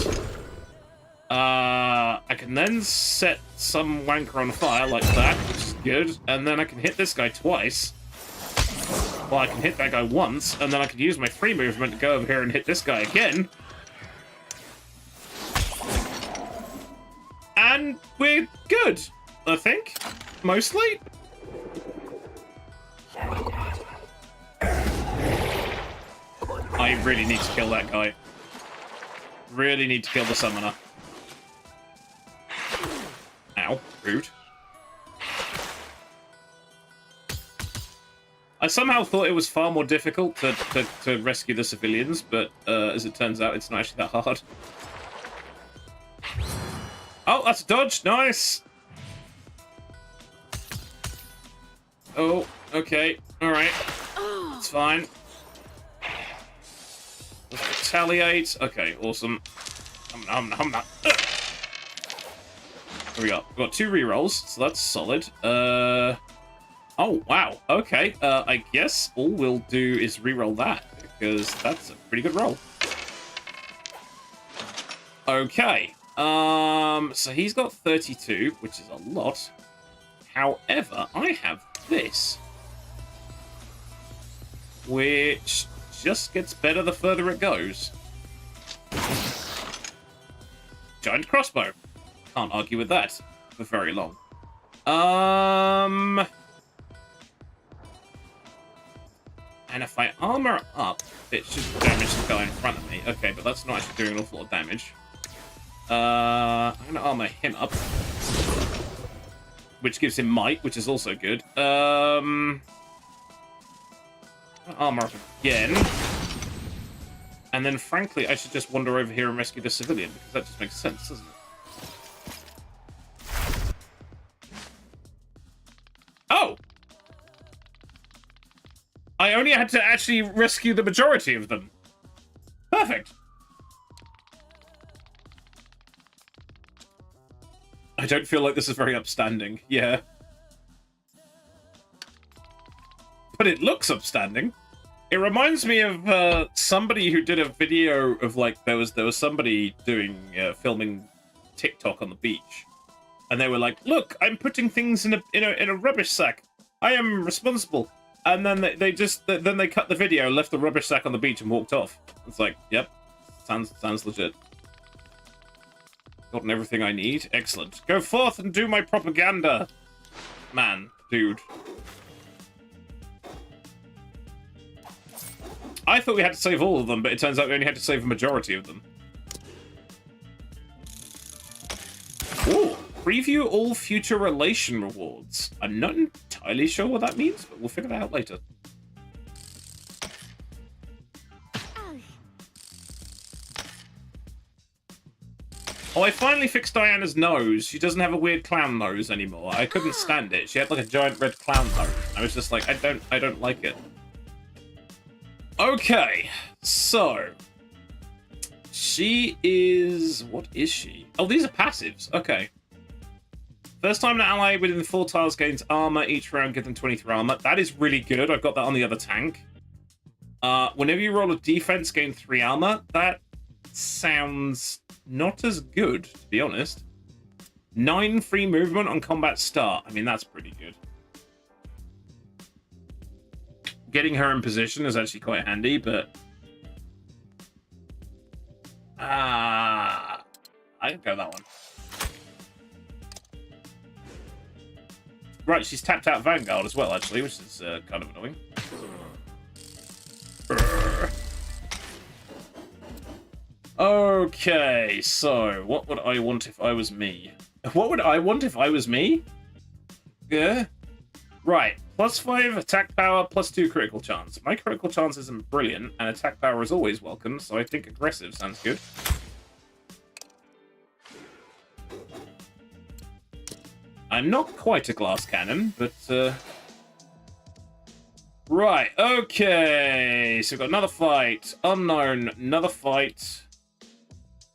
I can then set some wanker on fire like that, which is good. And then I can hit this guy twice. Well, I can hit that guy once, and then I can use my free movement to go over here and hit this guy again. And we're good, I think. Mostly. I really need to kill that guy. Really need to kill the summoner. Ow, rude. I somehow thought it was far more difficult to rescue the civilians, but as it turns out, it's not actually that hard. Oh, that's a dodge. Nice. Oh, okay. All right. It's fine. Let's retaliate. Okay, awesome. I'm not. There we go. We've got 2 rerolls, so that's solid. Oh, wow. Okay. I guess all we'll do is reroll that, because that's a pretty good roll. Okay. So he's got 32, which is a lot. However, I have this, which just gets better the further it goes. Giant crossbow. Can't argue with that for very long. And if I armor up, it should damage the guy in front of me. Okay, but that's not actually doing an awful lot of damage. I'm going to armor him up, which gives him might, which is also good. Armor up again. And then, frankly, I should just wander over here and rescue the civilian, because that just makes sense, doesn't it? Oh! I only had to actually rescue the majority of them. Perfect. I don't feel like this is very upstanding. Yeah. But it looks upstanding. It reminds me of somebody who did a video of like there was somebody doing filming TikTok on the beach, and they were like, "Look, I'm putting things in a rubbish sack. I am responsible." And then they cut the video, left the rubbish sack on the beach, and walked off. It's like, yep, sounds legit. Gotten everything I need. Excellent. Go forth and do my propaganda, man, dude. I thought we had to save all of them, but it turns out we only had to save a majority of them. Ooh, preview all future relation rewards. I'm not entirely sure what that means, but we'll figure that out later. Oh, I finally fixed Diana's nose. She doesn't have a weird clown nose anymore. I couldn't stand it. She had like a giant red clown nose. I was just like, I don't like it. Okay, so she is... What is she? Oh, these are passives. Okay. First time an ally within 4 tiles gains armor. Each round give them 23 armor. That is really good. I've got that on the other tank. Whenever you roll a defense, gain 3 armor. That sounds not as good, to be honest. 9 free movement on combat start. I mean, that's pretty good. Getting her in position is actually quite handy, but... I can go that one. Right, she's tapped out Vanguard as well, actually, which is kind of annoying. Okay, so what would I want if I was me? What would I want if I was me? Yeah. Right, +5 attack power, +2 critical chance. My critical chance isn't brilliant, and attack power is always welcome, so I think aggressive sounds good. I'm not quite a glass cannon, but... Right, okay, so we've got another fight. Unknown, another fight.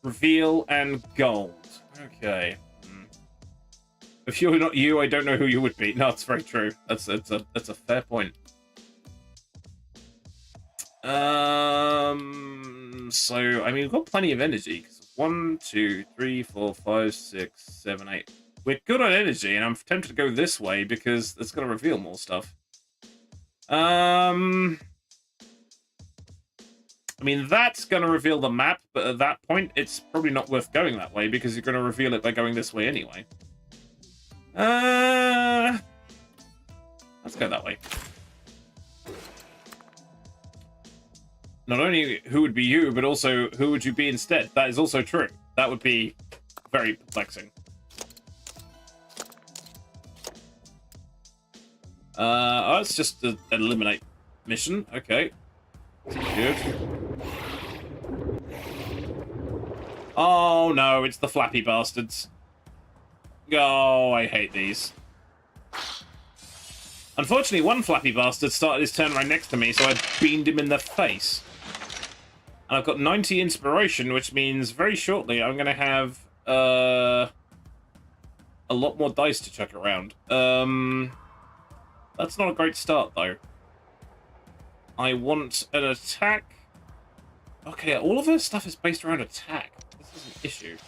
Reveal, and gold. Okay. If you're not you, I don't know who you would be. No, it's very true. That's a fair point. So I mean, we've got plenty of energy. 1, 2, 3, 4, 5, 6, 7, 8. We're good on energy, and I'm tempted to go this way because it's going to reveal more stuff. I mean, that's going to reveal the map, but at that point, it's probably not worth going that way because you're going to reveal it by going this way anyway. Let's go that way. Not only who would be you, but also who would you be instead? That is also true. That would be very perplexing. Let's just an eliminate mission. Okay. Good. Oh no, it's the flappy bastards. Oh, I hate these. Unfortunately, one flappy bastard started his turn right next to me, so I beamed him in the face. And I've got 90 inspiration, which means very shortly I'm going to have a lot more dice to chuck around. That's not a great start, though. I want an attack. Okay, all of her stuff is based around attack. This is an issue.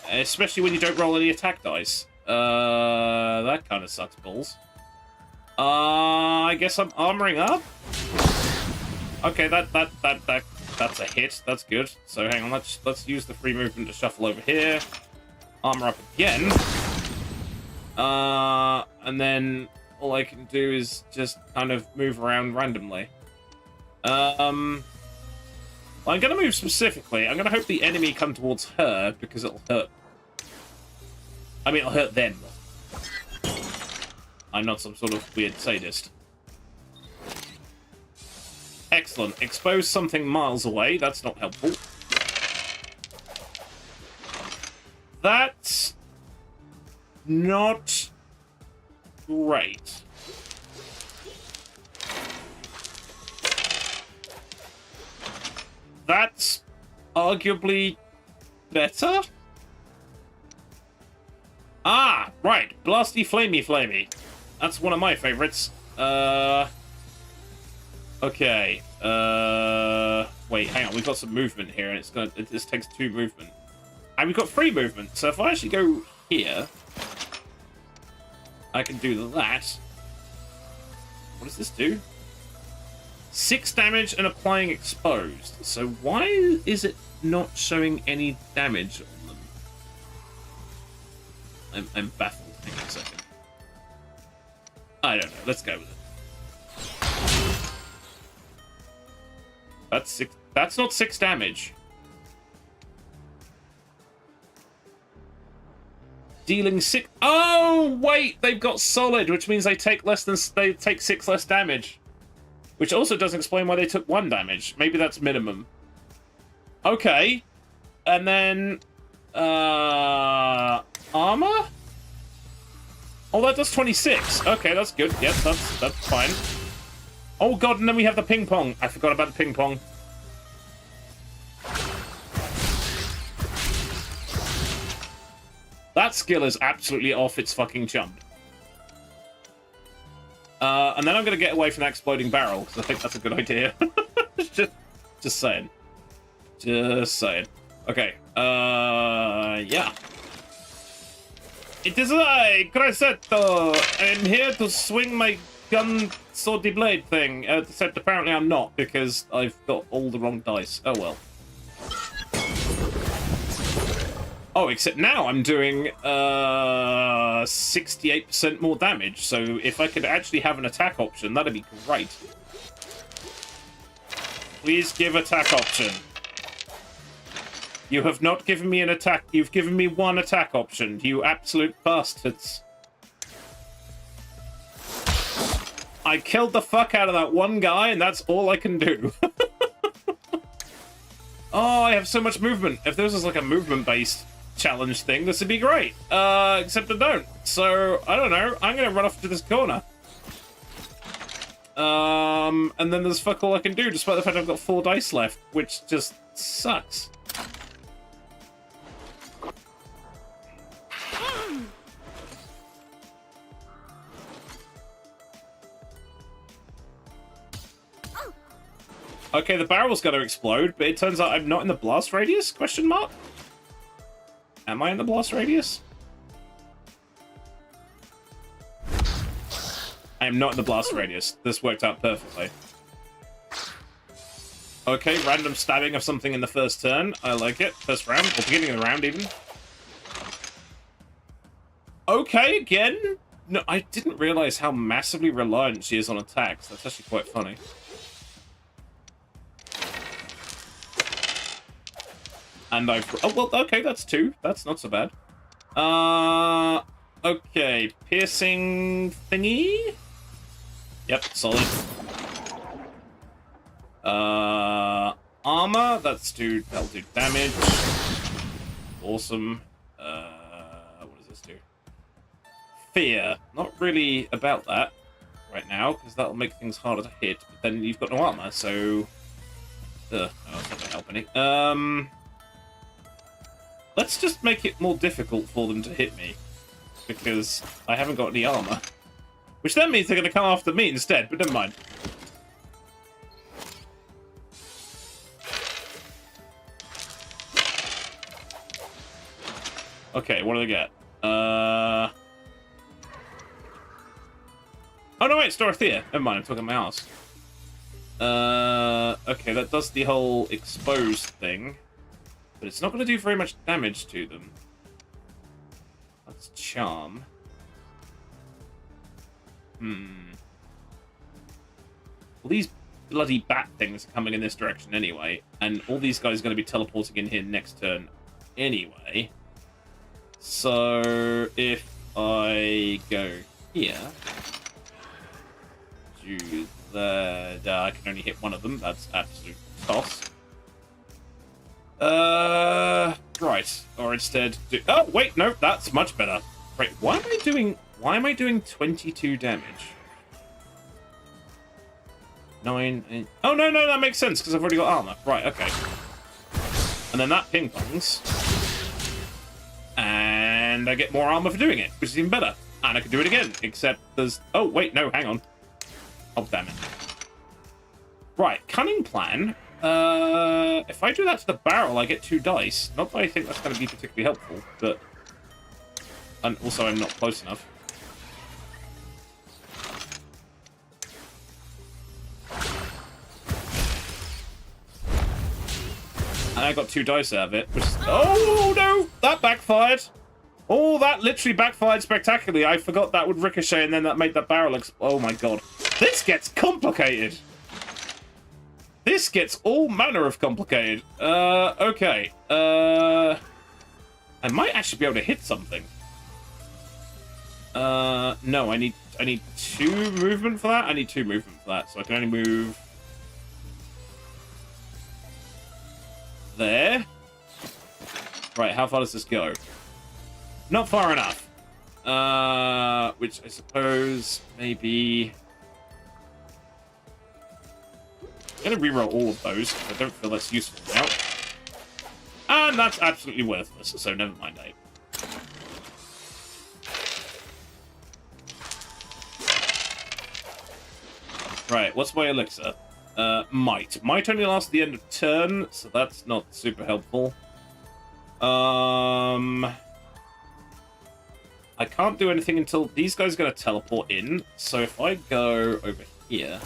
Especially when you don't roll any attack dice. That kind of sucks balls. I guess I'm armoring up. Okay, that's a hit. That's good. So hang on, let's use the free movement to shuffle over here. Armor up again. And then all I can do is just kind of move around randomly. I'm gonna move specifically. I'm gonna hope the enemy come towards her because it'll hurt. I mean, it'll hurt them. I'm not some sort of weird sadist. Excellent. Expose something miles away. That's not helpful. That not great. That's arguably better? Ah, right. Blasty Flamey Flamey. That's one of my favorites. Okay. Wait, hang on. We've got some movement here, and this takes 2 movement. And we've got 3 movement. So if I actually go here, I can do that. What does this do? 6 damage and applying exposed. So why is it not showing any damage on them? I'm baffled. Hang on a second. I don't know. Let's go with it. That's 6. That's not 6 damage. Dealing 6. Oh wait, they've got solid, which means they take 6 less damage. Which also doesn't explain why they took 1 damage. Maybe that's minimum. Okay. And then armor? Oh, that does 26. Okay, that's good. Yes, that's fine. Oh god, and then we have the ping pong. I forgot about the ping pong. That skill is absolutely off its fucking chump. And then I'm going to get away from that exploding barrel, because I think that's a good idea. just saying. Just saying. Okay. Yeah. It is I, Crescetto. I'm here to swing my gun swordy blade thing. Except apparently I'm not, because I've got all the wrong dice. Oh well. Oh, except now I'm doing 68% more damage, so if I could actually have an attack option, that'd be great. Please give attack option. You have not given me an attack. You've given me 1 attack option, you absolute bastards. I killed the fuck out of that one guy, and that's all I can do. Oh, I have so much movement. If this was like a movement-based challenge thing, this would be great. Except I don't. So, I don't know. I'm gonna run off to this corner. And then there's fuck all I can do, despite the fact I've got 4 dice left, which just sucks. Okay, the barrel's gonna explode, but it turns out I'm not in the blast radius? Question mark? Am I in the blast radius? I am not in the blast radius. This worked out perfectly. Okay, random stabbing of something in the first turn. I like it. First round, or beginning of the round even. Okay, again. No, I didn't realize how massively reliant she is on attacks. That's actually quite funny. And I've... Oh, well, okay, that's 2. That's not so bad. Okay. Piercing thingy? Yep, solid. Armor, that'll do damage. Awesome. What does this do? Fear. Not really about that right now, because that'll make things harder to hit, but then you've got no armor, so... no, that's not gonna help any. Let's just make it more difficult for them to hit me, because I haven't got any armor. Which then means they're going to come after me instead, but never mind. Okay, what do they get? Oh no, wait, it's Dorothea. Never mind, I'm talking my ass. Okay, that does the whole exposed thing. But it's not going to do very much damage to them. That's charm. Well, these bloody bat things are coming in this direction anyway. And all these guys are going to be teleporting in here next turn anyway. So, if I go here... do that... I can only hit one of them. That's absolute toss. Right. Or instead do... Oh, wait, no, that's much better. Right, why am I doing 22 damage? 9, 8... Oh, no, that makes sense, because I've already got armor. Right, okay. And then that ping-pongs. And I get more armor for doing it, which is even better. And I can do it again, except there's... Oh, wait, no, hang on. Oh, damn it. Right, cunning plan. If I do that to the barrel, I get 2 dice. Not that I think that's going to be particularly helpful, but... And also, I'm not close enough. And I got 2 dice out of it, which is... Oh, no! That backfired! Oh, that literally backfired spectacularly. I forgot that would ricochet, and then that made that barrel Oh, my God. This gets complicated! This gets all manner of complicated. Okay. I might actually be able to hit something. No, I need 2 movement for that? I need 2 movement for that, so I can only move... There. Right, how far does this go? Not far enough. Which I suppose maybe... I'm gonna reroll all of those, because I don't feel that's useful now. And that's absolutely worthless, so never mind, Abe. Right, what's my elixir? Might. Might only last the end of turn, so that's not super helpful. I can't do anything until these guys are going to teleport in, so if I go over here...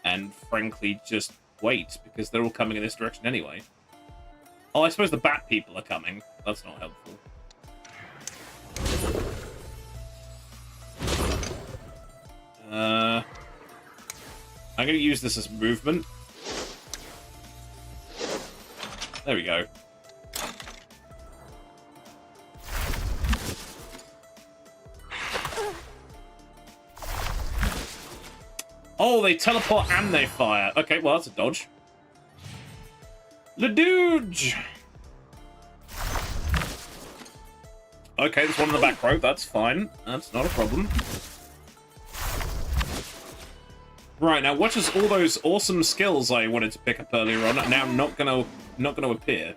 and frankly just wait, because they're all coming in this direction anyway. Oh, I suppose the bat people are coming. That's not helpful. I'm going to use this as movement. There we go. Oh, they teleport and they fire. Okay, well, that's a dodge. Ledooge! Okay, there's one in the back row. That's fine. That's not a problem. Right, now watch as all those awesome skills I wanted to pick up earlier on are now not gonna appear.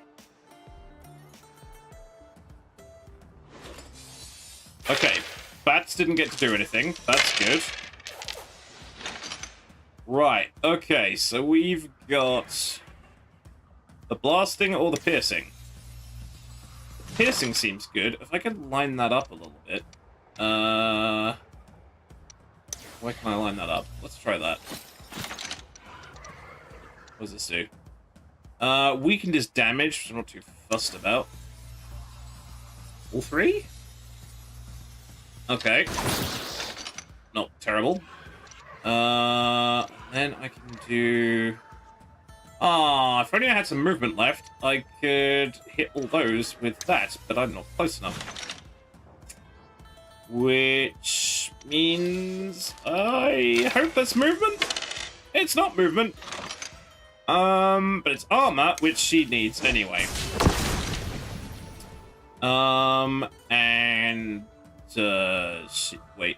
Okay, bats didn't get to do anything. That's good. Right, okay, so we've got the blasting or the piercing. The piercing seems good. If I can line that up a little bit. Where can I line that up? Let's try that. What does this do? Weakened is damage, which I'm not too fussed about. All 3? Okay. Not terrible. Then I can do... Ah, if only I had some movement left, I could hit all those with that, but I'm not close enough. Which means I hope that's movement. It's not movement. But it's armor, which she needs anyway. And wait.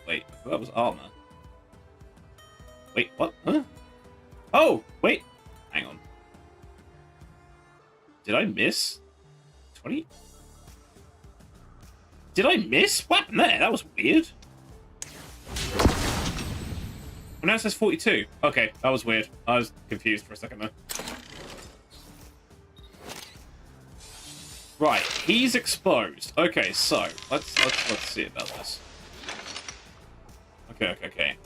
Wait, that was armor. Wait, what? Huh? Oh, wait. Hang on. Did I miss? 20? Did I miss? What happened there? That was weird. Well, now it says 42. Okay, that was weird. I was confused for a second there. Right, he's exposed. Okay, so let's see about this. Okay.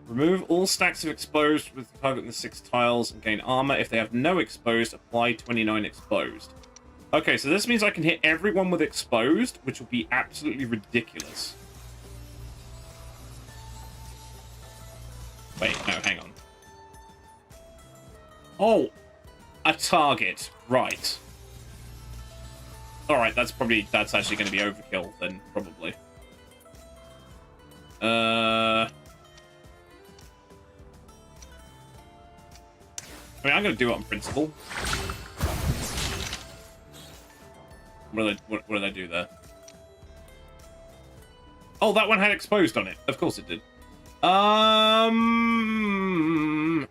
Remove all stacks of exposed with targeting the 6 tiles and gain armor. If they have no exposed, apply 29 exposed. Okay, so this means I can hit everyone with exposed, which will be absolutely ridiculous. Wait, no, hang on. Oh, a target. Right. Alright, that's actually going to be overkill then, probably. I mean, I'm going to do it on principle. What did I do there? Oh, that one had exposed on it. Of course it did.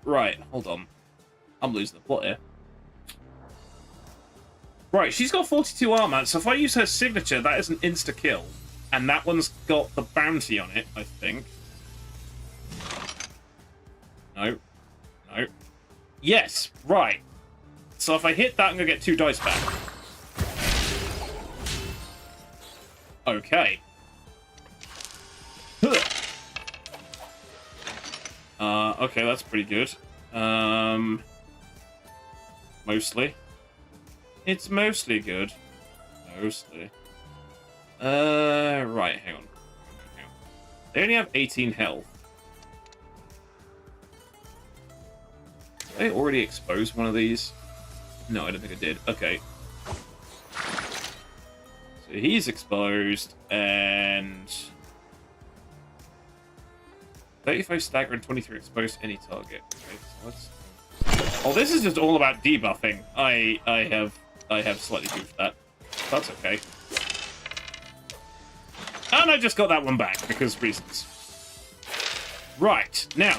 Right, hold on. I'm losing the plot here. Right, she's got 42 armor, so if I use her signature, that is an insta-kill. And that one's got the bounty on it, I think. No. No. Yes, right. So if I hit that, I'm going to get 2 dice back. Okay. Okay, that's pretty good. Mostly. It's mostly good. Mostly. Right, hang on. They only have 18 health. Did I already expose one of these? No, I don't think I did. Okay. So he's exposed, and 35 stagger and 23 exposed to any target. Okay, so let's... Oh, this is just all about debuffing. I have slightly goofed that. That's okay. And I just got that one back because reasons. Right, now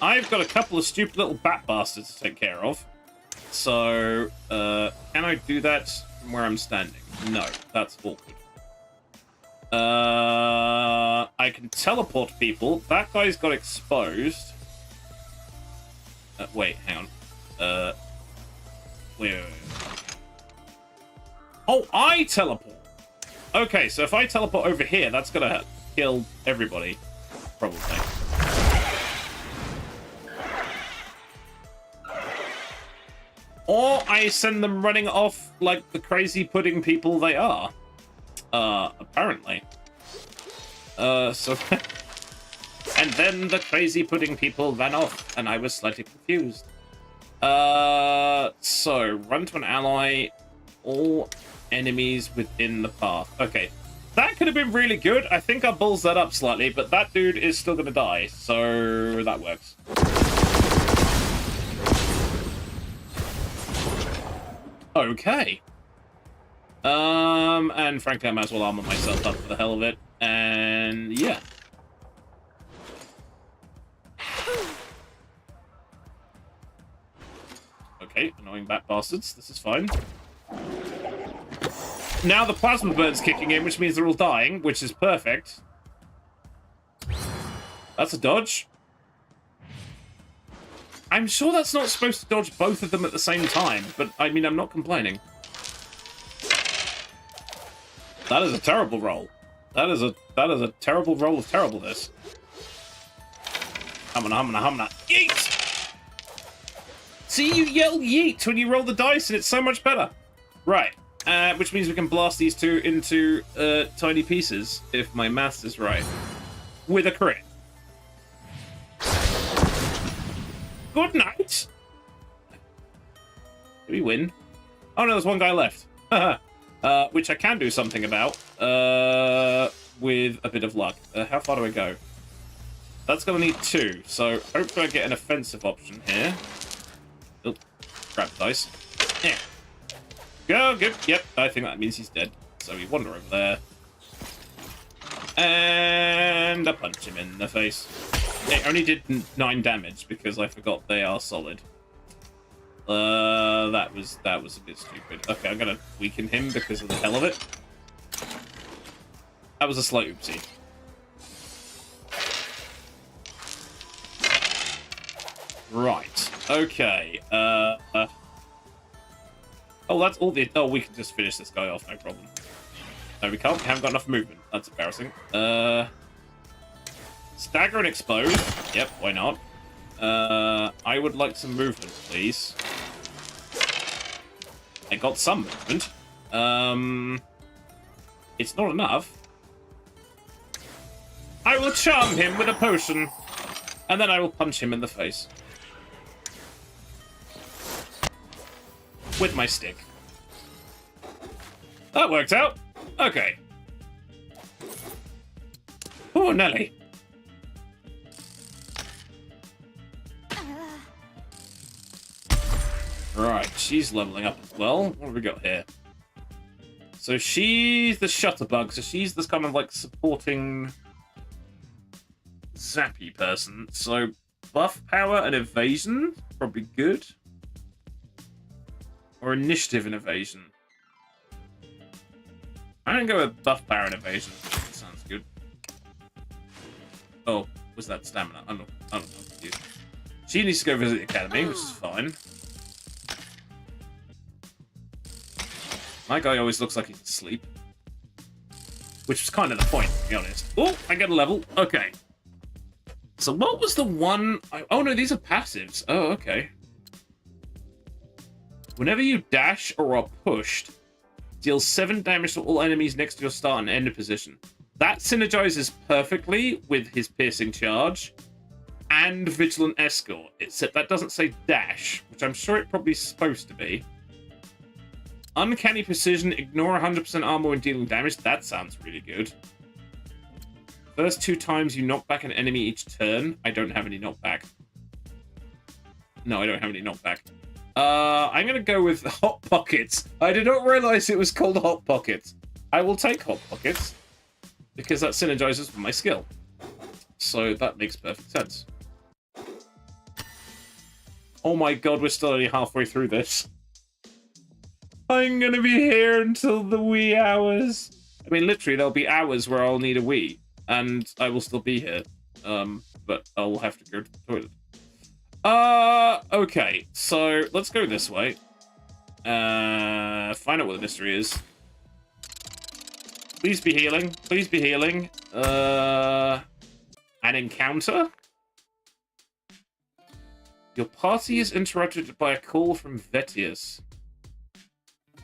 I've got a couple of stupid little bat bastards to take care of. So, can I do that from where I'm standing? No, that's awkward. I can teleport people. That guy's got exposed. Wait, hang on. Wait. Oh, I teleport. Okay, so if I teleport over here, that's gonna kill everybody, probably. Or I send them running off like the crazy pudding people they are. Apparently. So... And then the crazy pudding people ran off, and I was slightly confused. So, run to an ally, all enemies within the path. Okay, that could have been really good. I think I balls that up slightly, but that dude is still gonna die, so that works. Okay. And frankly, I might as well armor myself up for the hell of it, and yeah. Okay, annoying bat bastards. This is fine. Now the plasma burn's kicking in, which means they're all dying, which is perfect. That's a dodge. I'm sure that's not supposed to dodge both of them at the same time, but I mean, I'm not complaining. That is a terrible roll. That is a terrible roll of terribleness. Humna. Yeet! See, you yell yeet when you roll the dice, and it's so much better. Right, which means we can blast these two into tiny pieces, if my maths is right, with a crit. Good night. Did we win? Oh no, there's one guy left. Which I can do something about with a bit of luck. How far do I go? That's going to need 2, so hopefully I get an offensive option here. Oh, grab the dice. Yeah. Go, good. Yep, I think that means he's dead. So we wander over there. And I punch him in the face. It only did 9 damage because I forgot they are solid. That was a bit stupid. Okay, I'm gonna weaken him because of the hell of it. That was a slight oopsie. Right. Okay. Oh, that's all the... Oh, we can just finish this guy off, no problem. No, we can't. We haven't got enough movement. That's embarrassing. Stagger and explode. Yep, why not? I would like some movement, please. I got some movement. It's not enough. I will charm him with a potion, and then I will punch him in the face. With my stick. That worked out. Okay. Oh, Nelly. Right, she's leveling up as well. What have we got here? So she's the Shutterbug, so she's this kind of like supporting zappy person. So buff power and evasion, probably good. Or initiative and evasion. I'm gonna go with buff power and evasion. That sounds good. Oh, was that stamina? I'm not confused. She needs to go visit the academy, which is fine. My guy always looks like he's asleep. Which was kind of the point, to be honest. Oh, I get a level. Okay. So what was the one... Oh, no, these are passives. Oh, okay. Whenever you dash or are pushed, deal 7 damage to all enemies next to your start and end position. That synergizes perfectly with his piercing charge and vigilant escort, except that doesn't say dash, which I'm sure it probably is supposed to be. Uncanny precision, ignore 100% armor when dealing damage. That sounds really good. First 2 times you knock back an enemy each turn. I don't have any knockback. No, I don't have any knockback. I'm going to go with Hot Pockets. I did not realize it was called Hot Pockets. I will take Hot Pockets because that synergizes with my skill. So that makes perfect sense. Oh my god, we're still only halfway through this. I'm going to be here until the wee hours. I mean, literally, there'll be hours where I'll need a wee, and I will still be here. But I'll have to go to the toilet. Okay, so let's go this way. Find out what the mystery is. Please be healing. Please be healing. An encounter? Your party is interrupted by a call from Vetius.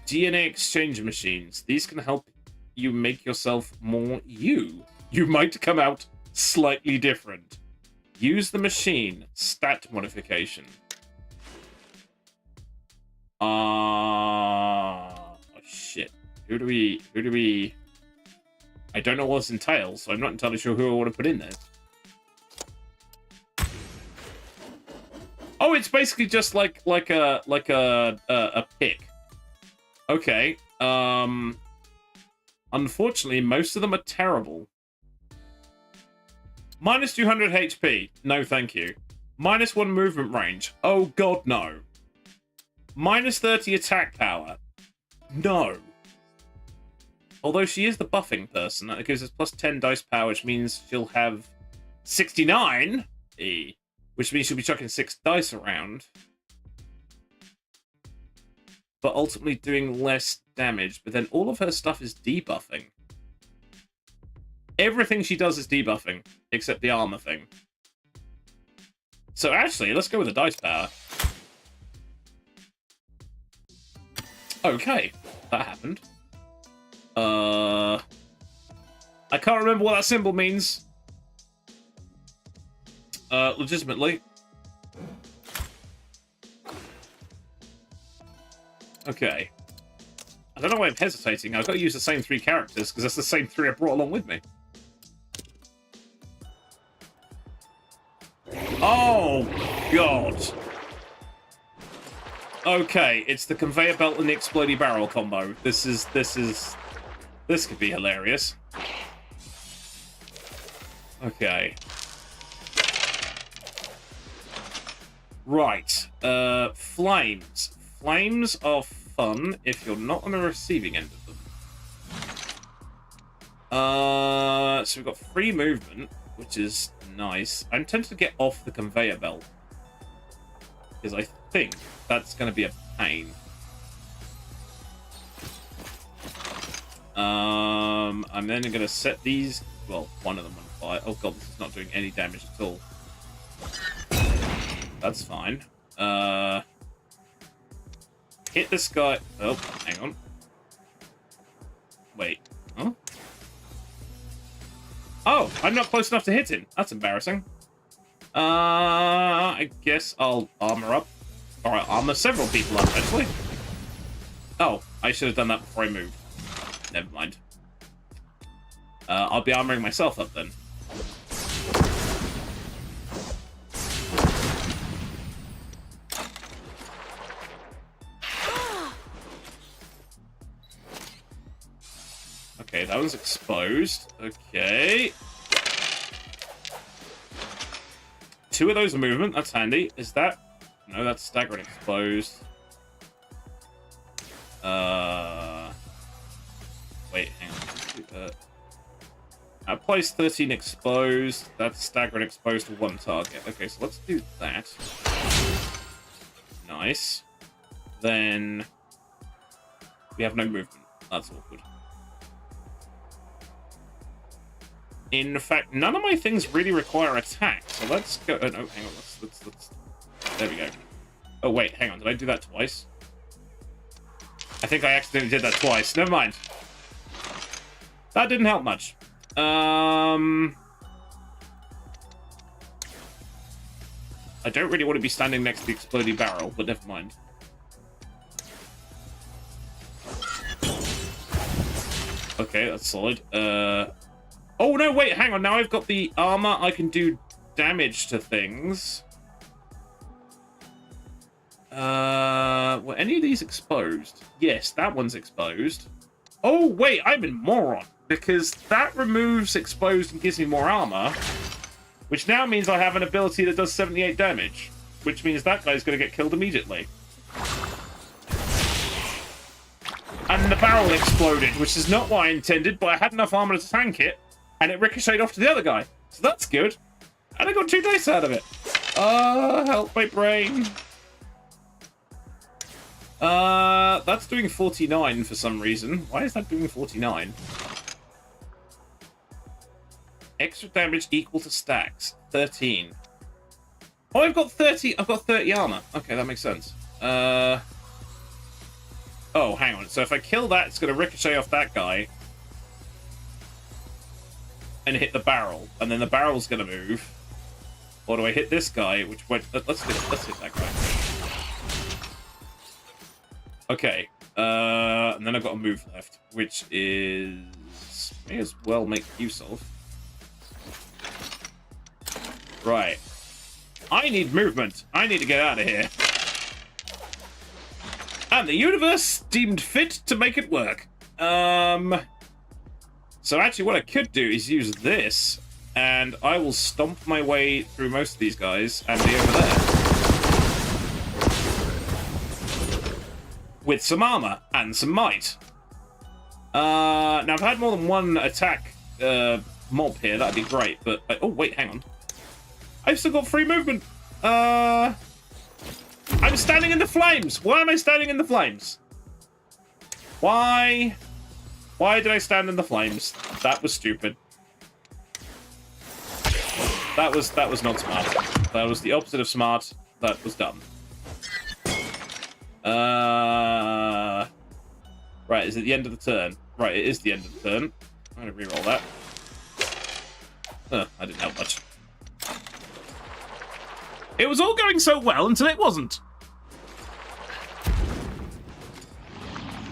DNA exchange machines. These can help you make yourself more you. You might come out slightly different. Use the machine. Stat modification. Oh shit. Who do we... I don't know what this entails, so I'm not entirely sure who I want to put in there. Oh, it's basically just like a pick. Okay. Unfortunately, most of them are terrible. Minus 200 HP. No, thank you. Minus 1 movement range. Oh, God, no. Minus 30 attack power. No. Although she is the buffing person, that gives us plus 10 dice power, which means she'll have 69. Which means she'll be chucking 6 dice around. But ultimately doing less damage. But then all of her stuff is debuffing. Everything she does is debuffing, except the armor thing. So actually, let's go with the dice power. Okay, that happened. I can't remember what that symbol means. Legitimately. Okay. I don't know why I'm hesitating. I've got to use the same 3 characters, because that's the same 3 I brought along with me. Oh, God. Okay, it's the conveyor belt and the explodey barrel combo. This could be hilarious. Okay. Right. Flames. Flames are fun if you're not on the receiving end of them. So we've got free movement, which is nice. I'm tempted to get off the conveyor belt, because I think that's going to be a pain. I'm then going to set these... Well, one of them on fire. Oh god, this is not doing any damage at all. That's fine. Hit this guy... Oh, hang on. Wait. Huh? Oh, I'm not close enough to hit him. That's embarrassing. I guess I'll armor up. Alright, armor several people up, actually. Oh, I should have done that before I moved. Never mind. I'll be armoring myself up then. Okay, that one's exposed. Okay. 2 of those are movement. That's handy. Is that... No, that's staggering exposed. Wait, hang on. Let's do that. Place 13 exposed. That's staggering exposed to 1 target. Okay, so let's do that. Nice. Then... we have no movement. That's awkward. In fact, none of my things really require attack. So let's go... Oh, no, hang on. Let's... There we go. Oh, wait. Hang on. Did I do that twice? I think I accidentally did that twice. Never mind. That didn't help much. I don't really want to be standing next to the exploding barrel, but never mind. Okay, that's solid. Oh, no, wait, hang on. Now I've got the armor. I can do damage to things. Were any of these exposed? Yes, that one's exposed. Oh, wait, I'm a moron. Because that removes exposed and gives me more armor. Which now means I have an ability that does 78 damage. Which means that guy's going to get killed immediately. And the barrel exploded, which is not what I intended, but I had enough armor to tank it. And it ricocheted off to the other guy. So that's good. And I got 2 dice out of it. Help my brain. That's doing 49 for some reason. Why is that doing 49? Extra damage equal to stacks. 13. Oh, I've got 30 armor. Okay, that makes sense. Oh, hang on. So if I kill that, it's going to ricochet off that guy. And hit the barrel. And then the barrel's going to move. Or do I hit this guy? Which went... Let's hit that guy. Okay. And then I've got a move left. Which is... may as well make use of. Right. I need movement. I need to get out of here. And the universe deemed fit to make it work. So actually what I could do is use this, and I will stomp my way through most of these guys and be over there. With some armor and some might. Now if I had more than one attack mob here, that'd be great, but... oh, wait, hang on. I've still got free movement. I'm standing in the flames. Why am I standing in the flames? Why? Why did I stand in the flames? That was stupid. That was not smart. That was the opposite of smart. That was dumb. Right, is it the end of the turn? Right, it is the end of the turn. I'm gonna reroll that. I didn't help much. It was all going so well until it wasn't.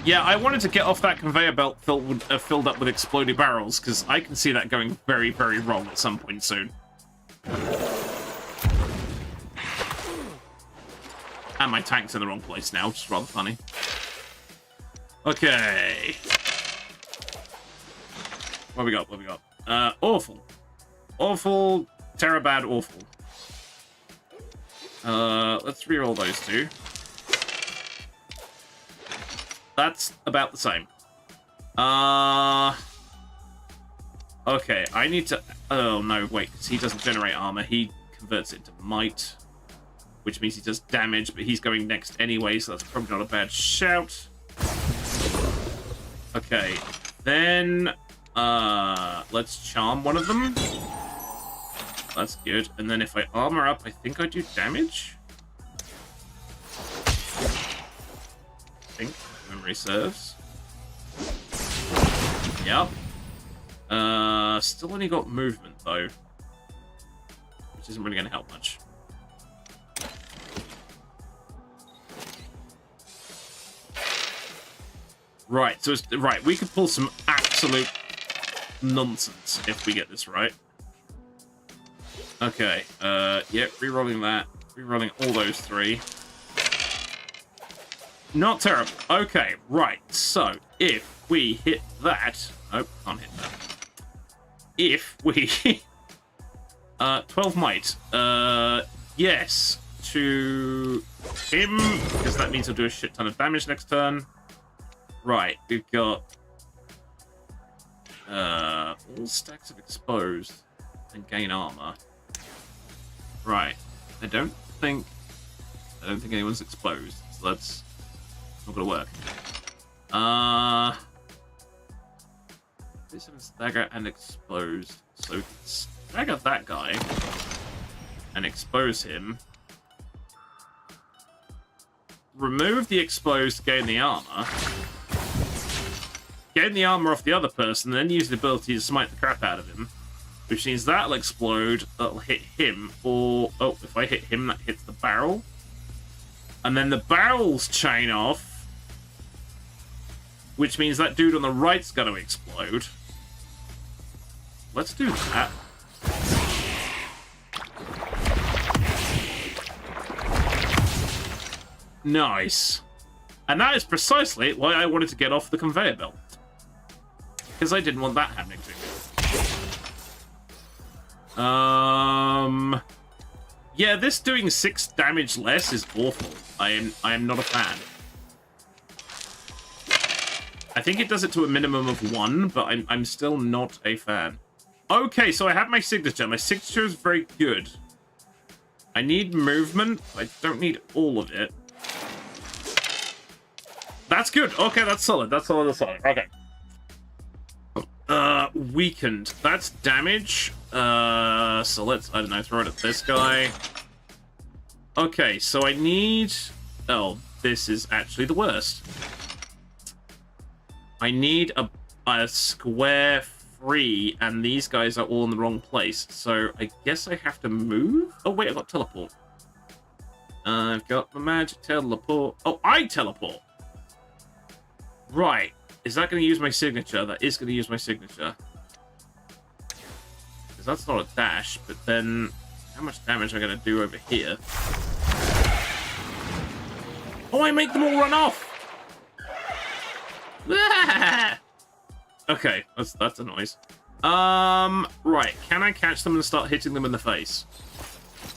Yeah, I wanted to get off that conveyor belt filled up with exploded barrels, because I can see that going very, very wrong at some point soon. And my tank's in the wrong place now, which is rather funny. Okay. What we got? What we got? Awful. Awful, Terabad, awful. Let's reroll those 2. That's about the same. Okay, I need to... oh, no, wait, because he doesn't generate armor. He converts it to might, which means he does damage, but he's going next anyway, so that's probably not a bad shout. Okay, then... let's charm one of them. That's good. And then if I armor up, I think I do damage? I think. Memory serves. Yep. Still only got movement, though. Which isn't really going to help much. Right, so it's... right, we could pull some absolute nonsense if we get this right. Okay, yep, rerolling that. Rerolling all those 3. Not terrible. Okay, right. So, if we hit that... Oh, can't hit that. If we... 12 might. Yes. To him, because that means he'll do a shit ton of damage next turn. Right, we've got... all stacks of exposed and gain armor. Right. I don't think anyone's exposed, so that's not gonna work. 37 stagger and exposed. So stagger that guy and expose him. Remove the exposed, gain the armor. Gain the armor off the other person, then use the ability to smite the crap out of him. Which means that'll explode, that'll hit him, or... Oh, if I hit him, that hits the barrel. And then the barrels chain off. Which means that dude on the right's gonna explode. Let's do that. Nice. And that is precisely why I wanted to get off the conveyor belt. Because I didn't want that happening to me. Yeah, this doing 6 damage less is awful. I am not a fan. I think it does it to a minimum of 1, but I'm still not a fan. Okay, so I have my signature. My signature is very good. I need movement. I don't need all of it. That's good. Okay, that's solid. That's solid. That's solid. Okay. Weakened. That's damage. So let's, I don't know, throw it at this guy. Okay, so I need... Oh, this is actually the worst. I need a square free, and these guys are all in the wrong place. So I guess I have to move? Oh, wait, I've got teleport. I've got my magic teleport. Oh, I teleport! Right. Is that going to use my signature? That is going to use my signature. Because that's not a dash, but then how much damage am I going to do over here? Oh, I make them all run off! Okay, that's a noise. Right. Can I catch them and start hitting them in the face?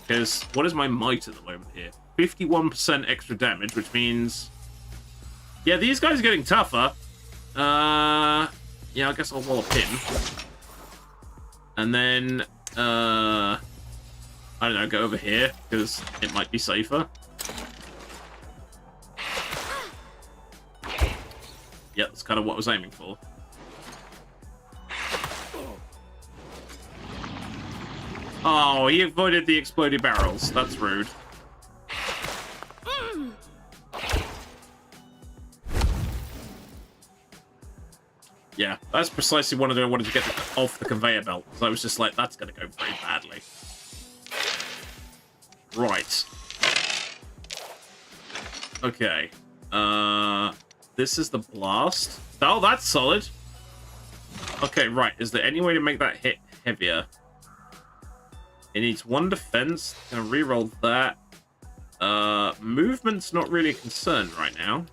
Because what is my might at the moment here? 51% extra damage, which means... Yeah, these guys are getting tougher. Yeah, I guess I'll wallop him. And then, I don't know, go over here, because it might be safer. Yeah, that's kind of what I was aiming for. Oh, he avoided the exploded barrels. That's rude. Yeah, that's precisely what I wanted to get off the conveyor belt. So I was just like, that's going to go very badly. Right. Okay. This is the blast. Oh, that's solid. Okay, right. Is there any way to make that hit heavier? It needs 1 defense. Gonna reroll that. Movement's not really a concern right now.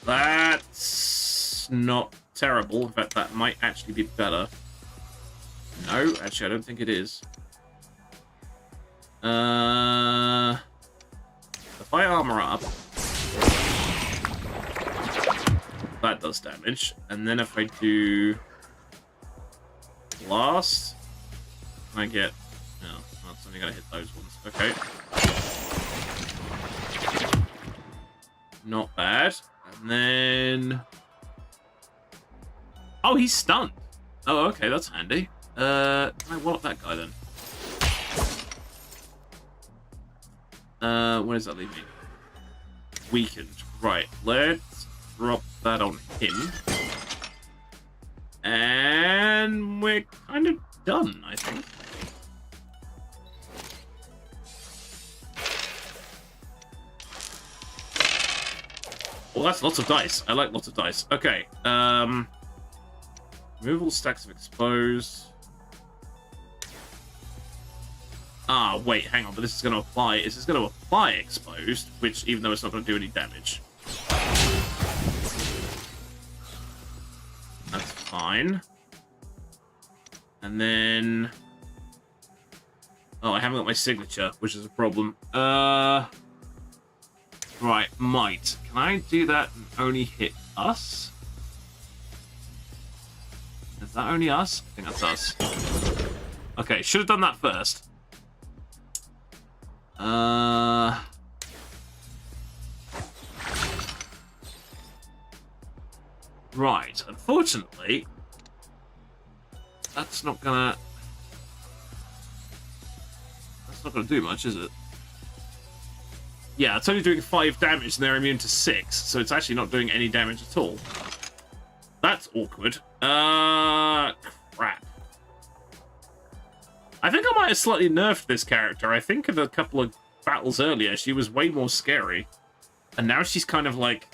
That's not terrible. In fact, that might actually be better. No, actually, I don't think it is. If I armor up, that does damage. And then if I do blast, I get... No, that's only going to hit those ones. Okay. Not bad. And then... Oh, he's stunned. Oh, okay, that's handy. Can I wallop that guy then? Where does that leave me? Weakened. Right, let's drop that on him. And we're kind of done, I think. Well, that's lots of dice. I like lots of dice. Okay. Remove all stacks of exposed. Ah, wait, hang on, but this is going to apply. This is going to apply exposed, which, even though it's not going to do any damage. That's fine. And then... Oh, I haven't got my signature, which is a problem. Right, might. Can I do that and only hit us? Is that only us? I think that's us. Okay, should have done that first. Right, unfortunately, that's not gonna do much, is it? Yeah, it's only doing 5 damage and they're immune to 6, so it's actually not doing any damage at all. That's awkward. Crap. I think I might have slightly nerfed this character. I think of a couple of battles earlier, she was way more scary. And now she's kind of like...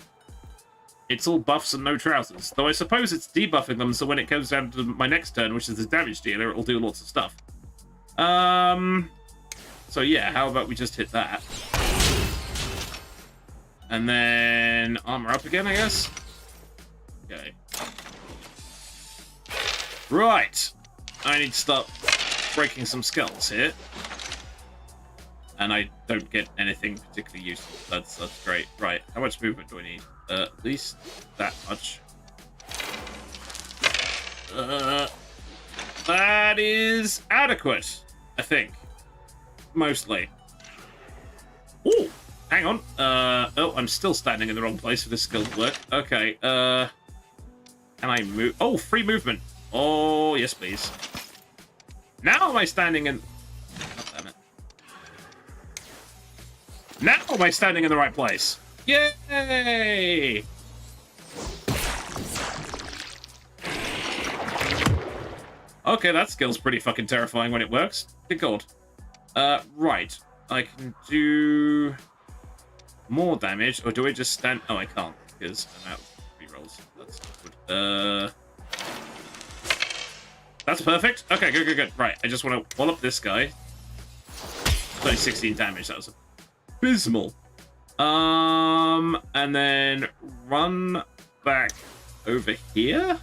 It's all buffs and no trousers. Though I suppose it's debuffing them, so when it goes down to my next turn, which is the damage dealer, it'll do lots of stuff. So yeah, how about we just hit that? And then armor up again, I guess? Okay. Right. I need to start breaking some skulls here. And I don't get anything particularly useful. That's great. Right, how much movement do I need? At least that much. That is adequate, I think. Mostly. Ooh, hang on. Oh, I'm still standing in the wrong place for this skill to work. Okay, can I move? Oh, free movement. Oh, yes, please. Now am I standing in... Oh, damn it. Now am I standing in the right place? Yay! Okay, that skill's pretty fucking terrifying when it works. Good God. Right. I can do more damage, or do I just stand... Oh, I can't, because I'm out of rerolls. That's good. That's perfect. Okay, good. Right, I just want to wall up this guy. It's only 16 damage. That was abysmal. And then run back over here.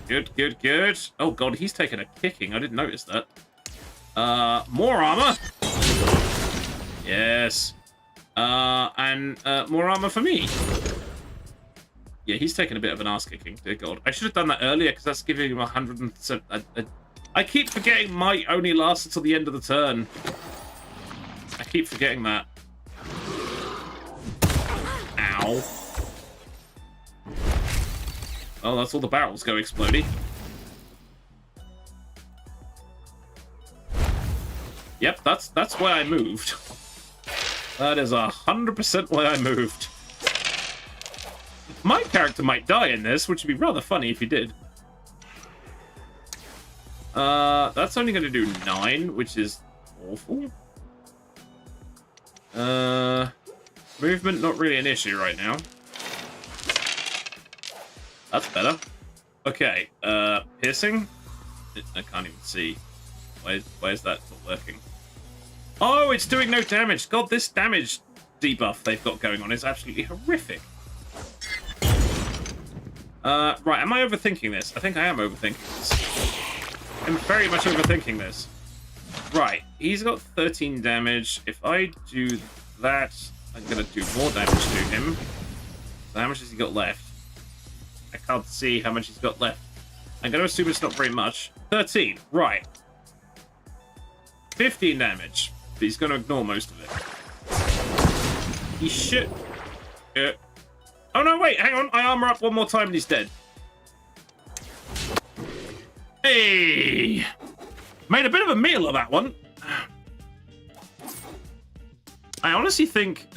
Good. Oh god, he's taking a kicking. I didn't notice that. More armor. Yes. And more armor for me. Yeah, he's taking a bit of an ass kicking. Dear god, I should have done that earlier because that's giving him 107. I keep forgetting might only lasts until the end of the turn. I keep forgetting that. Ow. Oh, that's all the barrels go exploding. Yep, that's why I moved. That is 100% why I moved. My character might die in this, which would be rather funny if he did. That's only going to do 9, which is awful. Movement, not really an issue right now. That's better. Okay, piercing? I can't even see. Why is that not working? Oh, it's doing no damage. God, this damage debuff they've got going on is absolutely horrific. Right, am I overthinking this? I think I am overthinking this. I'm very much overthinking this. Right, he's got 13 damage. If I do that, I'm going to do more damage to him. So how much has he got left? I can't see how much he's got left. I'm going to assume it's not very much. 13, right. 15 damage. But he's going to ignore most of it. He should... Oh no, wait, hang on. I armor up one more time and he's dead. Hey! Made a bit of a meal of that one. I honestly think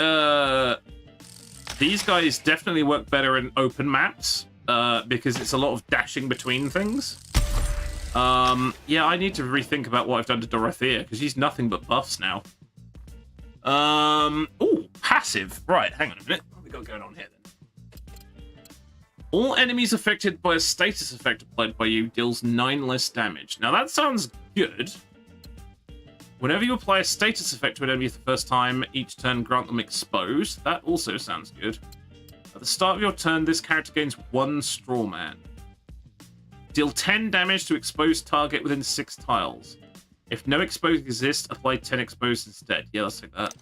these guys definitely work better in open maps because it's a lot of dashing between things. Yeah, I need to rethink about what I've done to Dorothea because she's nothing but buffs now. Oh, passive. Right, hang on a minute. What have we got going on here then? All enemies affected by a status effect applied by you deals 9 less damage. Now that sounds good. Whenever you apply a status effect to an enemy for the first time, each turn grant them exposed. That also sounds good. At the start of your turn, this character gains 1 straw man. Deal 10 damage to exposed target within 6 tiles. If no exposed exists, apply 10 exposed instead. Yeah, let's take that.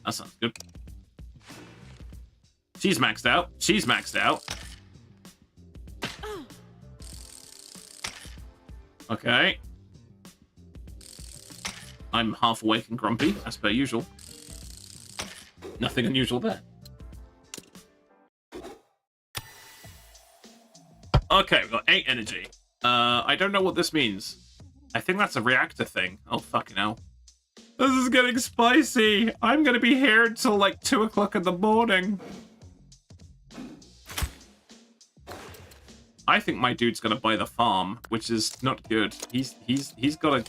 That sounds good. She's maxed out. She's maxed out. Okay. I'm half awake and grumpy, as per usual. Nothing unusual there. Okay, we've got 8 energy. I don't know what this means. I think that's a reactor thing. Oh, fucking hell. This is getting spicy. I'm gonna be here until like 2 o'clock in the morning. I think my dude's gonna buy the farm, which is not good. He's got a...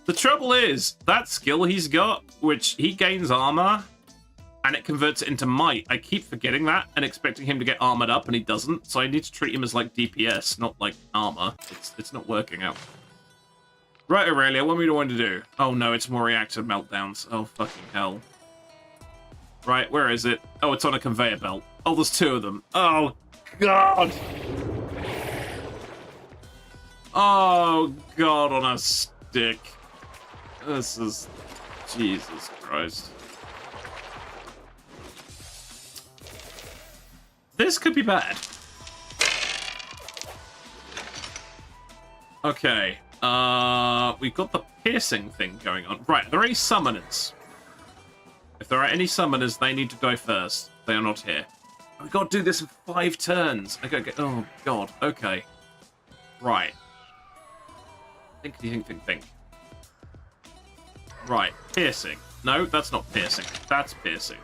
The trouble is, that skill he's got, which he gains armor, and it converts it into might. I keep forgetting that and expecting him to get armored up, and he doesn't. So I need to treat him as like DPS, not like armor. It's not working out. Right, Aurelia, what do we want to do? Oh no, it's more reactor meltdowns. Oh fucking hell. Right, where is it? Oh, it's on a conveyor belt. Oh, there's 2 of them. Oh god. Oh god, on a stick. This is... Jesus Christ. This could be bad. Okay. We've got the piercing thing going on. Right, are there any summoners? If there are any summoners, they need to die first. They are not here. We've got to do this in 5 turns. I gotta get... Oh, God. Okay. Right. Think. Right, piercing. No, that's not piercing. That's piercing.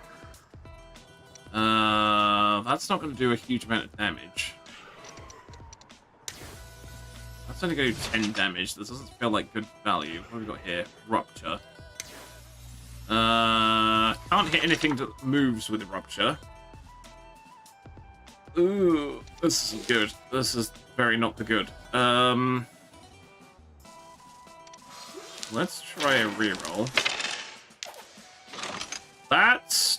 That's not going to do a huge amount of damage. That's only going to do 10 damage. This doesn't feel like good value. What have we got here? Rupture. Can't hit anything that moves with a rupture. Ooh, this isn't good. This is very not the good. Let's try a reroll. That's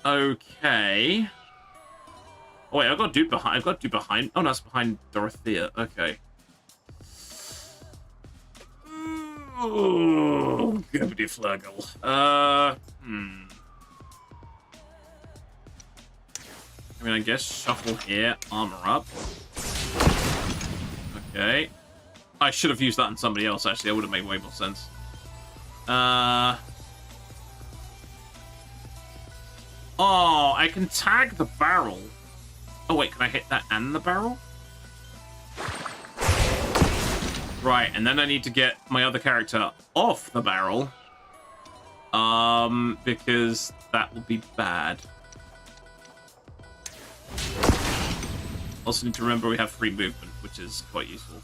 okay. Oh wait, I've got dude behind. Oh no, it's behind Dorothea. Okay. Oh, Gambit Flaggle. I mean, I guess shuffle here, armor up. Okay. I should have used that on somebody else, actually. That would have made way more sense. Oh, I can tag the barrel. Oh, wait, can I hit that and the barrel? Right, and then I need to get my other character off the barrel. Because that will be bad. Also need to remember we have free movement, which is quite useful.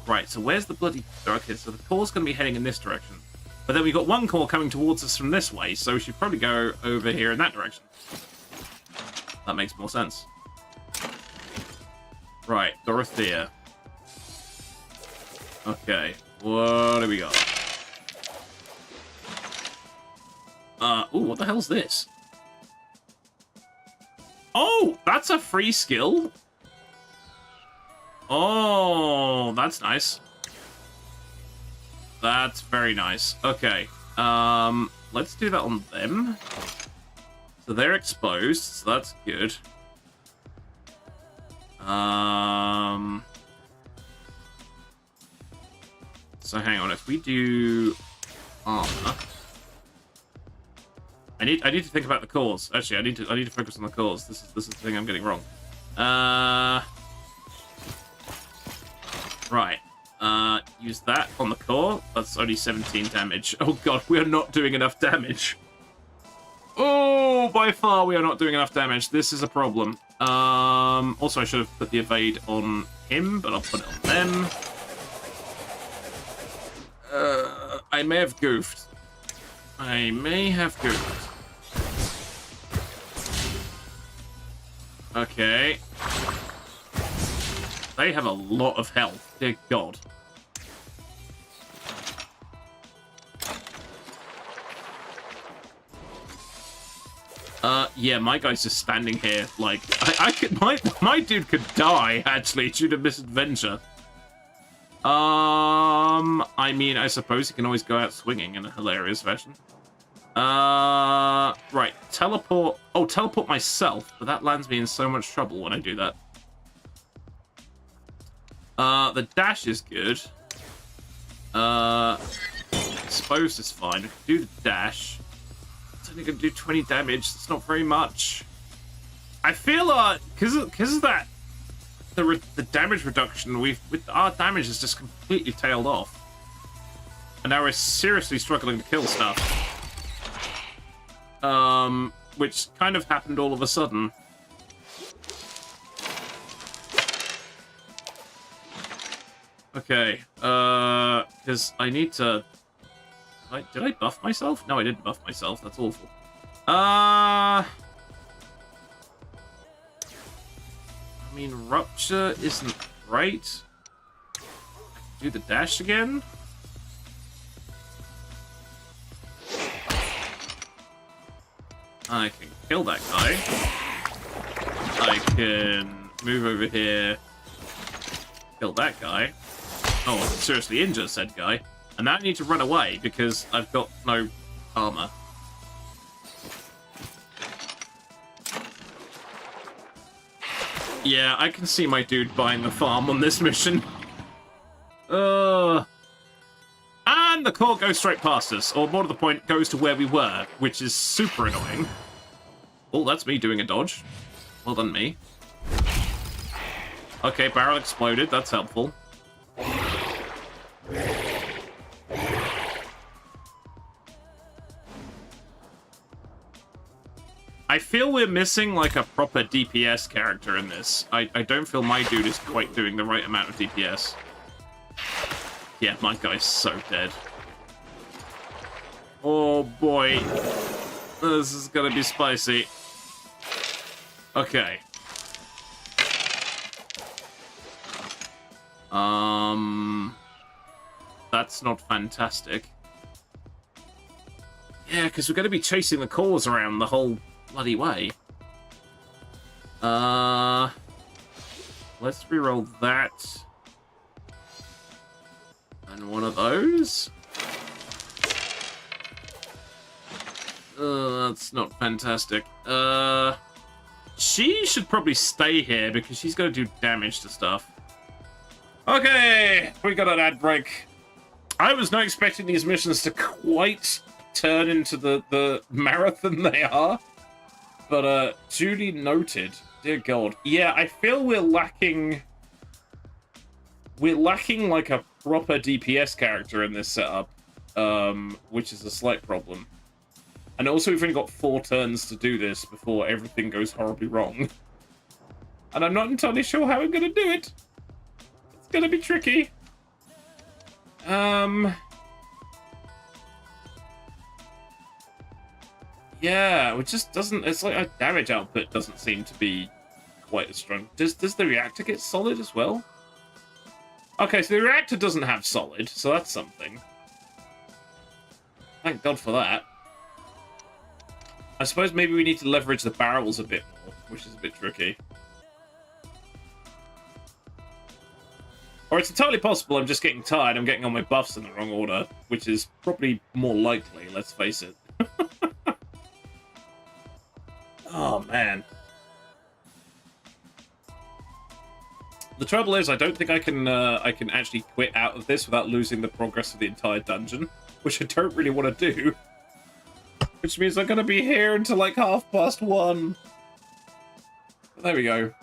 Right, so where's the bloody... Okay, so the core's going to be heading in this direction. But then we've got 1 core coming towards us from this way, so we should probably go over here in that direction. That makes more sense. Right, Dorothea. Okay, what do we got? Ooh, what the hell's this? Oh, that's a free skill? Oh, that's nice. That's very nice. Okay. Let's do that on them. So they're exposed, so that's good. So hang on, if we do armor, I need to think about the cores. Actually, I need to focus on the cores. This is the thing I'm getting wrong. Right. Use that on the core. That's only 17 damage. Oh god, we are not doing enough damage. Oh, by far we are not doing enough damage. This is a problem. Also, I should have put the evade on him, but I'll put it on them. I may have goofed. Okay. They have a lot of health. Dear God. Yeah, my guy's just standing here, like, I could, my dude could die, actually, due to misadventure. I mean, I suppose he can always go out swinging in a hilarious fashion. Right, teleport, oh, teleport myself, but that lands me in so much trouble when I do that. The dash is good. Exposed is fine, I can do the dash. It's only going to do 20 damage. That's not very much. I feel because of that, the damage reduction, our damage has just completely tailed off, and now we're seriously struggling to kill stuff. Which kind of happened all of a sudden. Okay, because I need to. Did I buff myself? No, I didn't buff myself. That's awful. I mean, Rupture isn't great. Do the dash again. I can kill that guy. I can move over here. Kill that guy. Oh, seriously injure said guy. And now I need to run away because I've got no armor. Yeah, I can see my dude buying the farm on this mission. And the core goes straight past us, or more to the point, goes to where we were, which is super annoying. Oh, that's me doing a dodge. Well done, me. Okay, barrel exploded. That's helpful. I feel we're missing, like, a proper DPS character in this. I don't feel my dude is quite doing the right amount of DPS. Yeah, my guy's so dead. Oh, boy. This is gonna be spicy. Okay. That's not fantastic. Yeah, because we're going to be chasing the cores around the whole bloody way. Let's reroll that. And one of those. That's not fantastic. She should probably stay here because she's going to do damage to stuff. Okay, we got an ad break. I was not expecting these missions to quite turn into the marathon they are. But, duly noted. Dear God. Yeah, I feel we're lacking... We're lacking, like, a proper DPS character in this setup. Which is a slight problem. And also, we've only got 4 turns to do this before everything goes horribly wrong. And I'm not entirely sure how I'm going to do it. It's going to be tricky. Yeah, it just doesn't... It's like our damage output doesn't seem to be quite as strong. Does the reactor get solid as well? Okay, so the reactor doesn't have solid, so that's something. Thank God for that. I suppose maybe we need to leverage the barrels a bit more, which is a bit tricky. Or it's entirely possible I'm just getting tired, I'm getting all my buffs in the wrong order, which is probably more likely, let's face it. Oh, man. The trouble is, I don't think I can actually quit out of this without losing the progress of the entire dungeon, which I don't really want to do. Which means I'm going to be here until like 1:30. But there we go.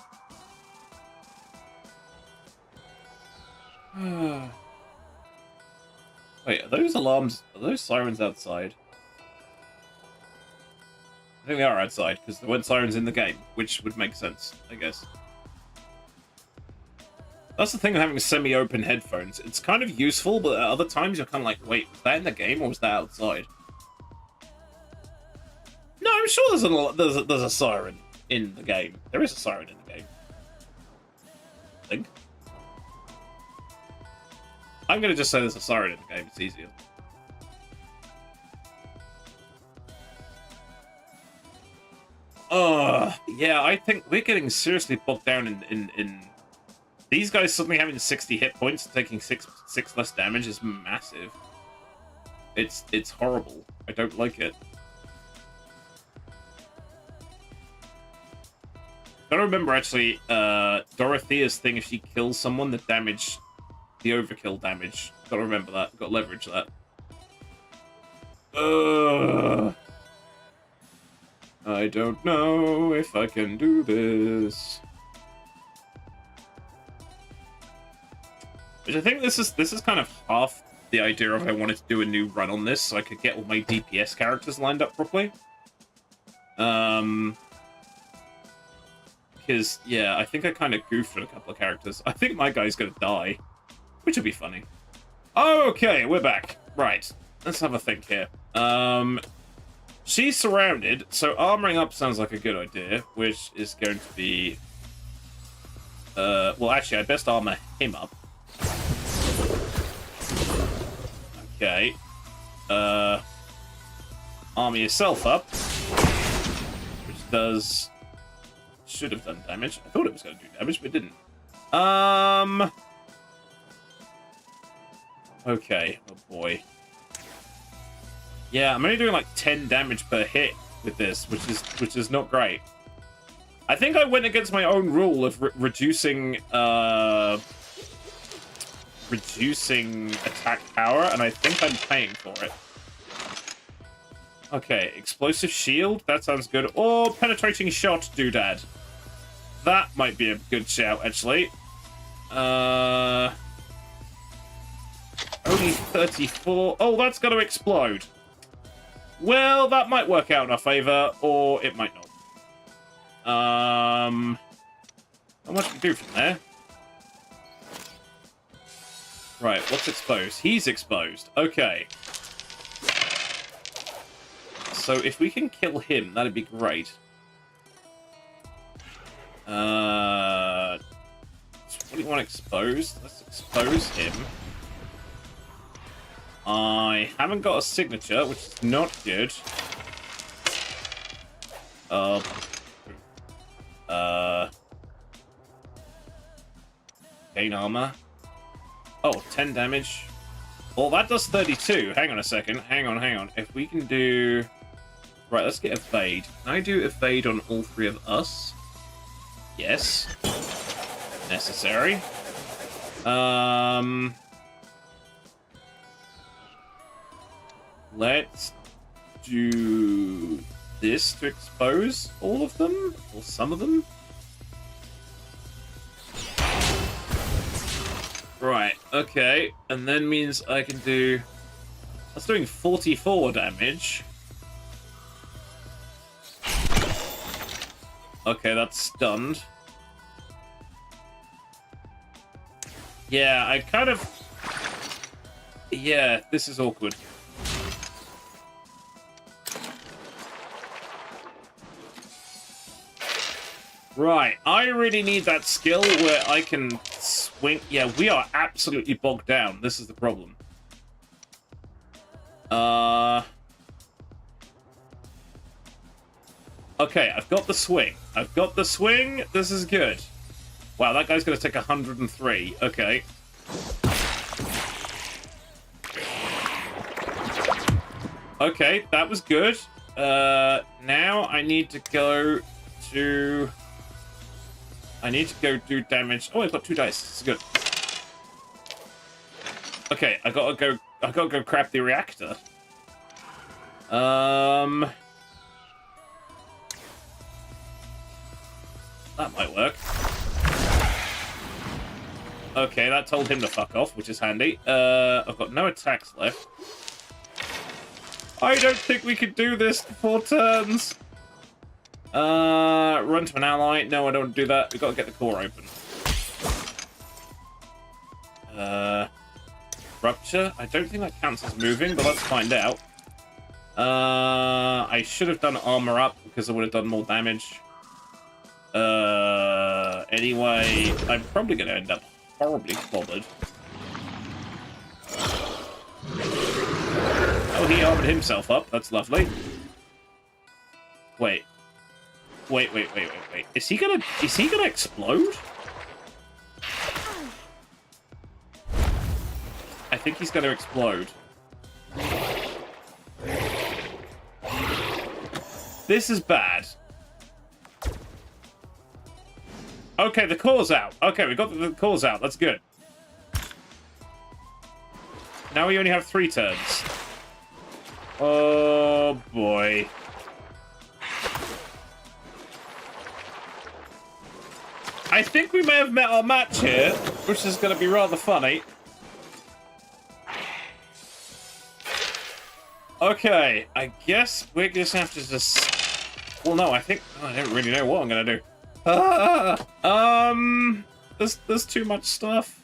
Wait, are those alarms... Are those sirens outside? I think they are outside, because there weren't sirens in the game, which would make sense, I guess. That's the thing with having semi-open headphones. It's kind of useful, but at other times you're kind of like, wait, was that in the game or was that outside? No, I'm sure there's a siren. in the game. There is a siren in the game. I think. I'm going to just say there's a siren in the game. It's easier. Yeah, I think we're getting seriously bogged down in these guys suddenly having 60 hit points and taking six less damage is massive. It's horrible. I don't like it. I don't remember actually Dorothea's thing if she kills someone, the damage, the overkill damage. Gotta remember that. Gotta leverage that. I don't know if I can do this. Which I think this is kind of half the idea of I wanted to do a new run on this so I could get all my DPS characters lined up properly. Because, yeah, I think I kind of goofed on a couple of characters. I think my guy's going to die, which will be funny. Okay, we're back. Right, let's have a think here. She's surrounded, so armoring up sounds like a good idea, which is going to be... well, actually, I best armor him up. Okay. Armor yourself up, which does... should have done damage. I thought it was going to do damage, but it didn't. Okay. Oh, boy. Yeah, I'm only doing like 10 damage per hit with this, which is not great. I think I went against my own rule of reducing attack power, and I think I'm paying for it. Okay, explosive shield. That sounds good. Or penetrating shot, doodad. That might be a good shout, actually. Only 34. Oh, that's going to explode. Well, that might work out in our favor, or it might not. How much can we do from there? Right, what's exposed? He's exposed. Okay. So if we can kill him, that'd be great. 21 exposed. Let's expose him. I haven't got a signature, which is not good. Gain armor. Oh, 10 damage. Well, that does 32. Hang on a second. Hang on. If we can do... Right, let's get evade. Can I do evade on all three of us? Yes. Necessary. Let's do this to expose all of them, or some of them. Right, okay, and then means I can do... That's doing 44 damage. Okay, that's stunned. Yeah, I kind of... Yeah, this is awkward. Right, I really need that skill where I can swing... Yeah, we are absolutely bogged down. This is the problem. Okay, I've got the swing. This is good. Wow, that guy's going to take 103. Okay. Okay, that was good. Now I need to go to... I need to go do damage. Oh, I've got 2 dice. This is good. Okay, I gotta go crap the reactor. That might work. Okay, that told him to fuck off, which is handy. I've got no attacks left. I don't think we could do this for 4 turns. Run to an ally. No, I don't do that. We've got to get the core open. Rupture. I don't think that counts as moving, but let's find out. I should have done armor up because I would have done more damage. Anyway, I'm probably going to end up horribly clobbered. Oh, he armored himself up. That's lovely. Wait. Wait. Is he gonna explode? I think he's gonna explode. This is bad. Okay, the core's out. Okay, we got the core's out. That's good. Now we only have 3 turns. Oh, boy. I think we may have met our match here, which is going to be rather funny. Okay, I guess we're just have to just... Well, no, I don't really know what I'm going to do. There's too much stuff.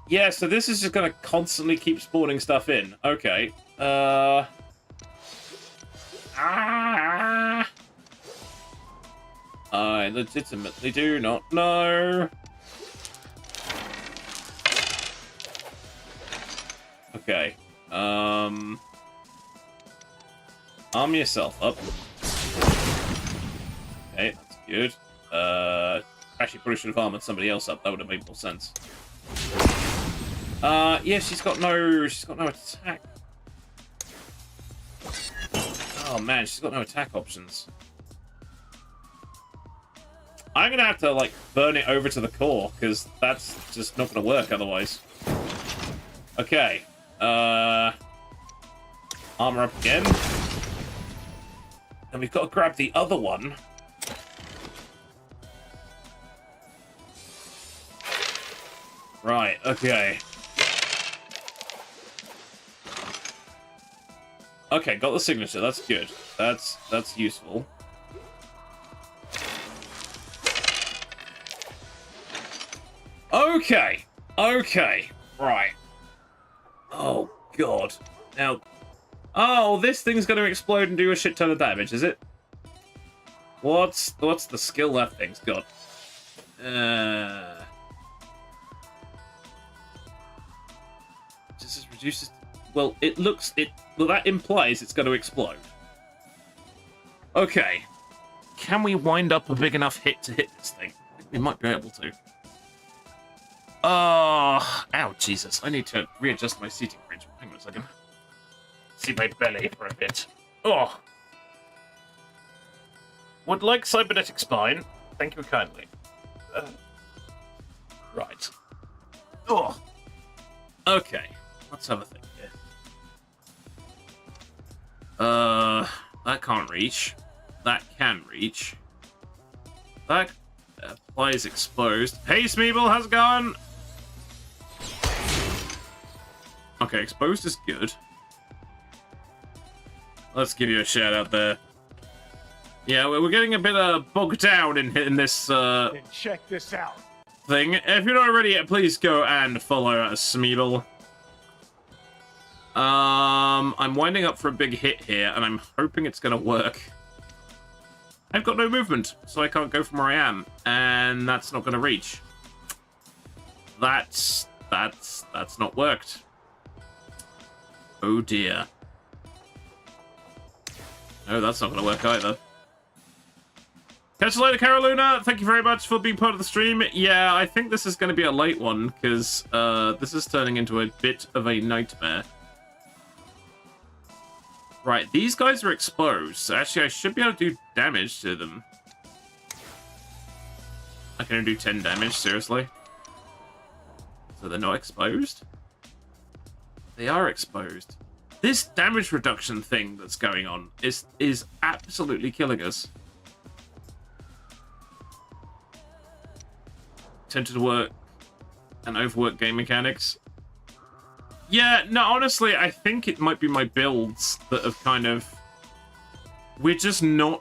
Yeah, so this is just going to constantly keep spawning stuff in. Okay. I legitimately do not know. Okay. Arm yourself up. Okay, that's good. Actually, probably should have armored somebody else up. That would have made more sense. Yeah, she's got no attack. Oh man, she's got no attack options. I'm gonna have to like burn it over to the core because that's just not gonna work otherwise. Okay. Armor up again. And we've got to grab the other one. Right, okay. Okay, got the signature. That's good. That's useful. Okay. Okay. Right. Oh, God. Now... Oh, this thing's going to explode and do a shit ton of damage, is it? What's the skill that thing's got? Just reduces... Well, well, that implies it's going to explode. Okay. Can we wind up a big enough hit to hit this thing? I think we might be able to. Oh, ow, Jesus. I need to readjust my seating arrangement. Hang on a second. See my belly for a bit. Oh. Would like cybernetic spine. Thank you kindly. Right. Oh. Okay. Let's have a think here. That can't reach. That can reach. That applies exposed. Hey, Smeeble, how's it going? Okay, exposed is good. Let's give you a shout out there. Yeah, we're getting a bit bogged down in this Check this out. thing. If you're not already yet, please go and follow Smeeble. I'm winding up for a big hit here, and I'm hoping it's gonna work. I've got no movement, so I can't go from where I am, and that's not gonna reach. That's not worked. Oh dear. No, that's not gonna work either. Catch you later, Carolina. Thank you very much for being part of the stream. Yeah, I think this is going to be a late one, because this is turning into a bit of a nightmare. Right, these guys are exposed, so actually I should be able to do damage to them. I can only do 10 damage, seriously. So they're not exposed? They are exposed. This damage reduction thing that's going on is absolutely killing us. Tempted to work and overwork game mechanics. Yeah, no, honestly, I think it might be my builds that have kind of... We're just not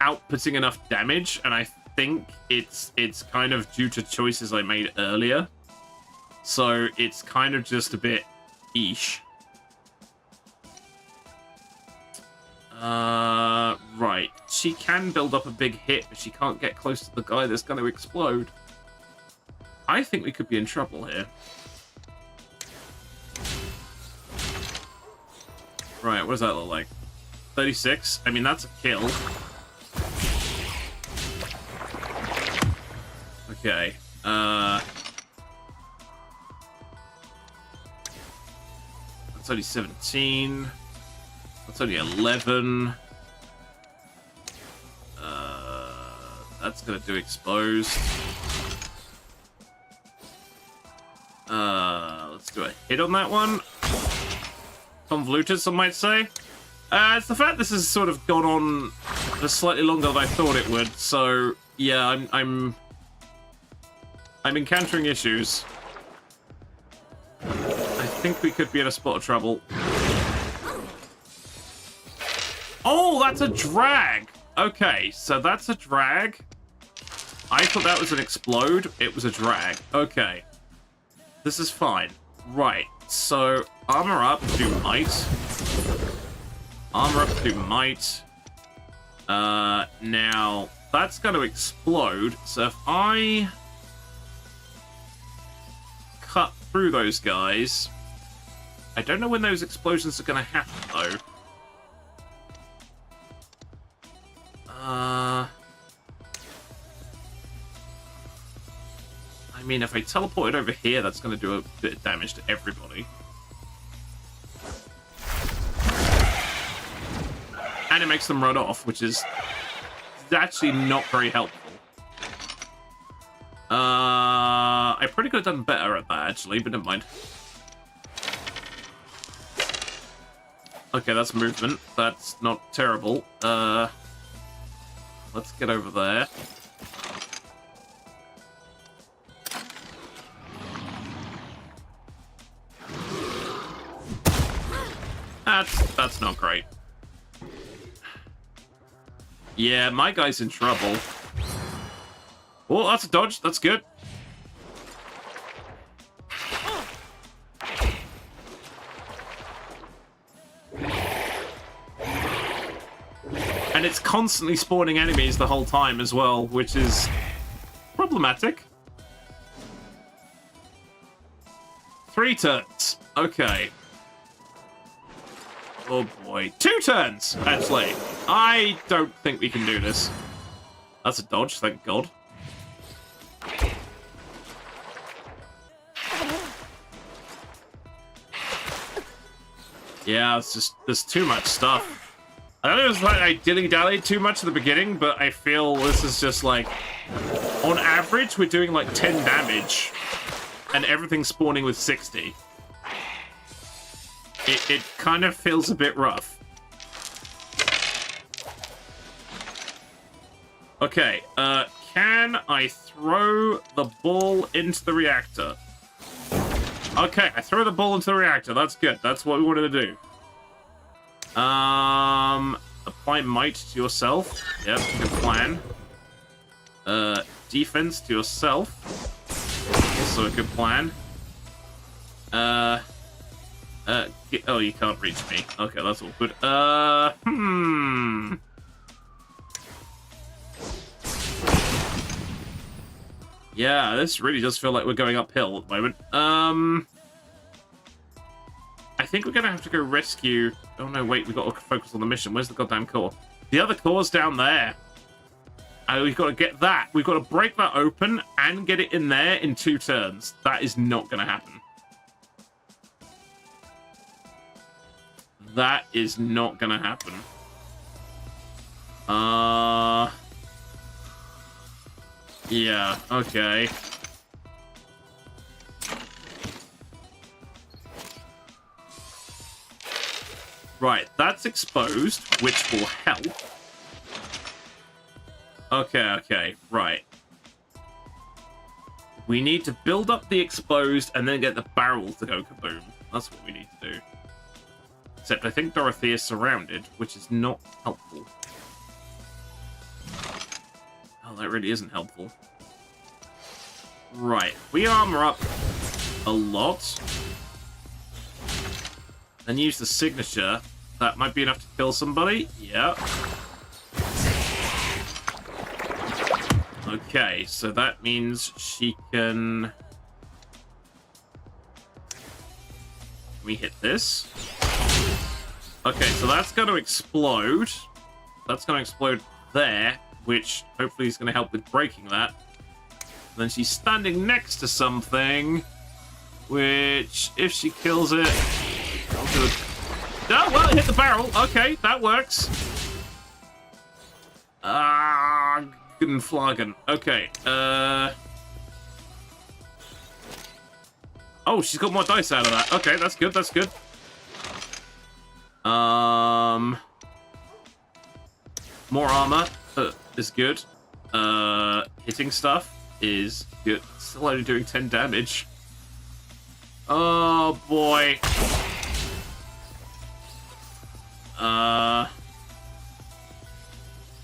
outputting enough damage, and I think it's kind of due to choices I made earlier. So it's kind of just a bit eesh. Right. she can build up a big hit, but she can't get close to the guy that's going to explode. I think we could be in trouble here. Right, what does that look like? 36? I mean, that's a kill. Okay. That's only 17. That's only 11. That's gonna do exposed. Let's do a hit on that one. Convoluted, some might say. It's the fact this has sort of gone on for slightly longer than I thought it would. So yeah, I'm encountering issues. I think we could be in a spot of trouble. Oh, that's a drag. Okay, so that's a drag. I thought that was an explode. It was a drag. Okay. This is fine. Right. So, armor up, do might. Armor up, do might. Now, that's going to explode. So if I cut through those guys, I don't know when those explosions are going to happen, though. I mean, if I teleported over here, that's going to do a bit of damage to everybody. And it makes them run off, which is actually not very helpful. I probably could have done better at that, actually, but never mind. Okay, that's movement. That's not terrible. Let's get over there. That's not great. Yeah, my guy's in trouble. Oh, that's a dodge. That's good. And it's constantly spawning enemies the whole time as well, which is problematic. 3 turns. Okay. Oh boy. 2 turns, actually. I don't think we can do this. That's a dodge, thank God. Yeah, it's just, there's too much stuff. I don't know if it's like I dilly-dallied too much at the beginning, but I feel this is just like, on average, we're doing like 10 damage, and everything's spawning with 60. It kind of feels a bit rough. Okay, can I throw the ball into the reactor? Okay, I throw the ball into the reactor. That's good. That's what we wanted to do. Apply might to yourself. Yep, good plan. Defense to yourself. Also a good plan. Oh, you can't reach me. Okay, that's awkward. Yeah, this really does feel like we're going uphill at the moment. I think we're gonna have to go rescue... Oh no, wait, we've got to focus on the mission. Where's the goddamn core? The other core's down there. We've got to get that. We've got to break that open and get it in there in 2 turns. That is not gonna happen. That is not gonna happen. Yeah, okay. Right, that's exposed, which will help. Okay, right. We need to build up the exposed and then get the barrels to go kaboom. That's what we need to do. Except I think Dorothy is surrounded, which is not helpful. Oh, that really isn't helpful. Right, we armor up a lot. And use the signature. That might be enough to kill somebody. Yeah. Okay, so that means she can... Can we hit this? Okay, so that's going to explode. That's going to explode there, which hopefully is going to help with breaking that. Then she's standing next to something, which, if she kills it... I'll do it. Oh, well, it hit the barrel. Okay, that works. Guten Flagen. Okay, Oh, she's got more dice out of that. Okay, that's good, that's good. More armor is good. Hitting stuff is good. Still only doing 10 damage. Oh, boy.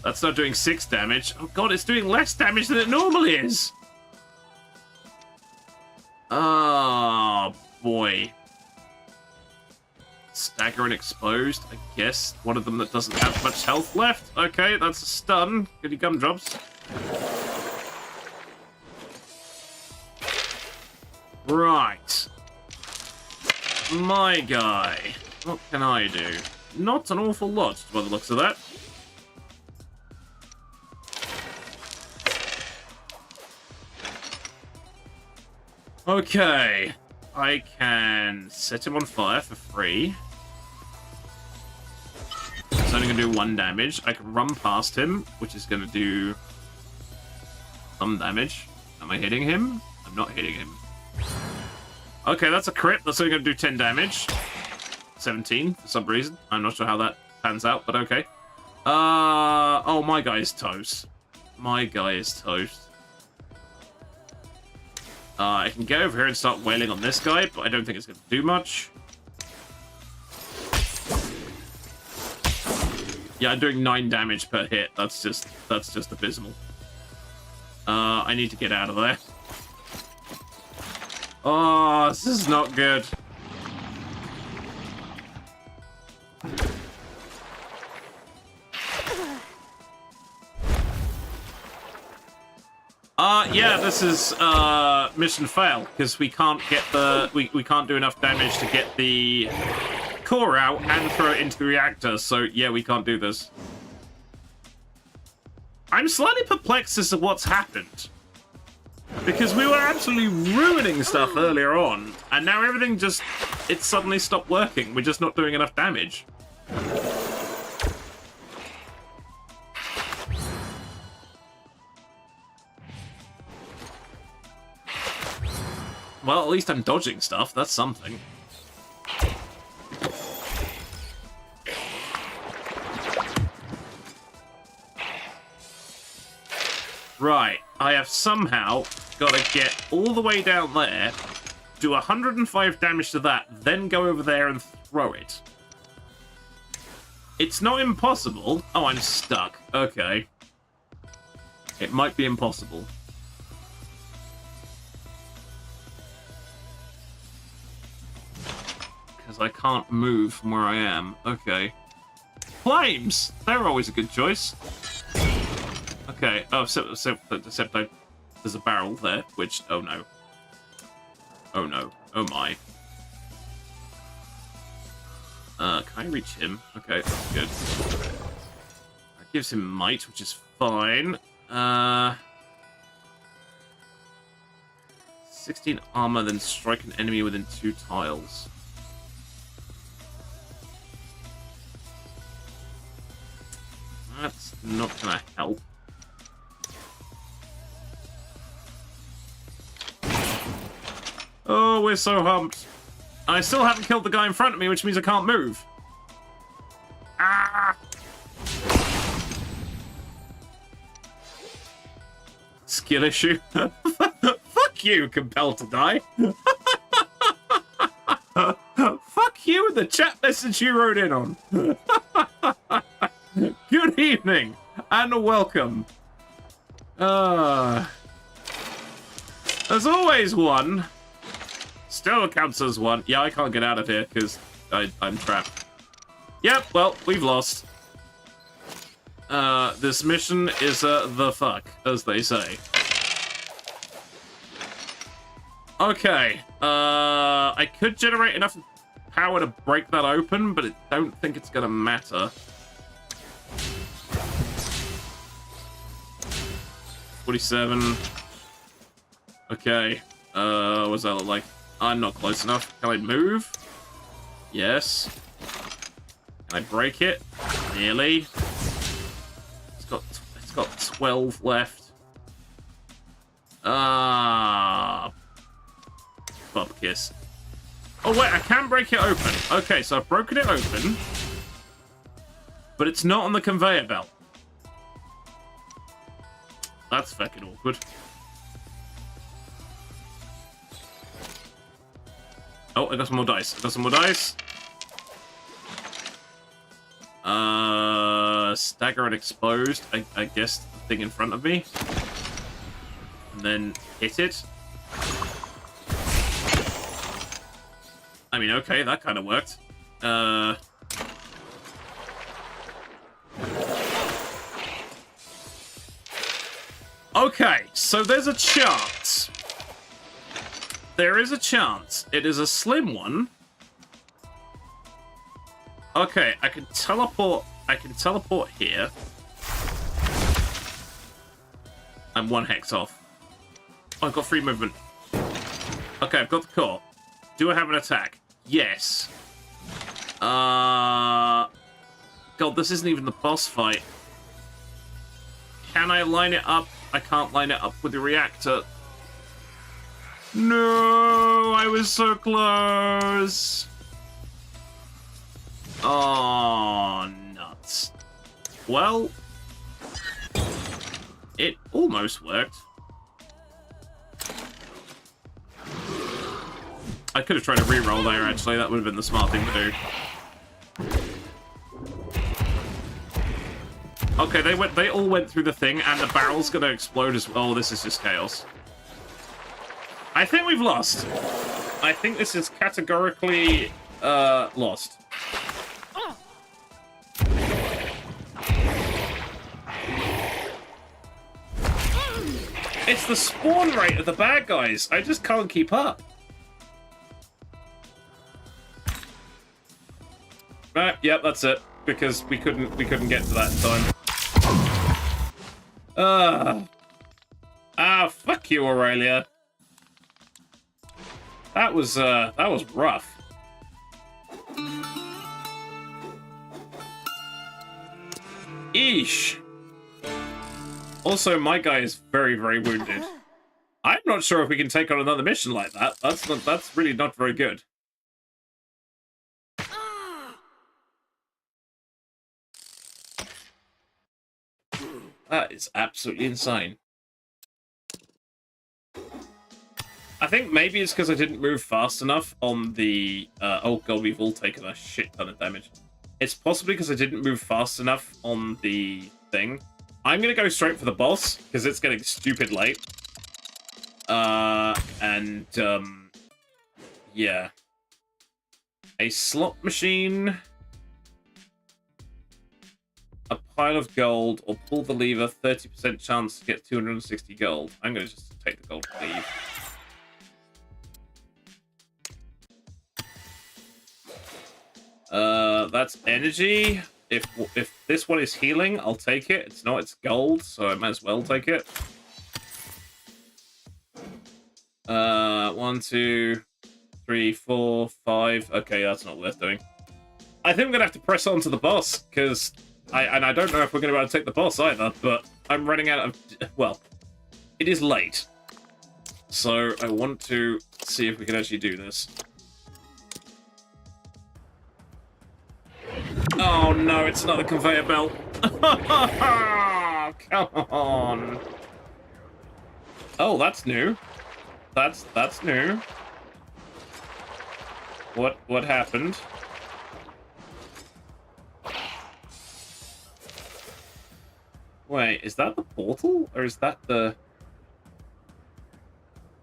That's not doing 6 damage. Oh, God, it's doing less damage than it normally is. Oh, boy. Stagger and exposed, I guess. One of them that doesn't have much health left. Okay, that's a stun. Goody gumdrops. Right. My guy. What can I do? Not an awful lot, by the looks of that. Okay. I can set him on fire for free. It's only going to do 1 damage. I can run past him, which is going to do some damage. Am I hitting him? I'm not hitting him. Okay, that's a crit. That's only going to do 10 damage. 17 for some reason. I'm not sure how that pans out, but okay. Oh, my guy is toast. My guy is toast. I can go over here and start wailing on this guy, but I don't think it's going to do much. Yeah, I'm doing 9 damage per hit. That's just abysmal. I need to get out of there. Oh, this is not good. Yeah, this is mission fail because we can't get the we can't do enough damage to get the core out and throw it into the reactor. So yeah, we can't do this. I'm slightly perplexed as to what's happened because we were absolutely ruining stuff earlier on, and now everything it suddenly stopped working. We're just not doing enough damage. Well, at least I'm dodging stuff. That's something. Right. I have somehow got to get all the way down there, do 105 damage to that, then go over there and throw it. It's not impossible. Oh, I'm stuck. Okay. It might be impossible. I can't move from where I am. Okay. Flames! They're always a good choice. Okay. Oh, except there's a barrel there, which... Oh, no. Oh, no. Oh, my. Can I reach him? Okay, that's good. That gives him might, which is fine. 16 armor, then strike an enemy within 2 tiles. That's not gonna help. Oh, we're so humped. I still haven't killed the guy in front of me, which means I can't move. Ah! Skill issue. Fuck you, compelled to die. Fuck you, the chat message you wrote in on. Good evening and welcome. There's always one. Still counts as one. Yeah, I can't get out of here because I'm trapped. Yep, well, we've lost. This mission is the fuck, as they say. Okay, I could generate enough power to break that open, but I don't think it's gonna matter. 47. Okay, what does that look like? I'm not close enough. Can I move? Yes. Can I break it? Nearly. It's got 12 left. Bupkiss. Oh wait, I can break it open. Okay, so I've broken it open. But it's not on the conveyor belt. That's fucking awkward. Oh, I got some more dice. Stagger and exposed. I guess the thing in front of me. And then hit it. I mean, okay, that kind of worked. Okay, so there's a chance. There is a chance. It is a slim one. Okay, I can teleport here. I'm 1 hex off. Oh, I've got free movement. Okay, I've got the core. Do I have an attack? Yes. God, this isn't even the boss fight. Can I line it up? I can't line it up with the reactor. No, I was so close. Oh, nuts. Well, it almost worked. I could have tried to re-roll there, actually. That would have been the smart thing to do. Okay, they all went through the thing, and the barrel's gonna explode as well. Oh, this is just chaos. I think we've lost. I think this is categorically lost. It's the spawn rate of the bad guys. I just can't keep up. Right, yep, that's it. Because we couldn't get to that in time. Fuck you, Aurelia. That was rough. Eesh. Also, my guy is very, very wounded. I'm not sure if we can take on another mission like that. That's really not very good. That is absolutely insane. I think maybe it's because I didn't move fast enough on the... oh god, we've all taken a shit ton of damage. It's possibly because I didn't move fast enough on the thing. I'm going to go straight for the boss, because it's getting stupid late. Yeah. A slot machine... a pile of gold, or pull the lever, 30% chance to get 260 gold. I'm going to just take the gold and leave. That's energy. If this one is healing, I'll take it. It's not, it's gold, so I might as well take it. 1, 2, 3, 4, 5. Okay, that's not worth doing. I think I'm going to have to press on to the boss, because... I don't know if we're going to be able to take the boss either, but I'm running out of... Well, it is late. So I want to see if we can actually do this. Oh no, it's another conveyor belt. Come on. Oh, that's new. That's new. What happened? Wait, is that the portal? Or is that the...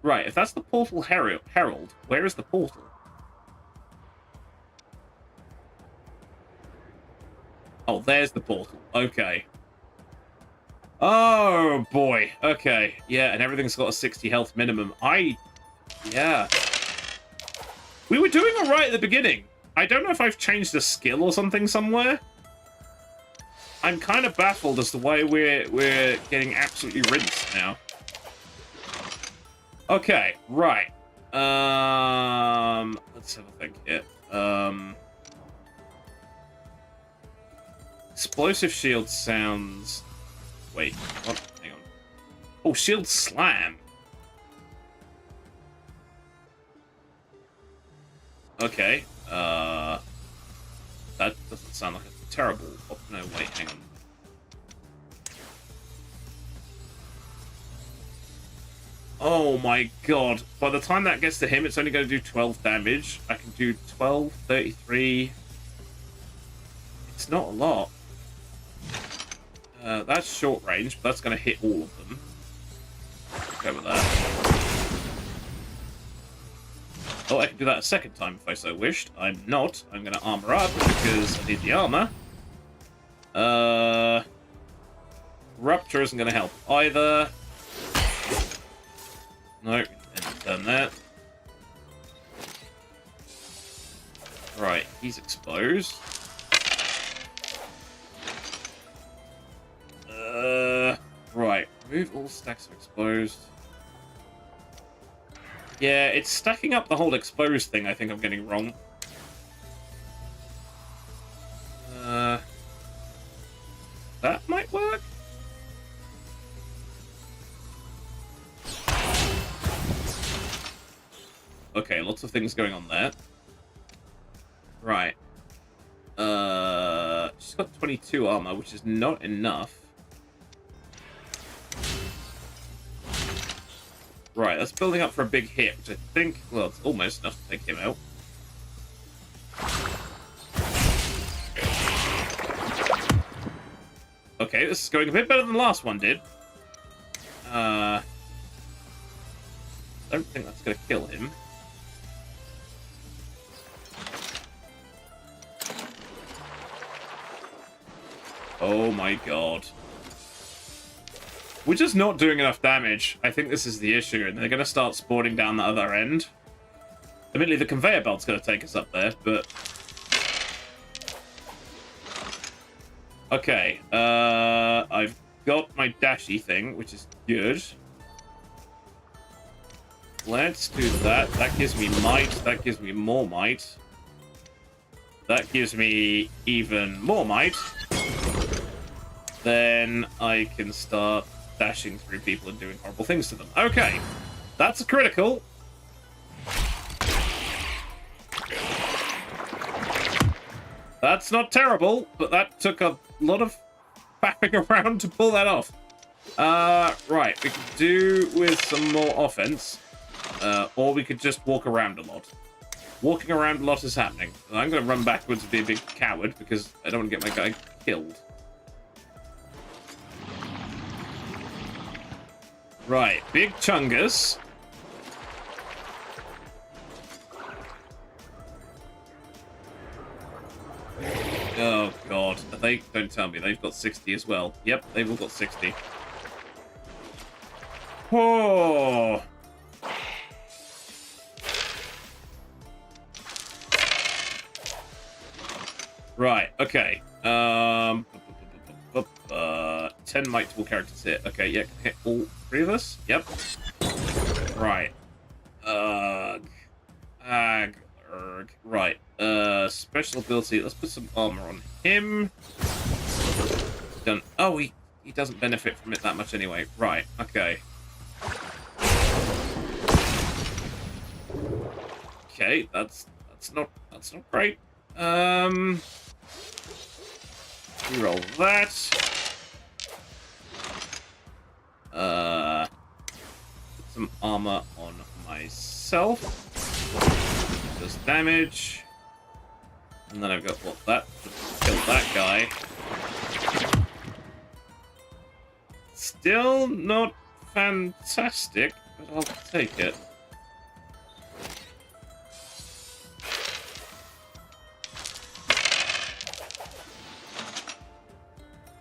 Right, if that's the portal herald, where is the portal? Oh, there's the portal. Okay. Oh, boy. Okay. Yeah, and everything's got a 60 health minimum. Yeah. We were doing all right at the beginning. I don't know if I've changed a skill or something somewhere. I'm kind of baffled as to why we're getting absolutely rinsed now. Okay, right. Let's have a think here. Explosive shield sounds... Wait, what? Hang on. Oh, shield slam. Okay. That doesn't sound like a terrible... Oh, no, wait, hang on. Oh my god. By the time that gets to him, it's only going to do 12 damage. I can do 12, 33... It's not a lot. That's short range, but that's going to hit all of them. Go with that. Oh, I can do that a second time if I so wished. I'm not. I'm going to armor up because I need the armor. Rupture isn't going to help either. No, done that. Right, he's exposed. Right, remove all stacks of exposed. Yeah, it's stacking up the whole exposed thing I think I'm getting wrong. That might work? Okay, lots of things going on there. Right. She's got 22 armor, which is not enough. Right, that's building up for a big hit, which I think, well, it's almost enough to take him out. Okay, this is going a bit better than the last one did. I don't think that's going to kill him. Oh my god. We're just not doing enough damage. I think this is the issue, and they're going to start spawning down the other end. Admittedly, the conveyor belt's going to take us up there, but... Okay, I've got my dashy thing, which is good. Let's do that. That gives me might. That gives me more might. That gives me even more might. Then I can start dashing through people and doing horrible things to them. Okay, that's a critical. That's not terrible, but that took a lot of faffing around to pull that off. Right, we could do with some more offense, or we could just walk around a lot. Walking around a lot is happening. I'm going to run backwards and be a big coward because I don't want to get my guy killed. Right, big chungus. Oh god, they don't tell me they've got 60 as well. Yep, they've all got 60. Oh. Right, okay. 10 might to all characters hit. Okay, yeah, hit all 3 of us. Yep. Right. Right. Special ability. Let's put some armor on him. Done. Oh, he doesn't benefit from it that much anyway. Right. Okay. Okay, that's not great. Reroll that. Put some armor on myself. Does damage. And then I've got what that kill that guy. Still not fantastic, but I'll take it.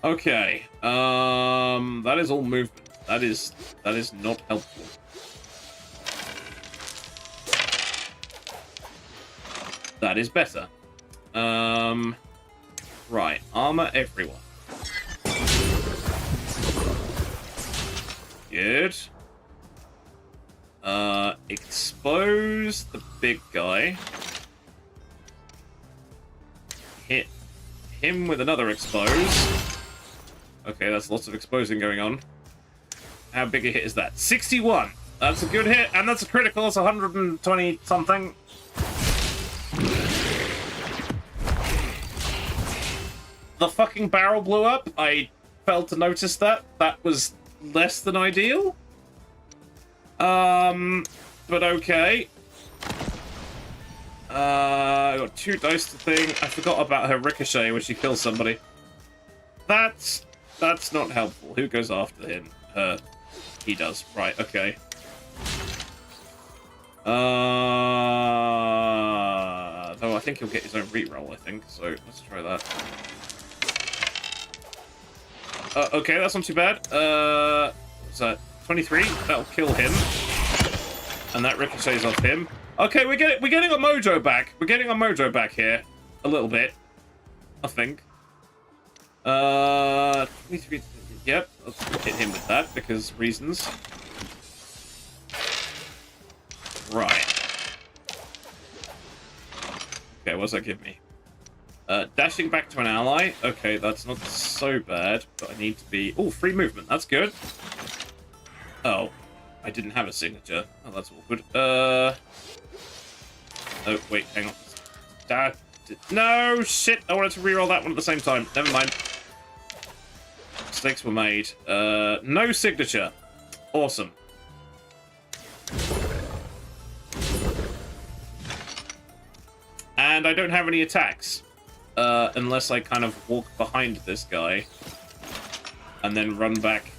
Okay. That is all movement. That is not helpful. That is better. Right. Armor everyone. Good. Expose the big guy. Hit him with another expose. Okay, that's lots of exposing going on. How big a hit is that? 61! That's a good hit, and that's a critical. It's 120 something. The fucking barrel blew up. I failed to notice that. That was less than ideal. But okay. I got 2 dice to thing. I forgot about her ricochet when she kills somebody. That's not helpful. Who goes after him? Her. He does. Right, okay. Though I think he'll get his own reroll, I think. So let's try that. Okay, that's not too bad. What's that? 23? That'll kill him. And that ricochets off him. Okay, we're getting our mojo back. We're getting our mojo back here. A little bit. I think. 23. Yep, let's hit him with that because reasons. Right. Okay, what does that give me? Dashing back to an ally. Okay, that's not so bad, but I need to be... Oh, free movement. That's good. Oh, I didn't have a signature. Oh, that's awkward. Oh, wait, hang on. No, shit. I wanted to reroll that one at the same time. Never mind. Mistakes were made. No signature. Awesome. And I don't have any attacks. Unless I kind of walk behind this guy. And then run back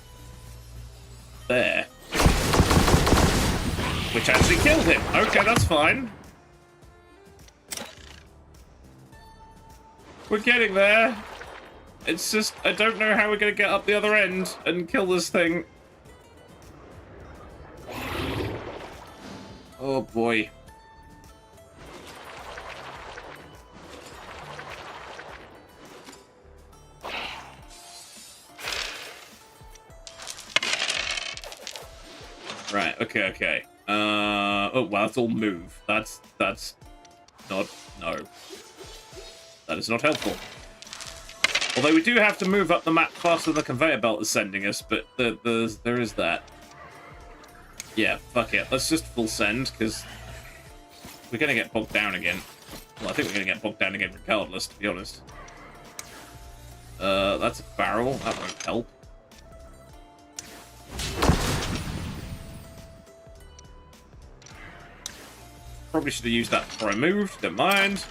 there. Which actually killed him. Okay, that's fine. We're getting there. It's just, I don't know how we're going to get up the other end and kill this thing. Oh boy. Right, okay. Oh, wow, that's all move. That's not, no. That is not helpful. Although we do have to move up the map faster than the conveyor belt is sending us, but there is that. Yeah, fuck it. Let's just full send, because we're going to get bogged down again. Well, I think we're going to get bogged down again regardless, to be honest. That's a barrel. That won't help. Probably should have used that before I moved. Don't mind.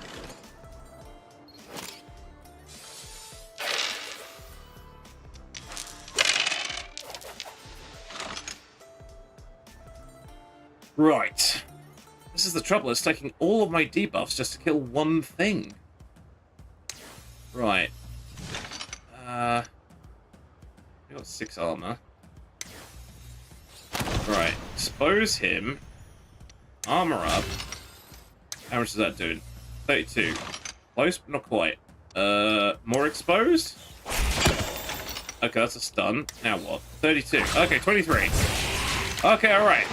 Right. This is the trouble. It's taking all of my debuffs just to kill one thing. Right. I got 6 armor. Right. Expose him. Armor up. How much is that doing? 32. Close, but not quite. More exposed? Okay, that's a stun. Now what? 32. Okay, 23. Okay, alright.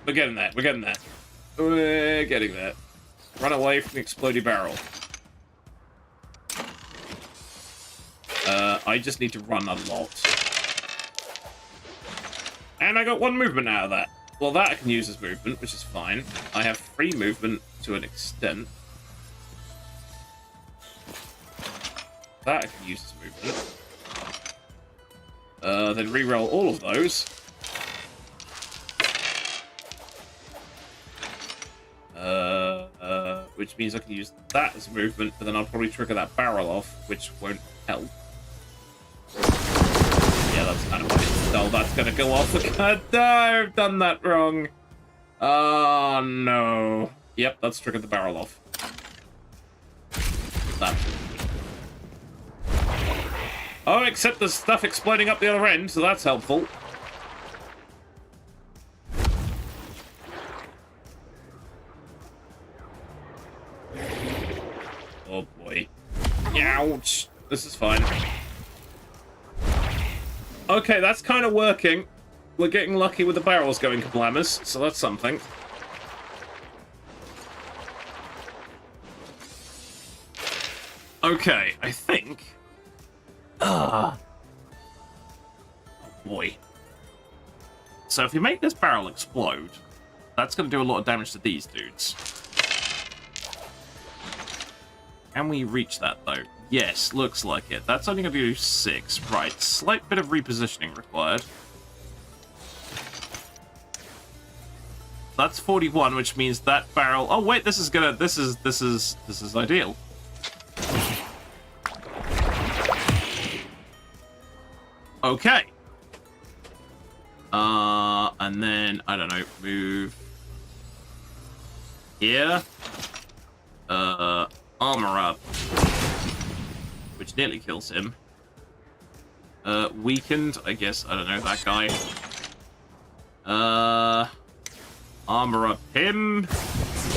We're getting that. We're getting there. Run away from the explodey barrel. I just need to run a lot. And I got 1 movement out of that. Well, that I can use as movement, which is fine. I have free movement to an extent. That I can use as movement. Then reroll all of those. Which means I can use that as movement, but then I'll probably trigger that barrel off, which won't help. Yeah, that's kind of what it is. Oh, that's gonna go off. No, I've done that wrong. Oh, no. Yep, that's triggered the barrel off. That. Oh, except there's stuff exploding up the other end, so that's helpful. Oh boy. Ouch. This is fine. Okay, that's kind of working. We're getting lucky with the barrels going kablamas, so that's something. Okay, I think... Oh boy. So if you make this barrel explode, that's going to do a lot of damage to these dudes. Can we reach that, though? Yes, looks like it. That's only going to do 6. Right, slight bit of repositioning required. That's 41, which means that barrel... Oh, wait, this is gonna... This is ideal. Okay. And then, I don't know, move... Here. Armor up. Which nearly kills him. Weakened, I guess, I don't know, that guy. Armor up him.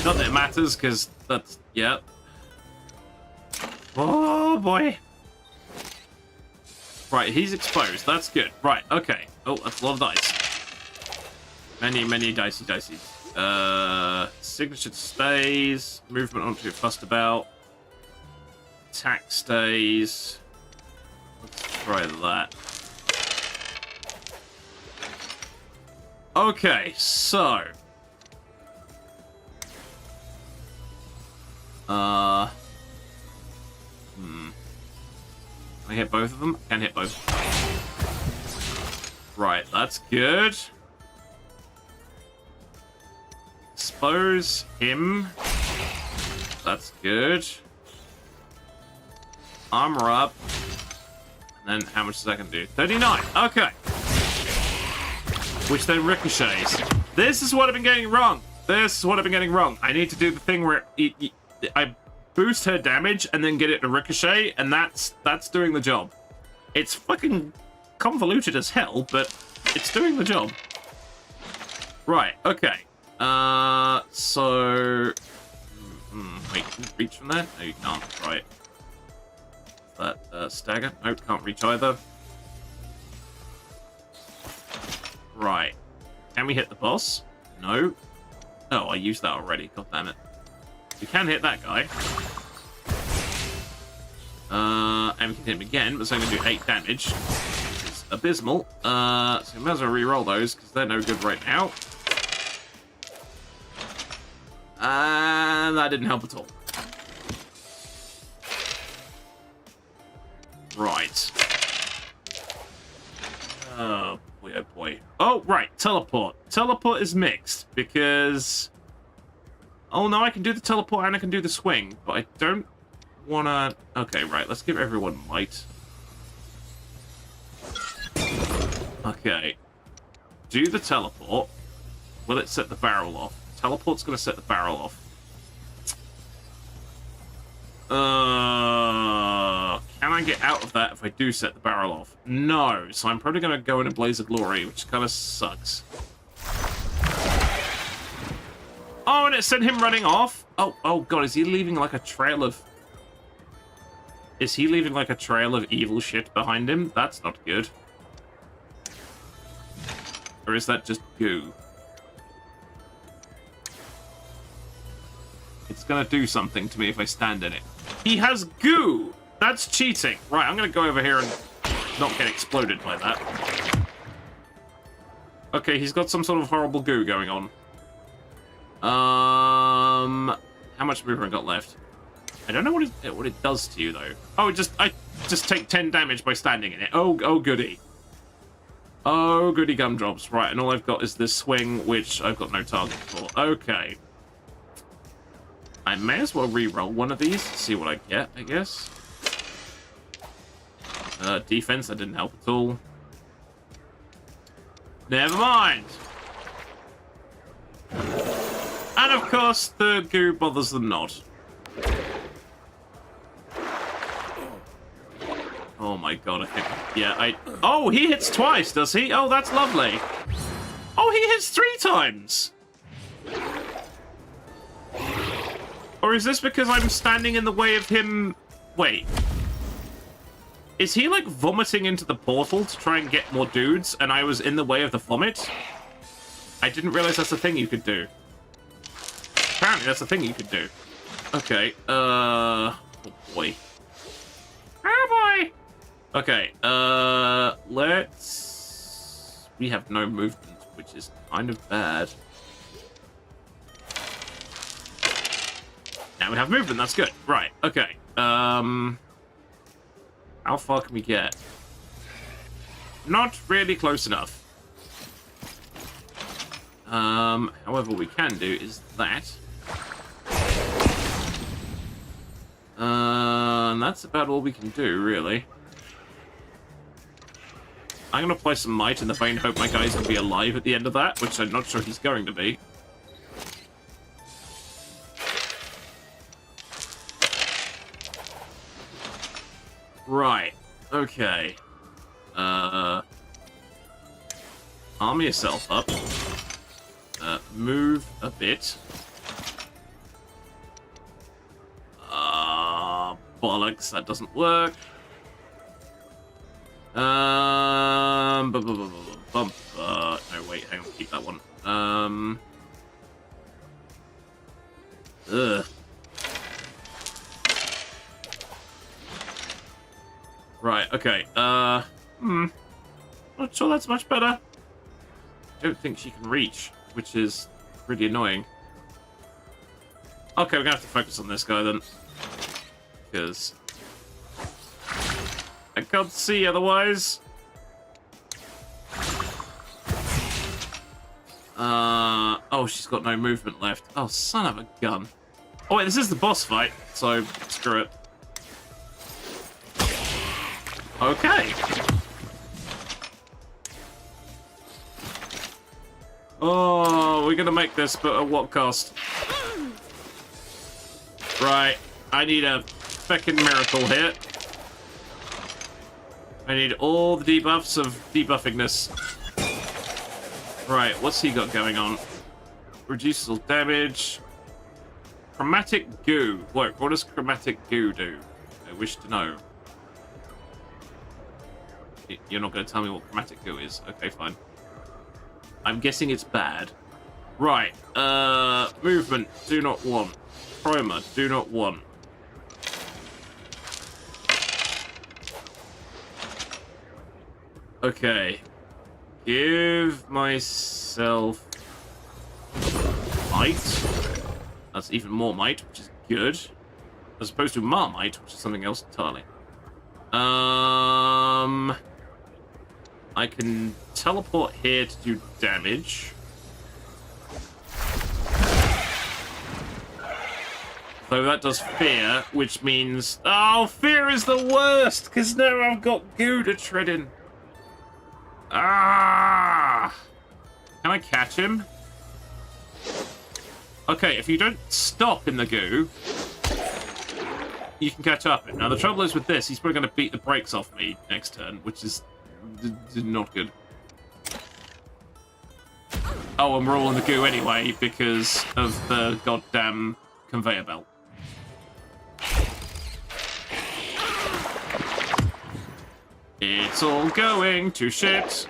Not that it matters, because that's... Yeah. Oh, boy. Right, he's exposed. That's good. Right, okay. Oh, that's a lot of dice. Many dicey. Signature stays. Movement onto fussed about. Attack stays. Let's try that. Okay, so... Can I hit both of them? Can hit both. Right, that's good. Expose him. That's good. Armor up. And then how much does that can do? 39. Okay. Which then ricochets. This is what I've been getting wrong. I need to do the thing where I boost her damage and then get it to ricochet, and that's doing the job. It's fucking convoluted as hell, but it's doing the job. Right, okay. So... wait, can you reach from there? No, you can't. Right. That, stagger? Nope, can't reach either. Right. Can we hit the boss? No. Oh, I used that already. God damn it. We can hit that guy. And we can hit him again, but it's only going to do 8 damage. Which is abysmal. So we might as well re-roll those, because they're no good right now. And that didn't help at all. Right. Oh, boy, oh boy. Oh, right, teleport. Teleport is mixed, because... Oh, no, I can do the teleport and I can do the swing, but I don't want to... Okay, right, let's give everyone might. Okay. Do the teleport. Will it set the barrel off? Teleport's going to set the barrel off. Can I get out of that if I do set the barrel off? No, so I'm probably going to go in a blaze of glory, which kind of sucks. Oh, and it sent him running off? Oh god, is he leaving like a trail of... Is he leaving like a trail of evil shit behind him? That's not good. Or is that just goo? It's gonna do something to me if I stand in it. He has goo! That's cheating. Right, I'm gonna go over here and not get exploded by that. Okay, he's got some sort of horrible goo going on. How much movement I got left? I don't know what it does to you though. Oh, I just take 10 damage by standing in it. Oh goody. Oh goody gumdrops. Right, and all I've got is this swing, which I've got no target for. Okay. I may as well re-roll one of these, see what I get, I guess. Defense, that didn't help at all. Never mind. And of course, the goo bothers them not. Oh my god, I think... Yeah, Oh, he hits twice, does he? Oh, that's lovely. Oh, he hits 3 times! Or is this because I'm standing in the way of him... Wait. Is he, like, vomiting into the portal to try and get more dudes, and I was in the way of the vomit? I didn't realize that's a thing you could do. Apparently, that's a thing you could do. Okay, oh boy. Oh boy! Okay, let's... We have no movement, which is kind of bad. Now we have movement, that's good. Right, okay. How far can we get? Not really close enough. However, what we can do is that. And that's about all we can do, really. I'm going to apply some might in the vain hope my guy's going to be alive at the end of that, which I'm not sure he's going to be. Right. Okay. Arm yourself up. Move a bit. Bollocks, that doesn't work. No, wait, hang on, keep that one. Ugh. Right, okay, not sure that's much better. I don't think she can reach, which is pretty annoying. Okay, we're gonna have to focus on this guy then. Because I can't see otherwise. Oh, she's got no movement left. Oh, son of a gun. Oh, wait, this is the boss fight, so screw it. Okay. Oh, we're gonna make this, but at what cost? Right, I need a feckin' miracle here. I need all the debuffs of debuffingness. Right, what's he got going on? Reduces all damage. Chromatic goo. What does chromatic goo do? I wish to know. You're not going to tell me what chromatic goo is. Okay, fine. I'm guessing it's bad. Right. Movement. Do not want. Chroma. Do not want. Okay. Give myself might. That's even more might, which is good. As opposed to Marmite, which is something else entirely. I can teleport here to do damage. So that does fear, which means... Oh, fear is the worst, because now I've got goo to tread in. Ah! Can I catch him? Okay, if you don't stop in the goo, you can catch up. Now, the trouble is with this, he's probably going to beat the brakes off me next turn, which is not good. Oh, and we're all in the goo anyway because of the goddamn conveyor belt. It's all going to shit.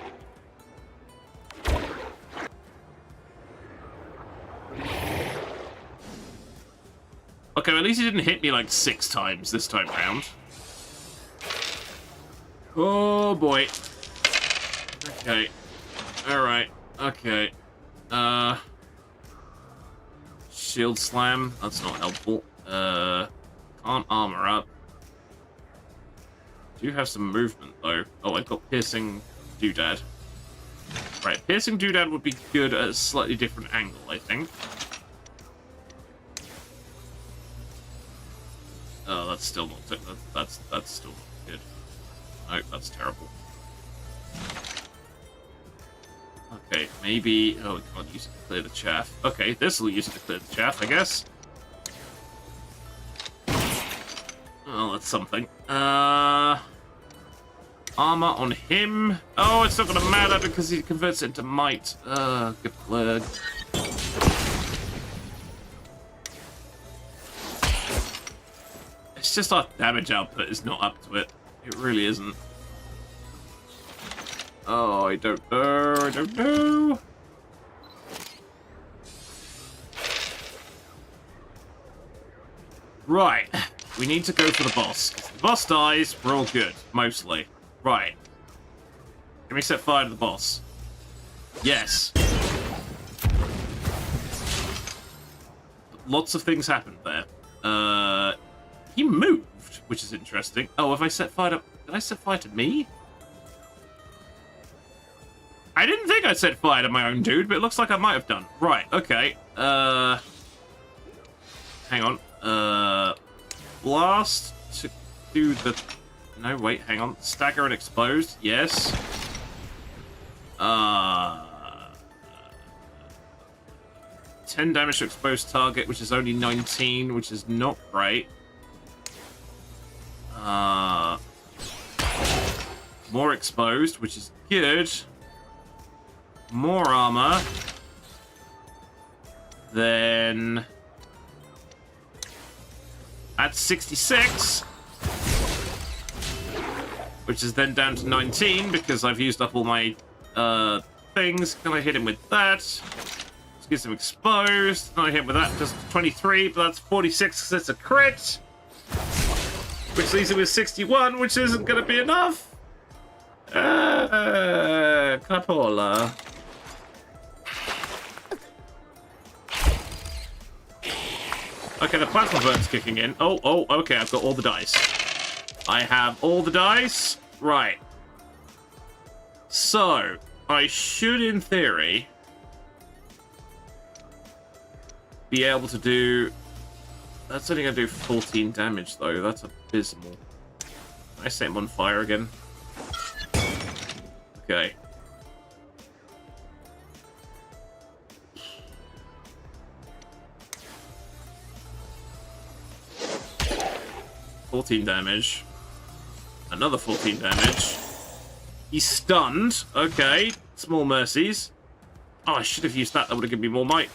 Okay, well, at least he didn't hit me like 6 times this time round. Oh boy. Okay. Alright. Okay. Shield slam. That's not helpful. Can't armor up. Do have some movement though. Oh, I've got piercing doodad. Right, piercing doodad would be good at a slightly different angle, I think. Oh, that's still not that's still not good. No, that's terrible. Okay, maybe... Oh, we can't use it to clear the chaff. Okay, this will use it to clear the chaff, I guess. Oh, that's something. armor on him. Oh, it's not going to matter because he converts it into might. Good lord. It's just our damage output is not up to it. It really isn't. Oh, I don't know. I don't know. Right. We need to go for the boss. If the boss dies, we're all good. Mostly. Right. Can we set fire to the boss? Yes. Lots of things happened there. He moved, which is interesting. Oh, have I set fire to... Did I set fire to me? I didn't think I set fire to my own dude, but it looks like I might have done. Right, okay. Hang on. Blast to do the... No, wait, hang on. Stagger and exposed, yes. 10 damage to exposed target, which is only 19, which is not great. More exposed, which is good. More armor. Then... That's 66. Which is then down to 19, because I've used up all my things. Can I hit him with that? Let's get some exposed. Can I hit him with that? Just 23, but that's 46 because it's a crit. Which leaves him with 61, which isn't going to be enough. Capola. Okay, the plasma burn's kicking in. Oh, okay, I've got all the dice. I have all the dice. Right. So, I should, in theory, be able to do... That's only going to do 14 damage, though. That's abysmal. I set him on fire again. Okay. Damage. Another 14 damage. He's stunned. Okay. Small mercies. Oh, I should have used that. That would have given me more might.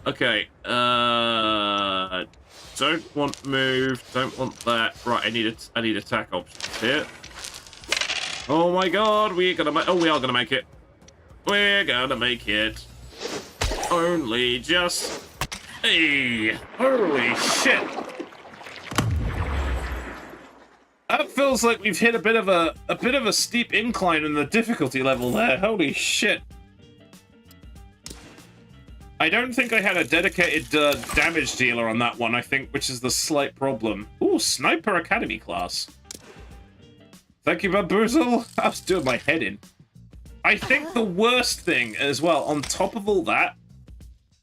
Okay. Don't want move. Don't want that. Right, I need attack options here. Oh my god, we're gonna make... Oh, we are gonna make it. We're gonna make it. Only just... Hey! Holy shit! That feels like we've hit a bit of a steep incline in the difficulty level there. Holy shit! I don't think I had a dedicated damage dealer on that one, I think, which is the slight problem. Ooh, Sniper Academy class. Thank you, Bamboozle. I was doing my head in. I think the worst thing as well, on top of all that,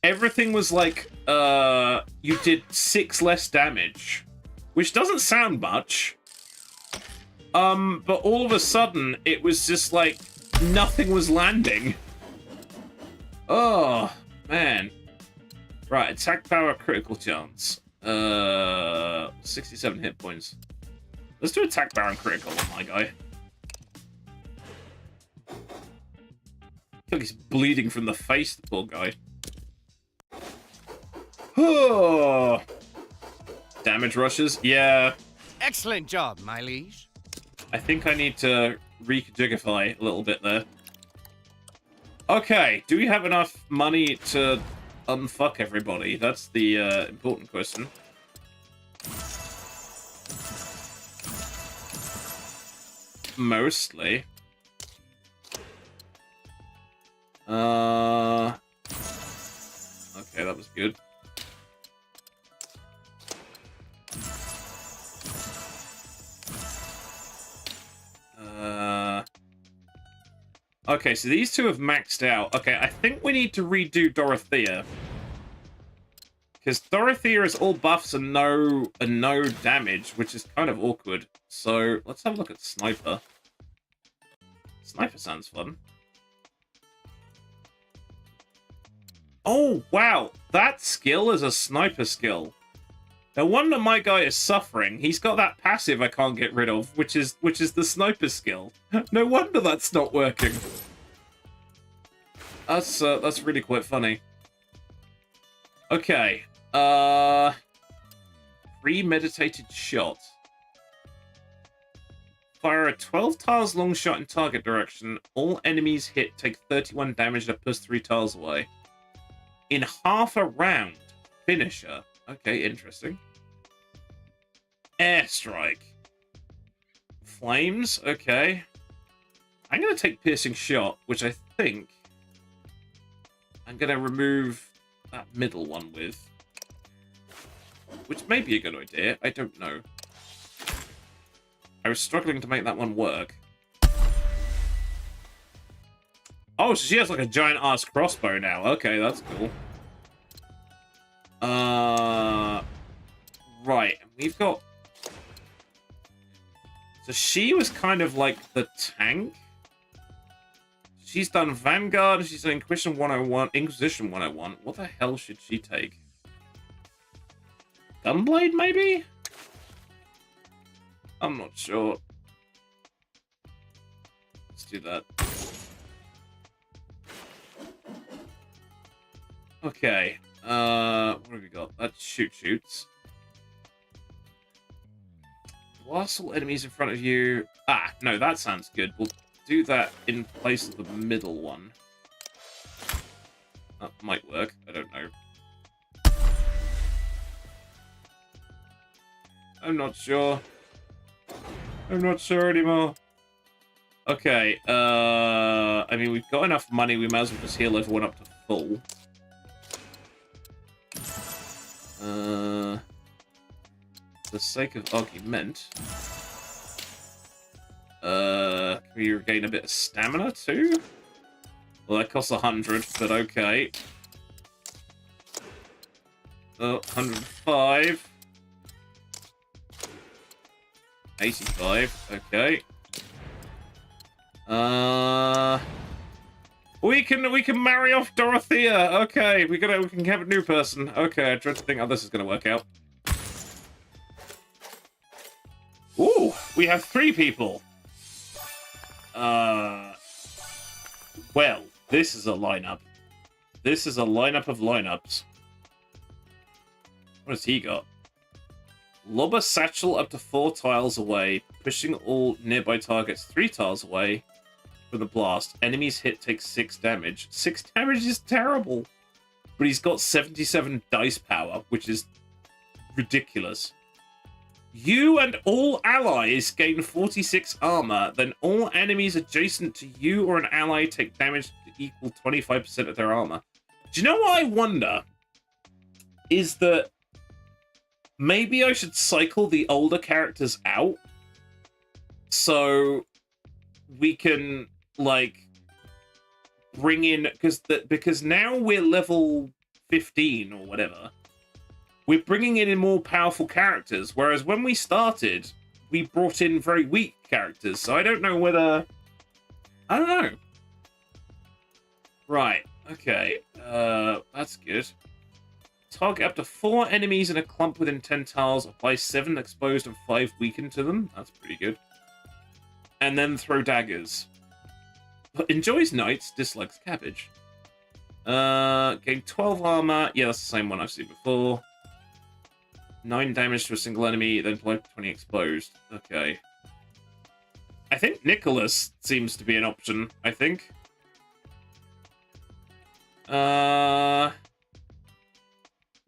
everything was like, you did 6 less damage, which doesn't sound much. But all of a sudden, it was just like, nothing was landing. Oh, man. Right, attack power, critical chance. 67 hit points. Let's do attack power and critical on my guy. I feel like he's bleeding from the face, the poor guy. Oh. Damage rushes? Yeah. Excellent job, my liege. I think I need to rejigify a little bit there. Okay, do we have enough money to unfuck everybody? That's the important question. Mostly. Okay, that was good. Okay, so these two have maxed out. Okay, I think we need to redo Dorothea. Because Dorothea is all buffs and no damage, which is kind of awkward. So, let's have a look at Sniper. Sniper sounds fun. Oh, wow! That skill is a sniper skill. No wonder my guy is suffering. He's got that passive I can't get rid of, which is the sniper skill. No wonder that's not working. That's really quite funny. Okay. Premeditated shot. Fire a 12 tiles long shot in target direction. All enemies hit take 31 damage and push 3 tiles away. In half a round. Finisher. Okay, interesting. Airstrike. Flames. Okay. I'm going to take piercing shot, which I think I'm going to remove that middle one with. Which may be a good idea. I don't know. I was struggling to make that one work. Oh, so she has like a giant ass crossbow now. Okay, that's cool. Right. We've got... So she was kind of like the tank. She's done Vanguard. She's done Inquisition 101. Inquisition 101. What the hell should she take? Gunblade, maybe? I'm not sure. Let's do that. Okay. What have we got? That's shoots. Blast all enemies in front of you. Ah, no, that sounds good. We'll do that in place of the middle one. That might work. I don't know. I'm not sure. I'm not sure anymore. Okay, I mean, we've got enough money, we might as well just heal everyone up to full. For the sake of argument, can we regain a bit of stamina too? Well, that costs 100, but okay. 105. 85. Okay. We can marry off Dorothea. Okay, we can have a new person. Okay, I tried to think how this is gonna work out. Ooh, we have 3 people. Well, this is a lineup. This is a lineup of lineups. What has he got? Lob a satchel up to 4 tiles away, pushing all nearby targets 3 tiles away from the blast. Enemies hit take 6 damage. 6 damage is terrible. But he's got 77 dice power, which is ridiculous. You and all allies gain 46 armor. Then all enemies adjacent to you or an ally take damage to equal 25% of their armor. Do you know what I wonder? Is that maybe I should cycle the older characters out so we can like bring in, because now we're level 15 or whatever. We're bringing in more powerful characters, whereas when we started, we brought in very weak characters. So I don't know whether... I don't know. Right. Okay. That's good. Target up to 4 enemies in a clump within 10 tiles. Apply 7 exposed and 5 weakened to them. That's pretty good. And then throw daggers. Enjoys knights, dislikes cabbage. Gain 12 armor. Yeah, that's the same one I've seen before. 9 damage to a single enemy, then apply 20 exposed. Okay. I think Nicholas seems to be an option, I think. Yeah,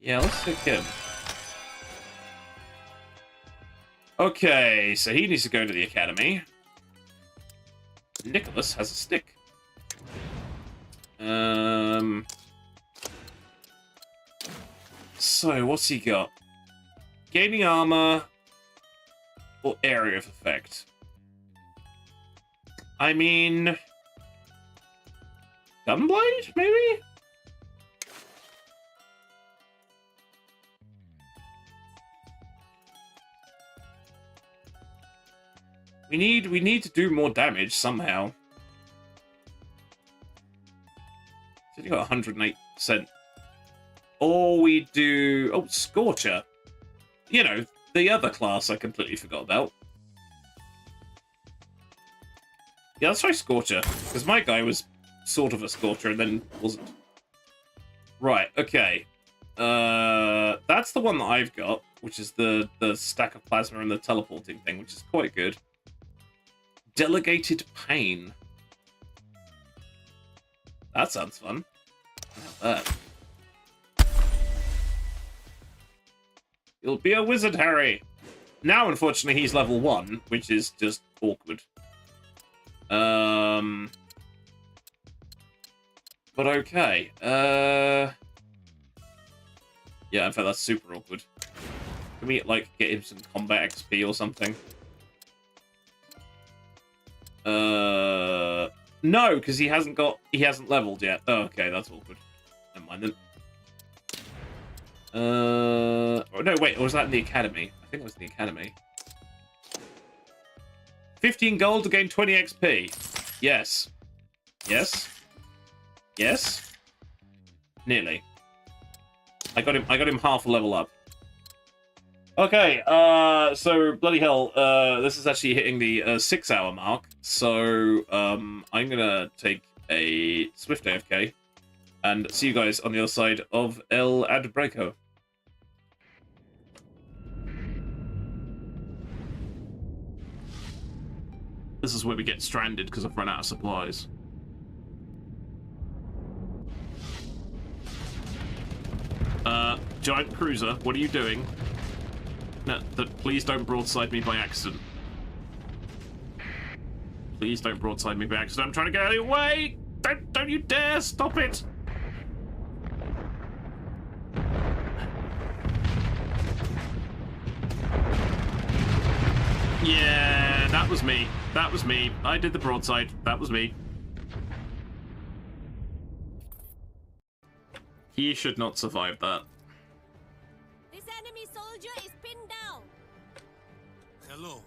let's take him. Okay, so he needs to go to the academy. Nicholas has a stick. So, what's he got? Gaining armor or area of effect? I mean... Gunblade, maybe? We need to do more damage somehow. So you got 108%. Or we do... Oh, Scorcher. you know, the other class I completely forgot about. Yeah, let's try Scorcher, because my guy was sort of a Scorcher and then wasn't. Right, okay. That's the one that I've got, which is the stack of plasma and the teleporting thing, which is quite good. Delegated Pain. That sounds fun. You'll be a wizard, Harry. Now, unfortunately, he's level 1, which is just awkward. But okay. Yeah, in fact, that's super awkward. Can we, like, get him some combat XP or something? No, because he hasn't leveled yet. Oh, okay, that's awkward. Never mind then. Oh, no, wait, or was that in the academy? I think it was in the academy. 15 gold to gain 20 XP. Yes. Yes. Yes. Nearly. I got him half a level up. Okay, so bloody hell, this is actually hitting the 6-hour mark. So I'm gonna take a swift AFK and see you guys on the other side of El Adbreco. This is where we get stranded because I've run out of supplies. Giant cruiser, what are you doing? No, please don't broadside me by accident. Please don't broadside me by accident. I'm trying to get out of your way! Don't you dare stop it! Yeah, that was me. That was me. I did the broadside. That was me. He should not survive that. This enemy soldier is pinned down. Hello.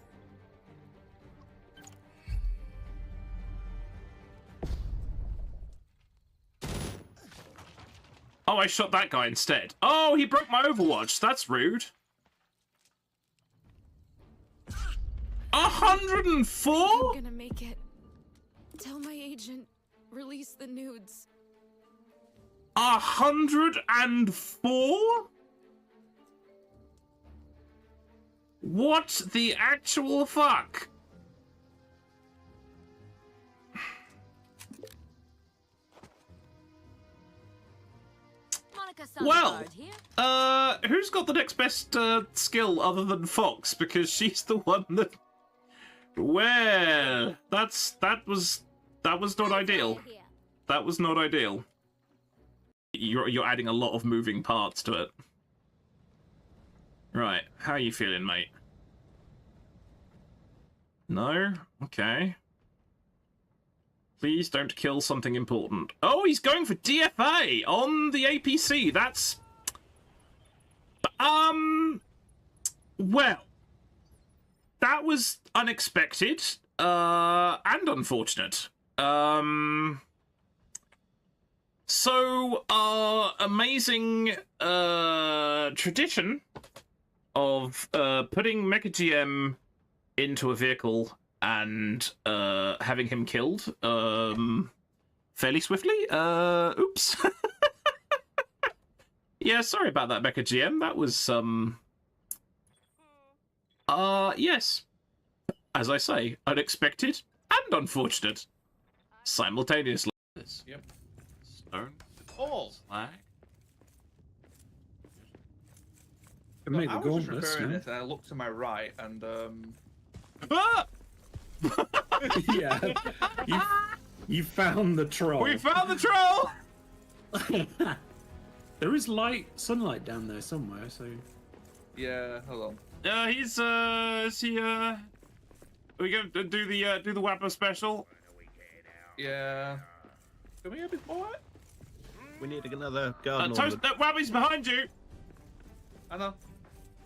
Oh, I shot that guy instead. Oh, he broke my Overwatch. That's rude. 104? I'm gonna make it. Tell my agent, release the nudes. 104? What the actual fuck? Well, who's got the next best skill other than Fox? Because she's the one that... Well, that was not ideal. That was not ideal. You're adding a lot of moving parts to it. Right, how are you feeling, mate? No? Okay. Please don't kill something important. Oh, he's going for DFA on the APC. That's... Well... That was unexpected, and unfortunate. So, our amazing, tradition of, putting Mecha GM into a vehicle and, having him killed, fairly swiftly, oops. Yeah, sorry about that, Mecha GM. That was, yes. As I say, unexpected and unfortunate. Simultaneously. Yep. Stone. Oh! Slag. Can make the I was just gauntlets, repairing no? it and I looked to my right and, Ah! Yeah. You found the troll. We found the troll! There is sunlight down there somewhere, so... Yeah, hold on. He's, is he, are we going to do the Wapper special? Yeah. Can we have it more? We need another garden. Toast, Wabby's behind you! I know.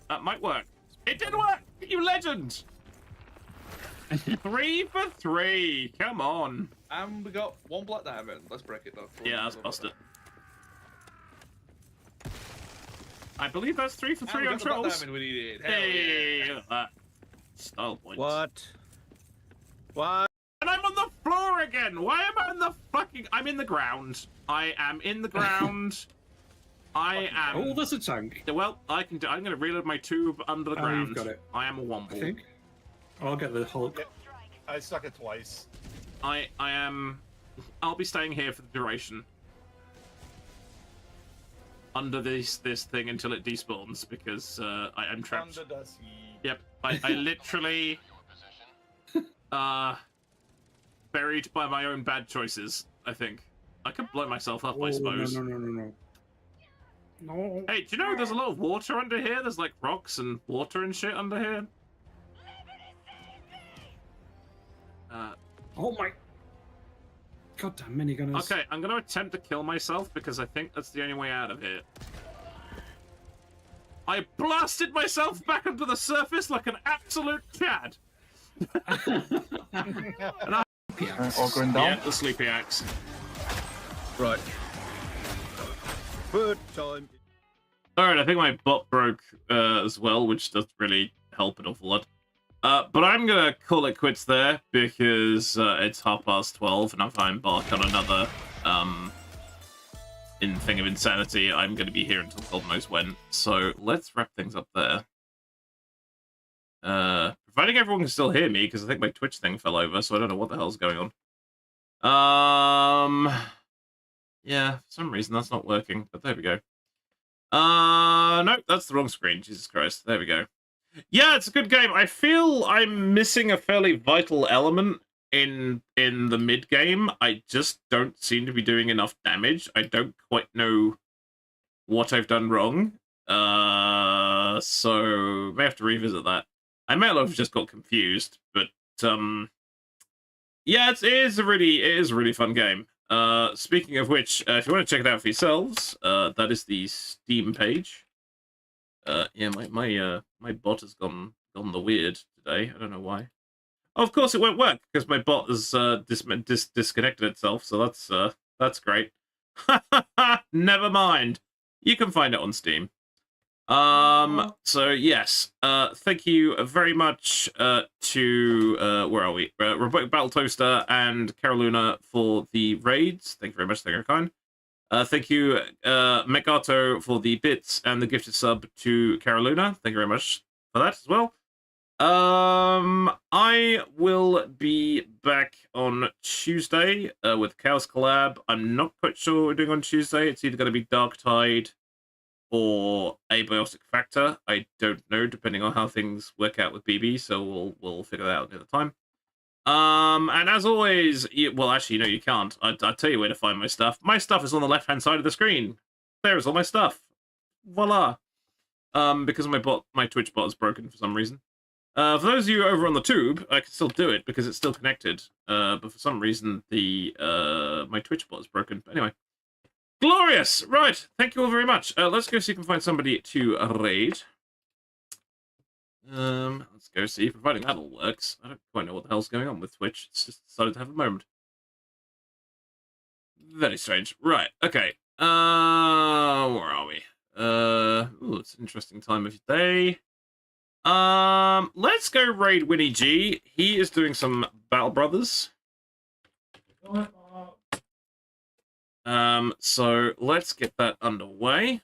That might work. It did work! You legend! 3 for 3. Come on. And we got 1 black diamond. Let's break it though. Yeah, let's bust it. I believe that's 3 for 3 on trolls. We needed. Hey, look at that. Style points. What? What? And I'm on the floor again! Why am I on the fucking... I'm in the ground. I am in the ground. I am... Oh, there's a tank. Well, I can do... I'm going to reload my tube under the ground. You've got it. I am a womble. I think. I'll get the Hulk. Yeah, I stuck it twice. I am... I'll be staying here for the duration. Under this thing until it despawns, because I am trapped. Under the sea. Yep, I literally... buried by my own bad choices, I think. I could blow myself up, I suppose. No. Hey, do you know there's a lot of water under here? There's like rocks and water and shit under here. Oh my... Goddamn minigunners. Okay, I'm gonna attempt to kill myself because I think that's the only way out of here. I blasted myself back onto the surface like an absolute chad. And All going down? Yeah, the sleepy axe. Right. Third time. Alright, I think my bot broke as well, which doesn't really help an awful lot. But I'm gonna call it quits there, because it's 12:30, and if I embark on another thing of insanity, I'm gonna be here until God knows when. So let's wrap things up there. Providing everyone can still hear me, because I think my Twitch thing fell over, so I don't know what the hell's going on. Yeah, for some reason that's not working, but there we go. No, that's the wrong screen, Jesus Christ. There we go. Yeah, it's a good game. I feel I'm missing a fairly vital element in the mid-game. I just don't seem to be doing enough damage. I don't quite know what I've done wrong. So may have to revisit that. I may have just got confused, but yeah, it is a really fun game. Speaking of which, if you want to check it out for yourselves, that is the Steam page. Yeah, my bot has gone the weird today. I don't know why. Oh, of course it won't work because my bot has disconnected itself. So that's great. Never mind. You can find it on Steam. So yes, thank you very much to where are we? Robotic Battle Toaster and Caroluna for the raids. Thank you very much. Thank you, kind. Thank you, Megato, for the bits and the gifted sub to Caroluna. Thank you very much for that as well. I will be back on Tuesday with Chaos Collab. I'm not quite sure what we're doing on Tuesday. It's either going to be Dark Tide or Abiotic Factor. I don't know, depending on how things work out with BB. So we'll figure that out another time. And as always, well, actually, no, you can't. I'll tell you where to find my stuff. My stuff is on the left-hand side of the screen. There is all my stuff. Voila. Because my Twitch bot is broken for some reason. For those of you over on the tube, I can still do it because it's still connected. But for some reason, my Twitch bot is broken. But anyway. Glorious! Right, thank you all very much. Let's go see if we can find somebody to raid. Let's go see, providing that all works. I don't quite know what the hell's going on with Twitch. It's just decided to have a moment. Very strange. Right, okay. Where are we? Ooh, it's an interesting time of day. Let's go raid Winnie G. He is doing some Battle Brothers. So let's get that underway.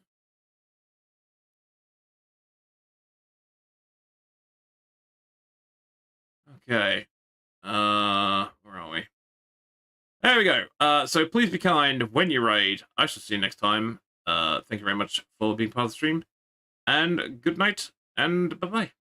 Okay. Where are we? There we go. So please be kind when you raid. I shall see you next time. Thank you very much for being part of the stream. And good night, and bye-bye.